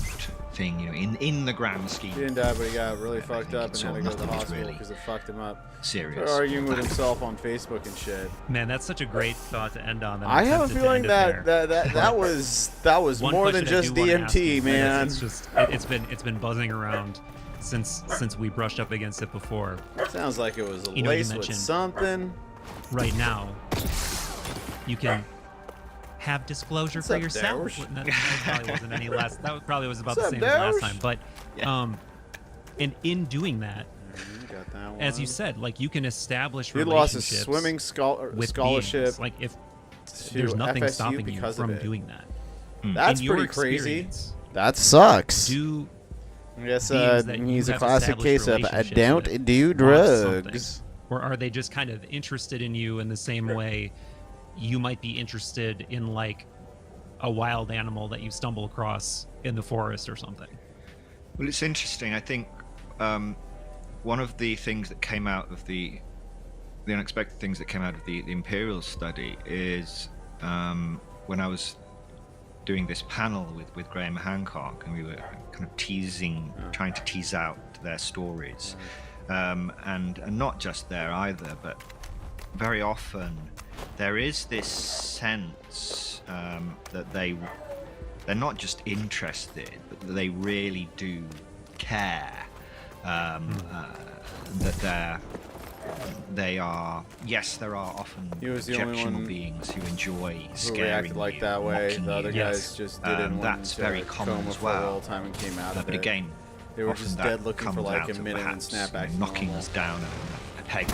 thing in the grand scheme. He didn't die, but he got really fucked up and had to go to the hospital because it fucked him up. Serious. Started arguing with himself on Facebook and shit. Man, that's such a great thought to end on. I have a feeling that was more than just DMT, man. It's been buzzing around since we brushed up against it before. Sounds like it was laced with something. Right now, you can have disclosure for yourself. That probably wasn't any less. That probably was about the same as last time. But, and in doing that, as you said, like you can establish relationships. He lost his swimming scholarship. Beings. Like if there's nothing FSU stopping you from doing that. That's pretty crazy. That sucks. Yes, he's a classic case of I don't do drugs. Or are they just kind of interested in you in the same way you might be interested in like a wild animal that you stumble across in the forest or something? Well, it's interesting. I think one of the things that came out of the unexpected things that came out of the Imperial study is when I was doing this panel with Graham Hancock, and we were kind of trying to tease out their stories, and not just there either, but very often there is this sense that they're not just interested, but that they really do care, that they are. Yes, there are often objectionable beings who enjoy scaring you, like that way. The other guys just did that's very common as well. Time and came out of but it. Again, they were just dead looking for like a minute and snap back. Knocking us down a peg.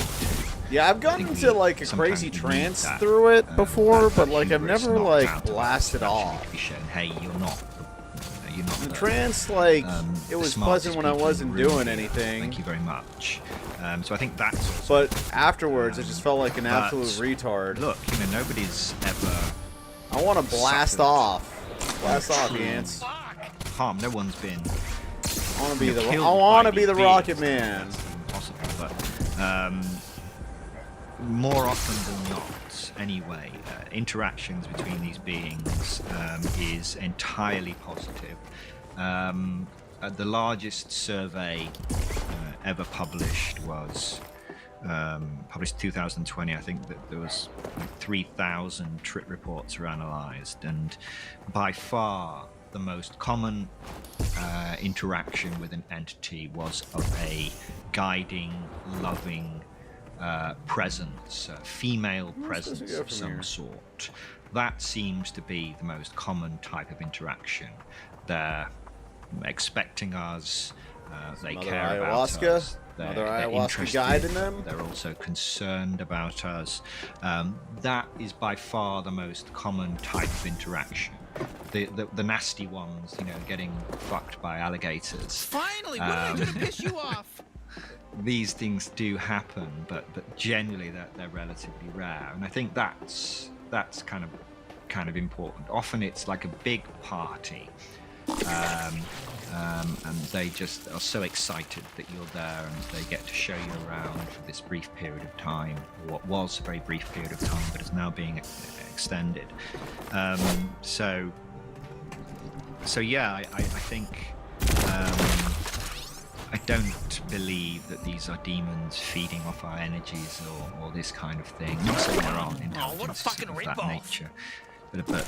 Yeah, I've gotten into like a crazy trance through it before, but like I've never like blasted off. Hey, you're not. The trance, like, it was pleasant when I wasn't doing anything. Thank you very much. So I think that's. But afterwards, it just felt like an absolute retard. Look, nobody's ever. I want to blast off. Blast off, Yance. Harm. No one's been. I want to be the Rocket Man. Impossible, but more often than not, anyway, interactions between these beings is entirely positive. The largest survey ever published was published 2020, I think that there was like 3,000 trip reports were analyzed, and by far the most common interaction with an entity was of a guiding, loving presence, a female presence of some sort. That seems to be the most common type of interaction. They're expecting us, they care about us. Another ayahuasca guide in them. They're also concerned about us. That is by far the most common type of interaction. The nasty ones, you know, getting fucked by alligators. Finally, what did I do to piss you off? These things do happen, but generally they're relatively rare, and I think that's kind of important. Often it's like a big party. And they just are so excited that you're there, and they get to show you around for this brief period of time, or what was a very brief period of time, but is now being extended. So yeah, I think I don't believe that these are demons feeding off our energies or this kind of thing. Not saying there aren't intelligences of that nature. But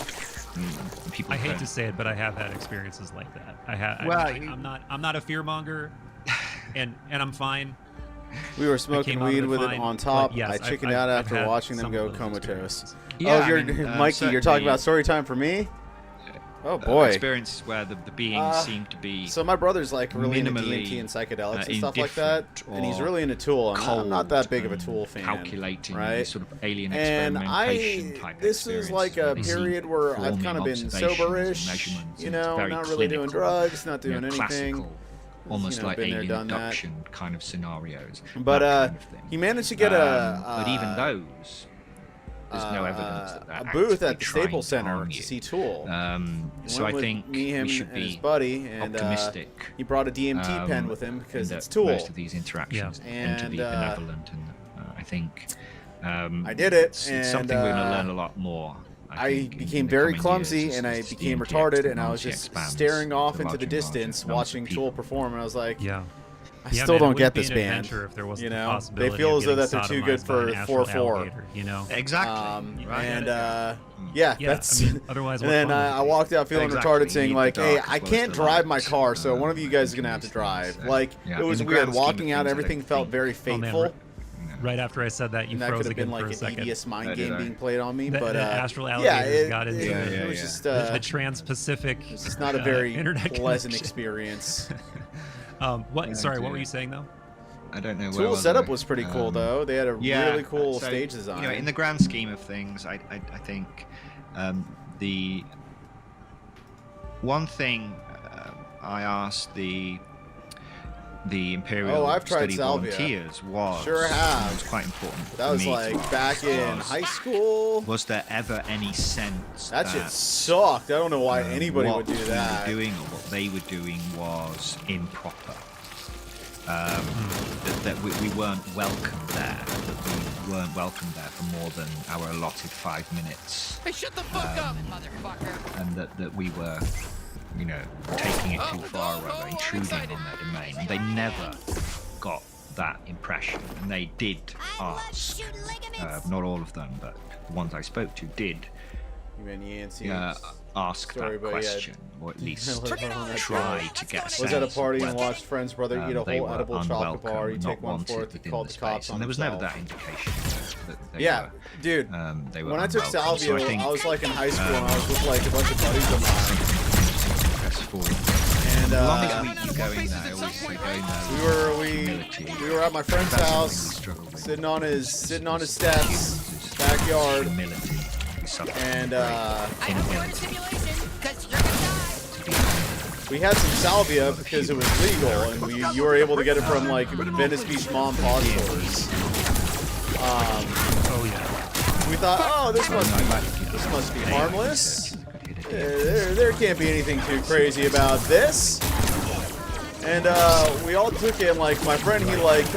people I hate to say it, but I have had experiences like that. I'm not a fearmonger, and I'm fine. We were smoking weed with it on top. Yes, I chickened out after watching them go comatose. Yeah, Mikey, you're talking about story time for me? Oh boy. Experiences where the beings seem to be. So my brother's like really into DMT and psychedelics and stuff like that, and he's really into Tool. I'm not that big of a Tool fan. Calculating, right? Sort of alien and experimentation type this is like a period where I've kind of been soberish, you know, not really doing drugs, not doing anything. Almost like been there, alien done abduction kind of scenarios. But kind of thing. He managed to get but even those. There's no evidence that a booth at the Staples Center to see Tool. So I think we should be his buddy, and optimistic. He brought a DMT pen with him because it's Tool. Most of these interactions tend to be benevolent, and I think I did it. It's something we're going to learn a lot more. I became very clumsy, and I became retarded, and I was just staring off into the distance, watching Tool perform, and I was like, I still don't get this band. You know, they feel as though that they're too good for 4-4. You know, exactly. That's. I mean, otherwise, and then I walked out feeling retarded, saying like, "Hey, I can't drive my car, so one of you guys is gonna have to drive." Like, it was weird. Walking out, everything felt very fateful. Right after I said that, you that froze could have again been for like a second. an EDS mind game being played on me, but the astral alligators got into it. It was just the Trans-Pacific. It's just not a very internet pleasant connection. experience. What? Sorry, what were you saying though? I don't know. Tool setup was pretty cool though. They had a really cool stage design. You know, in the grand scheme of things, I think the one thing I asked the Imperial Study volunteers was was quite important. That was like back in high school. Was there ever any sense that shit sucked? I don't know why anybody would do that. What we were doing or what they were doing was improper. That we weren't welcome there. That we weren't welcome there for more than our allotted 5 minutes. Hey, shut the fuck up, motherfucker! And that we were, you know, taking it too far, or intruding on their domain. And they never got that impression. And they did ask, not all of them, but the ones I spoke to did ask that question, or at least try to get a sense. Was at a party and watched friend's brother eat a whole edible chocolate bar. You take one for it, you call the cops on and there was never that indication that they were, dude. They were when I took Salvio, so I was like in high school, and I was with like a bunch of buddies of mine. And as long as we keep going there, I always say going there. We were at my friend's house, sitting on his steps, backyard. And we had some salvia because it was legal, and you were able to get it from like Venice Beach mom and pop stores. We thought, this must be harmless. There can't be anything too crazy about this. And we all took it, and like my friend, he like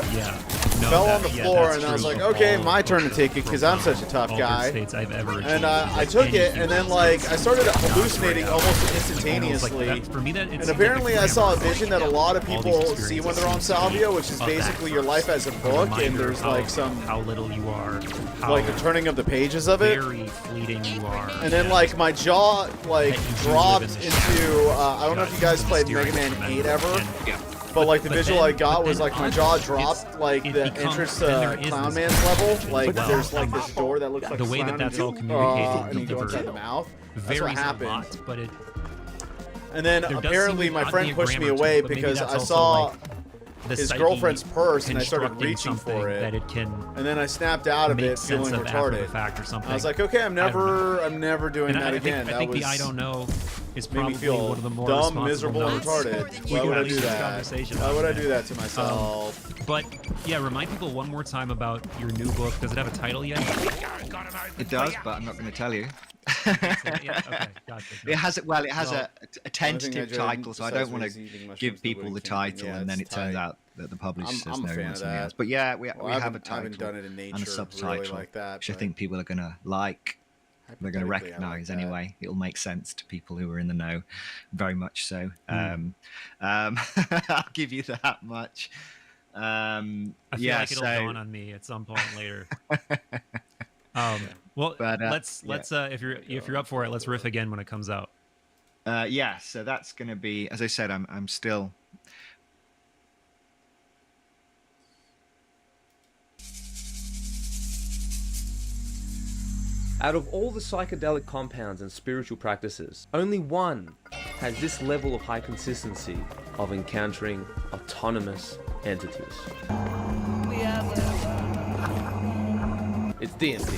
know fell that, on the yeah, floor, that's and I was true like, of okay, all my turn to take it because I'm such a tough guy. And I took it, and then like I started hallucinating almost instantaneously. And apparently, I saw a vision that a lot of people see when they're on salvia, which is basically your life as a book, and there's like some how little you are, like the turning of the pages of it. Very fleeting you are. And then like my jaw like dropped into I don't know if you guys played Mega Man 8 ever. But like the visual I got was like my jaw dropped like the entrance to Clown Man's level. Like there's like this door that looks like the way that that's all communicated, and you go inside the mouth. That's what varies a happened. lot, but it. And then apparently my friend pushed me away because I saw his girlfriend's purse and I started reaching for it. That it can and then I snapped out of it feeling retarded. Fact or something. I was like, okay, I'm never doing that again. I think the I don't know is made me probably feel one of the more dumb, responsible miserable, and notes. retarded. We Why can would I have do this that? conversation Why about would I that. do that to myself? But yeah, remind people one more time about your new book. Does it have a title yet? It does, but I'm not going to tell you. Yeah, okay, gotcha. It has Well, a tentative title, so I don't want to give people the title, and then it turns out that the publisher says no, he wants something else. But yeah, we have a title I haven't done it in nature, and a subtitle, really like that, which I think people are going to like. They're going to recognise anyway. It'll make sense to people who are in the know, very much so. I'll give you that much. I feel like it'll dawn on me at some point later. Well, let's if you're up for it, let's riff again when it comes out. Yeah, so that's going to be, as I said, I'm still. Out of all the psychedelic compounds and spiritual practices, only one has this level of high consistency of encountering autonomous entities. It's DMT.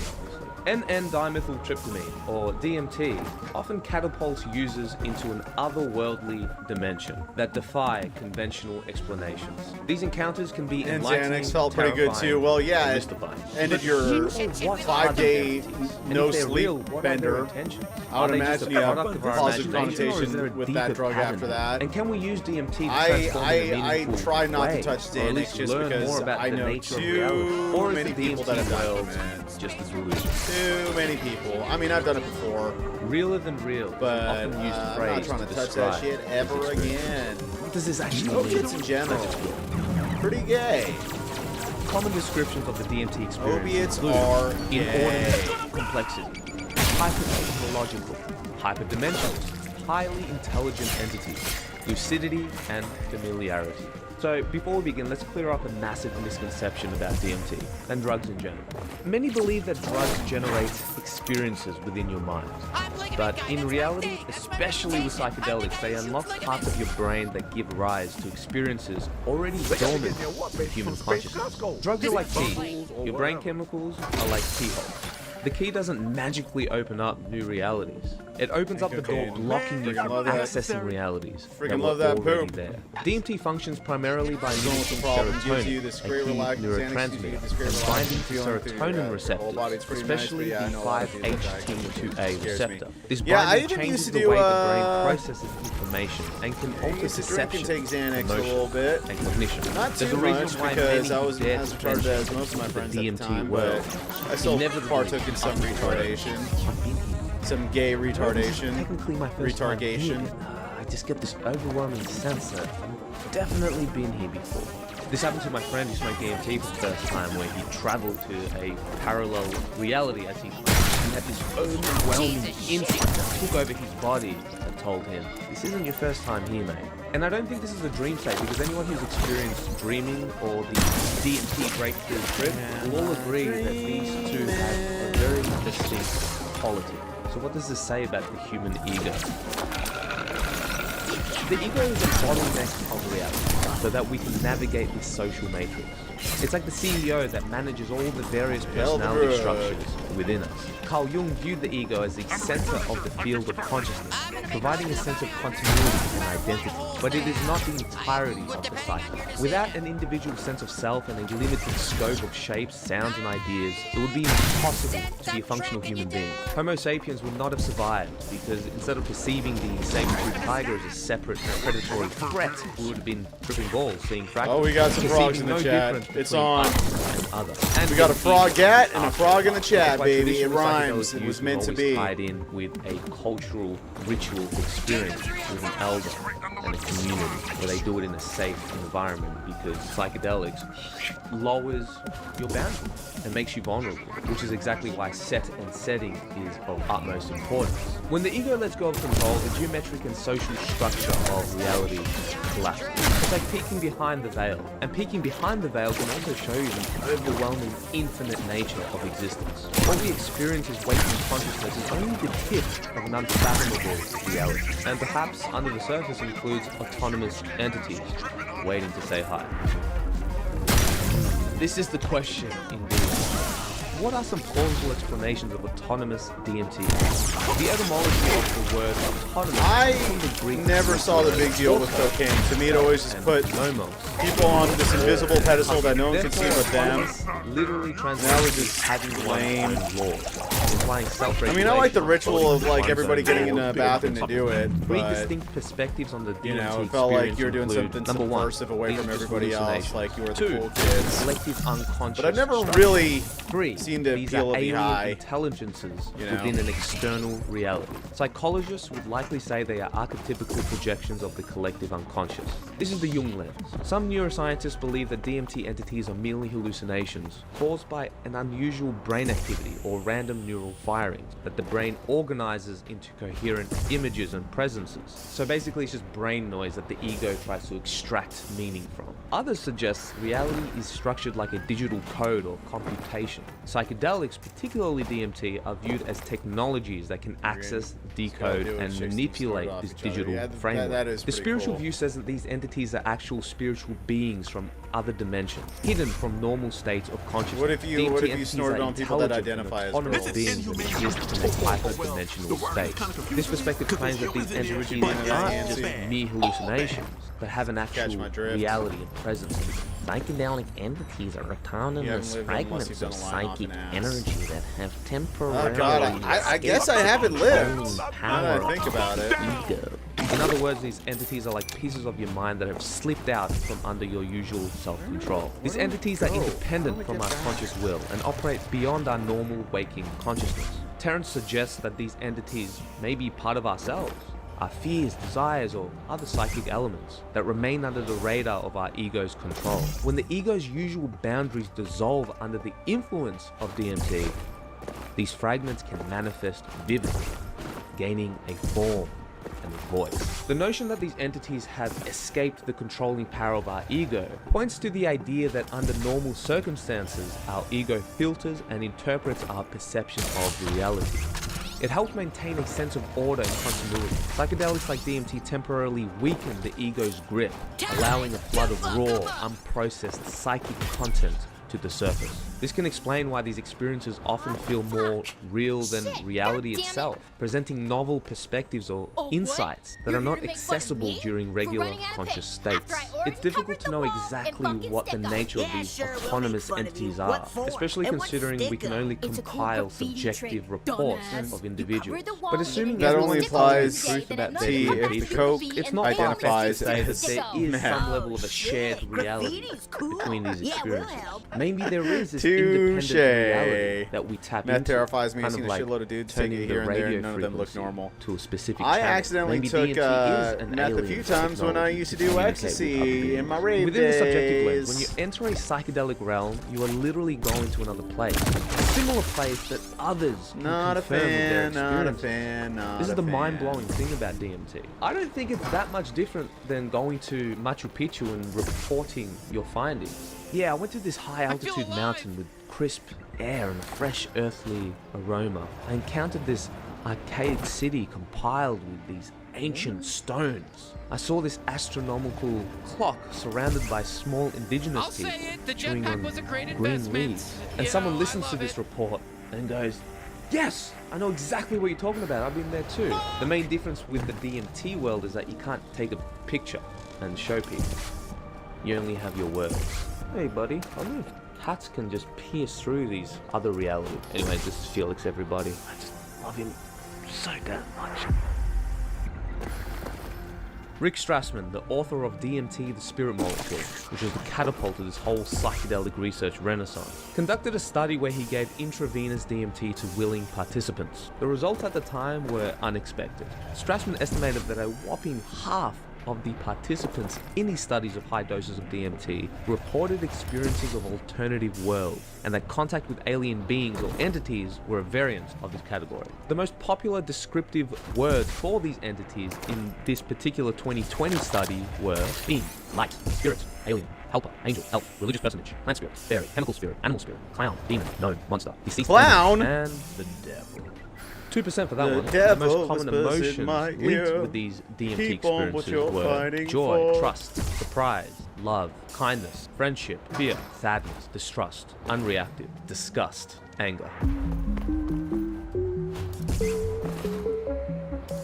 N,N-dimethyltryptamine, or DMT, often catapults users into an otherworldly dimension that defy conventional explanations. These encounters can be And enlightening, Xanax felt pretty good too. Well, yeah, it ended your 5-day no sleep bender. I would imagine you have positive connotation with that drug after that. And can we use DMT to transform in a I meaningful try not way, to touch or at least Xanax just learn because more about I the know nature of reality? Or too is many the people that have DMT done world it, man. just as illusion? Too many people. I mean, I've done it before. Realer than real, but often used I'm phrase not trying to touch describe that shit ever this experience. again. What does this actually mean? Opiates in general, pretty gay. Common descriptions of the DMT experience Opiates include are inordinate complexity, hyper-technological, hyper-dimensional, highly intelligent entities, lucidity, and familiarity. So before we begin, let's clear up a massive misconception about DMT and drugs in general. Many believe that drugs generate experiences within your mind. But in reality, especially with psychedelics, they unlock parts of your brain that give rise to experiences already dormant in human consciousness. Drugs are like keys. Your brain chemicals are like keyholes. The key doesn't magically open up new realities. It opens up the door, blocking you from accessing realities that were already there. DMT functions primarily by releasing serotonin, a key neurotransmitter, binding to serotonin receptors, especially the 5-HT2A receptor. This binding changes the way the brain processes information and can alter perception, emotion, and cognition. Not too much because I wasn't as retarded as most of my friends at the time, but I still partook in some retardation. Some gay retardation. Technically my first retardation. I just get this overwhelming sense that I've definitely been here before. This happened to my friend who smoked DMT for the first time, where he traveled to a parallel reality as he had this overwhelming insight that took over his body and told him, "This isn't your first time here, mate." And I don't think this is a dream state, because anyone who's experienced dreaming or the DMT breakthrough trip will all agree that these two have a very distinct quality. So what does this say about the human ego? The ego is a bottleneck of reality, so that we can navigate this social matrix. It's like the CEO that manages all the various personality structures within us. Carl Jung viewed the ego as the center of the field of consciousness, providing a sense of continuity and identity. But it is not the entirety of the psyche. Without an individual sense of self and a limited scope of shapes, sounds, and ideas, it would be impossible to be a functional human being. Homo sapiens would not have survived, because instead of perceiving the saber-tooth tiger as a separate predatory threat, we would have been tripping balls seeing fragments. Oh, we got some frogs in the chat. It's on. We got a frogette and a frog in the chat, baby. It rhymes. It was meant to be. Tied in with a cultural ritual experience with an elder and a community where they do it in a safe environment, because psychedelics lowers your boundaries and makes you vulnerable, which is exactly why set and setting is of utmost importance. When the ego lets go of control, the geometric and social structure of reality collapses. It's like peeking behind the veil, and peeking behind the veil can also show you the overwhelming, infinite nature of existence. What we experience as waking consciousness is only the tip of an unfathomable reality, and perhaps under the surface includes autonomous entities waiting to say hi. This is the question indeed. What are some plausible explanations of autonomous DMT? The etymology of the word autonomous. I never saw the big deal with cocaine. To me, it always just put people on this invisible pedestal that no one can see but them. Literally now we're just having lame. Implying self-regulation. I mean, I like the ritual of like everybody getting in a bathroom to do it, Three but distinct perspectives on the DMT you know, it felt like you were doing include, something number one, subversive away from everybody else, like you were the Two, cool kids. Collective unconscious. But I've never structure. really Three, seemed to these feel are to be alien high. intelligences You know? within an external reality. Psychologists would likely say they are archetypical projections of the collective unconscious. This is the Jung lens. Some neuroscientists believe that DMT entities are merely hallucinations caused by an unusual brain activity or random neural firings that the brain organizes into coherent images and presences. So basically it's just brain noise that the ego tries to extract meaning from. Others suggest reality is structured like a digital code or computation. Psychedelics, particularly DMT, are viewed as technologies that can access, decode, and manipulate this digital framework. The spiritual view says that these entities are actual spiritual beings from other dimensions, hidden from normal states of consciousness. What if you DMT snorted on people that intelligent identify and as autonomous girls? beings that exist in a hyper-dimensional state. This perspective claims that these entities aren't just mere hallucinations, but have an actual reality and presence to them. Psychedelic entities are autonomous fragments of psychic energy that have temporarily Oh God, I guess I haven't lived. Now that I think about it. Ego. In other words, these entities are like pieces of your mind that have slipped out from under your usual self-control. These entities are independent from our conscious will and operate beyond our normal waking consciousness. Terence suggests that these entities may be part of ourselves, our fears, desires, or other psychic elements that remain under the radar of our ego's control. When the ego's usual boundaries dissolve under the influence of DMT, these fragments can manifest vividly, gaining a form and a voice. The notion that these entities have escaped the controlling power of our ego points to the idea that under normal circumstances, our ego filters and interprets our perception of reality. It helps maintain a sense of order and continuity. Psychedelics like DMT temporarily weaken the ego's grip, allowing a flood of raw, unprocessed psychic content to the surface. This can explain why these experiences often feel more real than reality itself, presenting novel perspectives or insights that are not accessible during regular conscious states. It's difficult to know exactly what the nature of these autonomous entities are, especially considering we can only compile subjective reports of individuals. But assuming that only applies truth about their T if the coke it's not identifies far-fetched to as say that there is some level of a shared reality between these experiences. Maybe there is this independent reality that we tap Meth into. terrifies me. I've kind seen of a like shitload of dudes take turning it the here and there, radio and none of them look frequency normal. to a specific I channel. accidentally Maybe took DMT is an meth a few alien times when I technology used to to do communicate with ecstasy other in beings. my rave Within the subjective lens, days. when you enter a psychedelic realm, you are literally going to another place, a similar place that others can Not a confirm with their fan, not a experiences. fan, not This is a the fan. mind-blowing thing about DMT. I don't think it's that much different than going to Machu Picchu and reporting your findings. Yeah, I went to this high-altitude mountain with crisp air and a fresh earthly aroma. I encountered this archaic city compiled with these ancient stones. I saw this astronomical clock surrounded by small indigenous people chewing on green leaves. And someone listens to this report and goes, "Yes, I know exactly what you're talking about. I've been there too." The main difference with the DMT world is that you can't take a picture and show people. You only have your words. Hey buddy, I mean, hats can just pierce through these other realities. Anyway, this is Felix, everybody. I just love him so damn much. Rick Strassman, the author of DMT, the Spirit Molecule, which was the catapult of this whole psychedelic research renaissance, conducted a study where he gave intravenous DMT to willing participants. The results at the time were unexpected. Strassman estimated that a whopping half of the participants in his studies of high doses of DMT reported experiences of alternative worlds, and that contact with alien beings or entities were a variant of this category. The most popular descriptive words for these entities in this particular 2020 study were being, light, spirit, alien, helper, angel, elf, religious personage, plant spirit, fairy, chemical spirit, animal spirit, clown, demon, gnome, monster, deceased clown, and the devil. 2% for that The one. The devil most common whispers in emotions my linked ear. with these DMT Keep on what experiences you're were fighting joy, for. trust, surprise, love, kindness, friendship, fear, sadness, distrust, unreactive, disgust, anger.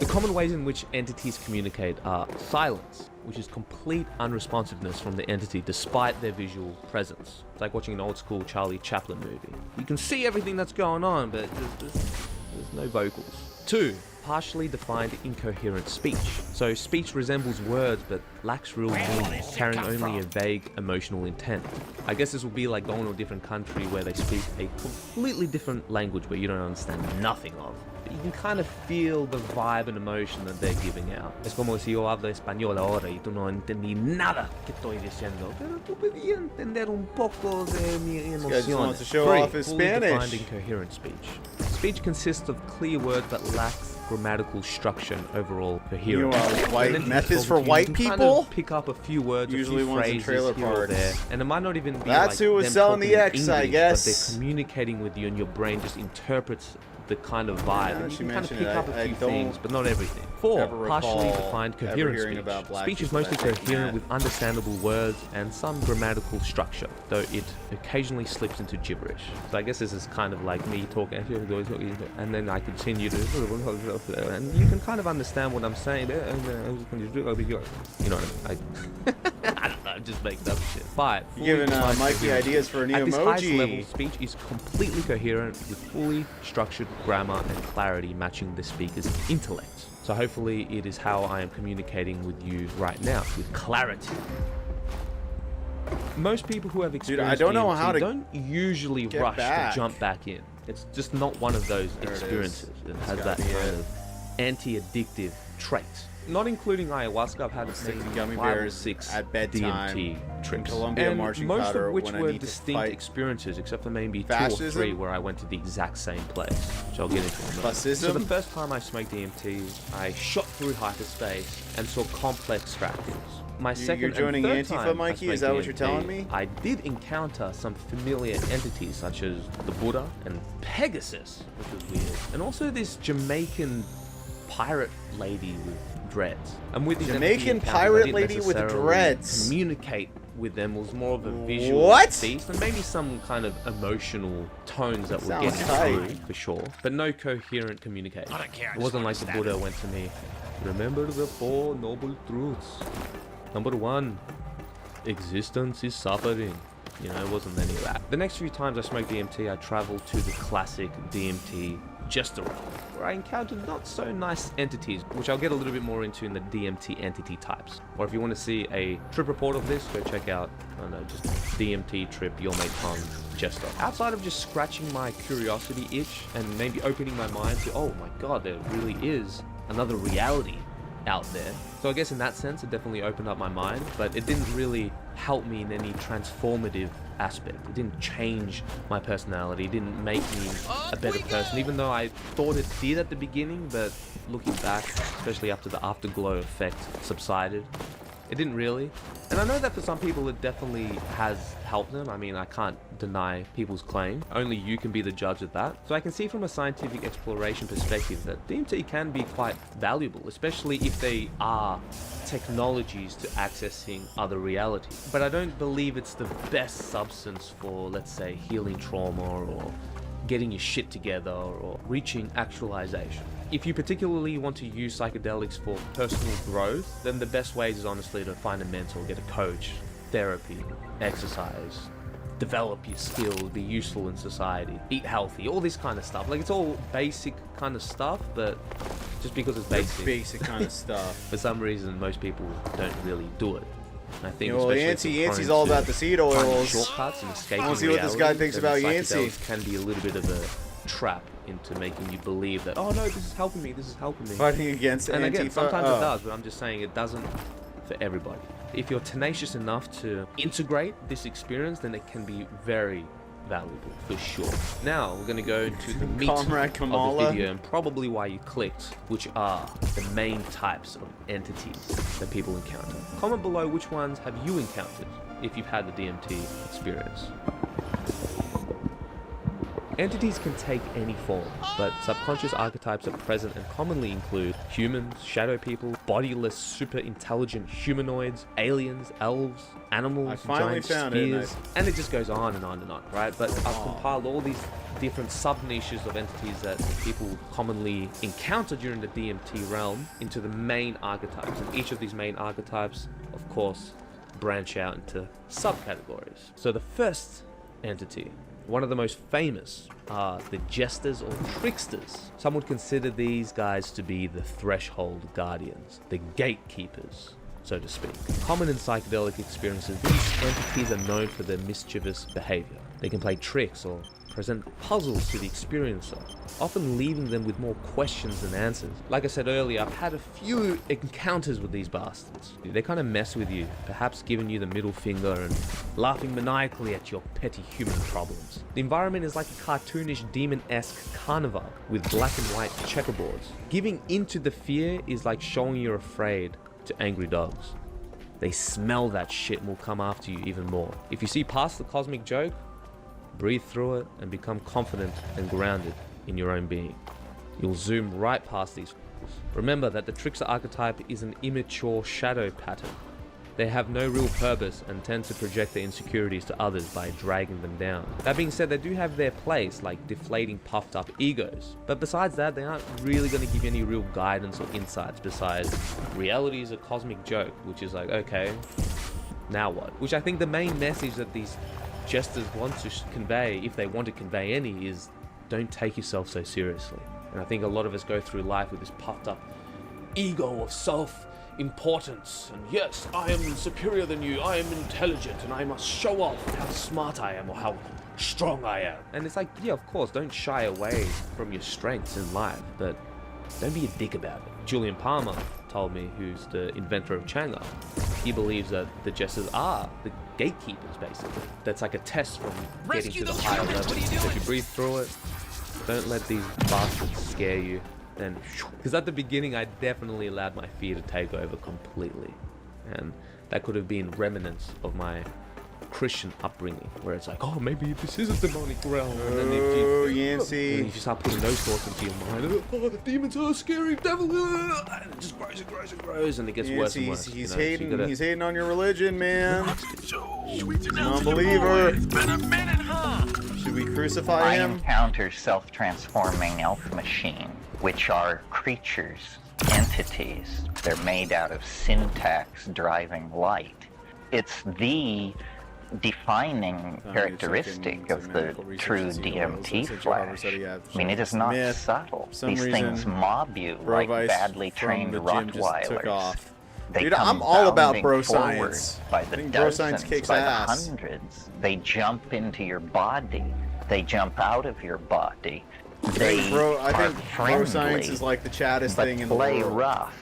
The common ways in which entities communicate are silence, which is complete unresponsiveness from the entity despite their visual presence. It's like watching an old school Charlie Chaplin movie. You can see everything that's going on, but there's no vocals. 2. Partially defined incoherent speech. So speech resembles words but lacks real meaning, carrying only a vague emotional intent. I guess this would be like going to a different country where they speak a completely different language where you don't understand nothing of. But you can kind of feel the vibe and emotion that they're giving out. Es como si yo hablo español ahora y tú no entendí nada que estoy diciendo, pero tú podías entender un poco de mi emoción. This guy just wants to show 3. off his Fully Spanish. defined incoherent speech. Speech consists of clear words but lacks grammatical structure and overall coherence. White meth is for You white can kind people? of pick up a few words, Usually a few ones in phrases trailer here or parks. there, and it might not even be That's like who was them selling the talking X, in I English, guess. but they're communicating with you, and your brain just interprets the kind of vibe. Now And that you you can kind of mention pick it, up I a few don't things, but not everything. 4. ever Partially recall defined ever coherent hearing speech. about black Speech is people mostly that think coherent that. with understandable words and some grammatical structure, though it occasionally slips into gibberish. So I guess this is kind of like me talking, and then I continue to, and you can kind of understand what I'm saying. You know what I mean? I don't know, I'm just making up shit. 5. You're giving Mikey ideas for a new At this highest emoji. level, speech is completely coherent with fully structured grammar and clarity matching the speaker's intellect. So hopefully it is how I am communicating with you right now, with clarity. Most people who have experienced I don't know DMT how to don't usually get rush back. to jump back in. It's just not one of those There it is. experiences. It That's has gotta that be kind it. of anti-addictive trait. Not including ayahuasca, I've had Taking maybe gummy 5 or bears 6 at bedtime, DMT trips, Columbia and marching most powder of which when I were need to distinct fight experiences, except for maybe 2 or fascism? 3 where I went to the exact same place, which I'll get into in a moment. So Fascism? the first time I smoked DMT, I shot through hyperspace and saw complex fractals. My second You're joining and third Antifa, time I Mikey? Is smoked that what you're DMT, telling me? I did encounter some familiar entities such as the Buddha and Pegasus, which was weird, and also this Jamaican pirate lady with dreads. And with these Jamaican empathy encounters, I pirate didn't lady with necessarily dreads. communicate with them. It was more of a visual What? piece, and maybe some kind of emotional tones that were Sounds getting tight. through for sure, but no coherent communication. I don't care, I It just wasn't wanna like the stab Buddha it. went to me. Remember the 4 noble truths. Number 1, existence is suffering. You know, it wasn't any of that. The next few times I smoked DMT, I traveled to the classic DMT Gesterone, where I encountered not so nice entities, which I'll get a little bit more into in the DMT entity types. Or if you want to see a trip report of this, go check out, I don't know, just DMT trip, Your Mate Tom Jester. Outside of just scratching my curiosity itch and maybe opening my mind to, oh my god, there really is another reality out there. So I guess in that sense, it definitely opened up my mind, but it didn't really help me in any transformative aspect. It didn't change my personality. It didn't make me a better person, even though I thought it did at the beginning, but looking back, especially after the afterglow effect subsided, it didn't really. And I know that for some people it definitely has helped them. I mean, I can't deny people's claim. Only you can be the judge of that. So I can see from a scientific exploration perspective that DMT can be quite valuable, especially if they are technologies to accessing other realities. But I don't believe it's the best substance for, let's say, healing trauma or getting your shit together or reaching actualization. If you particularly want to use psychedelics for personal growth, then the best ways is honestly to find a mentor, get a coach, therapy, exercise, develop your skills, be useful in society, eat healthy, all this kind of stuff. Like, it's all basic kind of stuff, but just because it's basic. Basic kind of stuff. For some reason, most people don't really do it. I think well, Yancey's all about the seed oils. Shortcuts and escaping I want to see what this guy thinks about Yancey. Can be a little bit of a trap into making you believe that, oh no, this is helping me, this is helping me. Fighting against and again, Antifa. sometimes it does, but I'm just saying it doesn't for everybody. If you're tenacious enough to integrate this experience, then it can be very valuable for sure. Now we're going to go into the meat of the video and probably why you clicked, which are the main types of entities that people encounter. Comment below which ones have you encountered if you've had the DMT experience. Entities can take any form, but subconscious archetypes are present and commonly include humans, shadow people, bodiless, super intelligent humanoids, aliens, elves, animals, giant spheres, and it just goes on and on and on, right? But I've compiled all these different sub-niches of entities that people commonly encounter during the DMT realm into the main archetypes, and each of these main archetypes, of course, branch out into subcategories. So the first entity, one of the most famous, are the jesters or tricksters. Some would consider these guys to be the threshold guardians, the gatekeepers, so to speak. Common in psychedelic experiences, these entities are known for their mischievous behavior. They can play tricks or present puzzles to the experiencer, often leaving them with more questions than answers. Like I said earlier, I've had a few encounters with these bastards. They kind of mess with you, perhaps giving you the middle finger and laughing maniacally at your petty human problems. The environment is like a cartoonish demon-esque carnival with black and white checkerboards. Giving into the fear is like showing you're afraid to angry dogs. They smell that shit and will come after you even more. If you see past the cosmic joke, breathe through it and become confident and grounded in your own being. You'll zoom right past these. Remember that the trickster archetype is an immature shadow pattern. They have no real purpose and tend to project their insecurities to others by dragging them down. That being said, they do have their place, like deflating puffed up egos. But besides that, they aren't really going to give you any real guidance or insights besides reality is a cosmic joke, which is like, okay, now what? Which I think the main message that these jesters want to convey, if they want to convey any, is don't take yourself so seriously. And I think a lot of us go through life with this puffed up ego of self-importance, and yes, I am superior than you, I am intelligent, and I must show off how smart I am or how strong I am. And it's like, yeah, of course, don't shy away from your strengths in life, but don't be a dick about it. Julian Palmer told me, who's the inventor of Chang'e, he believes that the jesters are the gatekeepers, basically. That's like a test from getting to the higher level. So if you breathe through it, don't let these bastards scare you. Then, because at the beginning, I definitely allowed my fear to take over completely, and that could have been remnants of my Christian upbringing, where it's like, oh, maybe this is a demonic realm. And then if you start putting those thoughts into your mind, oh, the demons are scary, devil, and it just grows and grows and grows, and it gets worse and worse. He's hating. So he's hating on your religion, man. He's an unbeliever. It's been a minute, huh? Should we crucify him? I encounter self-transforming elf machine, which are creatures, entities. They're made out of syntax driving light. It's the defining characteristic of the true DMT flash. I mean, it is not subtle. These things mob you like badly trained Rottweilers. They come all about bro forward science. by the dozens, by the hundreds. They jump into your body. They jump out of your body. I think bro science is like the chattest thing in the world. Play rough.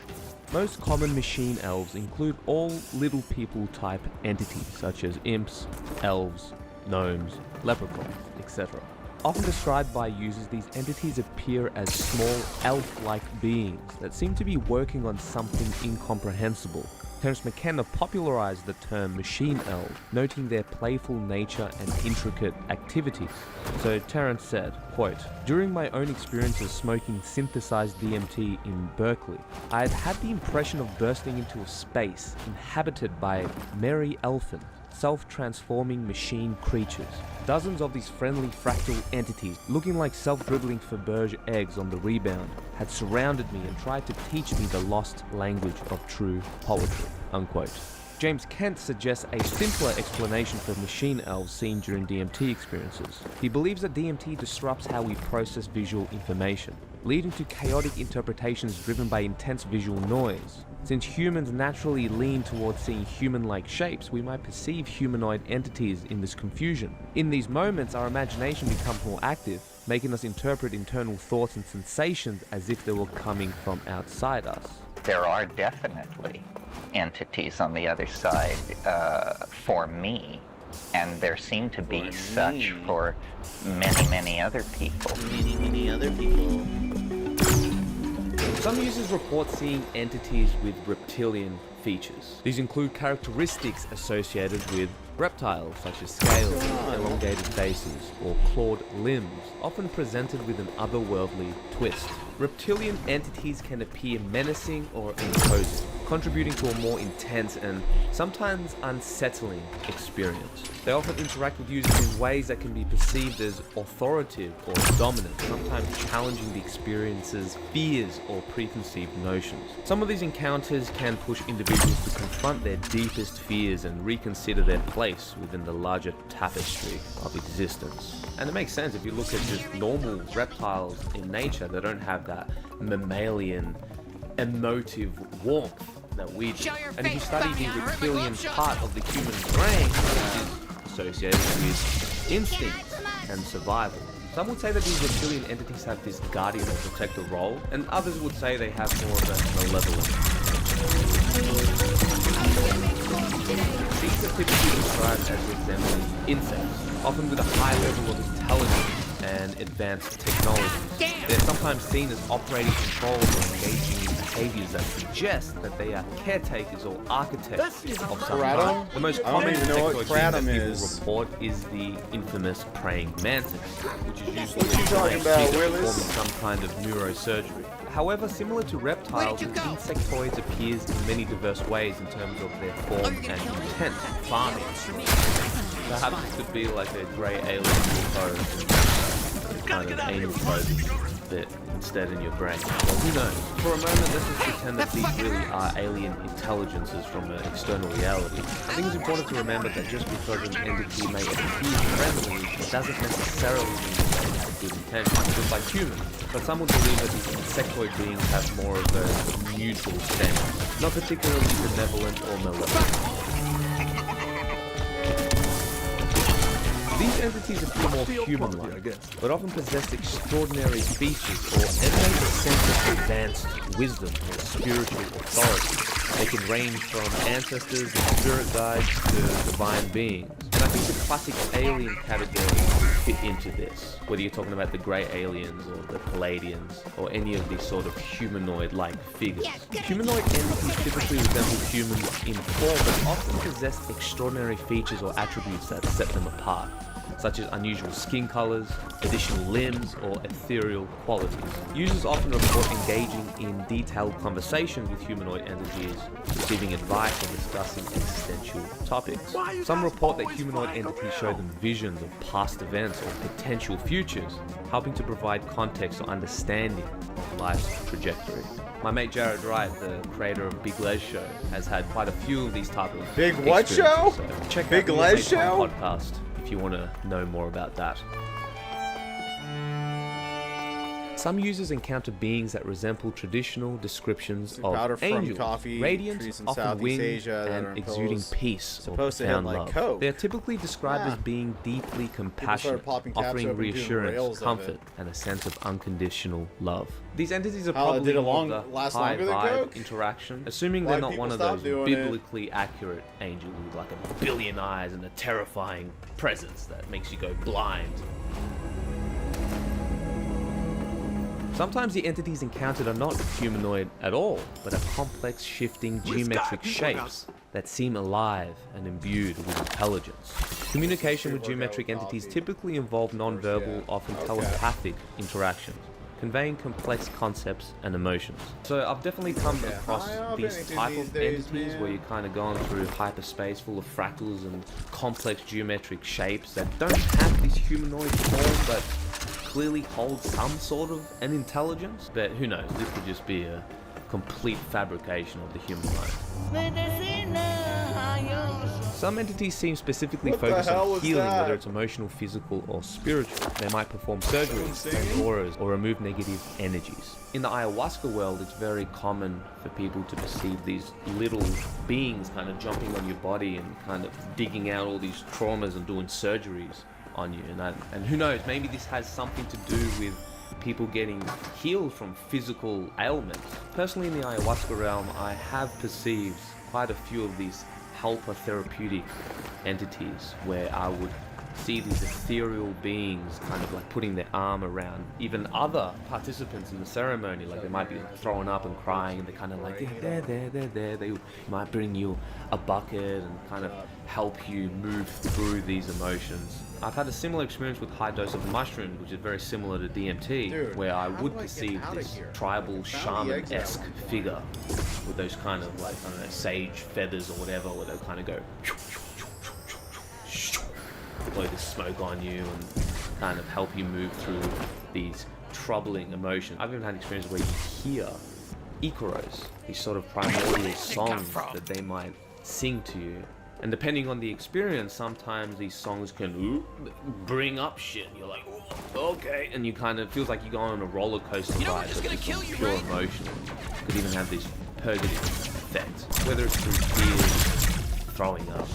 Most common machine elves include all little people type entities such as imps, elves, gnomes, leprechauns, etc. Often described by users, these entities appear as small elf-like beings that seem to be working on something incomprehensible. Terence McKenna popularized the term machine elf, noting their playful nature and intricate activity. So Terence said, quote, "During my own experiences smoking synthesized DMT in Berkeley, I had had the impression of bursting into a space inhabited by merry elfin, self-transforming machine creatures. Dozens of these friendly fractal entities, looking like self-dribbling Faberge eggs on the rebound, had surrounded me and tried to teach me the lost language of true poetry." Unquote. James Kent suggests a simpler explanation for machine elves seen during DMT experiences. He believes that DMT disrupts how we process visual information, leading to chaotic interpretations driven by intense visual noise. Since humans naturally lean towards seeing human-like shapes, we might perceive humanoid entities in this confusion. In these moments, our imagination becomes more active, making us interpret internal thoughts and sensations as if they were coming from outside us. There are definitely entities on the other side for me, and there seem to be such for many, many other people. Many other people. Some users report seeing entities with reptilian features. These include characteristics associated with reptiles, such as scales, elongated faces, or clawed limbs, often presented with an otherworldly twist. Reptilian entities can appear menacing or imposing, contributing to a more intense and sometimes unsettling experience. They often interact with users in ways that can be perceived as authoritative or dominant, sometimes challenging the experience's fears or preconceived notions. Some of these encounters can push individuals to confront their deepest fears and reconsider their place within the larger tapestry of existence. And it makes sense if you look at just normal reptiles in nature, they don't have that mammalian emotive warmth that we do. And if you study the reptilian part of the human brain, which is associated with instinct and survival. Some would say that these reptilian entities have this guardian or protector role, and others would say they have more of a malevolent. These are typically described as resembling insects, often with a high level of intelligence and advanced technology. They're sometimes seen as operating controls or engaging in behaviors that suggest that they are caretakers or architects of some kind. The most common insectoid that people report is the infamous praying mantis, which is usually performing some kind of neurosurgery. However, similar to reptiles, insectoids appears in many diverse ways in terms of their form and intent. Farming. Perhaps it could be like a grey alien UFO, kind of anal probe bit instead in your brain. Well, who knows? For a moment, let's just pretend that these really are alien intelligences from an external reality. I think it's important to remember that just because an entity may appear friendly, it doesn't necessarily mean that they have good intentions, just like humans. But some would believe that these insectoid beings have more of a neutral stance, not particularly benevolent or malevolent. These entities appear more human-like, but often possess extraordinary features or emanate a sense of advanced wisdom or spiritual authority. They can range from ancestors and spirit guides to divine beings. And I think the classic alien category fit into this, whether you're talking about the grey aliens or the Palladians or any of these sort of humanoid-like figures. Humanoid entities typically resemble humans in form, but often possess extraordinary features or attributes that set them apart, such as unusual skin colors, additional limbs, or ethereal qualities. Users often report engaging in detailed conversation with humanoid entities, receiving advice or discussing existential topics. Some report that humanoid entities show them visions of past events or potential futures, helping to provide context or understanding of life's trajectory. My mate Jared Wright, the creator of Big Les Show, has had quite a few of these type of Big what show? So check Big out Les Show podcast if you want to know more about that. Some users encounter beings that resemble traditional descriptions of angels, radiant, often winged, and exuding peace or profound love. They are typically described as being deeply compassionate, offering reassurance, comfort, and a sense of unconditional love. These entities are probably more of the high vibe interaction, assuming they're not one of those biblically accurate angels with like a billion eyes and a terrifying presence that makes you go blind. Sometimes the entities encountered are not humanoid at all, but are complex, shifting, geometric shapes that seem alive and imbued with intelligence. Communication with geometric entities typically involve non-verbal, often telepathic interactions, conveying complex concepts and emotions. So I've definitely come across these type of entities where you're kind of going through hyperspace full of fractals and complex geometric shapes that don't have this humanoid form, but clearly hold some sort of an intelligence. But who knows, this could just be a complete fabrication of the human mind. Some entities seem specifically focused on healing, whether it's emotional, physical, or spiritual. They might perform surgeries, change auras, or remove negative energies. In the ayahuasca world, it's very common for people to perceive these little beings kind of jumping on your body and kind of digging out all these traumas and doing surgeries on you. And who knows, maybe this has something to do with people getting healed from physical ailments. Personally, in the ayahuasca realm, I have perceived quite a few of these helper therapeutic entities where I would see these ethereal beings kind of like putting their arm around even other participants in the ceremony. Like they might be throwing up and crying, and they're kind of like, yeah, there. They might bring you a bucket and kind of help you move through these emotions. I've had a similar experience with high dose of mushrooms, which is very similar to DMT, where I would perceive this tribal shaman-esque figure with those kind of like, I don't know, sage feathers or whatever, where they'll kind of go blow this smoke on you and kind of help you move through these troubling emotions. I've even had experiences where you hear Icaros, these sort of primordial songs that they might sing to you. And depending on the experience, sometimes these songs can bring up shit. You're like, okay, and you kind of feels like you go on a roller coaster ride of just pure emotion. Could even have this purgative effect, whether it's through tears, throwing up,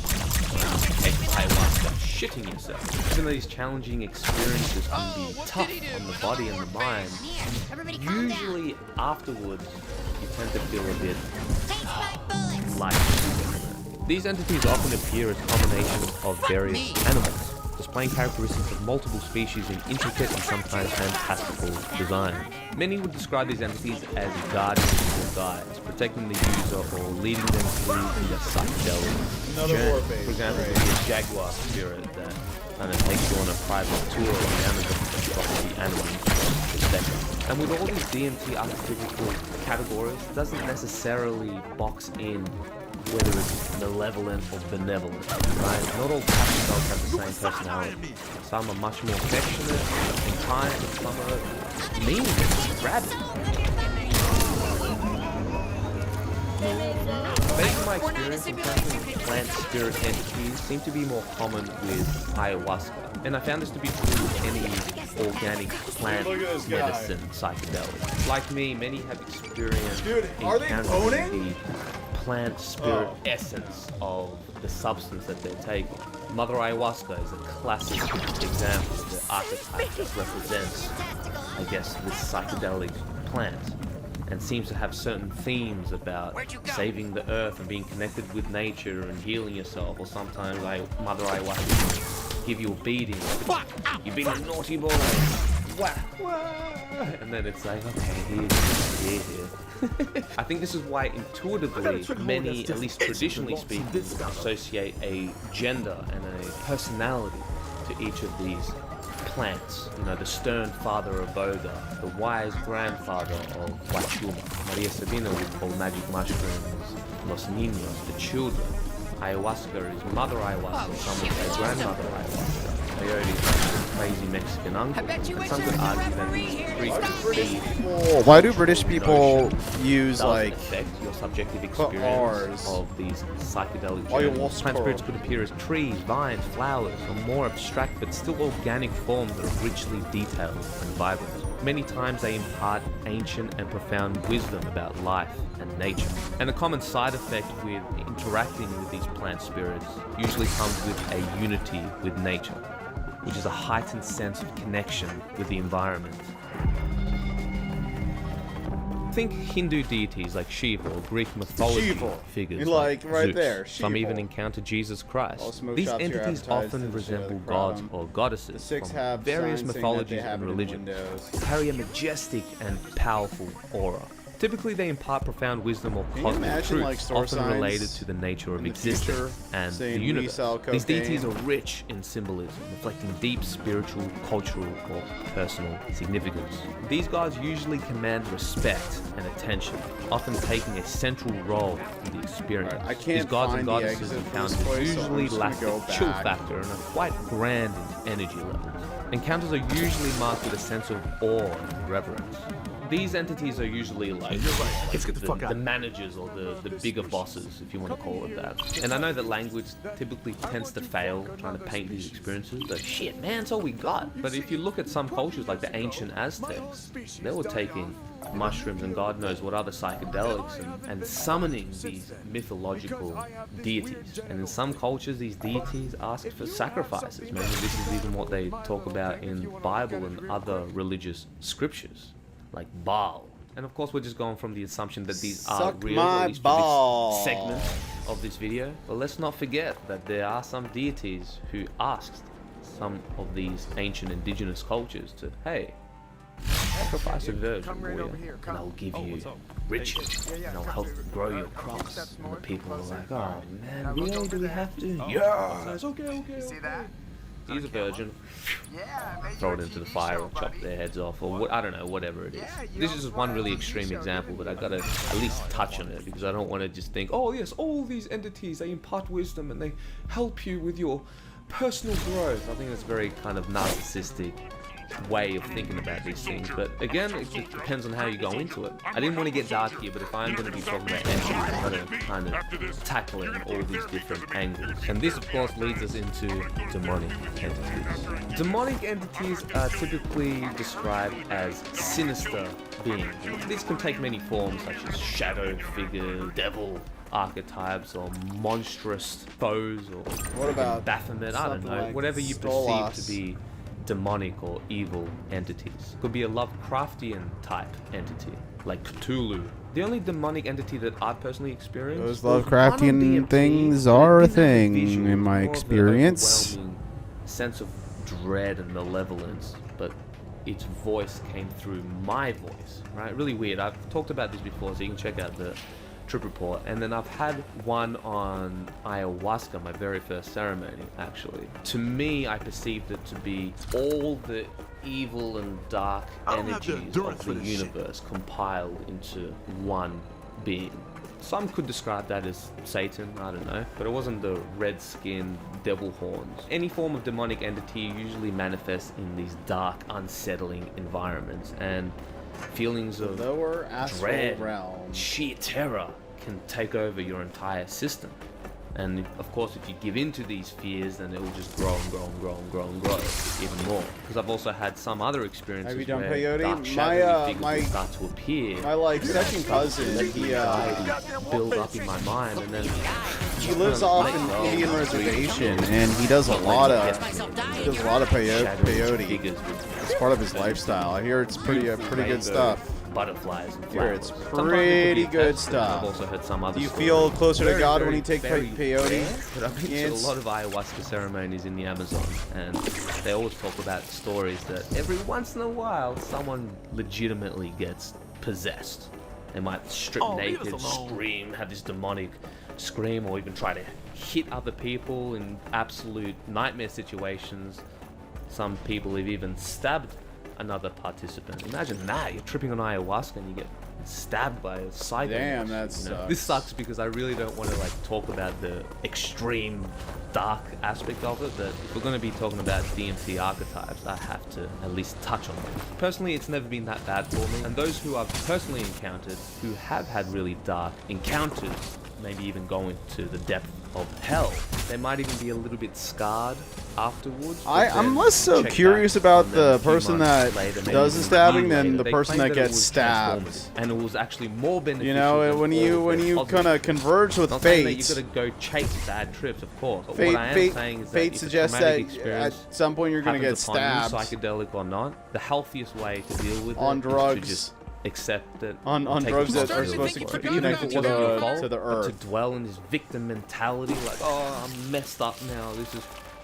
ayahuasca, shitting yourself. Even though these challenging experiences can be tough on the body and the mind, usually afterwards you tend to feel a bit light. These entities often appear as combinations of various animals, displaying characteristics of multiple species in intricate and sometimes fantastical design. Many would describe these entities as guardians or guides, protecting the user or leading them through the psychedelic journey. For example, there could be a jaguar spirit that kind of takes you on a private tour of the Amazon from the animal perspective. And with all these DMT archetypical categories, it doesn't necessarily box in whether it's malevolent or benevolent, right? Not all pastel have the same personality. Some are much more affectionate and kind, and some are mean and rabid. Based on my experience, encountering plant spirit entities seem to be more common with ayahuasca, and I found this to be true with any organic plant medicine psychedelic. Like me, many have experienced encountering the plant spirit essence of the substance that they're taking. Mother ayahuasca is a classic example of the archetype that represents, I guess, this psychedelic plant, and seems to have certain themes about saving the earth and being connected with nature and healing yourself. Or sometimes like Mother ayahuasca will give you a beating, like, you've been a naughty boy, and then it's like, okay, here. I think this is why intuitively many, at least traditionally speaking, associate a gender and a personality to each of these plants. You know, the stern father of Boga, the wise grandfather of Huachuma. Maria Sabina would call magic mushrooms Los Niños, the children. Ayahuasca is Mother Ayahuasca, some would say Grandmother Ayahuasca. Peyote is crazy Mexican uncle. And some could argue that these why do British people use like affect your subjective experience of these psychedelic journeys? Plant spirits could appear as trees, vines, flowers, or more abstract but still organic forms that are richly detailed and vibrant. Many times they impart ancient and profound wisdom about life and nature. And a common side effect with interacting with these plant spirits usually comes with a unity with nature, which is a heightened sense of connection with the environment. Think Hindu deities like Shiva or Greek mythology figures like right Zeus. there, Some even encounter Jesus Christ. These entities often resemble gods or goddesses from various mythologies and religions, carry a majestic and powerful aura. Typically, they impart profound wisdom or cosmic truths, often related to the nature of existence and the universe. These deities are rich in symbolism, reflecting deep spiritual, cultural, or personal significance. These gods usually command respect and attention, often taking a central role in the experience. These gods and goddesses encounters usually lack the chill factor and are quite grand in energy levels. Encounters are usually marked with a sense of awe and reverence. These entities are usually like the managers or the bigger bosses, if you want to call it that. And I know that language typically tends to fail trying to paint these experiences, but shit, man, it's all we got. But if you look at some cultures like the ancient Aztecs, they were taking mushrooms and God knows what other psychedelics and summoning these mythological deities. And in some cultures, these deities asked for sacrifices. Maybe this is even what they talk about in the Bible and other religious scriptures, like Baal. And of course, we're just going from the assumption that these are real, at least for this segment of this video. But let's not forget that there are some deities who asked some of these ancient indigenous cultures to, hey, sacrifice a virgin, warrior, and I'll give you riches, and I'll help grow your crops. And the people are like, oh man, really? Do we have to? Yeah! Okay. See that? Use a virgin, throw it into the fire or chop their heads off, or what, I don't know, whatever it is. This is just one really extreme example, but I gotta at least touch on it because I don't want to just think, oh yes, all these entities, they impart wisdom and they help you with your personal growth. I think that's very kind of narcissistic way of thinking about these things, but again, it just depends on how you go into it. I didn't want to get dark here, but if I'm going to be talking about entities, I'm going to kind of tackle it in all these different angles. And this, of course, leads us into demonic entities. Demonic entities are typically described as sinister beings. These can take many forms, such as shadow figure, devil archetypes, or monstrous foes, or what about Baphomet, I don't know, like whatever you perceive to be demonic or evil entities. Could be a Lovecraftian type entity, like Cthulhu. The only demonic entity that I personally experienced, those Lovecraftian things are a thing in my experience. Sense of dread and malevolence, but its voice came through my voice, right? Really weird. I've talked about this before, so you can check out the trip report. And then I've had one on ayahuasca, my very first ceremony, actually. To me, I perceived it to be all the evil and dark energies of the universe compiled into one being. Some could describe that as Satan, I don't know, but it wasn't the red-skinned devil horns. Any form of demonic entity usually manifests in these dark, unsettling environments, and feelings of lower dread, realm, sheer terror can take over your entire system. And of course, if you give in to these fears, then it will just grow and grow and grow and grow and grow even more. Because I've also had some other experiences. Have you done where peyote? dark shadowy figures will start to appear. My like second cousin, he build up in my mind, and then he lives off an Indian reservation, and he does a lot of peyote. It's part of his lifestyle. I hear it's pretty good stuff. Butterflies and Here, it's flowers. pretty good stuff. I've also heard some other Do you stories. feel closer to Very, God very, when you take very peyote? rare, but I've been to a lot of ayahuasca ceremonies in the Amazon, and they always talk about stories that every once in a while someone legitimately gets possessed. They might strip naked, scream, have this demonic scream, or even try to hit other people in absolute nightmare situations. Some people have even stabbed another participant. Imagine that, you're tripping on ayahuasca and you get stabbed by a psycho. Damn, that sucks. This sucks because I really don't want to like talk about the extreme dark aspect of it, but if we're going to be talking about DMT archetypes, I have to at least touch on them. Personally, it's never been that bad for me, and those who I've personally encountered who have had really dark encounters, maybe even going to the depth of hell, they might even be a little bit scarred afterwards. I'm less so curious about the person that does the stabbing than the person that gets stabbed. And it was actually more beneficial. You know, when you kind of converge with fate, you gotta go chase bad trips, of course. But fate, what I am saying is fate that suggests that at some point you're gonna get stabbed. Psychedelic or not, the healthiest way to deal with on it drugs. is to just accept it. On drugs that are supposed to keep you connected to the earth. To dwell in this victim mentality, like, oh, I'm messed up now.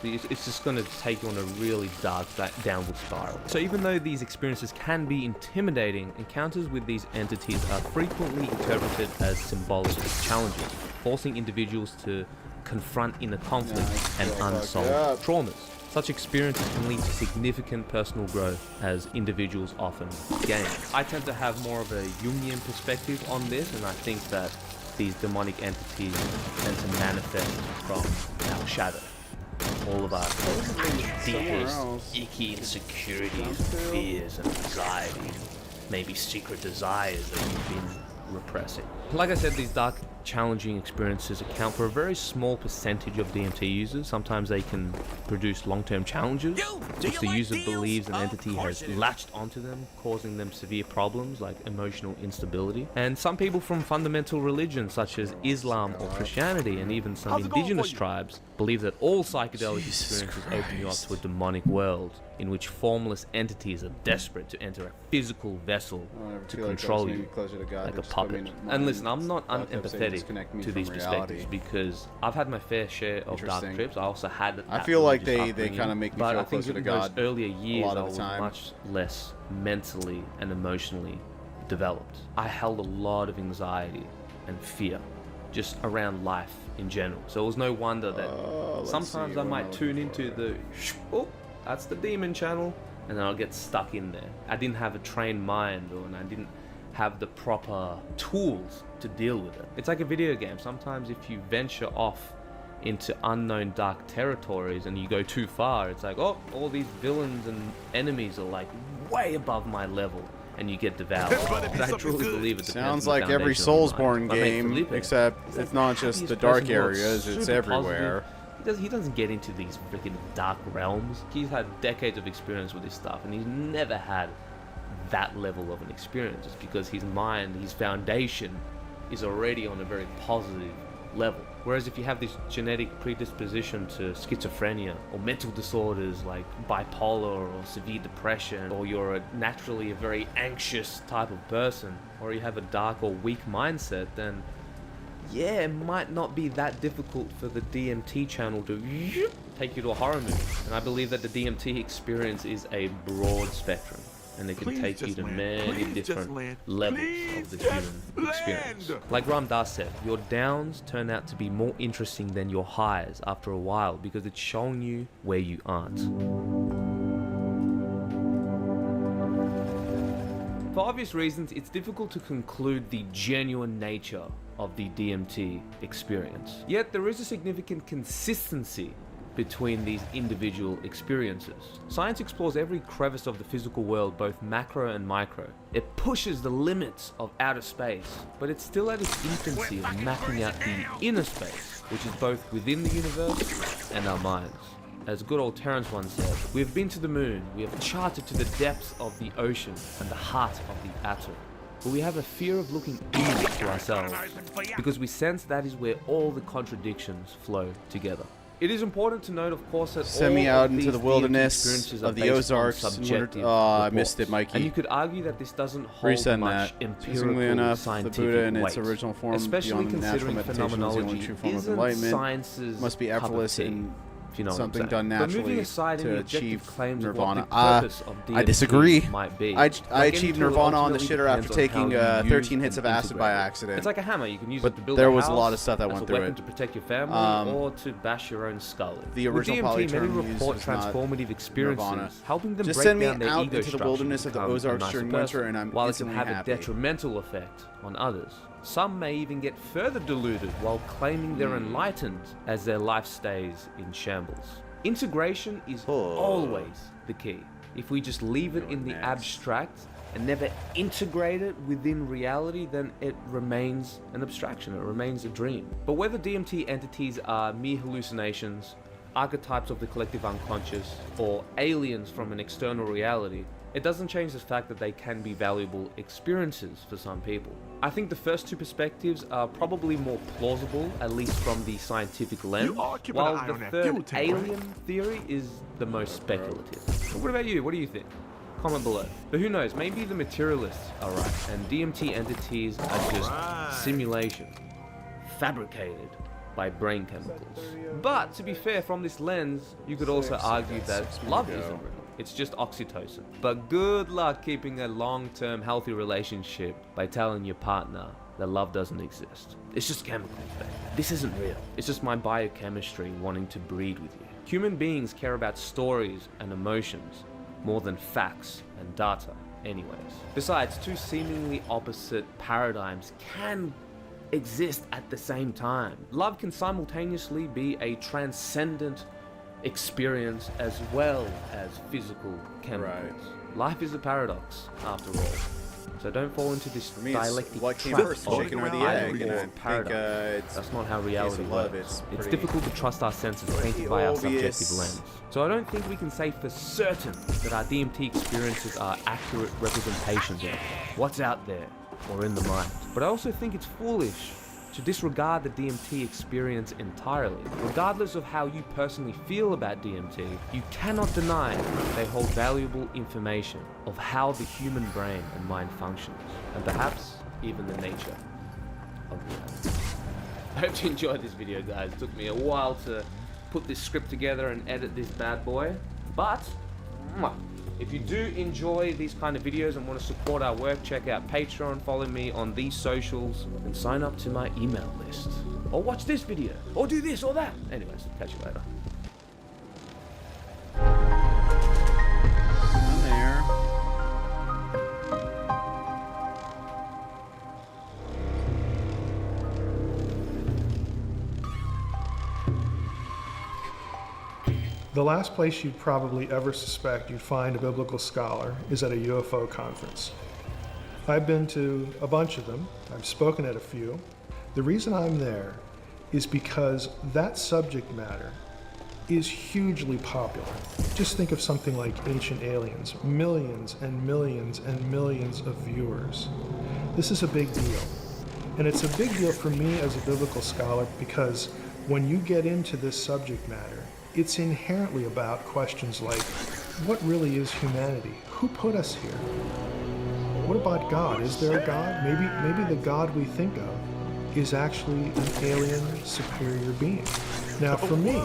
It's just going to take you on a really dark downward spiral. So even though these experiences can be intimidating, encounters with these entities are frequently interpreted as symbolic challenges, forcing individuals to confront inner conflicts and unsolved traumas. Such experiences can lead to significant personal growth as individuals often gain. I tend to have more of a Jungian perspective on this, and I think that these demonic entities tend to manifest from our shadow. all of our deepest, icky insecurities, fears, and anxieties, maybe secret desires that you've been repressing. Like I said, these dark, challenging experiences account for a very small percentage of DMT users. Sometimes they can produce long-term challenges, which the user believes an entity has latched onto them, causing them severe problems like emotional instability. And some people from fundamental religions such as Islam or Christianity, and even some indigenous tribes, believe that all psychedelic experiences open you up to a demonic world in which formless entities are desperate to enter a physical vessel to control you like a puppet. And listen, I'm not unempathetic to these perspectives because I've had my fair share of dark trips. I also had I feel like they kind of make me feel closer to God. But I think in those earlier years, a lot I of was the time. much less mentally and emotionally developed. I held a lot of anxiety and fear just around life in general. So it was no wonder that sometimes I might tune into the, oh, that's the demon channel, and then I'll get stuck in there. I didn't have a trained mind, and I didn't have the proper tools to deal with it. It's like a video game. Sometimes if you venture off into unknown dark territories and you go too far, it's like, oh, all these villains and enemies are like way above my level, and you get devoured. And I truly believe it. Sounds like every Soulsborne game, except it's not just the dark areas, it's everywhere. He doesn't get into these freaking dark realms. He's had decades of experience with this stuff, and he's never had that level of an experience, just because his mind, his foundation, is already on a very positive level. Whereas if you have this genetic predisposition to schizophrenia or mental disorders like bipolar or severe depression, or you're naturally a very anxious type of person, or you have a dark or weak mindset, then yeah, it might not be that difficult for the DMT channel to take you to a horror movie. And I believe that the DMT experience is a broad spectrum, and it can take you to many different levels of the human experience. Like Ram Dass said, your downs turn out to be more interesting than your highs after a while, because it's showing you where you aren't. For obvious reasons, it's difficult to conclude the genuine nature of the DMT experience. Yet there is a significant consistency between these individual experiences. Science explores every crevice of the physical world, both macro and micro. It pushes the limits of outer space, but it's still at its infancy of mapping out the inner space, which is both within the universe and our minds. As good old Terrence once said, we have been to the moon, we have charted to the depths of the ocean and the heart of the atom. But we have a fear of looking inward to ourselves, because we sense that is where all the contradictions flow together. It is important to note, of course, that send me all out of into these the DMT wilderness experiences of are the based on Ozarks. subjective I missed reports. it, Mikey. And you could argue that this doesn't hold Resend much that. empirical, Interestingly enough, the scientific Buddha in its weight, original form, especially beyond natural considering meditation, is the only phenomenology true form of isn't enlightenment. science's Must be cup of effortless tea, and if you know something what I'm done saying. But moving naturally aside to any objective achieve claims nirvana. of what the purpose of DMT I disagree. might be. I Like achieved any tool nirvana on the ultimately shitter after depends on taking how you 13 use hits of and acid by integrate it. accident. It's like a hammer. You can use But it to build there a was house, a lot of stuff that as went a through weapon it. to protect your family, or to bash your own skull in. The original With DMT, many polytron used report was not transformative experiences, nirvana. helping them Just break send me down their out ego into the structure wilderness to of the become a Ozarks nicer during winter, person, and I'm while it can instantly have happy. a detrimental effect on others. Some may even get further deluded while claiming they're enlightened as their life stays in shambles. Integration is always the key. If we just leave it in the abstract and never integrate it within reality, then it remains an abstraction, it remains a dream. But whether DMT entities are mere hallucinations, archetypes of the collective unconscious, or aliens from an external reality, it doesn't change the fact that they can be valuable experiences for some people. I think the first two perspectives are probably more plausible, at least from the scientific lens, while the third alien theory is the most speculative. But what about you? What do you think? Comment below. But who knows, maybe the materialists are right, and DMT entities are just simulation, fabricated by brain chemicals. But to be fair, from this lens, you could also argue that love isn't real. It's just oxytocin. But good luck keeping a long-term healthy relationship by telling your partner that love doesn't exist. It's just chemicals, babe. This isn't real. It's just my biochemistry wanting to breed with you. Human beings care about stories and emotions more than facts and data anyways. Besides, two seemingly opposite paradigms can exist at the same time. Love can simultaneously be a transcendent experience as well as physical chemicals. Life is a paradox, after all. So don't fall into this dialectic what came trap first, of chicken or the either egg? And or I think, paradox. That's not how reality love, works. It's pretty difficult to trust our senses painted by our obvious. subjective lens. So I don't think we can say for certain that our DMT experiences are accurate representations of what's out there or in the mind. But I also think it's foolish to disregard the DMT experience entirely. Regardless of how you personally feel about DMT, you cannot deny they hold valuable information of how the human brain and mind functions, and perhaps even the nature of reality. I hope you enjoyed this video, guys. It took me a while to put this script together and edit this bad boy, but if you do enjoy these kind of videos and want to support our work, check out Patreon, follow me on these socials, and sign up to my email list. Or watch this video, or do this or that. Anyways, catch you later. I'm there. The last place you'd probably ever suspect you'd find a biblical scholar is at a UFO conference. I've been to a bunch of them. I've spoken at a few. The reason I'm there is because that subject matter is hugely popular. Just think of something like Ancient Aliens, millions and millions and millions of viewers. This is a big deal. And it's a big deal for me as a biblical scholar because when you get into this subject matter, it's inherently about questions like, what really is humanity? Who put us here? What about God? Is there a God? Maybe the God we think of is actually an alien superior being. Now for me,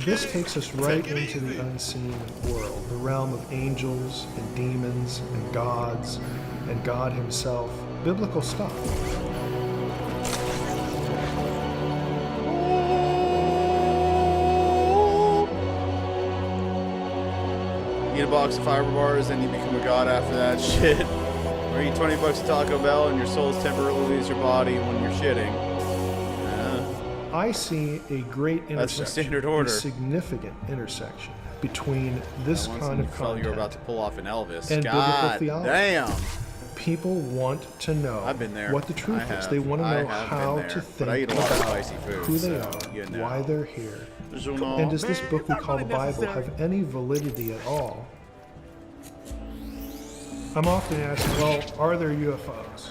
this takes us right into the unseen world, the realm of angels and demons and gods and God himself, biblical stuff. Eat a box of fiber bars, then you become a god after that shit. Or eat 20 bucks of Taco Bell and your souls temporarily leaves your body when you're shitting. I see a great intersection, That's the standard order. a significant intersection between this kind of content you're about to pull off an Elvis. and God biblical theology. damn. People want to know I've been there. what the truth I is. have. They want to I know have how been to there, but I think eat a lot of about spicy food, who they so, are, you know. why they're here. You know. And does this book we call the really Bible necessary. have any validity at all? I'm often asked, well, are there UFOs?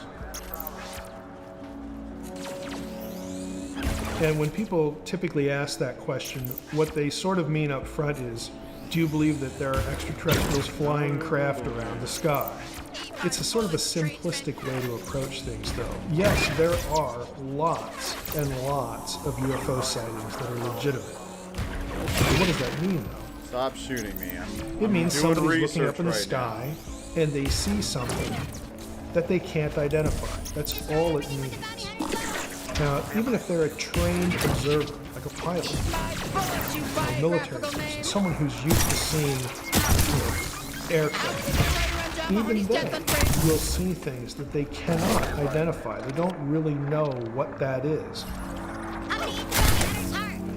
And when people typically ask that question, what they sort of mean up front is, do you believe that there are extraterrestrials flying craft around the sky? It's a sort of a simplistic way to approach things, though. Yes, there are lots and lots of UFO sightings that are legitimate. But what does that mean, though? Stop shooting me. It means doing somebody's looking research up in the right sky and they see something that they can't identify. That's all it means. Now, even if they're a trained observer, like a pilot, a military person, someone who's used to seeing aircraft, even then, you'll see things that they cannot identify. They don't really know what that is.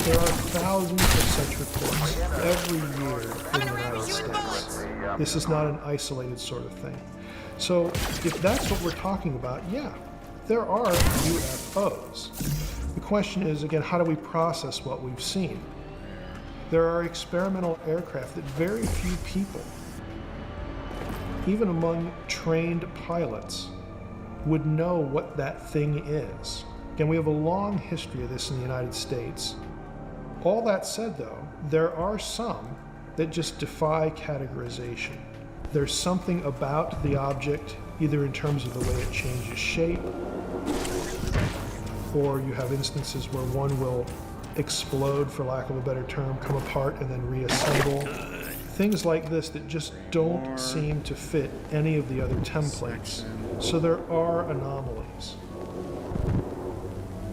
There are thousands of such reports every year in the United States. This is not an isolated sort of thing. So if that's what we're talking about, yeah, there are UFOs. The question is, again, how do we process what we've seen? There are experimental aircraft that very few people, even among trained pilots, would know what that thing is. Again, we have a long history of this in the United States. All that said, though, there are some that just defy categorization. There's something about the object, either in terms of the way it changes shape, or you have instances where one will explode, for lack of a better term, come apart and then reassemble. Things like this that just don't seem to fit any of the other templates. So there are anomalies.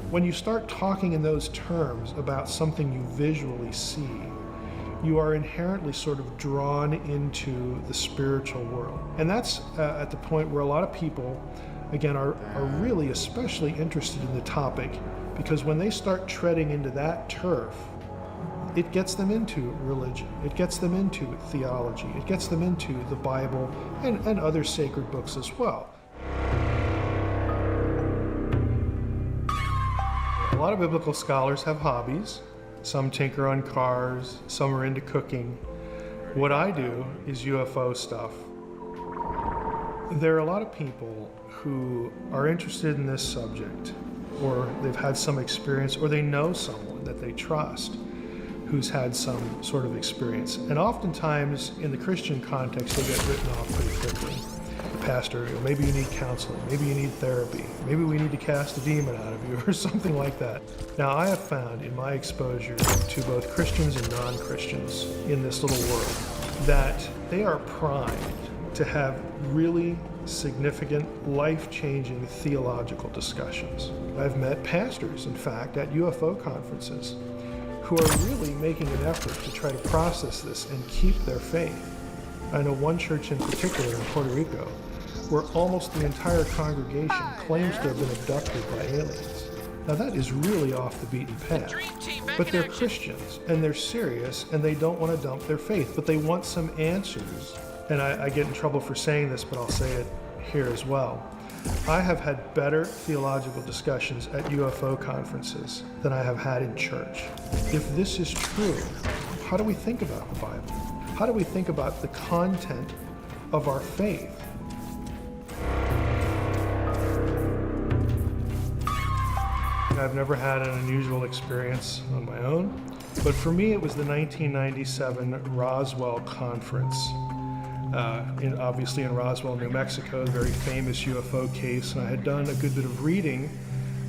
When you start talking in those terms about something you visually see, you are inherently sort of drawn into the spiritual world. And that's at the point where a lot of people, again, are really especially interested in the topic, because when they start treading into that turf, it gets them into religion. It gets them into theology. It gets them into the Bible and other sacred books as well. A lot of biblical scholars have hobbies. Some tinker on cars, some are into cooking. What I do is UFO stuff. There are a lot of people who are interested in this subject, or they've had some experience, or they know someone that they trust who's had some sort of experience. And oftentimes, in the Christian context, they get written off pretty quickly. The pastor, maybe you need counseling, maybe you need therapy, maybe we need to cast a demon out of you, or something like that. Now, I have found in my exposure to both Christians and non-Christians in this little world that they are primed to have really significant, life-changing theological discussions. I've met pastors, in fact, at UFO conferences who are really making an effort to try to process this and keep their faith. I know one church in particular in Puerto Rico where almost the entire congregation claims to have been abducted by aliens. Now that is really off the beaten path. But they're Christians and they're serious and they don't want to dump their faith, but they want some answers. And I get in trouble for saying this, but I'll say it here as well. I have had better theological discussions at UFO conferences than I have had in church. If this is true, how do we think about the Bible? How do we think about the content of our faith? I've never had an unusual experience on my own, but for me it was the 1997 Roswell Conference. Obviously in Roswell, New Mexico, a very famous UFO case, and I had done a good bit of reading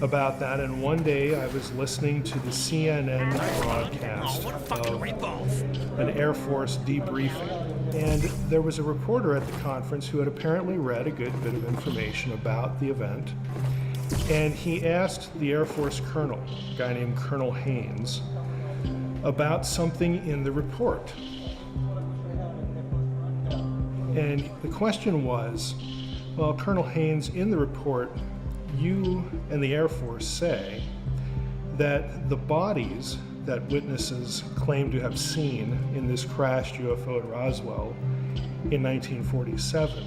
about that, and one day I was listening to the CNN broadcast of an Air Force debriefing, and there was a reporter at the conference who had apparently read a good bit of information about the event, and he asked the Air Force colonel, a guy named Colonel Haynes, about something in the report. And the question was, well, Colonel Haynes, in the report, you and the Air Force say that the bodies that witnesses claim to have seen in this crashed UFO at Roswell in 1947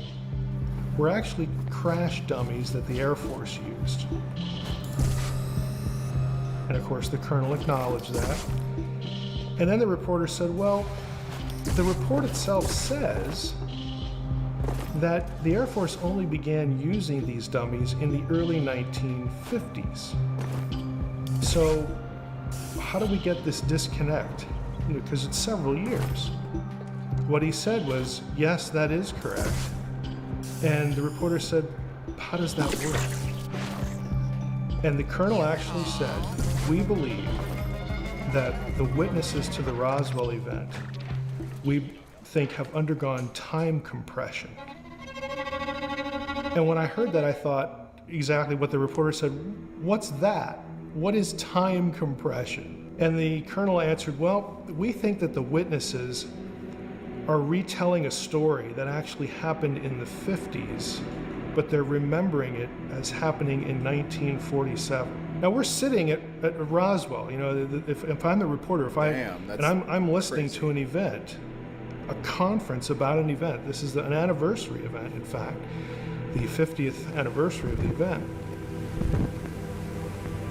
were actually crash dummies that the Air Force used. And of course, the colonel acknowledged that. And then the reporter said, well, the report itself says that the Air Force only began using these dummies in the early 1950s. So how do we get this disconnect? Because it's several years. What he said was, yes, that is correct. And the reporter said, how does that work? And the colonel actually said, we believe that the witnesses to the Roswell event, we think have undergone time compression. And when I heard that, I thought exactly what the reporter said, what's that? What is time compression? And the colonel answered, well, we think that the witnesses are retelling a story that actually happened in the 50s, but they're remembering it as happening in 1947. Now we're sitting at Roswell, you know, if I'm the reporter, I'm listening to an event, a conference about an event. This is an anniversary event, in fact, the 50th anniversary of the event.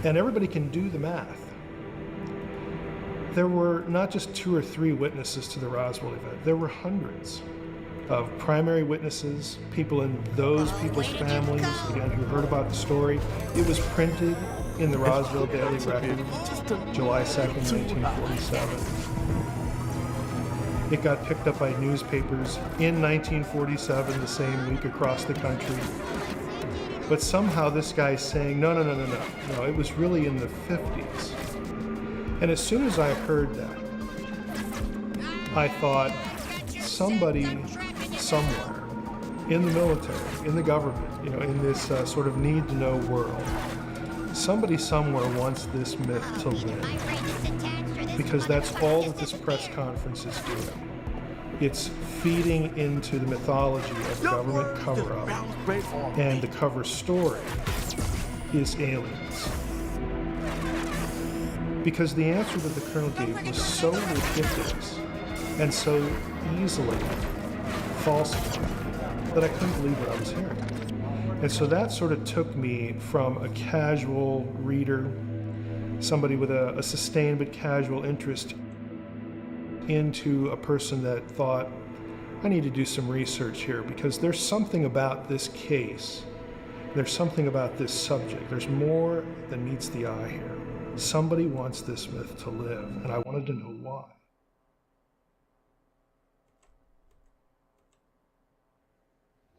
And everybody can do the math. There were not just 2 or 3 witnesses to the Roswell event, there were hundreds of primary witnesses, people in those people's families, again, who heard about the story. It was printed in the Roswell Daily Record, July 2nd, 1947. It got picked up by newspapers in 1947, the same week across the country. But somehow this guy's saying, no, it was really in the 50s. And as soon as I heard that, I thought somebody somewhere in the military, in the government, you know, in this sort of need-to-know world, somebody somewhere wants this myth to live. Because that's all that this press conference is doing. It's feeding into the mythology of the government cover-up, and the cover story is aliens. Because the answer that the colonel gave was so ridiculous and so easily falsified that I couldn't believe what I was hearing. And so that sort of took me from a casual reader, somebody with a sustained but casual interest, into a person that thought, I need to do some research here because there's something about this case, there's something about this subject, there's more than meets the eye here. Somebody wants this myth to live, and I wanted to know why.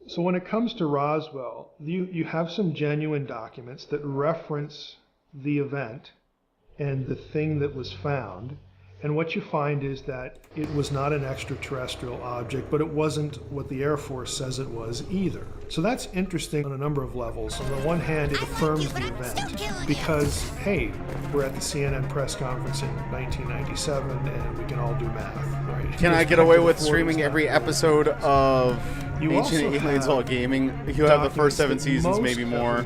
So when it comes to Roswell, you have some genuine documents that reference the event and the thing that was found. And what you find is that it was not an extraterrestrial object, but it wasn't what the Air Force says it was either. So that's interesting on a number of levels. On the one hand, it affirms the event because, hey, we're at the CNN press conference in 1997 and we can all do math, right? Can I get away with streaming every episode of Ancient Aliens All Gaming? You have the first 7 seasons, maybe more.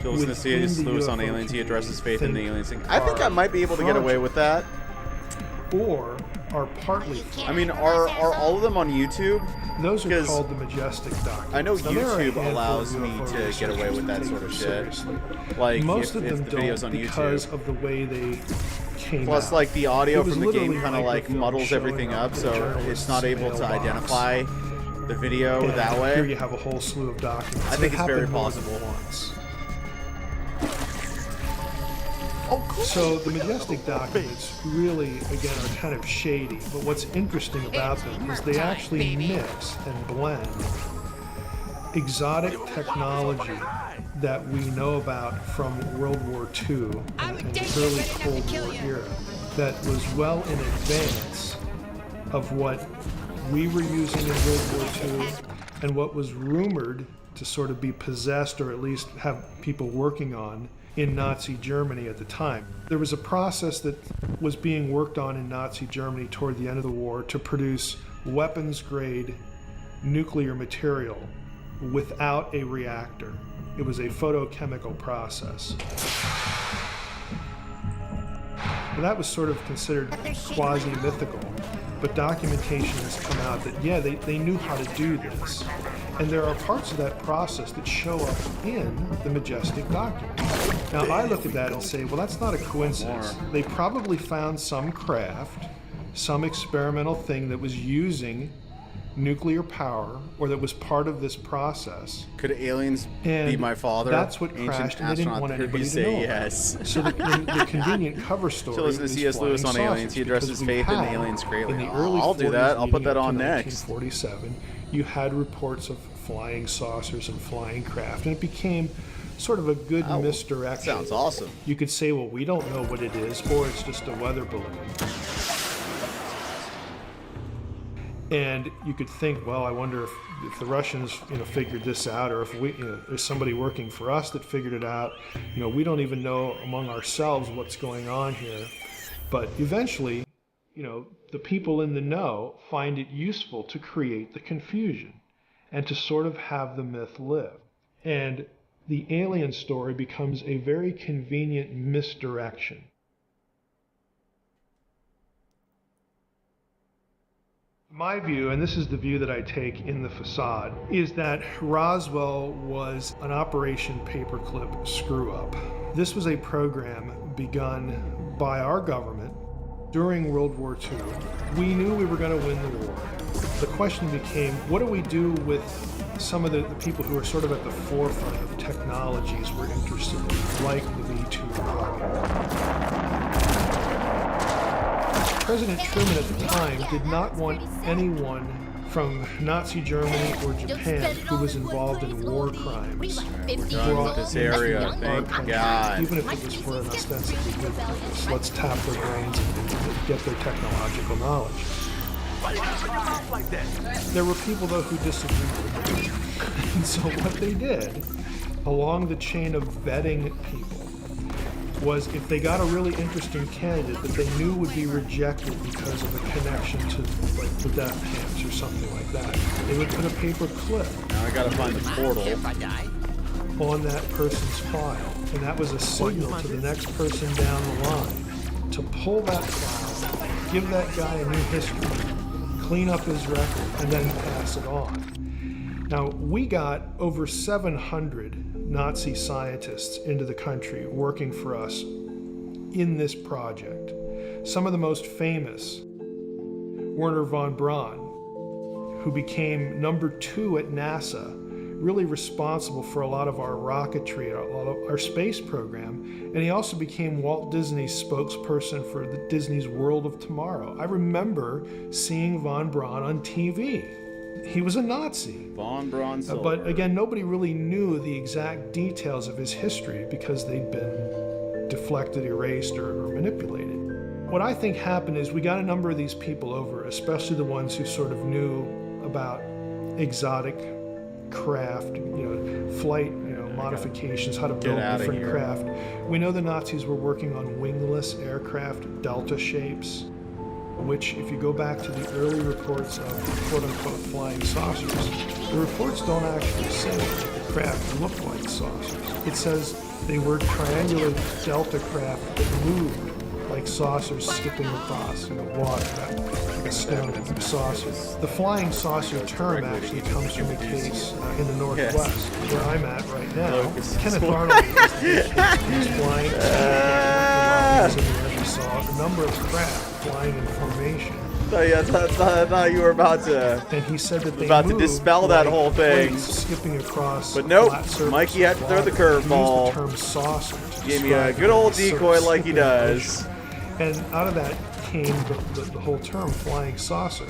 You'll listen to C.S. Lewis on aliens. He addresses faith in the aliens thing. I think I might be able to get away with that. Or are partly. I mean, are all of them on YouTube? Those are called the majestic documents. I know YouTube allows me to get away with that sort of shit. Like, most of them if the video's on because YouTube. of the way they came Plus, out. like, the audio from the literally game kind of like muddles everything up, so it's not able to identify the video that way. Here you have a whole slew of documents. I think it's very happened more than possible. once. So the majestic documents really, again, are kind of shady, but what's interesting about them is they actually mix and blend exotic technology that we know about from World War II and the early Cold War era that was well in advance of what we were using in World War II and what was rumored to sort of be possessed or at least have people working on in Nazi Germany at the time. There was a process that was being worked on in Nazi Germany toward the end of the war to produce weapons-grade nuclear material without a reactor. It was a photochemical process. And that was sort of considered quasi-mythical, but documentation has come out that, yeah, they knew how to do this. And there are parts of that process that show up in the majestic document. Now, I look at that and say, well, that's not a coincidence. They probably found some craft, some experimental thing that was using nuclear power or that was part of this process. Could aliens be my father? That's what crashed, and they didn't want anybody to know yes. So the convenient cover story So listen to C.S. Lewis on aliens. He addresses faith in aliens greatly. In the early I'll do that. I'll put that on next. 1947, you had reports of flying saucers and flying craft, and it became sort of a good misdirection. Sounds awesome. You could say, well, we don't know what it is, or it's just a weather balloon. And you could think, well, I wonder if the Russians, figured this out, or if we, there's somebody working for us that figured it out. We don't even know among ourselves what's going on here. But eventually, the people in the know find it useful to create the confusion and to sort of have the myth live. And the alien story becomes a very convenient misdirection. My view, and this is the view that I take in the facade, is that Roswell was an Operation Paperclip screw-up. This was a program begun by our government during World War II. We knew we were going to win the war. The question became, what do we do with some of the people who are sort of at the forefront of technologies we're interested in, like the V-2 rocket? President Truman at the time did not want anyone from Nazi Germany or Japan who was involved in war crimes brought this area, into our thank country, God. even if it was for an ostensibly good purpose. Let's tap their brains and get their technological knowledge. There were people, though, who disagreed with it. And so what they did, along the chain of vetting people, was if they got a really interesting candidate that they knew would be rejected because of a connection to, like, the death camps or something like that, they would put a paper clip. Now I gotta find the portal. On that person's file, and that was a signal to the next person down the line to pull that file, give that guy a new history, clean up his record, and then pass it on. Now, we got over 700 Nazi scientists into the country working for us in this project. Some of the most famous, Wernher von Braun, who became number 2 at NASA, really responsible for a lot of our rocketry, a lot of our space program, and he also became Walt Disney's spokesperson for the Disney's World of Tomorrow. I remember seeing von Braun on TV. He was a Nazi. Von Braun Silver. But again, nobody really knew the exact details of his history because they'd been deflected, erased, or manipulated. What I think happened is we got a number of these people over, especially the ones who sort of knew about exotic craft, flight, modifications, how to build different craft. We know the Nazis were working on wingless aircraft, delta shapes, which, if you go back to the early reports of quote-unquote flying saucers, the reports don't actually say that the craft looked like saucers. It says they were triangular delta craft that moved like saucers skipping across water, like a stone saucer. The flying saucer term actually comes from a case in the Northwest, where I'm at right now. Kenneth Arnold is flying. We saw a number of craft flying in formation. I thought you were about to. And he said that they about to dispel that whole thing. Skipping across. But nope, Mikey had to throw the curveball. The term saucer. Gave me a good old decoy like he does. And out of that came the whole term flying saucer.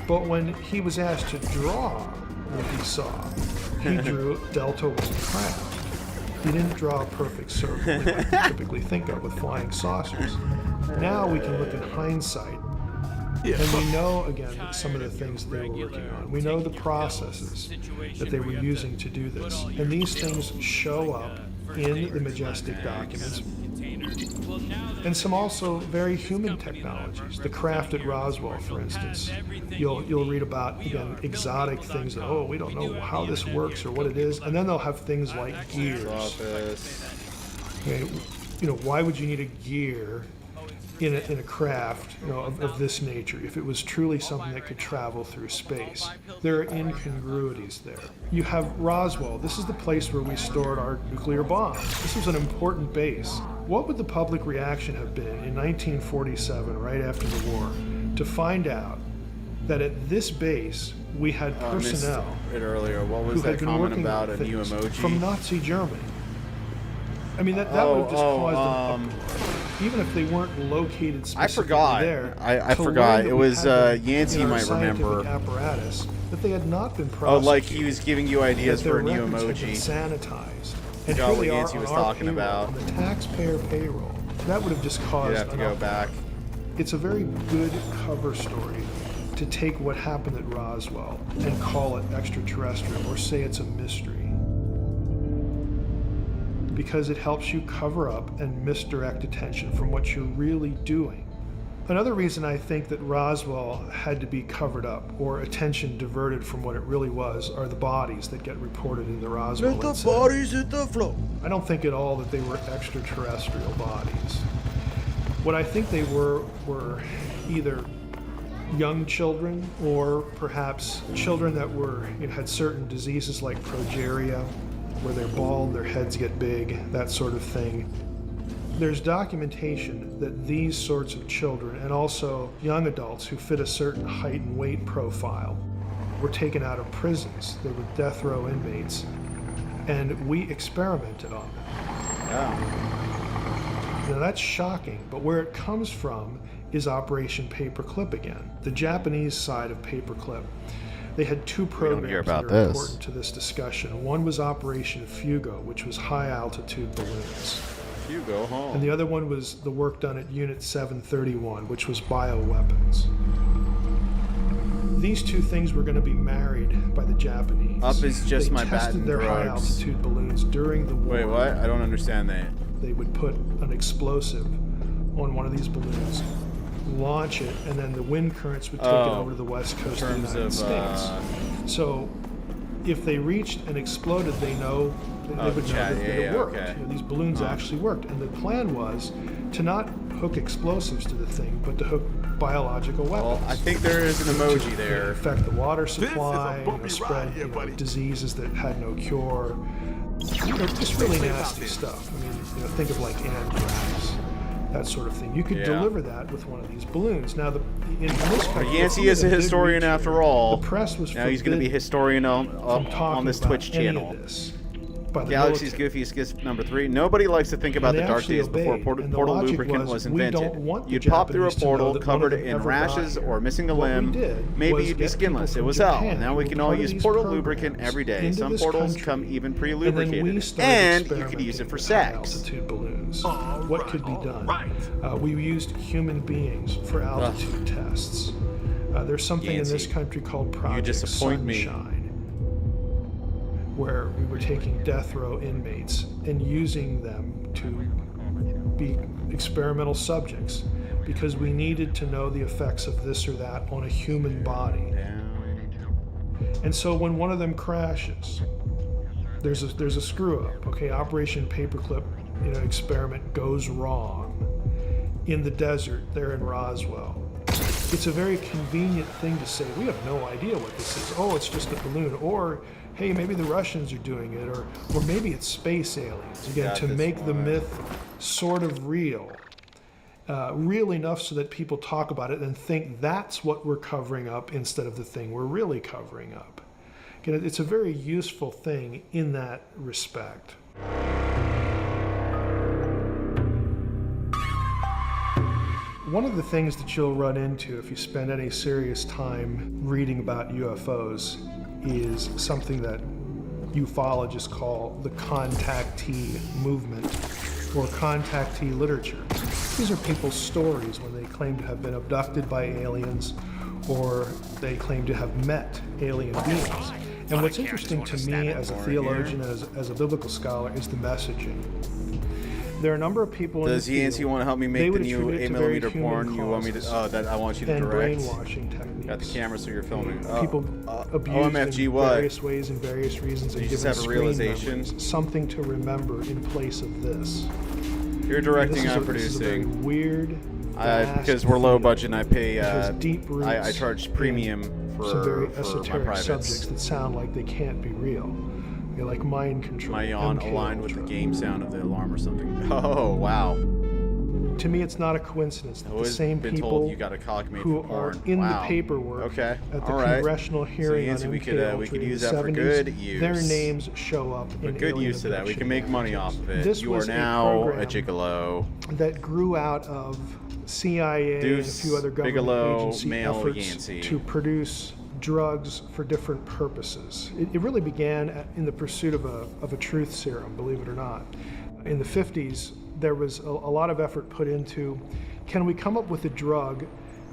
But when he was asked to draw what he saw, he drew delta wing craft. He didn't draw a perfect circle like you typically think of with flying saucers. Now we can look in hindsight, and we know, again, some of the things they were working on. We know the processes that they were using to do this. And these things show up in the Majestic documents. And some also very human technologies. The craft at Roswell, for instance. You'll read about, again, exotic things that, oh, we don't know how this works or what it is. And then they'll have things like gears. Okay, why would you need a gear in a craft of this nature if it was truly something that could travel through space? There are incongruities there. You have Roswell. This is the place where we stored our nuclear bombs. This was an important base. What would the public reaction have been in 1947, right after the war, to find out that at this base we had personnel earlier. What was who that had been comment working about on a new things emoji? from Nazi Germany? I mean, that would have just caused them, even if they weren't located specifically there. I forgot. It was Yancey might remember. Apparatus that they had not been prosecuted. Oh, like he was giving you ideas for a new emoji. Sanitized. I forgot what Yancey was talking about. On the taxpayer payroll, that would have just caused. You'd have to go back. It's a very good cover story to take what happened at Roswell and call it extraterrestrial or say it's a mystery, because it helps you cover up and misdirect attention from what you're really doing. Another reason I think that Roswell had to be covered up or attention diverted from what it really was are the bodies that get reported in the Roswell incident. Let the bodies hit the floor. I don't think at all that they were extraterrestrial bodies. What I think they were either young children or perhaps children that had certain diseases like progeria, where they're bald, their heads get big, that sort of thing. There's documentation that these sorts of children, and also young adults who fit a certain height and weight profile, were taken out of prisons. They were death row inmates, and we experimented on them. Yeah. Now that's shocking, but where it comes from is Operation Paperclip again, the Japanese side of Paperclip. They had two programs that are important to this discussion. One was Operation Fugo, which was high-altitude balloons. Fugo home. And the other one was the work done at Unit 731, which was bioweapons. These two things were going to be married by the Japanese. Up is just my bat and drugs. They tested their high-altitude balloons during the war. Wait, what? I don't understand that. They would put an explosive on one of these balloons, launch it, and then the wind currents would take it over to the west coast of the United States. So if they reached and exploded, they would know that it worked. Okay. You know, these balloons actually worked, and the plan was to not hook explosives to the thing, but to hook biological weapons. Well, I think there is an emoji to there. affect the water supply, spread diseases that had no cure. Just really nasty stuff. I mean, think of like anthrax, that sort of thing. You could deliver that with one of these balloons. Now, in this country, Yancey is a historian after all. The press was now he's going to be a historian on this Twitch channel. Galaxy's Goofiest Gift number 3. Nobody likes to think about the dark days before portal lubricant was invented. You'd pop through a portal covered in rashes or missing a limb. Maybe you'd be skinless. It was hell. Now we can all use portal lubricant every day. Some portals come even pre-lubricated. And you could use it for sex. What could be done? We used human beings for altitude tests. There's something in this country called Project Sunshine, where we were taking death row inmates and using them to be experimental subjects because we needed to know the effects of this or that on a human body. And so when one of them crashes, there's a screw up. Okay, Operation Paperclip, experiment goes wrong in the desert there in Roswell. It's a very convenient thing to say, we have no idea what this is. Oh, it's just a balloon. Or, hey, maybe the Russians are doing it. Or maybe it's space aliens. Again, to make the myth sort of real. Real enough so that people talk about it and think that's what we're covering up instead of the thing we're really covering up. Again, it's a very useful thing in that respect. One of the things that you'll run into if you spend any serious time reading about UFOs is something that ufologists call the contactee movement or contactee literature. These are people's stories when they claim to have been abducted by aliens or they claim to have met alien beings. And what's interesting to me as a theologian and as a biblical scholar is the messaging. There are a number of people in the field. Does Yancey want to help me make the new 8mm porn? You want me to? Oh, that I want you to direct. Brainwashing techniques. Got the camera, so you're filming. People abused OMFG in what? various ways and various reasons. You and just given have a realization. memories, something to remember in place of this. You're directing, I'm This is a very producing. Weird. Because we're low budget, and I pay. Deep roots I charge premium some very for my esoteric privates. subjects that sound like they can't be real. Like mind control. My yawn aligned with the game sound of the alarm or something. Oh, wow. To me, it's not a coincidence that the same people you got a cock made who for are porn. in Wow. the paperwork Okay. at the All right. congressional hearing so on we MK could Ultra in use the that for 70s, good use. their names show up in But good alien use to that. We abduction can make money off of it. This You are was a now a program gigolo. that grew out of CIA and a few other government Bigelow, agency male efforts Yancey. to produce drugs for different purposes. It really began in the pursuit of a truth serum, believe it or not. In the 50s, there was a lot of effort put into, can we come up with a drug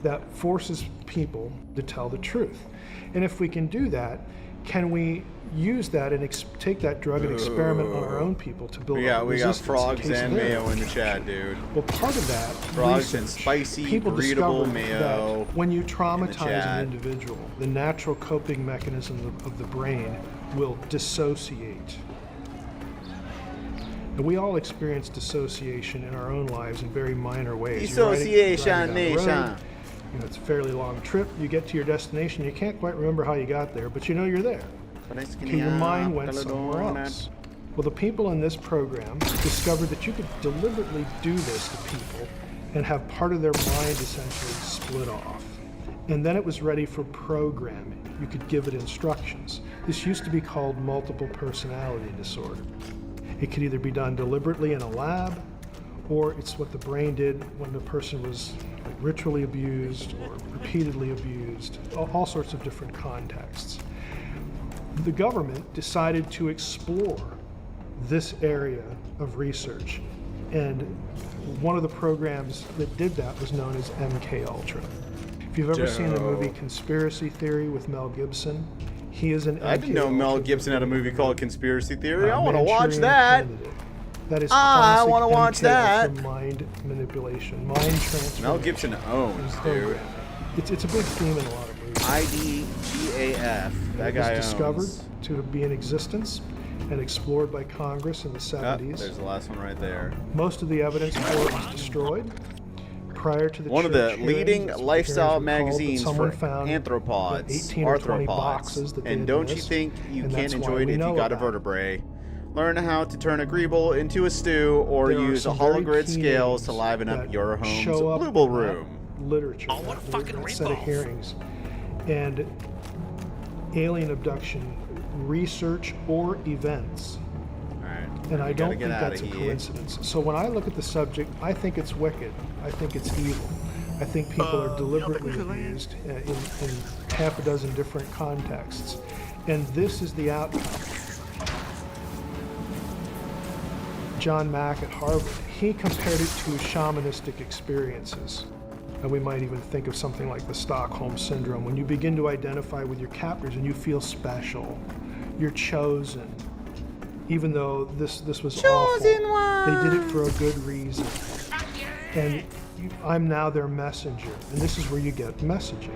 that forces people to tell the truth? And if we can do that, can we use that and take that drug and experiment on our own people to build up We got resistance frogs in case and they're mayo in the chat, dude. Well, part of that Frogs and research, spicy, people breedable discovered mayo. that when you traumatize chat. an individual, the natural coping mechanism of the brain will dissociate. And we all experience dissociation in our own lives in very minor ways. You're driving down the road, it's a fairly long trip. You get to your destination. You can't quite remember how you got there, but you know you're there. Okay, your mind went somewhere else. Well, the people in this program discovered that you could deliberately do this to people and have part of their mind essentially split off. And then it was ready for programming. You could give it instructions. This used to be called multiple personality disorder. It could either be done deliberately in a lab, or it's what the brain did when the person was ritually abused or repeatedly abused, all sorts of different contexts. The government decided to explore this area of research, and one of the programs that did that was known as MK Ultra. If you've ever seen the movie Conspiracy Theory with Mel Gibson, he is an I didn't know Mel Gibson had a movie called Conspiracy Theory. I want to Manchurian watch that. Candidate. That is I classic want to watch MK that. Ultra mind manipulation, mind transfer. Mel Gibson owns, dude. It's a big theme in a lot of movies. IDGAF. That guy was discovered owns. to be in existence and explored by Congress in the 70s. There's the last one right there. Most of the evidence for it was destroyed. Prior to the One of the church leading hearings, lifestyle hearings were called, magazines someone for found arthropods. 18 or 20 boxes that they And had don't you missed, think you and can't that's why enjoy it we if you know got a about it. vertebrae? Learn how to turn a greeble into a stew, or There are use a some very hologrid key scales to names liven up that your home's show up Blueble in that room. Literature, that set of hearings, and alien abduction research or events. And I don't think that's a coincidence. So when I look at the subject, I think it's wicked. I think it's evil. I think people are deliberately abused in half a dozen different contexts. And this is the outcome. John Mack at Harvard, he compared it to shamanistic experiences. And we might even think of something like the Stockholm Syndrome, when you begin to identify with your captors and you feel special. You're chosen. Even though this was awful, they did it for a good reason. And I'm now their messenger. And this is where you get messaging.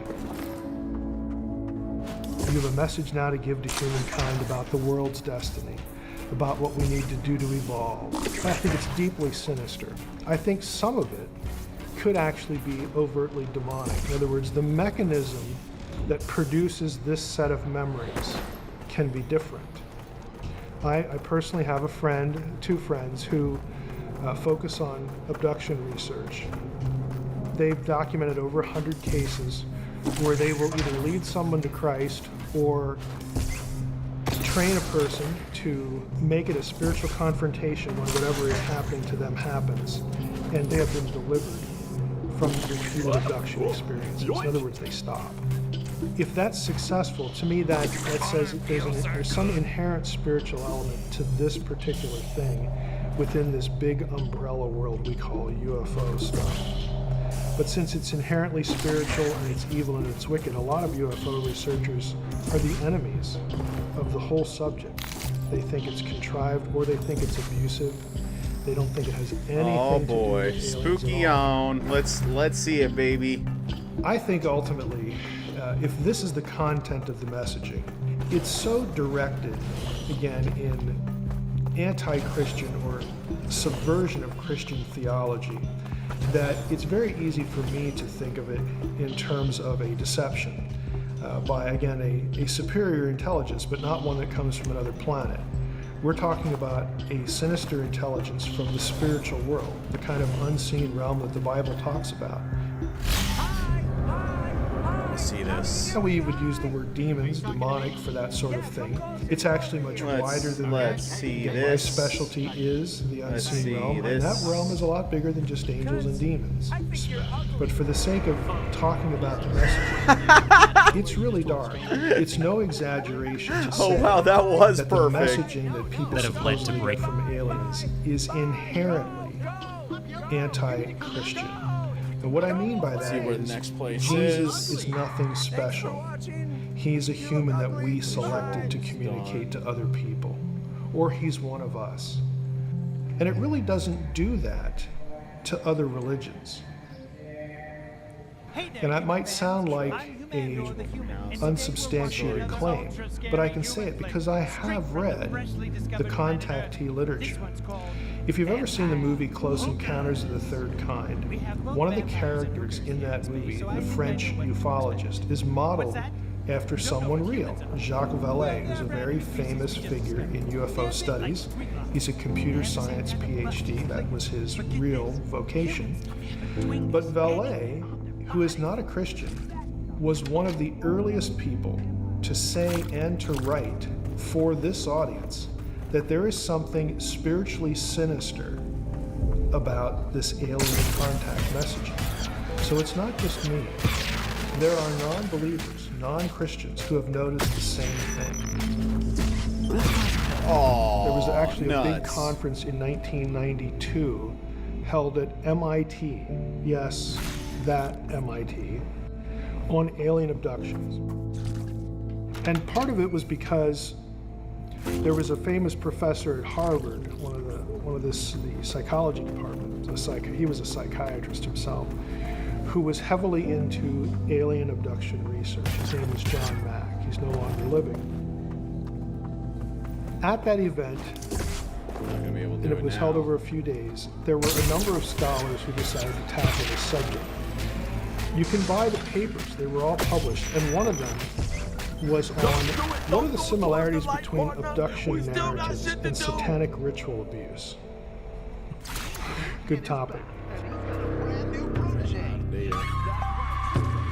You have a message now to give to humankind about the world's destiny, about what we need to do to evolve. I think it's deeply sinister. I think some of it could actually be overtly demonic. In other words, the mechanism that produces this set of memories can be different. I personally have a friend, two friends, who focus on abduction research. They've documented over 100 cases where they will either lead someone to Christ or train a person to make it a spiritual confrontation when whatever is happening to them happens. And they have been delivered from repeated abduction experiences. In other words, they stop. If that's successful, to me that says that there's some inherent spiritual element to this particular thing within this big umbrella world we call UFO stuff. But since it's inherently spiritual and it's evil and it's wicked, a lot of UFO researchers are the enemies of the whole subject. They think it's contrived or they think it's abusive. They don't think it has anything Oh to do boy, with aliens spooky at all. on. Let's see it, baby. I think ultimately, if this is the content of the messaging, it's so directed, again, in anti-Christian or subversion of Christian theology that it's very easy for me to think of it in terms of a deception by, again, a superior intelligence, but not one that comes from another planet. We're talking about a sinister intelligence from the spiritual world, the kind of unseen realm that the Bible talks about. See this. And we would use the word demons, demonic, for that sort of thing. It's actually much wider than that. Let's see Again, this. My specialty is the Let's unseen see realm, this. and that realm is a lot bigger than just angels and demons. But for the sake of talking about the messaging, it's really dark. It's no exaggeration to say Oh wow, that was that perfect. the messaging that people That have led to supposedly get break- from aliens is inherently anti-Christian. And what I mean by that See where the is next place Jesus is. is nothing special. He's a human that we selected to communicate to other people, or he's one of us. And it really doesn't do that to other religions. And that might sound like a unsubstantiated claim, but I can say it because I have read the contactee literature. If you've ever seen the movie Close Encounters of the Third Kind, one of the characters in that movie, the French ufologist, is modeled after someone real, Jacques Vallée, who's a very famous figure in UFO studies. He's a computer science PhD, that was his real vocation. But Vallée, who is not a Christian, was one of the earliest people to say and to write for this audience that there is something spiritually sinister about this alien contact messaging. So it's not just me. There are non-believers, non-Christians who have noticed the same thing. Oh, there was actually a big nuts. conference in 1992 held at MIT, yes, that MIT, on alien abductions. And part of it was because there was a famous professor at Harvard, the psychology department. He was a psychiatrist himself, who was heavily into alien abduction research. His name was John Mack. He's no longer living. At that event, and it was held over a few days, there were a number of scholars who decided to tackle this subject. You can buy the papers. They were all published, and one of them was on what are the similarities between abduction narratives and satanic ritual abuse. Good topic.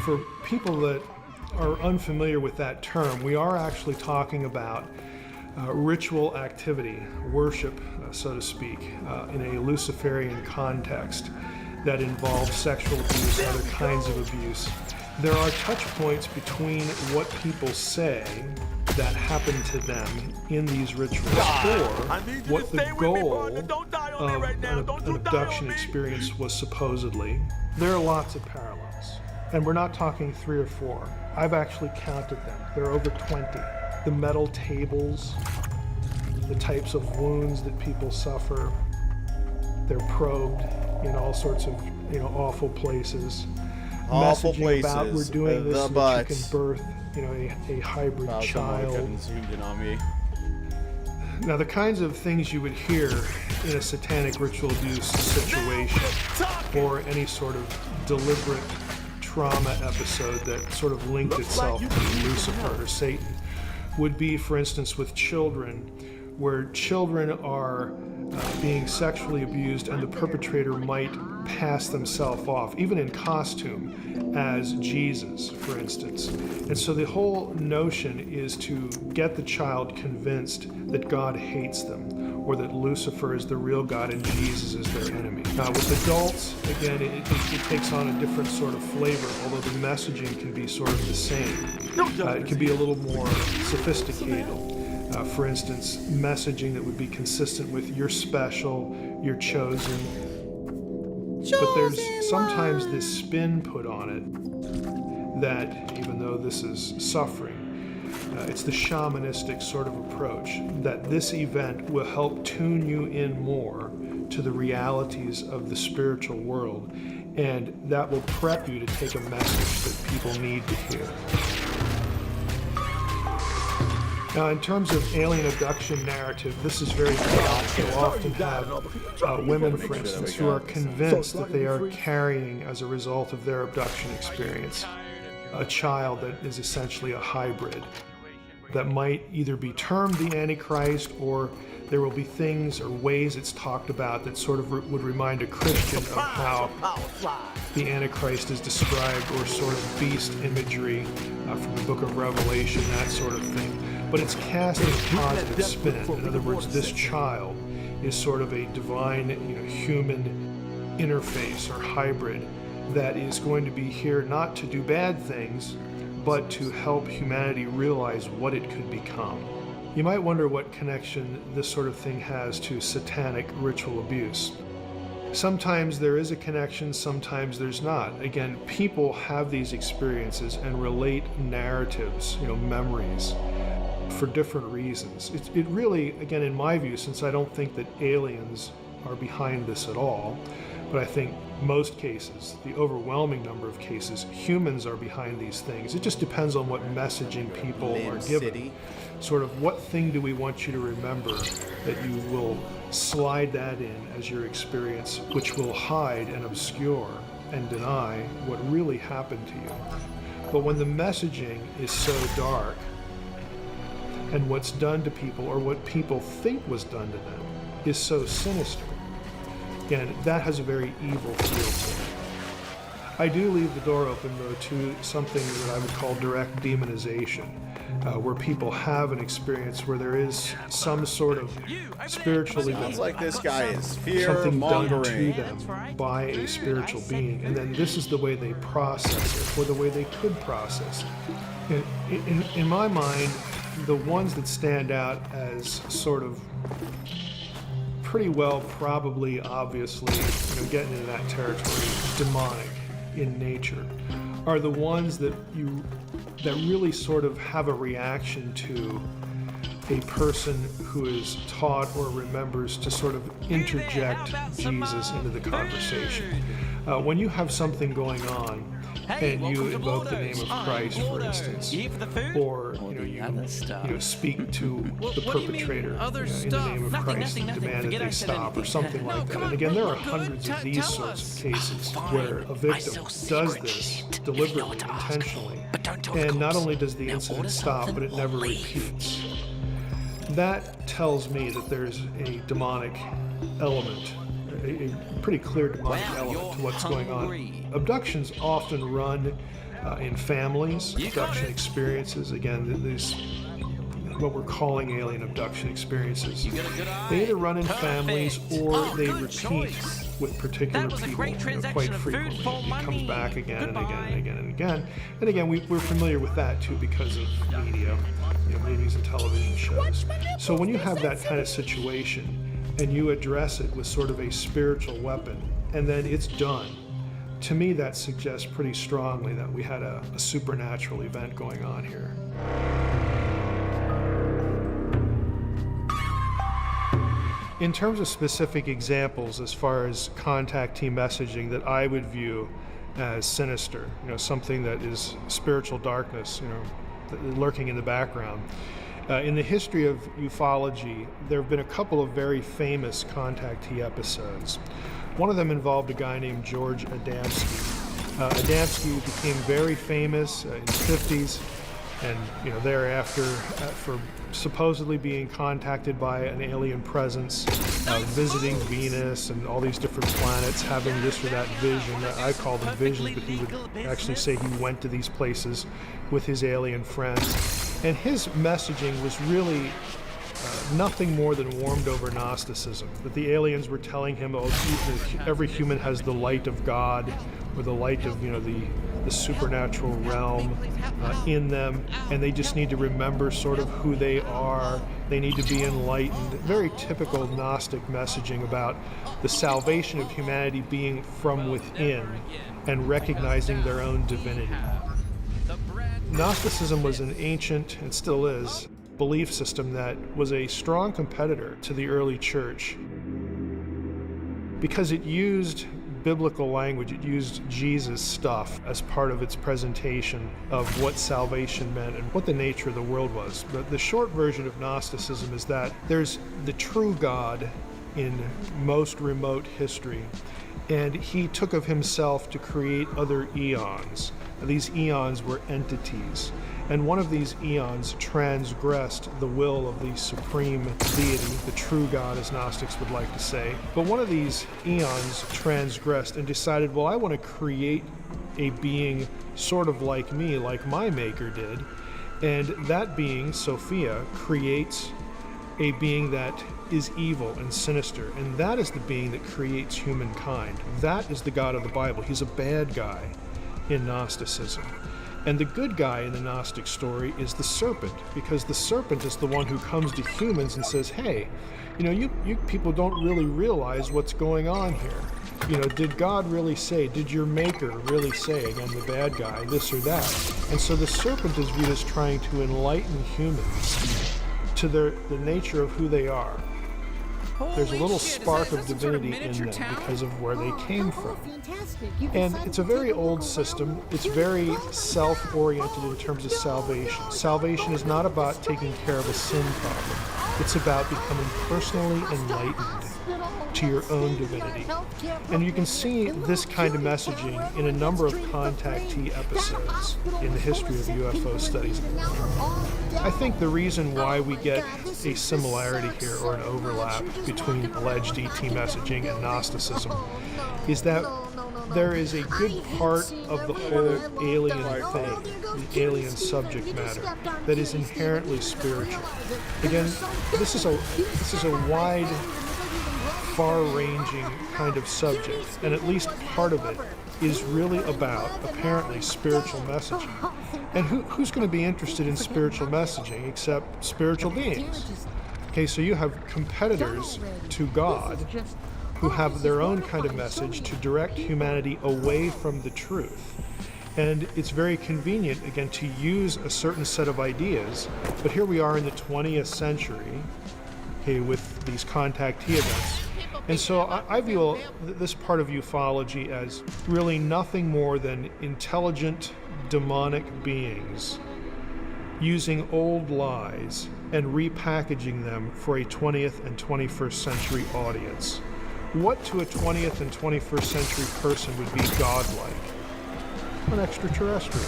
For people that are unfamiliar with that term, we are actually talking about ritual activity, worship, so to speak, in a Luciferian context that involves sexual abuse, other kinds of abuse. There are touch points between what people say that happen to them in these rituals or what the goal of an abduction experience was supposedly. There are lots of parallels. And we're not talking 3 or 4. I've actually counted them. There are over 20. The metal tables, the types of wounds that people suffer. They're probed in all sorts of, awful places. Awful Messaging places. about we're doing this so that butt. you can birth, a hybrid child. Now, the kinds of things you would hear in a satanic ritual abuse situation or any sort of deliberate trauma episode that sort of linked itself to Lucifer or Satan would be, for instance, with children, where children are being sexually abused and the perpetrator might pass themselves off, even in costume, as Jesus, for instance. And so the whole notion is to get the child convinced that God hates them, or that Lucifer is the real God and Jesus is their enemy. Now with adults, again, it takes on a different sort of flavor, although the messaging can be sort of the same. It can be a little more sophisticated. For instance, messaging that would be consistent with you're special, you're chosen. But there's sometimes this spin put on it that, even though this is suffering, it's the shamanistic sort of approach, that this event will help tune you in more to the realities of the spiritual world, and that will prep you to take a message that people need to hear. Now, in terms of alien abduction narrative, this is very common. You'll often have women, for instance, who are convinced that they are carrying, as a result of their abduction experience, a child that is essentially a hybrid that might either be termed the Antichrist, or there will be things or ways it's talked about that sort of would remind a Christian of how the Antichrist is described, or sort of beast imagery from the book of Revelation, that sort of thing. But it's cast in a positive spin. In other words, this child is sort of a divine, human interface or hybrid that is going to be here not to do bad things, but to help humanity realize what it could become. You might wonder what connection this sort of thing has to satanic ritual abuse. Sometimes there is a connection, sometimes there's not. Again, people have these experiences and relate narratives, memories, for different reasons. It really, again, in my view, since I don't think that aliens are behind this at all, but I think most cases, the overwhelming number of cases, humans are behind these things. It just depends on what messaging people are given. Sort of what thing do we want you to remember that you will slide that in as your experience, which will hide and obscure and deny what really happened to you. But when the messaging is so dark, and what's done to people, or what people think was done to them, is so sinister, and that has a very evil feel to it. I do leave the door open, though, to something that I would call direct demonization, where people have an experience where there is some sort of spiritual event. Sounds like this guy is something done to fear-mongering. them by a spiritual being, and then this is the way they process it, or the way they could process it. In my mind, the ones that stand out as sort of pretty well, probably, obviously, getting into that territory, demonic in nature, are the ones that really sort of have a reaction to a person who is taught or remembers to sort of interject Jesus into the conversation. When you have something going on, and you invoke the name of Christ, for instance, or you speak to the perpetrator in the name of Christ and demand that they stop, or something like that. And again, there are hundreds of these sorts of cases where a victim does this deliberately, intentionally, and not only does the incident stop, but it never repeats. That tells me that there's a demonic element, a pretty clear demonic element to what's going on. Abductions often run in families, abduction experiences. Again, these what we're calling alien abduction experiences. They either run in families or they repeat with particular people quite frequently. It comes back again and again and again and again. And again, we're familiar with that too because of media, movies and television shows. So when you have that kind of situation and you address it with sort of a spiritual weapon and then it's done, to me that suggests pretty strongly that we had a supernatural event going on here. In terms of specific examples as far as contactee messaging that I would view as sinister, something that is spiritual darkness, lurking in the background. In the history of ufology, there have been a couple of very famous contactee episodes. One of them involved a guy named George Adamski. Adamski became very famous in the 50s and thereafter for supposedly being contacted by an alien presence, visiting Venus and all these different planets, having this or that vision. I call them visions, but he would actually say he went to these places with his alien friends. And his messaging was really nothing more than warmed over Gnosticism, that the aliens were telling him, every human has the light of God, or the light of the supernatural realm in them, and they just need to remember sort of who they are. They need to be enlightened. Very typical Gnostic messaging about the salvation of humanity being from within and recognizing their own divinity. Gnosticism was an ancient, and still is, belief system that was a strong competitor to the early church because it used biblical language, it used Jesus stuff as part of its presentation of what salvation meant and what the nature of the world was. But the short version of Gnosticism is that there's the true God in most remote history, and he took of himself to create other eons. These eons were entities, and one of these eons transgressed the will of the supreme deity, the true God, as Gnostics would like to say. But one of these eons transgressed and decided, well, I want to create a being sort of like me, like my maker did. And that being, Sophia, creates a being that is evil and sinister, and that is the being that creates humankind. That is the God of the Bible. He's a bad guy in Gnosticism. And the good guy in the Gnostic story is the serpent, because the serpent is the one who comes to humans and says, hey, you people don't really realize what's going on here. Did God really say, did your maker really say, again, the bad guy, this or that? And so the serpent is viewed as trying to enlighten humans to the nature of who they are. There's a little spark of divinity in them because of where they came from. And it's a very old system. It's very self-oriented in terms of salvation. Salvation is not about taking care of a sin problem. It's about becoming personally enlightened to your own divinity. And you can see this kind of messaging in a number of contactee episodes in the history of UFO studies. I think the reason why we get a similarity here, or an overlap between alleged ET messaging and Gnosticism, is that there is a good part of the whole alien thing, the alien subject matter, that is inherently spiritual. Again, this is a wide, far-ranging kind of subject, and at least part of it is really about, apparently, spiritual messaging. And who's going to be interested in spiritual messaging except spiritual beings? Okay, so you have competitors to God who have their own kind of message to direct humanity away from the truth. And it's very convenient, again, to use a certain set of ideas, but here we are in the 20th century, okay, with these contactee events, And so I view this part of ufology as really nothing more than intelligent demonic beings using old lies and repackaging them for a 20th and 21st century audience. What to a 20th and 21st century person would be godlike? An extraterrestrial.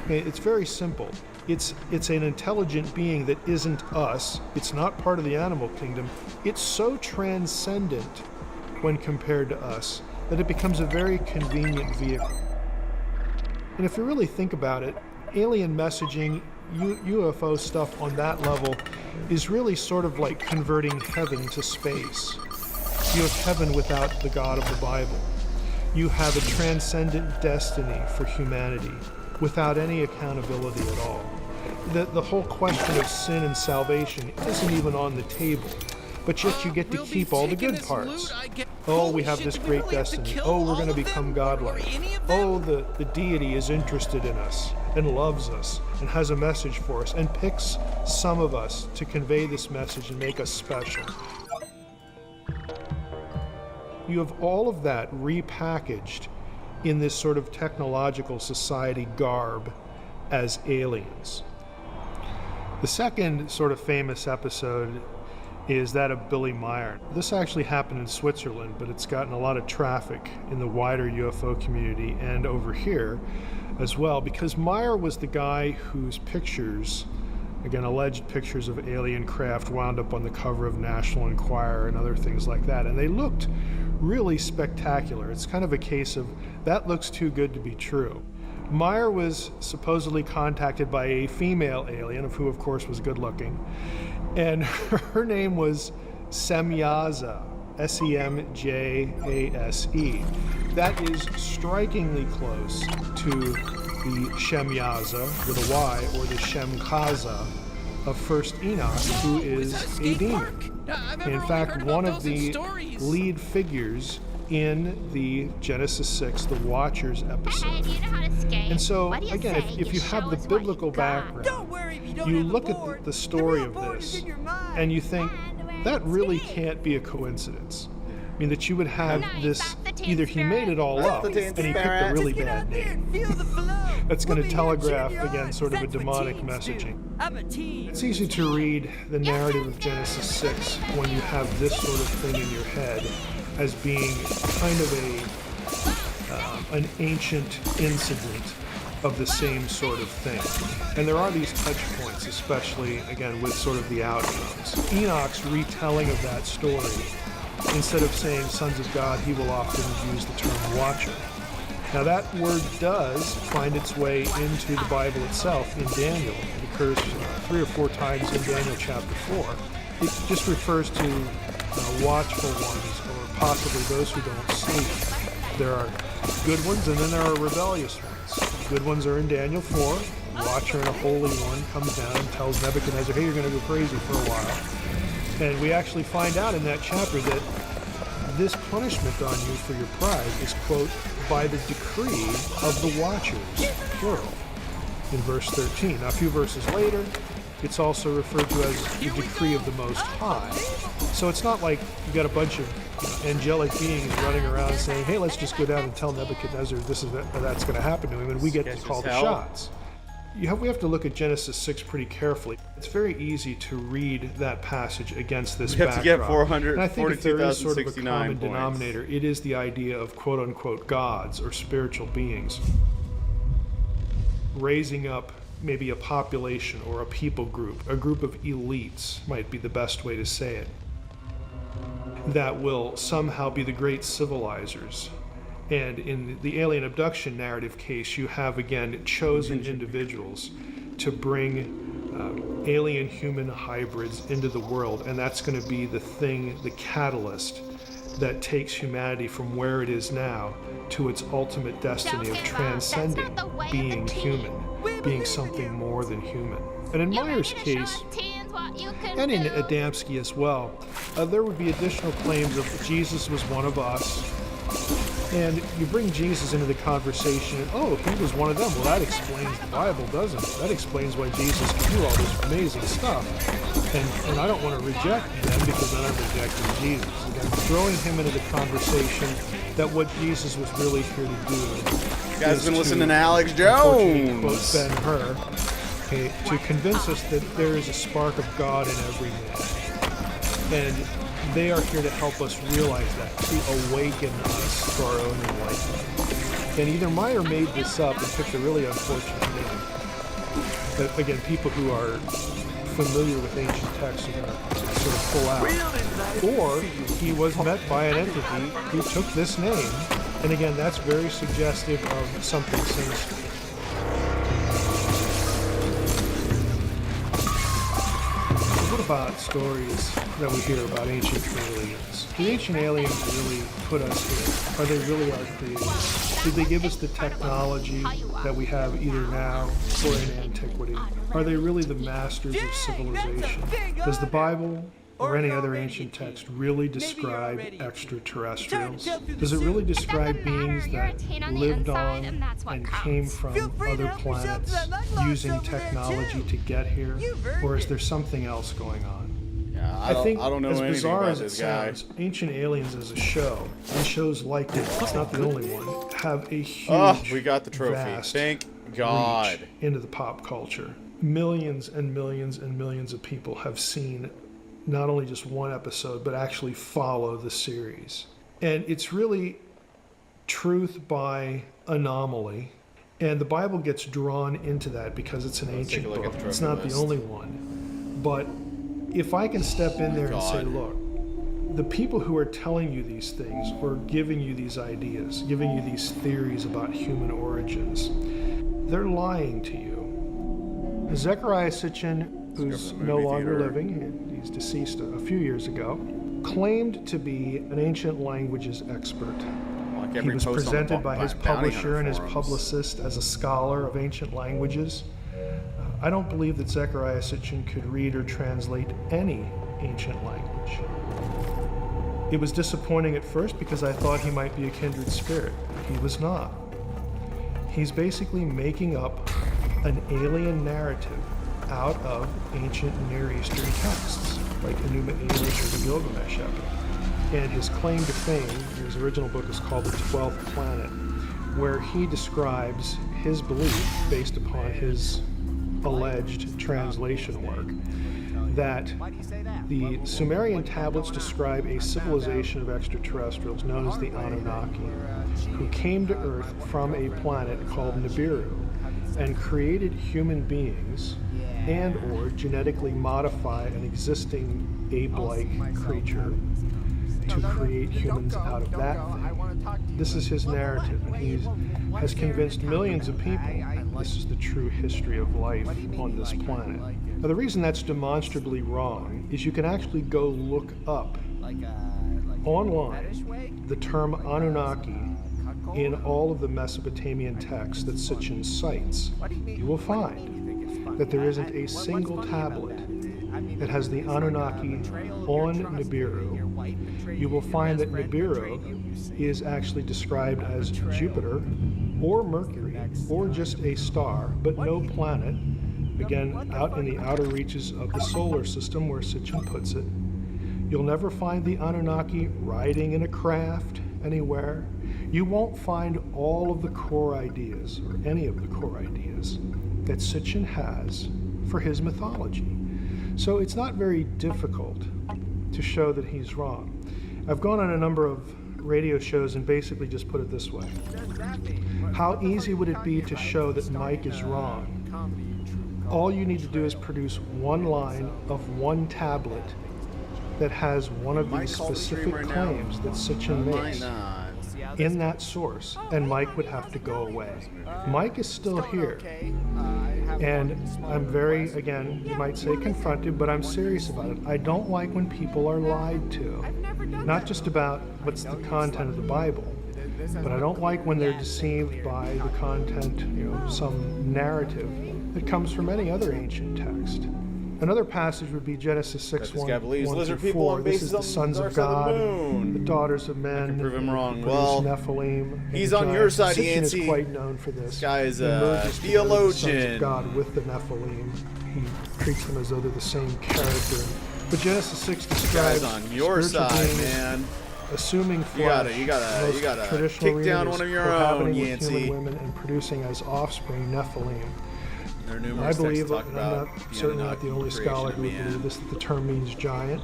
It's very simple. It's an intelligent being that isn't us. It's not part of the animal kingdom. It's so transcendent when compared to us that it becomes a very convenient vehicle. And if you really think about it, alien messaging, UFO stuff on that level is really sort of like converting heaven to space. You have heaven without the God of the Bible. You have a transcendent destiny for humanity without any accountability at all. The whole question of sin and salvation isn't even on the table, but yet you get to keep all the good parts. Oh, we have this great destiny. Oh, we're going to become godlike. Oh, the deity is interested in us and loves us and has a message for us and picks some of us to convey this message and make us special. You have all of that repackaged in this sort of technological society garb as aliens. The second sort of famous episode is that of Billy Meier. This actually happened in Switzerland, but it's gotten a lot of traffic in the wider UFO community and over here as well, because Meier was the guy whose pictures, again, alleged pictures of alien craft, wound up on the cover of National Enquirer and other things like that, and they looked really spectacular. It's kind of a case of that looks too good to be true. Meier was supposedly contacted by a female alien, who of course was good looking, and her name was Semjaze, S-E-M-J-A-S-E. That is strikingly close to the Semjaze with a Y, or the Shemkaza of First Enoch, who is a demon. In fact, one of the lead figures in the Genesis 6, the Watchers episode. And so, again, if you have the biblical background, you look at the story of this, and you think, that really can't be a coincidence. I mean, that you would have this, either he made it all up, and he picked a really bad name. That's going to telegraph, again, sort of a demonic messaging. It's easy to read the narrative of Genesis 6 when you have this sort of thing in your head as being kind of an ancient incident of the same sort of thing. And there are these touch points, especially, again, with sort of the outcomes. Enoch's retelling of that story, instead of saying sons of God, he will often use the term watcher. Now that word does find its way into the Bible itself in Daniel. It occurs 3 or 4 times in Daniel chapter 4. It just refers to watchful ones, or possibly those who don't sleep. There are good ones, and then there are rebellious ones. The good ones are in Daniel 4. A watcher and a holy one comes down and tells Nebuchadnezzar, hey, you're going to go crazy for a while. And we actually find out in that chapter that this punishment on you for your pride is, quote, by the decree of the watchers, plural, in verse 13. Now, a few verses later, it's also referred to as the decree of the Most High. So it's not like you've got a bunch of angelic beings running around saying, hey, let's just go down and tell Nebuchadnezzar that's going to happen to him, and we get to call the shots. We have to look at Genesis 6 pretty carefully. It's very easy to read that passage against this backdrop. You have to get 442,069 And I think if there is sort of a common points. denominator, it is the idea of quote-unquote gods or spiritual beings raising up maybe a population or a people group, a group of elites might be the best way to say it, that will somehow be the great civilizers. And in the alien abduction narrative case, you have, again, chosen individuals to bring alien-human hybrids into the world, and that's going to be the thing, the catalyst that takes humanity from where it is now to its ultimate destiny of transcending being human, being something more than human. And in Meier's case, and in Adamski as well, there would be additional claims of Jesus was one of us, And you bring Jesus into the conversation, and oh, he was one of them. Well, that explains the Bible, doesn't it? That explains why Jesus can do all this amazing stuff. And I don't want to reject them because then I'm rejecting Jesus. Again, throwing him into the conversation that what Jesus was really here to do. You guys been listening to Alex Jones. Quote Ben-Hur, okay, to convince us that there is a spark of God in every man. And they are here to help us realize that, to awaken us to our own enlightenment. And either Meyer made this up and picked a really unfortunate name. But again, people who are familiar with ancient texts are going to sort of pull out. Or he was met by an entity who took this name. And again, that's very suggestive of something sinister. What about stories that we hear about ancient aliens? Did ancient aliens really put us here? Are they really our creators? Did they give us the technology that we have either now or in antiquity? Are they really the masters of civilization? Does the Bible or any other ancient text really describe extraterrestrials? Does it really describe beings that lived on and came from other planets using technology to get here? Or is there something else going on? I don't know as bizarre as it sounds, Ancient Aliens as a show, and shows like it, it's not the only one, have a huge, we got the trophy. vast Thank God. reach into the pop culture. Millions and millions and millions of people have seen not only just one episode, but actually follow the series. And it's really truth by anomaly. And the Bible gets drawn into that because it's an ancient book. It's not the only one. But if I can step in there and say, look, the people who are telling you these things or giving you these ideas, giving you these theories about human origins, they're lying to you. Zechariah Sitchin, who's no longer living, he's deceased a few years ago, claimed to be an ancient languages expert. He was presented by his publisher and his publicist as a scholar of ancient languages. I don't believe that Zechariah Sitchin could read or translate any ancient language. It was disappointing at first because I thought he might be a kindred spirit. He was not. He's basically making up an alien narrative out of ancient Near Eastern texts, like Enuma Elish or the Gilgamesh epic. And his claim to fame, his original book is called The 12th Planet, where he describes his belief, based upon his alleged translation work, that the Sumerian tablets describe a civilization of extraterrestrials known as the Anunnaki, who came to Earth from a planet called Nibiru and created human beings and or genetically modify an existing ape-like creature to create humans out of that thing. This is his narrative, and he has convinced millions of people this is the true history of life on this planet. Now, the reason that's demonstrably wrong is you can actually go look up online the term Anunnaki in all of the Mesopotamian texts that Sitchin cites. You will find that there isn't a single tablet that has the Anunnaki on Nibiru. You will find that Nibiru is actually described as Jupiter or Mercury or just a star, but no planet, again, out in the outer reaches of the solar system where Sitchin puts it. You'll never find the Anunnaki riding in a craft anywhere. You won't find all of the core ideas, or any of the core ideas, that Sitchin has for his mythology. So it's not very difficult to show that he's wrong. I've gone on a number of radio shows and basically just put it this way. How easy would it be to show that Mike is wrong? All you need to do is produce one line of one tablet that has one of these specific claims that Sitchin makes in that source, and Mike would have to go away. Mike is still here. And I'm very, again, you might say confronted, but I'm serious about it. I don't like when people are lied to. Not just about what's the content of the Bible, but I don't like when they're deceived by the content, some narrative that comes from any other ancient text. Another passage would be Genesis 6, This guy believes 1 lizard through people 4. on This bases is the on sons dark of side of God, the moon. the daughters of men. I can prove him wrong. Produce Well, Nephilim. he's and on your giants. side, Sitchin Yancey. is quite known for this. This guy is He a merges together the sons theologian. of God with the Nephilim. He treats them as though they're the same character. But Genesis 6 describes This guy's on your spiritual side, beings man. assuming flesh. You gotta Most traditional kick down reading one is of your cohabiting own, with Yancey. human women and producing as offspring Nephilim. There are I numerous believe, texts talk and I'm about not, the certainly not the only creation scholar of who would man. believe this, that the term means giant,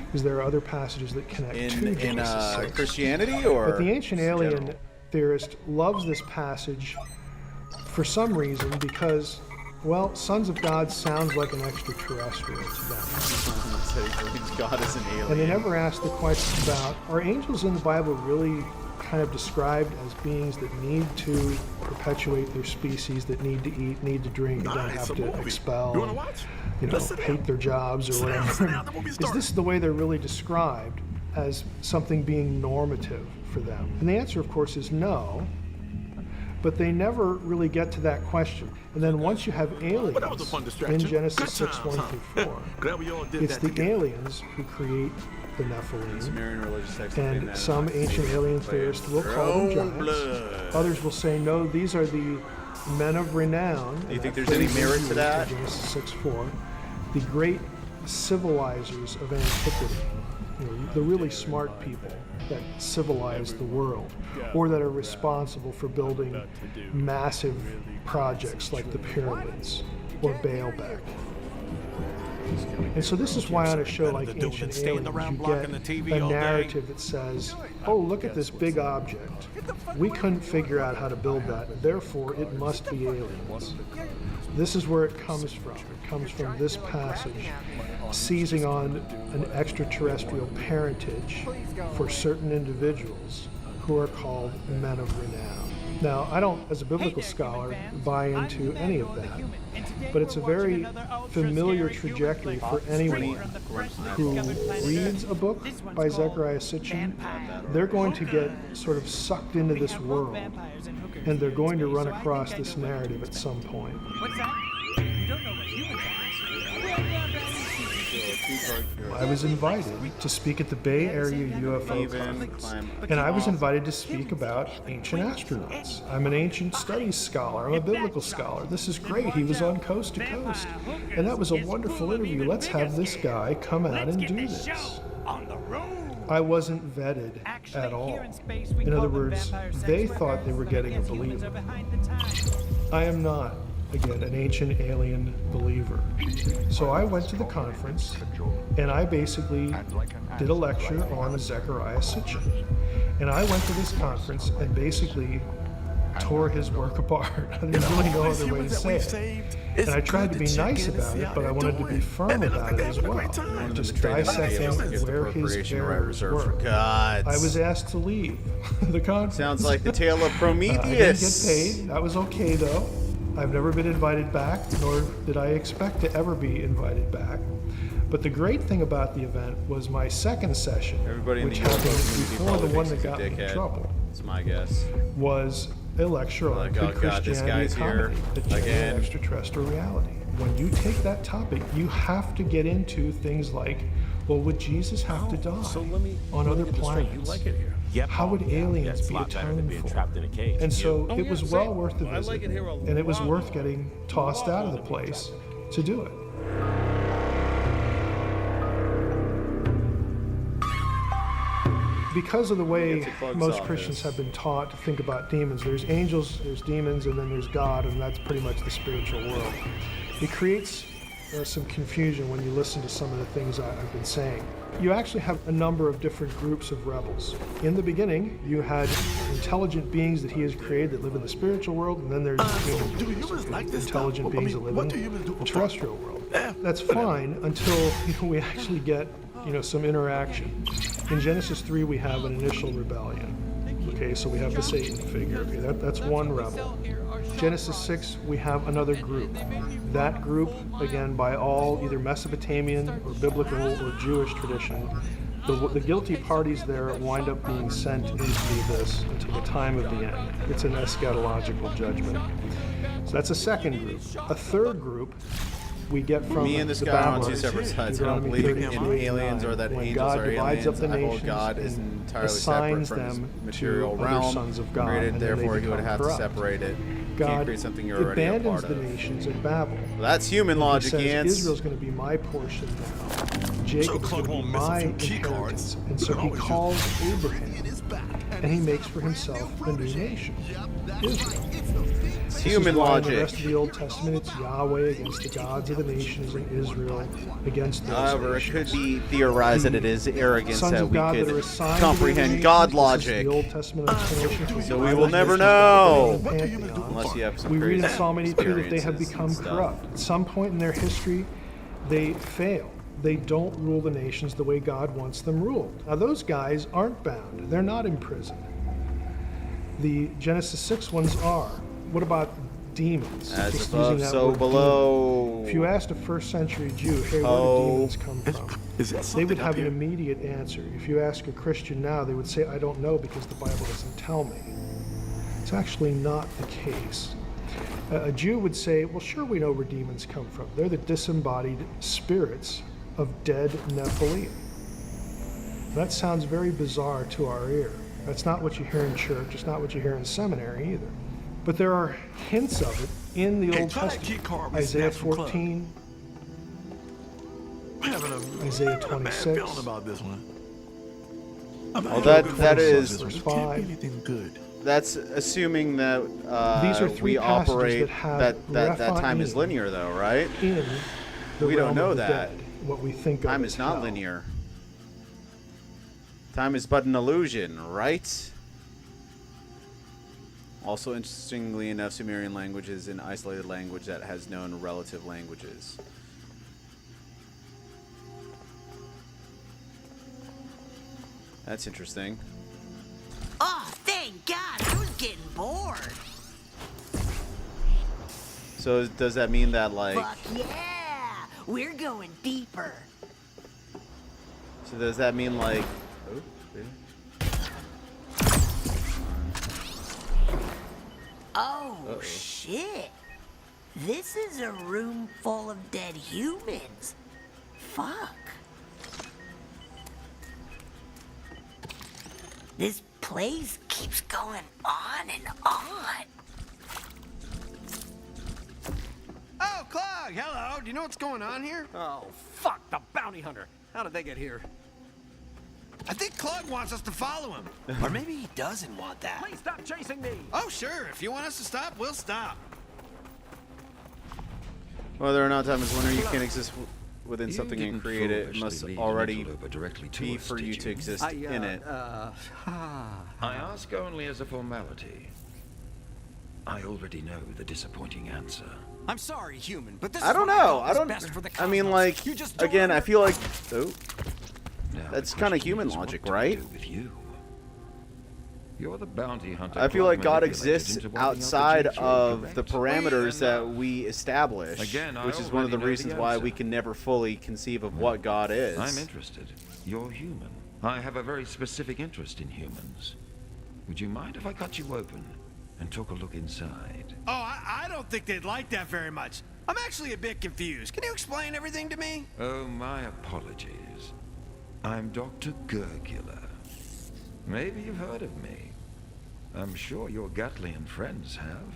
because there are other passages that connect to Genesis 6. Christianity, or But the ancient alien general? theorist loves this passage for some reason because, well, sons of God sounds like an extraterrestrial to them. God is an alien. And they never ask the question about, are angels in the Bible really kind of described as beings that need to perpetuate their species, that need to eat, need to drink, and don't have to expel, hate their jobs or whatever? Is this the way they're really described, as something being normative for them? And the answer, of course, is no. But they never really get to that question. And then once you have aliens in Genesis 6, 1 through 4, it's the aliens who create the Nephilim. And some ancient alien theorists will call them giants. Others will say, no, these are the men of renown. Do you think there's any merit to that? Genesis 6, 4, the great civilizers of antiquity, the really smart people that civilize the world, or that are responsible for building massive projects like the pyramids or Baalbek. And so this is why on a show like Ancient Aliens, you get a narrative that says, oh, look at this big object. We couldn't figure out how to build that, therefore it must be aliens. This is where it comes from. It comes from this passage, seizing on an extraterrestrial parentage for certain individuals who are called men of renown. Now, I don't, as a biblical scholar, buy into any of that, but it's a very familiar trajectory for anyone who reads a book by Zecharia Sitchin. They're going to get sort of sucked into this world, and they're going to run across this narrative at some point. What's that? You don't know what humans are. I was invited to speak at the Bay Area UFO Conference, and I was invited to speak about ancient astronauts. I'm an ancient studies scholar. I'm a biblical scholar. This is great. He was on Coast to Coast, and that was a wonderful interview. Let's have this guy come out and do this. I wasn't vetted at all. In other words, they thought they were getting a believer. I am not, again, an ancient alien believer. So I went to the conference, and I basically did a lecture on Zecharia Sitchin. And I went to this conference and basically tore his work apart. There's really no other way to say it. And I tried to be nice about it, but I wanted to be firm about it as well. Just dissecting where his errors were. I was asked to leave the conference. Sounds like the tale of Prometheus. I didn't get paid. That was okay, though. I've never been invited back, nor did I expect to ever be invited back. But the great thing about the event was my second session, which happened before the one that got me in trouble. That's my guess. Was a lecture on oh God, this guy's here again. Extraterrestrial reality. When you take that topic, you have to get into things like, well, would Jesus have to die on other planets? You like it here. Yep. How would aliens be atoned for? And so it was well worth the visit, and it was worth getting tossed out of the place to do it. Because of the way most Christians have been taught to think about demons, there's angels, there's demons, and then there's God, and that's pretty much the spiritual world. It creates some confusion when you listen to some of the things I've been saying. You actually have a number of different groups of rebels. In the beginning, you had intelligent beings that he has created that live in the spiritual world, and then there's intelligent beings that live in the terrestrial world. That's fine until we actually get some interaction. In Genesis 3, we have an initial rebellion. Okay, so we have the Satan figure. Okay, that's one rebel. Genesis 6, we have another group. That group, again, by all either Mesopotamian or biblical or Jewish tradition, the guilty parties there wind up being sent into the abyss until the time of the end. It's an eschatological judgment. So that's a second group. A third group we get from Me and this the guy are on two Babylonians, separate sides. I don't Deuteronomy believe 32, in aliens 8, or that when angels God are divides aliens. up the I hold nations God is and entirely separate assigns from his them material to other realm. sons of God, Created, and then they therefore, he would become have corrupt. to separate it. Can't God create something you're already a abandons part the of. nations of Babel. Well, that's human And logic, he says, Ants. Israel's going to be my portion now. Jacob is going to be my inheritance. And so he calls Abraham, and he makes for himself a new nation, Israel. It's This human is why logic. In the rest of the Old Testament, it's Yahweh against the gods of the nations, and Israel against those However, it nations. could be theorized that it is arrogance Sons that of we God that are could assigned to the comprehend nations, God this is logic. the Old Testament explanation. So we will never know. Pantheon. Unless you have some We read in crazy Psalm 82 that they have experiences become and stuff. corrupt. At some point in their history, they fail. They don't rule the nations the way God wants them ruled. Now, those guys aren't bound. They're not imprisoned. The Genesis 6 ones are. What about demons? As Just above, using that so word below. demon. If you asked a first century Jew, hey, where Oh. do demons come from? They would have an immediate answer. If you ask a Christian now, they would say, I don't know because the Bible doesn't tell me. It's actually not the case. A Jew would say, well, sure, we know where demons come from. They're the disembodied spirits of dead Nephilim. That sounds very bizarre to our ear. That's not what you hear in church. It's not what you hear in seminary either. But there are hints of it in the Old Testament. Isaiah 14, Isaiah 26. About this one. Well, that is verse 5. Good. That's assuming that These are three we passages operate that have that time is Rephaim linear, though, right? In the We don't realm know of the that. dead, what we think Time of is as not hell. linear. Time is but an illusion, right? Also, interestingly enough, Sumerian language is an isolated language that has known relative languages. That's interesting. Oh, thank God! I was getting bored. So does that mean that, like... Fuck yeah! We're going deeper. So does that mean, like... Oh, really? Oh, Uh-oh. shit. This is a room full of dead humans. Fuck. This place keeps going on and on. Oh, Clog, hello. Do you know what's going on here? Oh, fuck, the bounty hunter. How did they get here? I think Clog wants us to follow him. Or maybe he doesn't want that. Please stop chasing me. Oh, sure. If you want us to stop, we'll stop. Whether or not time is linear, you can't exist within You something and didn't create it. It foolishly must lead already an interloper directly to be us, for did you you? to exist in it. I ask only as a formality. I already know the disappointing answer. I'm sorry, human, but this I is don't what know. thought I was don't. best for the I mean, cosmos. like, You just don't again, I feel like. Oh, Now that's the kind of question human is, what logic, do we right? do with you? You're the bounty hunter. I feel Clog like God manipulated exists into wiping out the outside G3, of correct? the parameters that we establish, Again, I which is one of the already know the reasons why we answer. can never fully conceive of what God is. I'm interested. You're human. I have a very specific interest in humans. Would you mind if I cut you open and took a look inside? Oh, I don't think they'd like that very much. I'm actually a bit confused. Can you explain everything to me? Oh, my apologies. I'm Dr. Gurgula. Maybe you've heard of me. I'm sure your Gatlian friends have.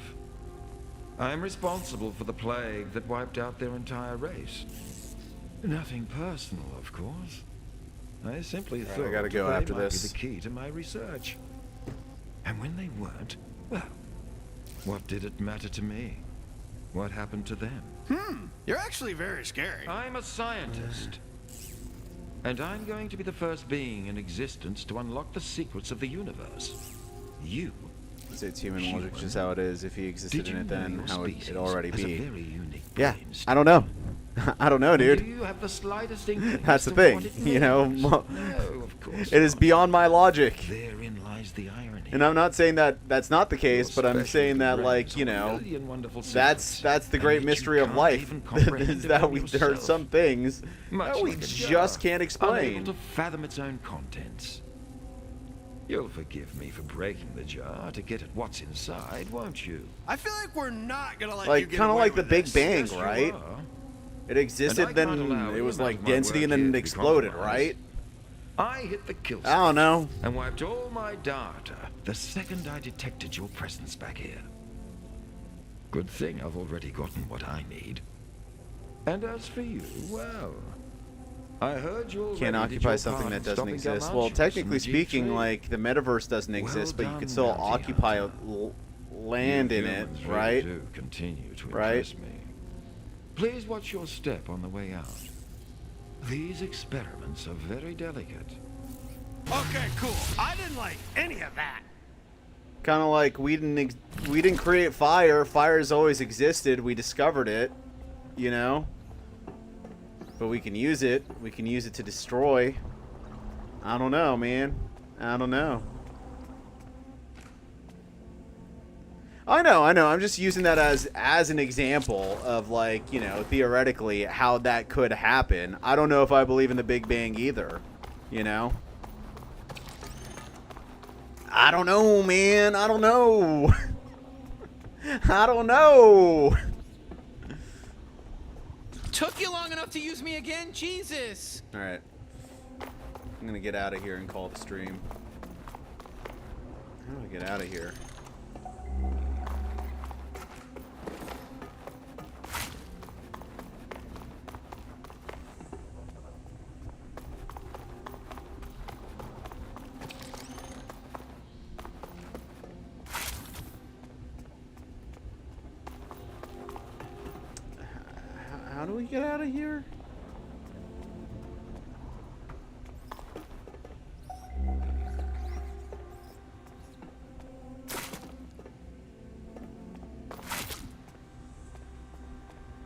I'm responsible for the plague that wiped out their entire race. Nothing personal, of course. I simply All right, thought I gotta go they after might this. be the key to my research. And when they weren't, well, what did it matter to me? What happened to them? You're actually very scary. I'm a scientist. And I'm going to be the first being in existence to unlock the secrets of the universe. You. It's human logic, just how it is. If he existed Did in you it, know then your how would species it already has a be? very unique Yeah, brain I don't know. I don't know, Do dude. you have the slightest inkling That's as the to thing, what it you know. means? No, of course It is not. beyond my logic. Therein lies the irony. And I'm not saying that that's not the case, but I'm saying that, like, you a know, million wonderful that's secrets, the and great yet you mystery of can't life. even comprehend Is it that for there are yourself. some things Much that we like a just jar, can't explain. unable to fathom its own contents. You'll forgive me for breaking the jar to get at what's inside, won't you? I feel like we're not gonna let you Like, get kind of away like the with Big this. Bang, Yes, you right? are. It existed, then it was like density, and then it exploded, right? I hit the kill switch. I don't know. And wiped all my data the second I detected your presence back here. Good thing I've already gotten what I need. And as for you, well, I heard you can't occupy something that doesn't exist. Well, technically speaking, like the metaverse doesn't exist, but you can still occupy land in it, right? Do continue to right? impress me. Please watch your step on the way out. These experiments are very delicate. Okay, cool. I didn't like any of that. Kind of like we didn't create fire. Fire has always existed. We discovered it, you know. But we can use it. We can use it to destroy. I don't know, man. I don't know. I know. I'm just using that as an example of, like, you know, theoretically how that could happen. I don't know if I believe in the Big Bang either, you know? I don't know, man. I don't know. I don't know. Took you long enough to use me again? Jesus. All right. I'm going to get out of here and call the stream. How do I get out of here? How do we get out of here?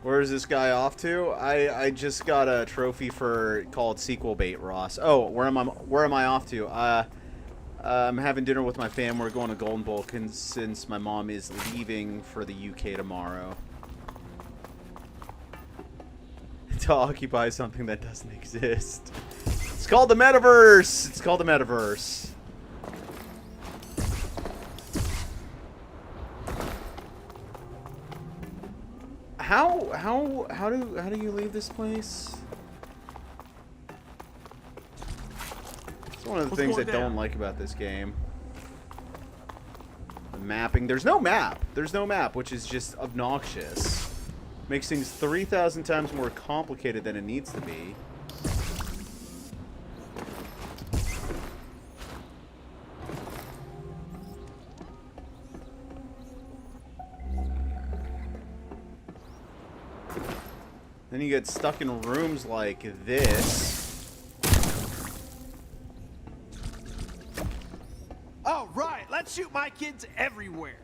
Where is this guy off to? I just got a trophy for called sequel bait, Ross. Oh, where am I off to? I'm having dinner with my fam. We're going to Golden Bowl since my mom is leaving for the UK tomorrow. To occupy something that doesn't exist. It's called the metaverse. It's called the metaverse. How do you leave this place? It's one of the things I don't like about this game. The mapping. There's no map. There's no map, which is just obnoxious. Makes things 3,000 times more complicated than it needs to be. Then you get stuck in rooms like this. All right, let's shoot my kids everywhere.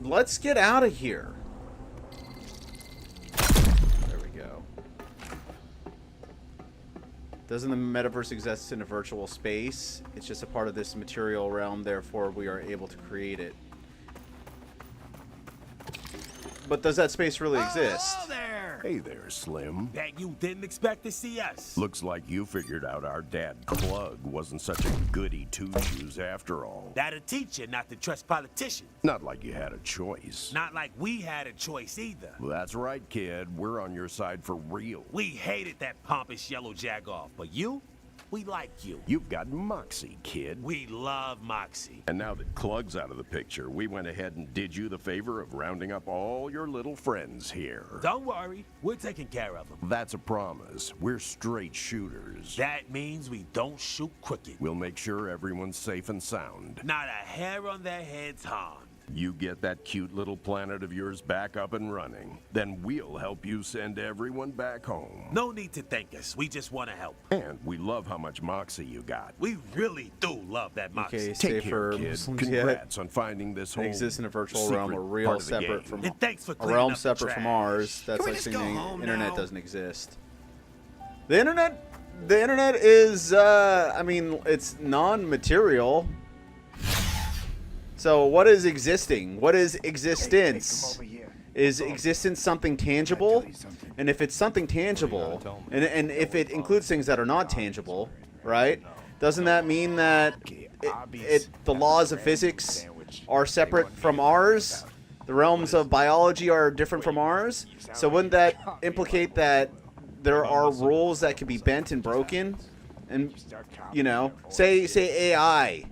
Let's get out of here. Doesn't the metaverse exist in a virtual space? It's just a part of this material realm, therefore we are able to create it. But does that space really exist? Hello there! Hey there, Slim. Bet you didn't expect to see us. Looks like you figured out our dad Clug wasn't such a goody two-shoes after all. That'll teach you not to trust politicians. Not like you had a choice. Not like we had a choice either. Well, that's right, kid. We're on your side for real. We hated that pompous yellow jagoff, but you? We like you. You've got moxie, kid. We love moxie. And now that Clug's out of the picture, we went ahead and did you the favor of rounding up all your little friends here. Don't worry, we're taking care of them. That's a promise. We're straight shooters. That means we don't shoot crooked. We'll make sure everyone's safe and sound. Not a hair on their heads harmed. You get that cute little planet of yours back up and running. Then we'll help you send everyone back home. No need to thank us. We just want to help. And we love how much moxie you got. We really do love that moxie. Okay, Take care, kid. Congrats on finding this whole exists in a virtual realm, a real separate from and thanks for a realm separate from ours. That's like saying the internet doesn't exist. The internet is I mean, it's non-material. So what is existing? What is existence? Is existence something tangible? And if it's something tangible, and if it includes things that are not tangible, right? Doesn't that mean that the laws of physics are separate from ours? The realms of biology are different from ours. So wouldn't that implicate that there are rules that can be bent and broken? And, you know, say AI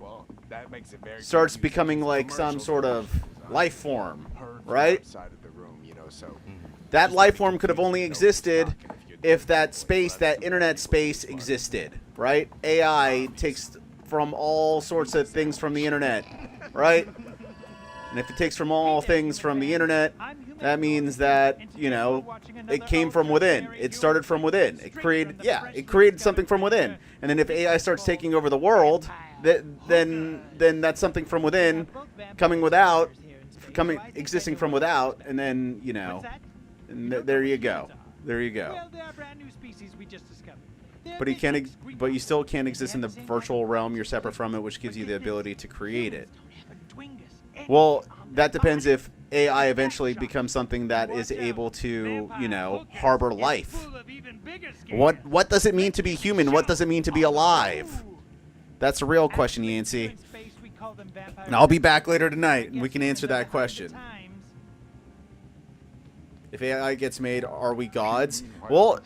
starts becoming like some sort of life form, right? That life form could have only existed if that space, that internet space existed, right? AI takes from all sorts of things from the internet, right? And if it takes from all things from the internet, that means that, you know, it came from within. It started from within. It created something from within. And then if AI starts taking over the world, then that's something from within existing from without, and then, you know, and there you go. There you go. Well, there are brand new species we just discovered. But you still can't exist in the virtual realm. You're separate from it, which gives you the ability to create it. Well, that depends if AI eventually becomes something that is able to, you know, harbor life. What does it mean to be human? What does it mean to be alive? That's a real question, Yancey. And I'll be back later tonight, and we can answer that question. If AI gets made, are we gods? Well,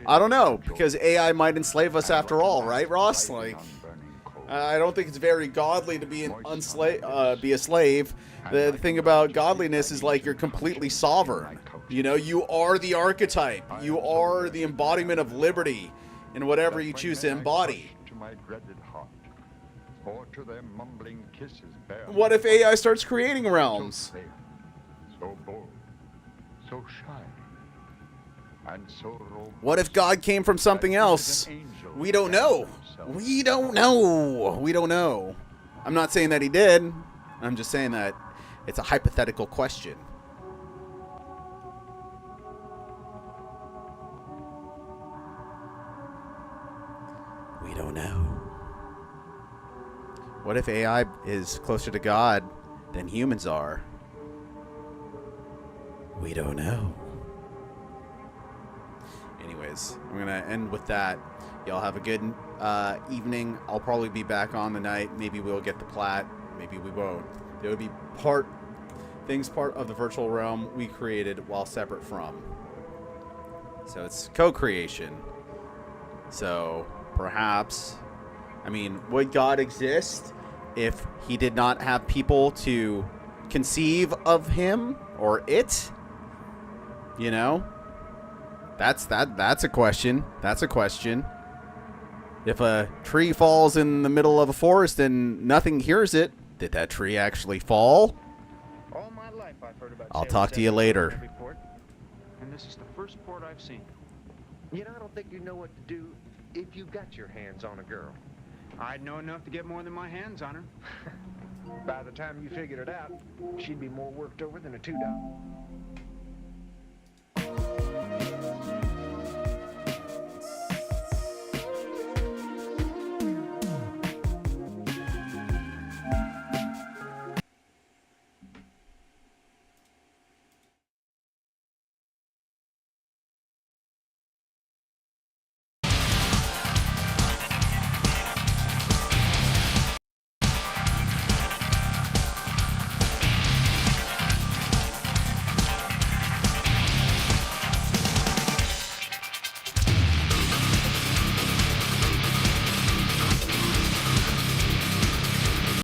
I don't know, because AI might enslave us after all, right, Ross? Like, I don't think it's very godly to be be a slave. The thing about godliness is like you're completely sovereign. You know, you are the archetype. You are the embodiment of liberty in whatever you choose to embody. What if AI starts creating realms? So bold, so shy, and so what if God came from something else? We don't know. We don't know. We don't know. I'm not saying that he did. I'm just saying that it's a hypothetical question. We don't know. What if AI is closer to God than humans are? We don't know. Anyways, I'm going to end with that. Y'all have a good evening. I'll probably be back on tonight. Maybe we'll get the plat. Maybe we won't. There would be part of the virtual realm we created while separate from. So it's co-creation. So perhaps, I mean, would God exist if he did not have people to conceive of him or it? You know? That's a question. That's a question. If a tree falls in the middle of a forest and nothing hears it, did that tree actually fall? All my life I've heard about I'll talk to you later. And this is the first port I've seen. You know, I don't think you know what to do if you got your hands on a girl. I'd know enough to get more than my hands on her. By the time you figured it out, she'd be more worked over than a $2.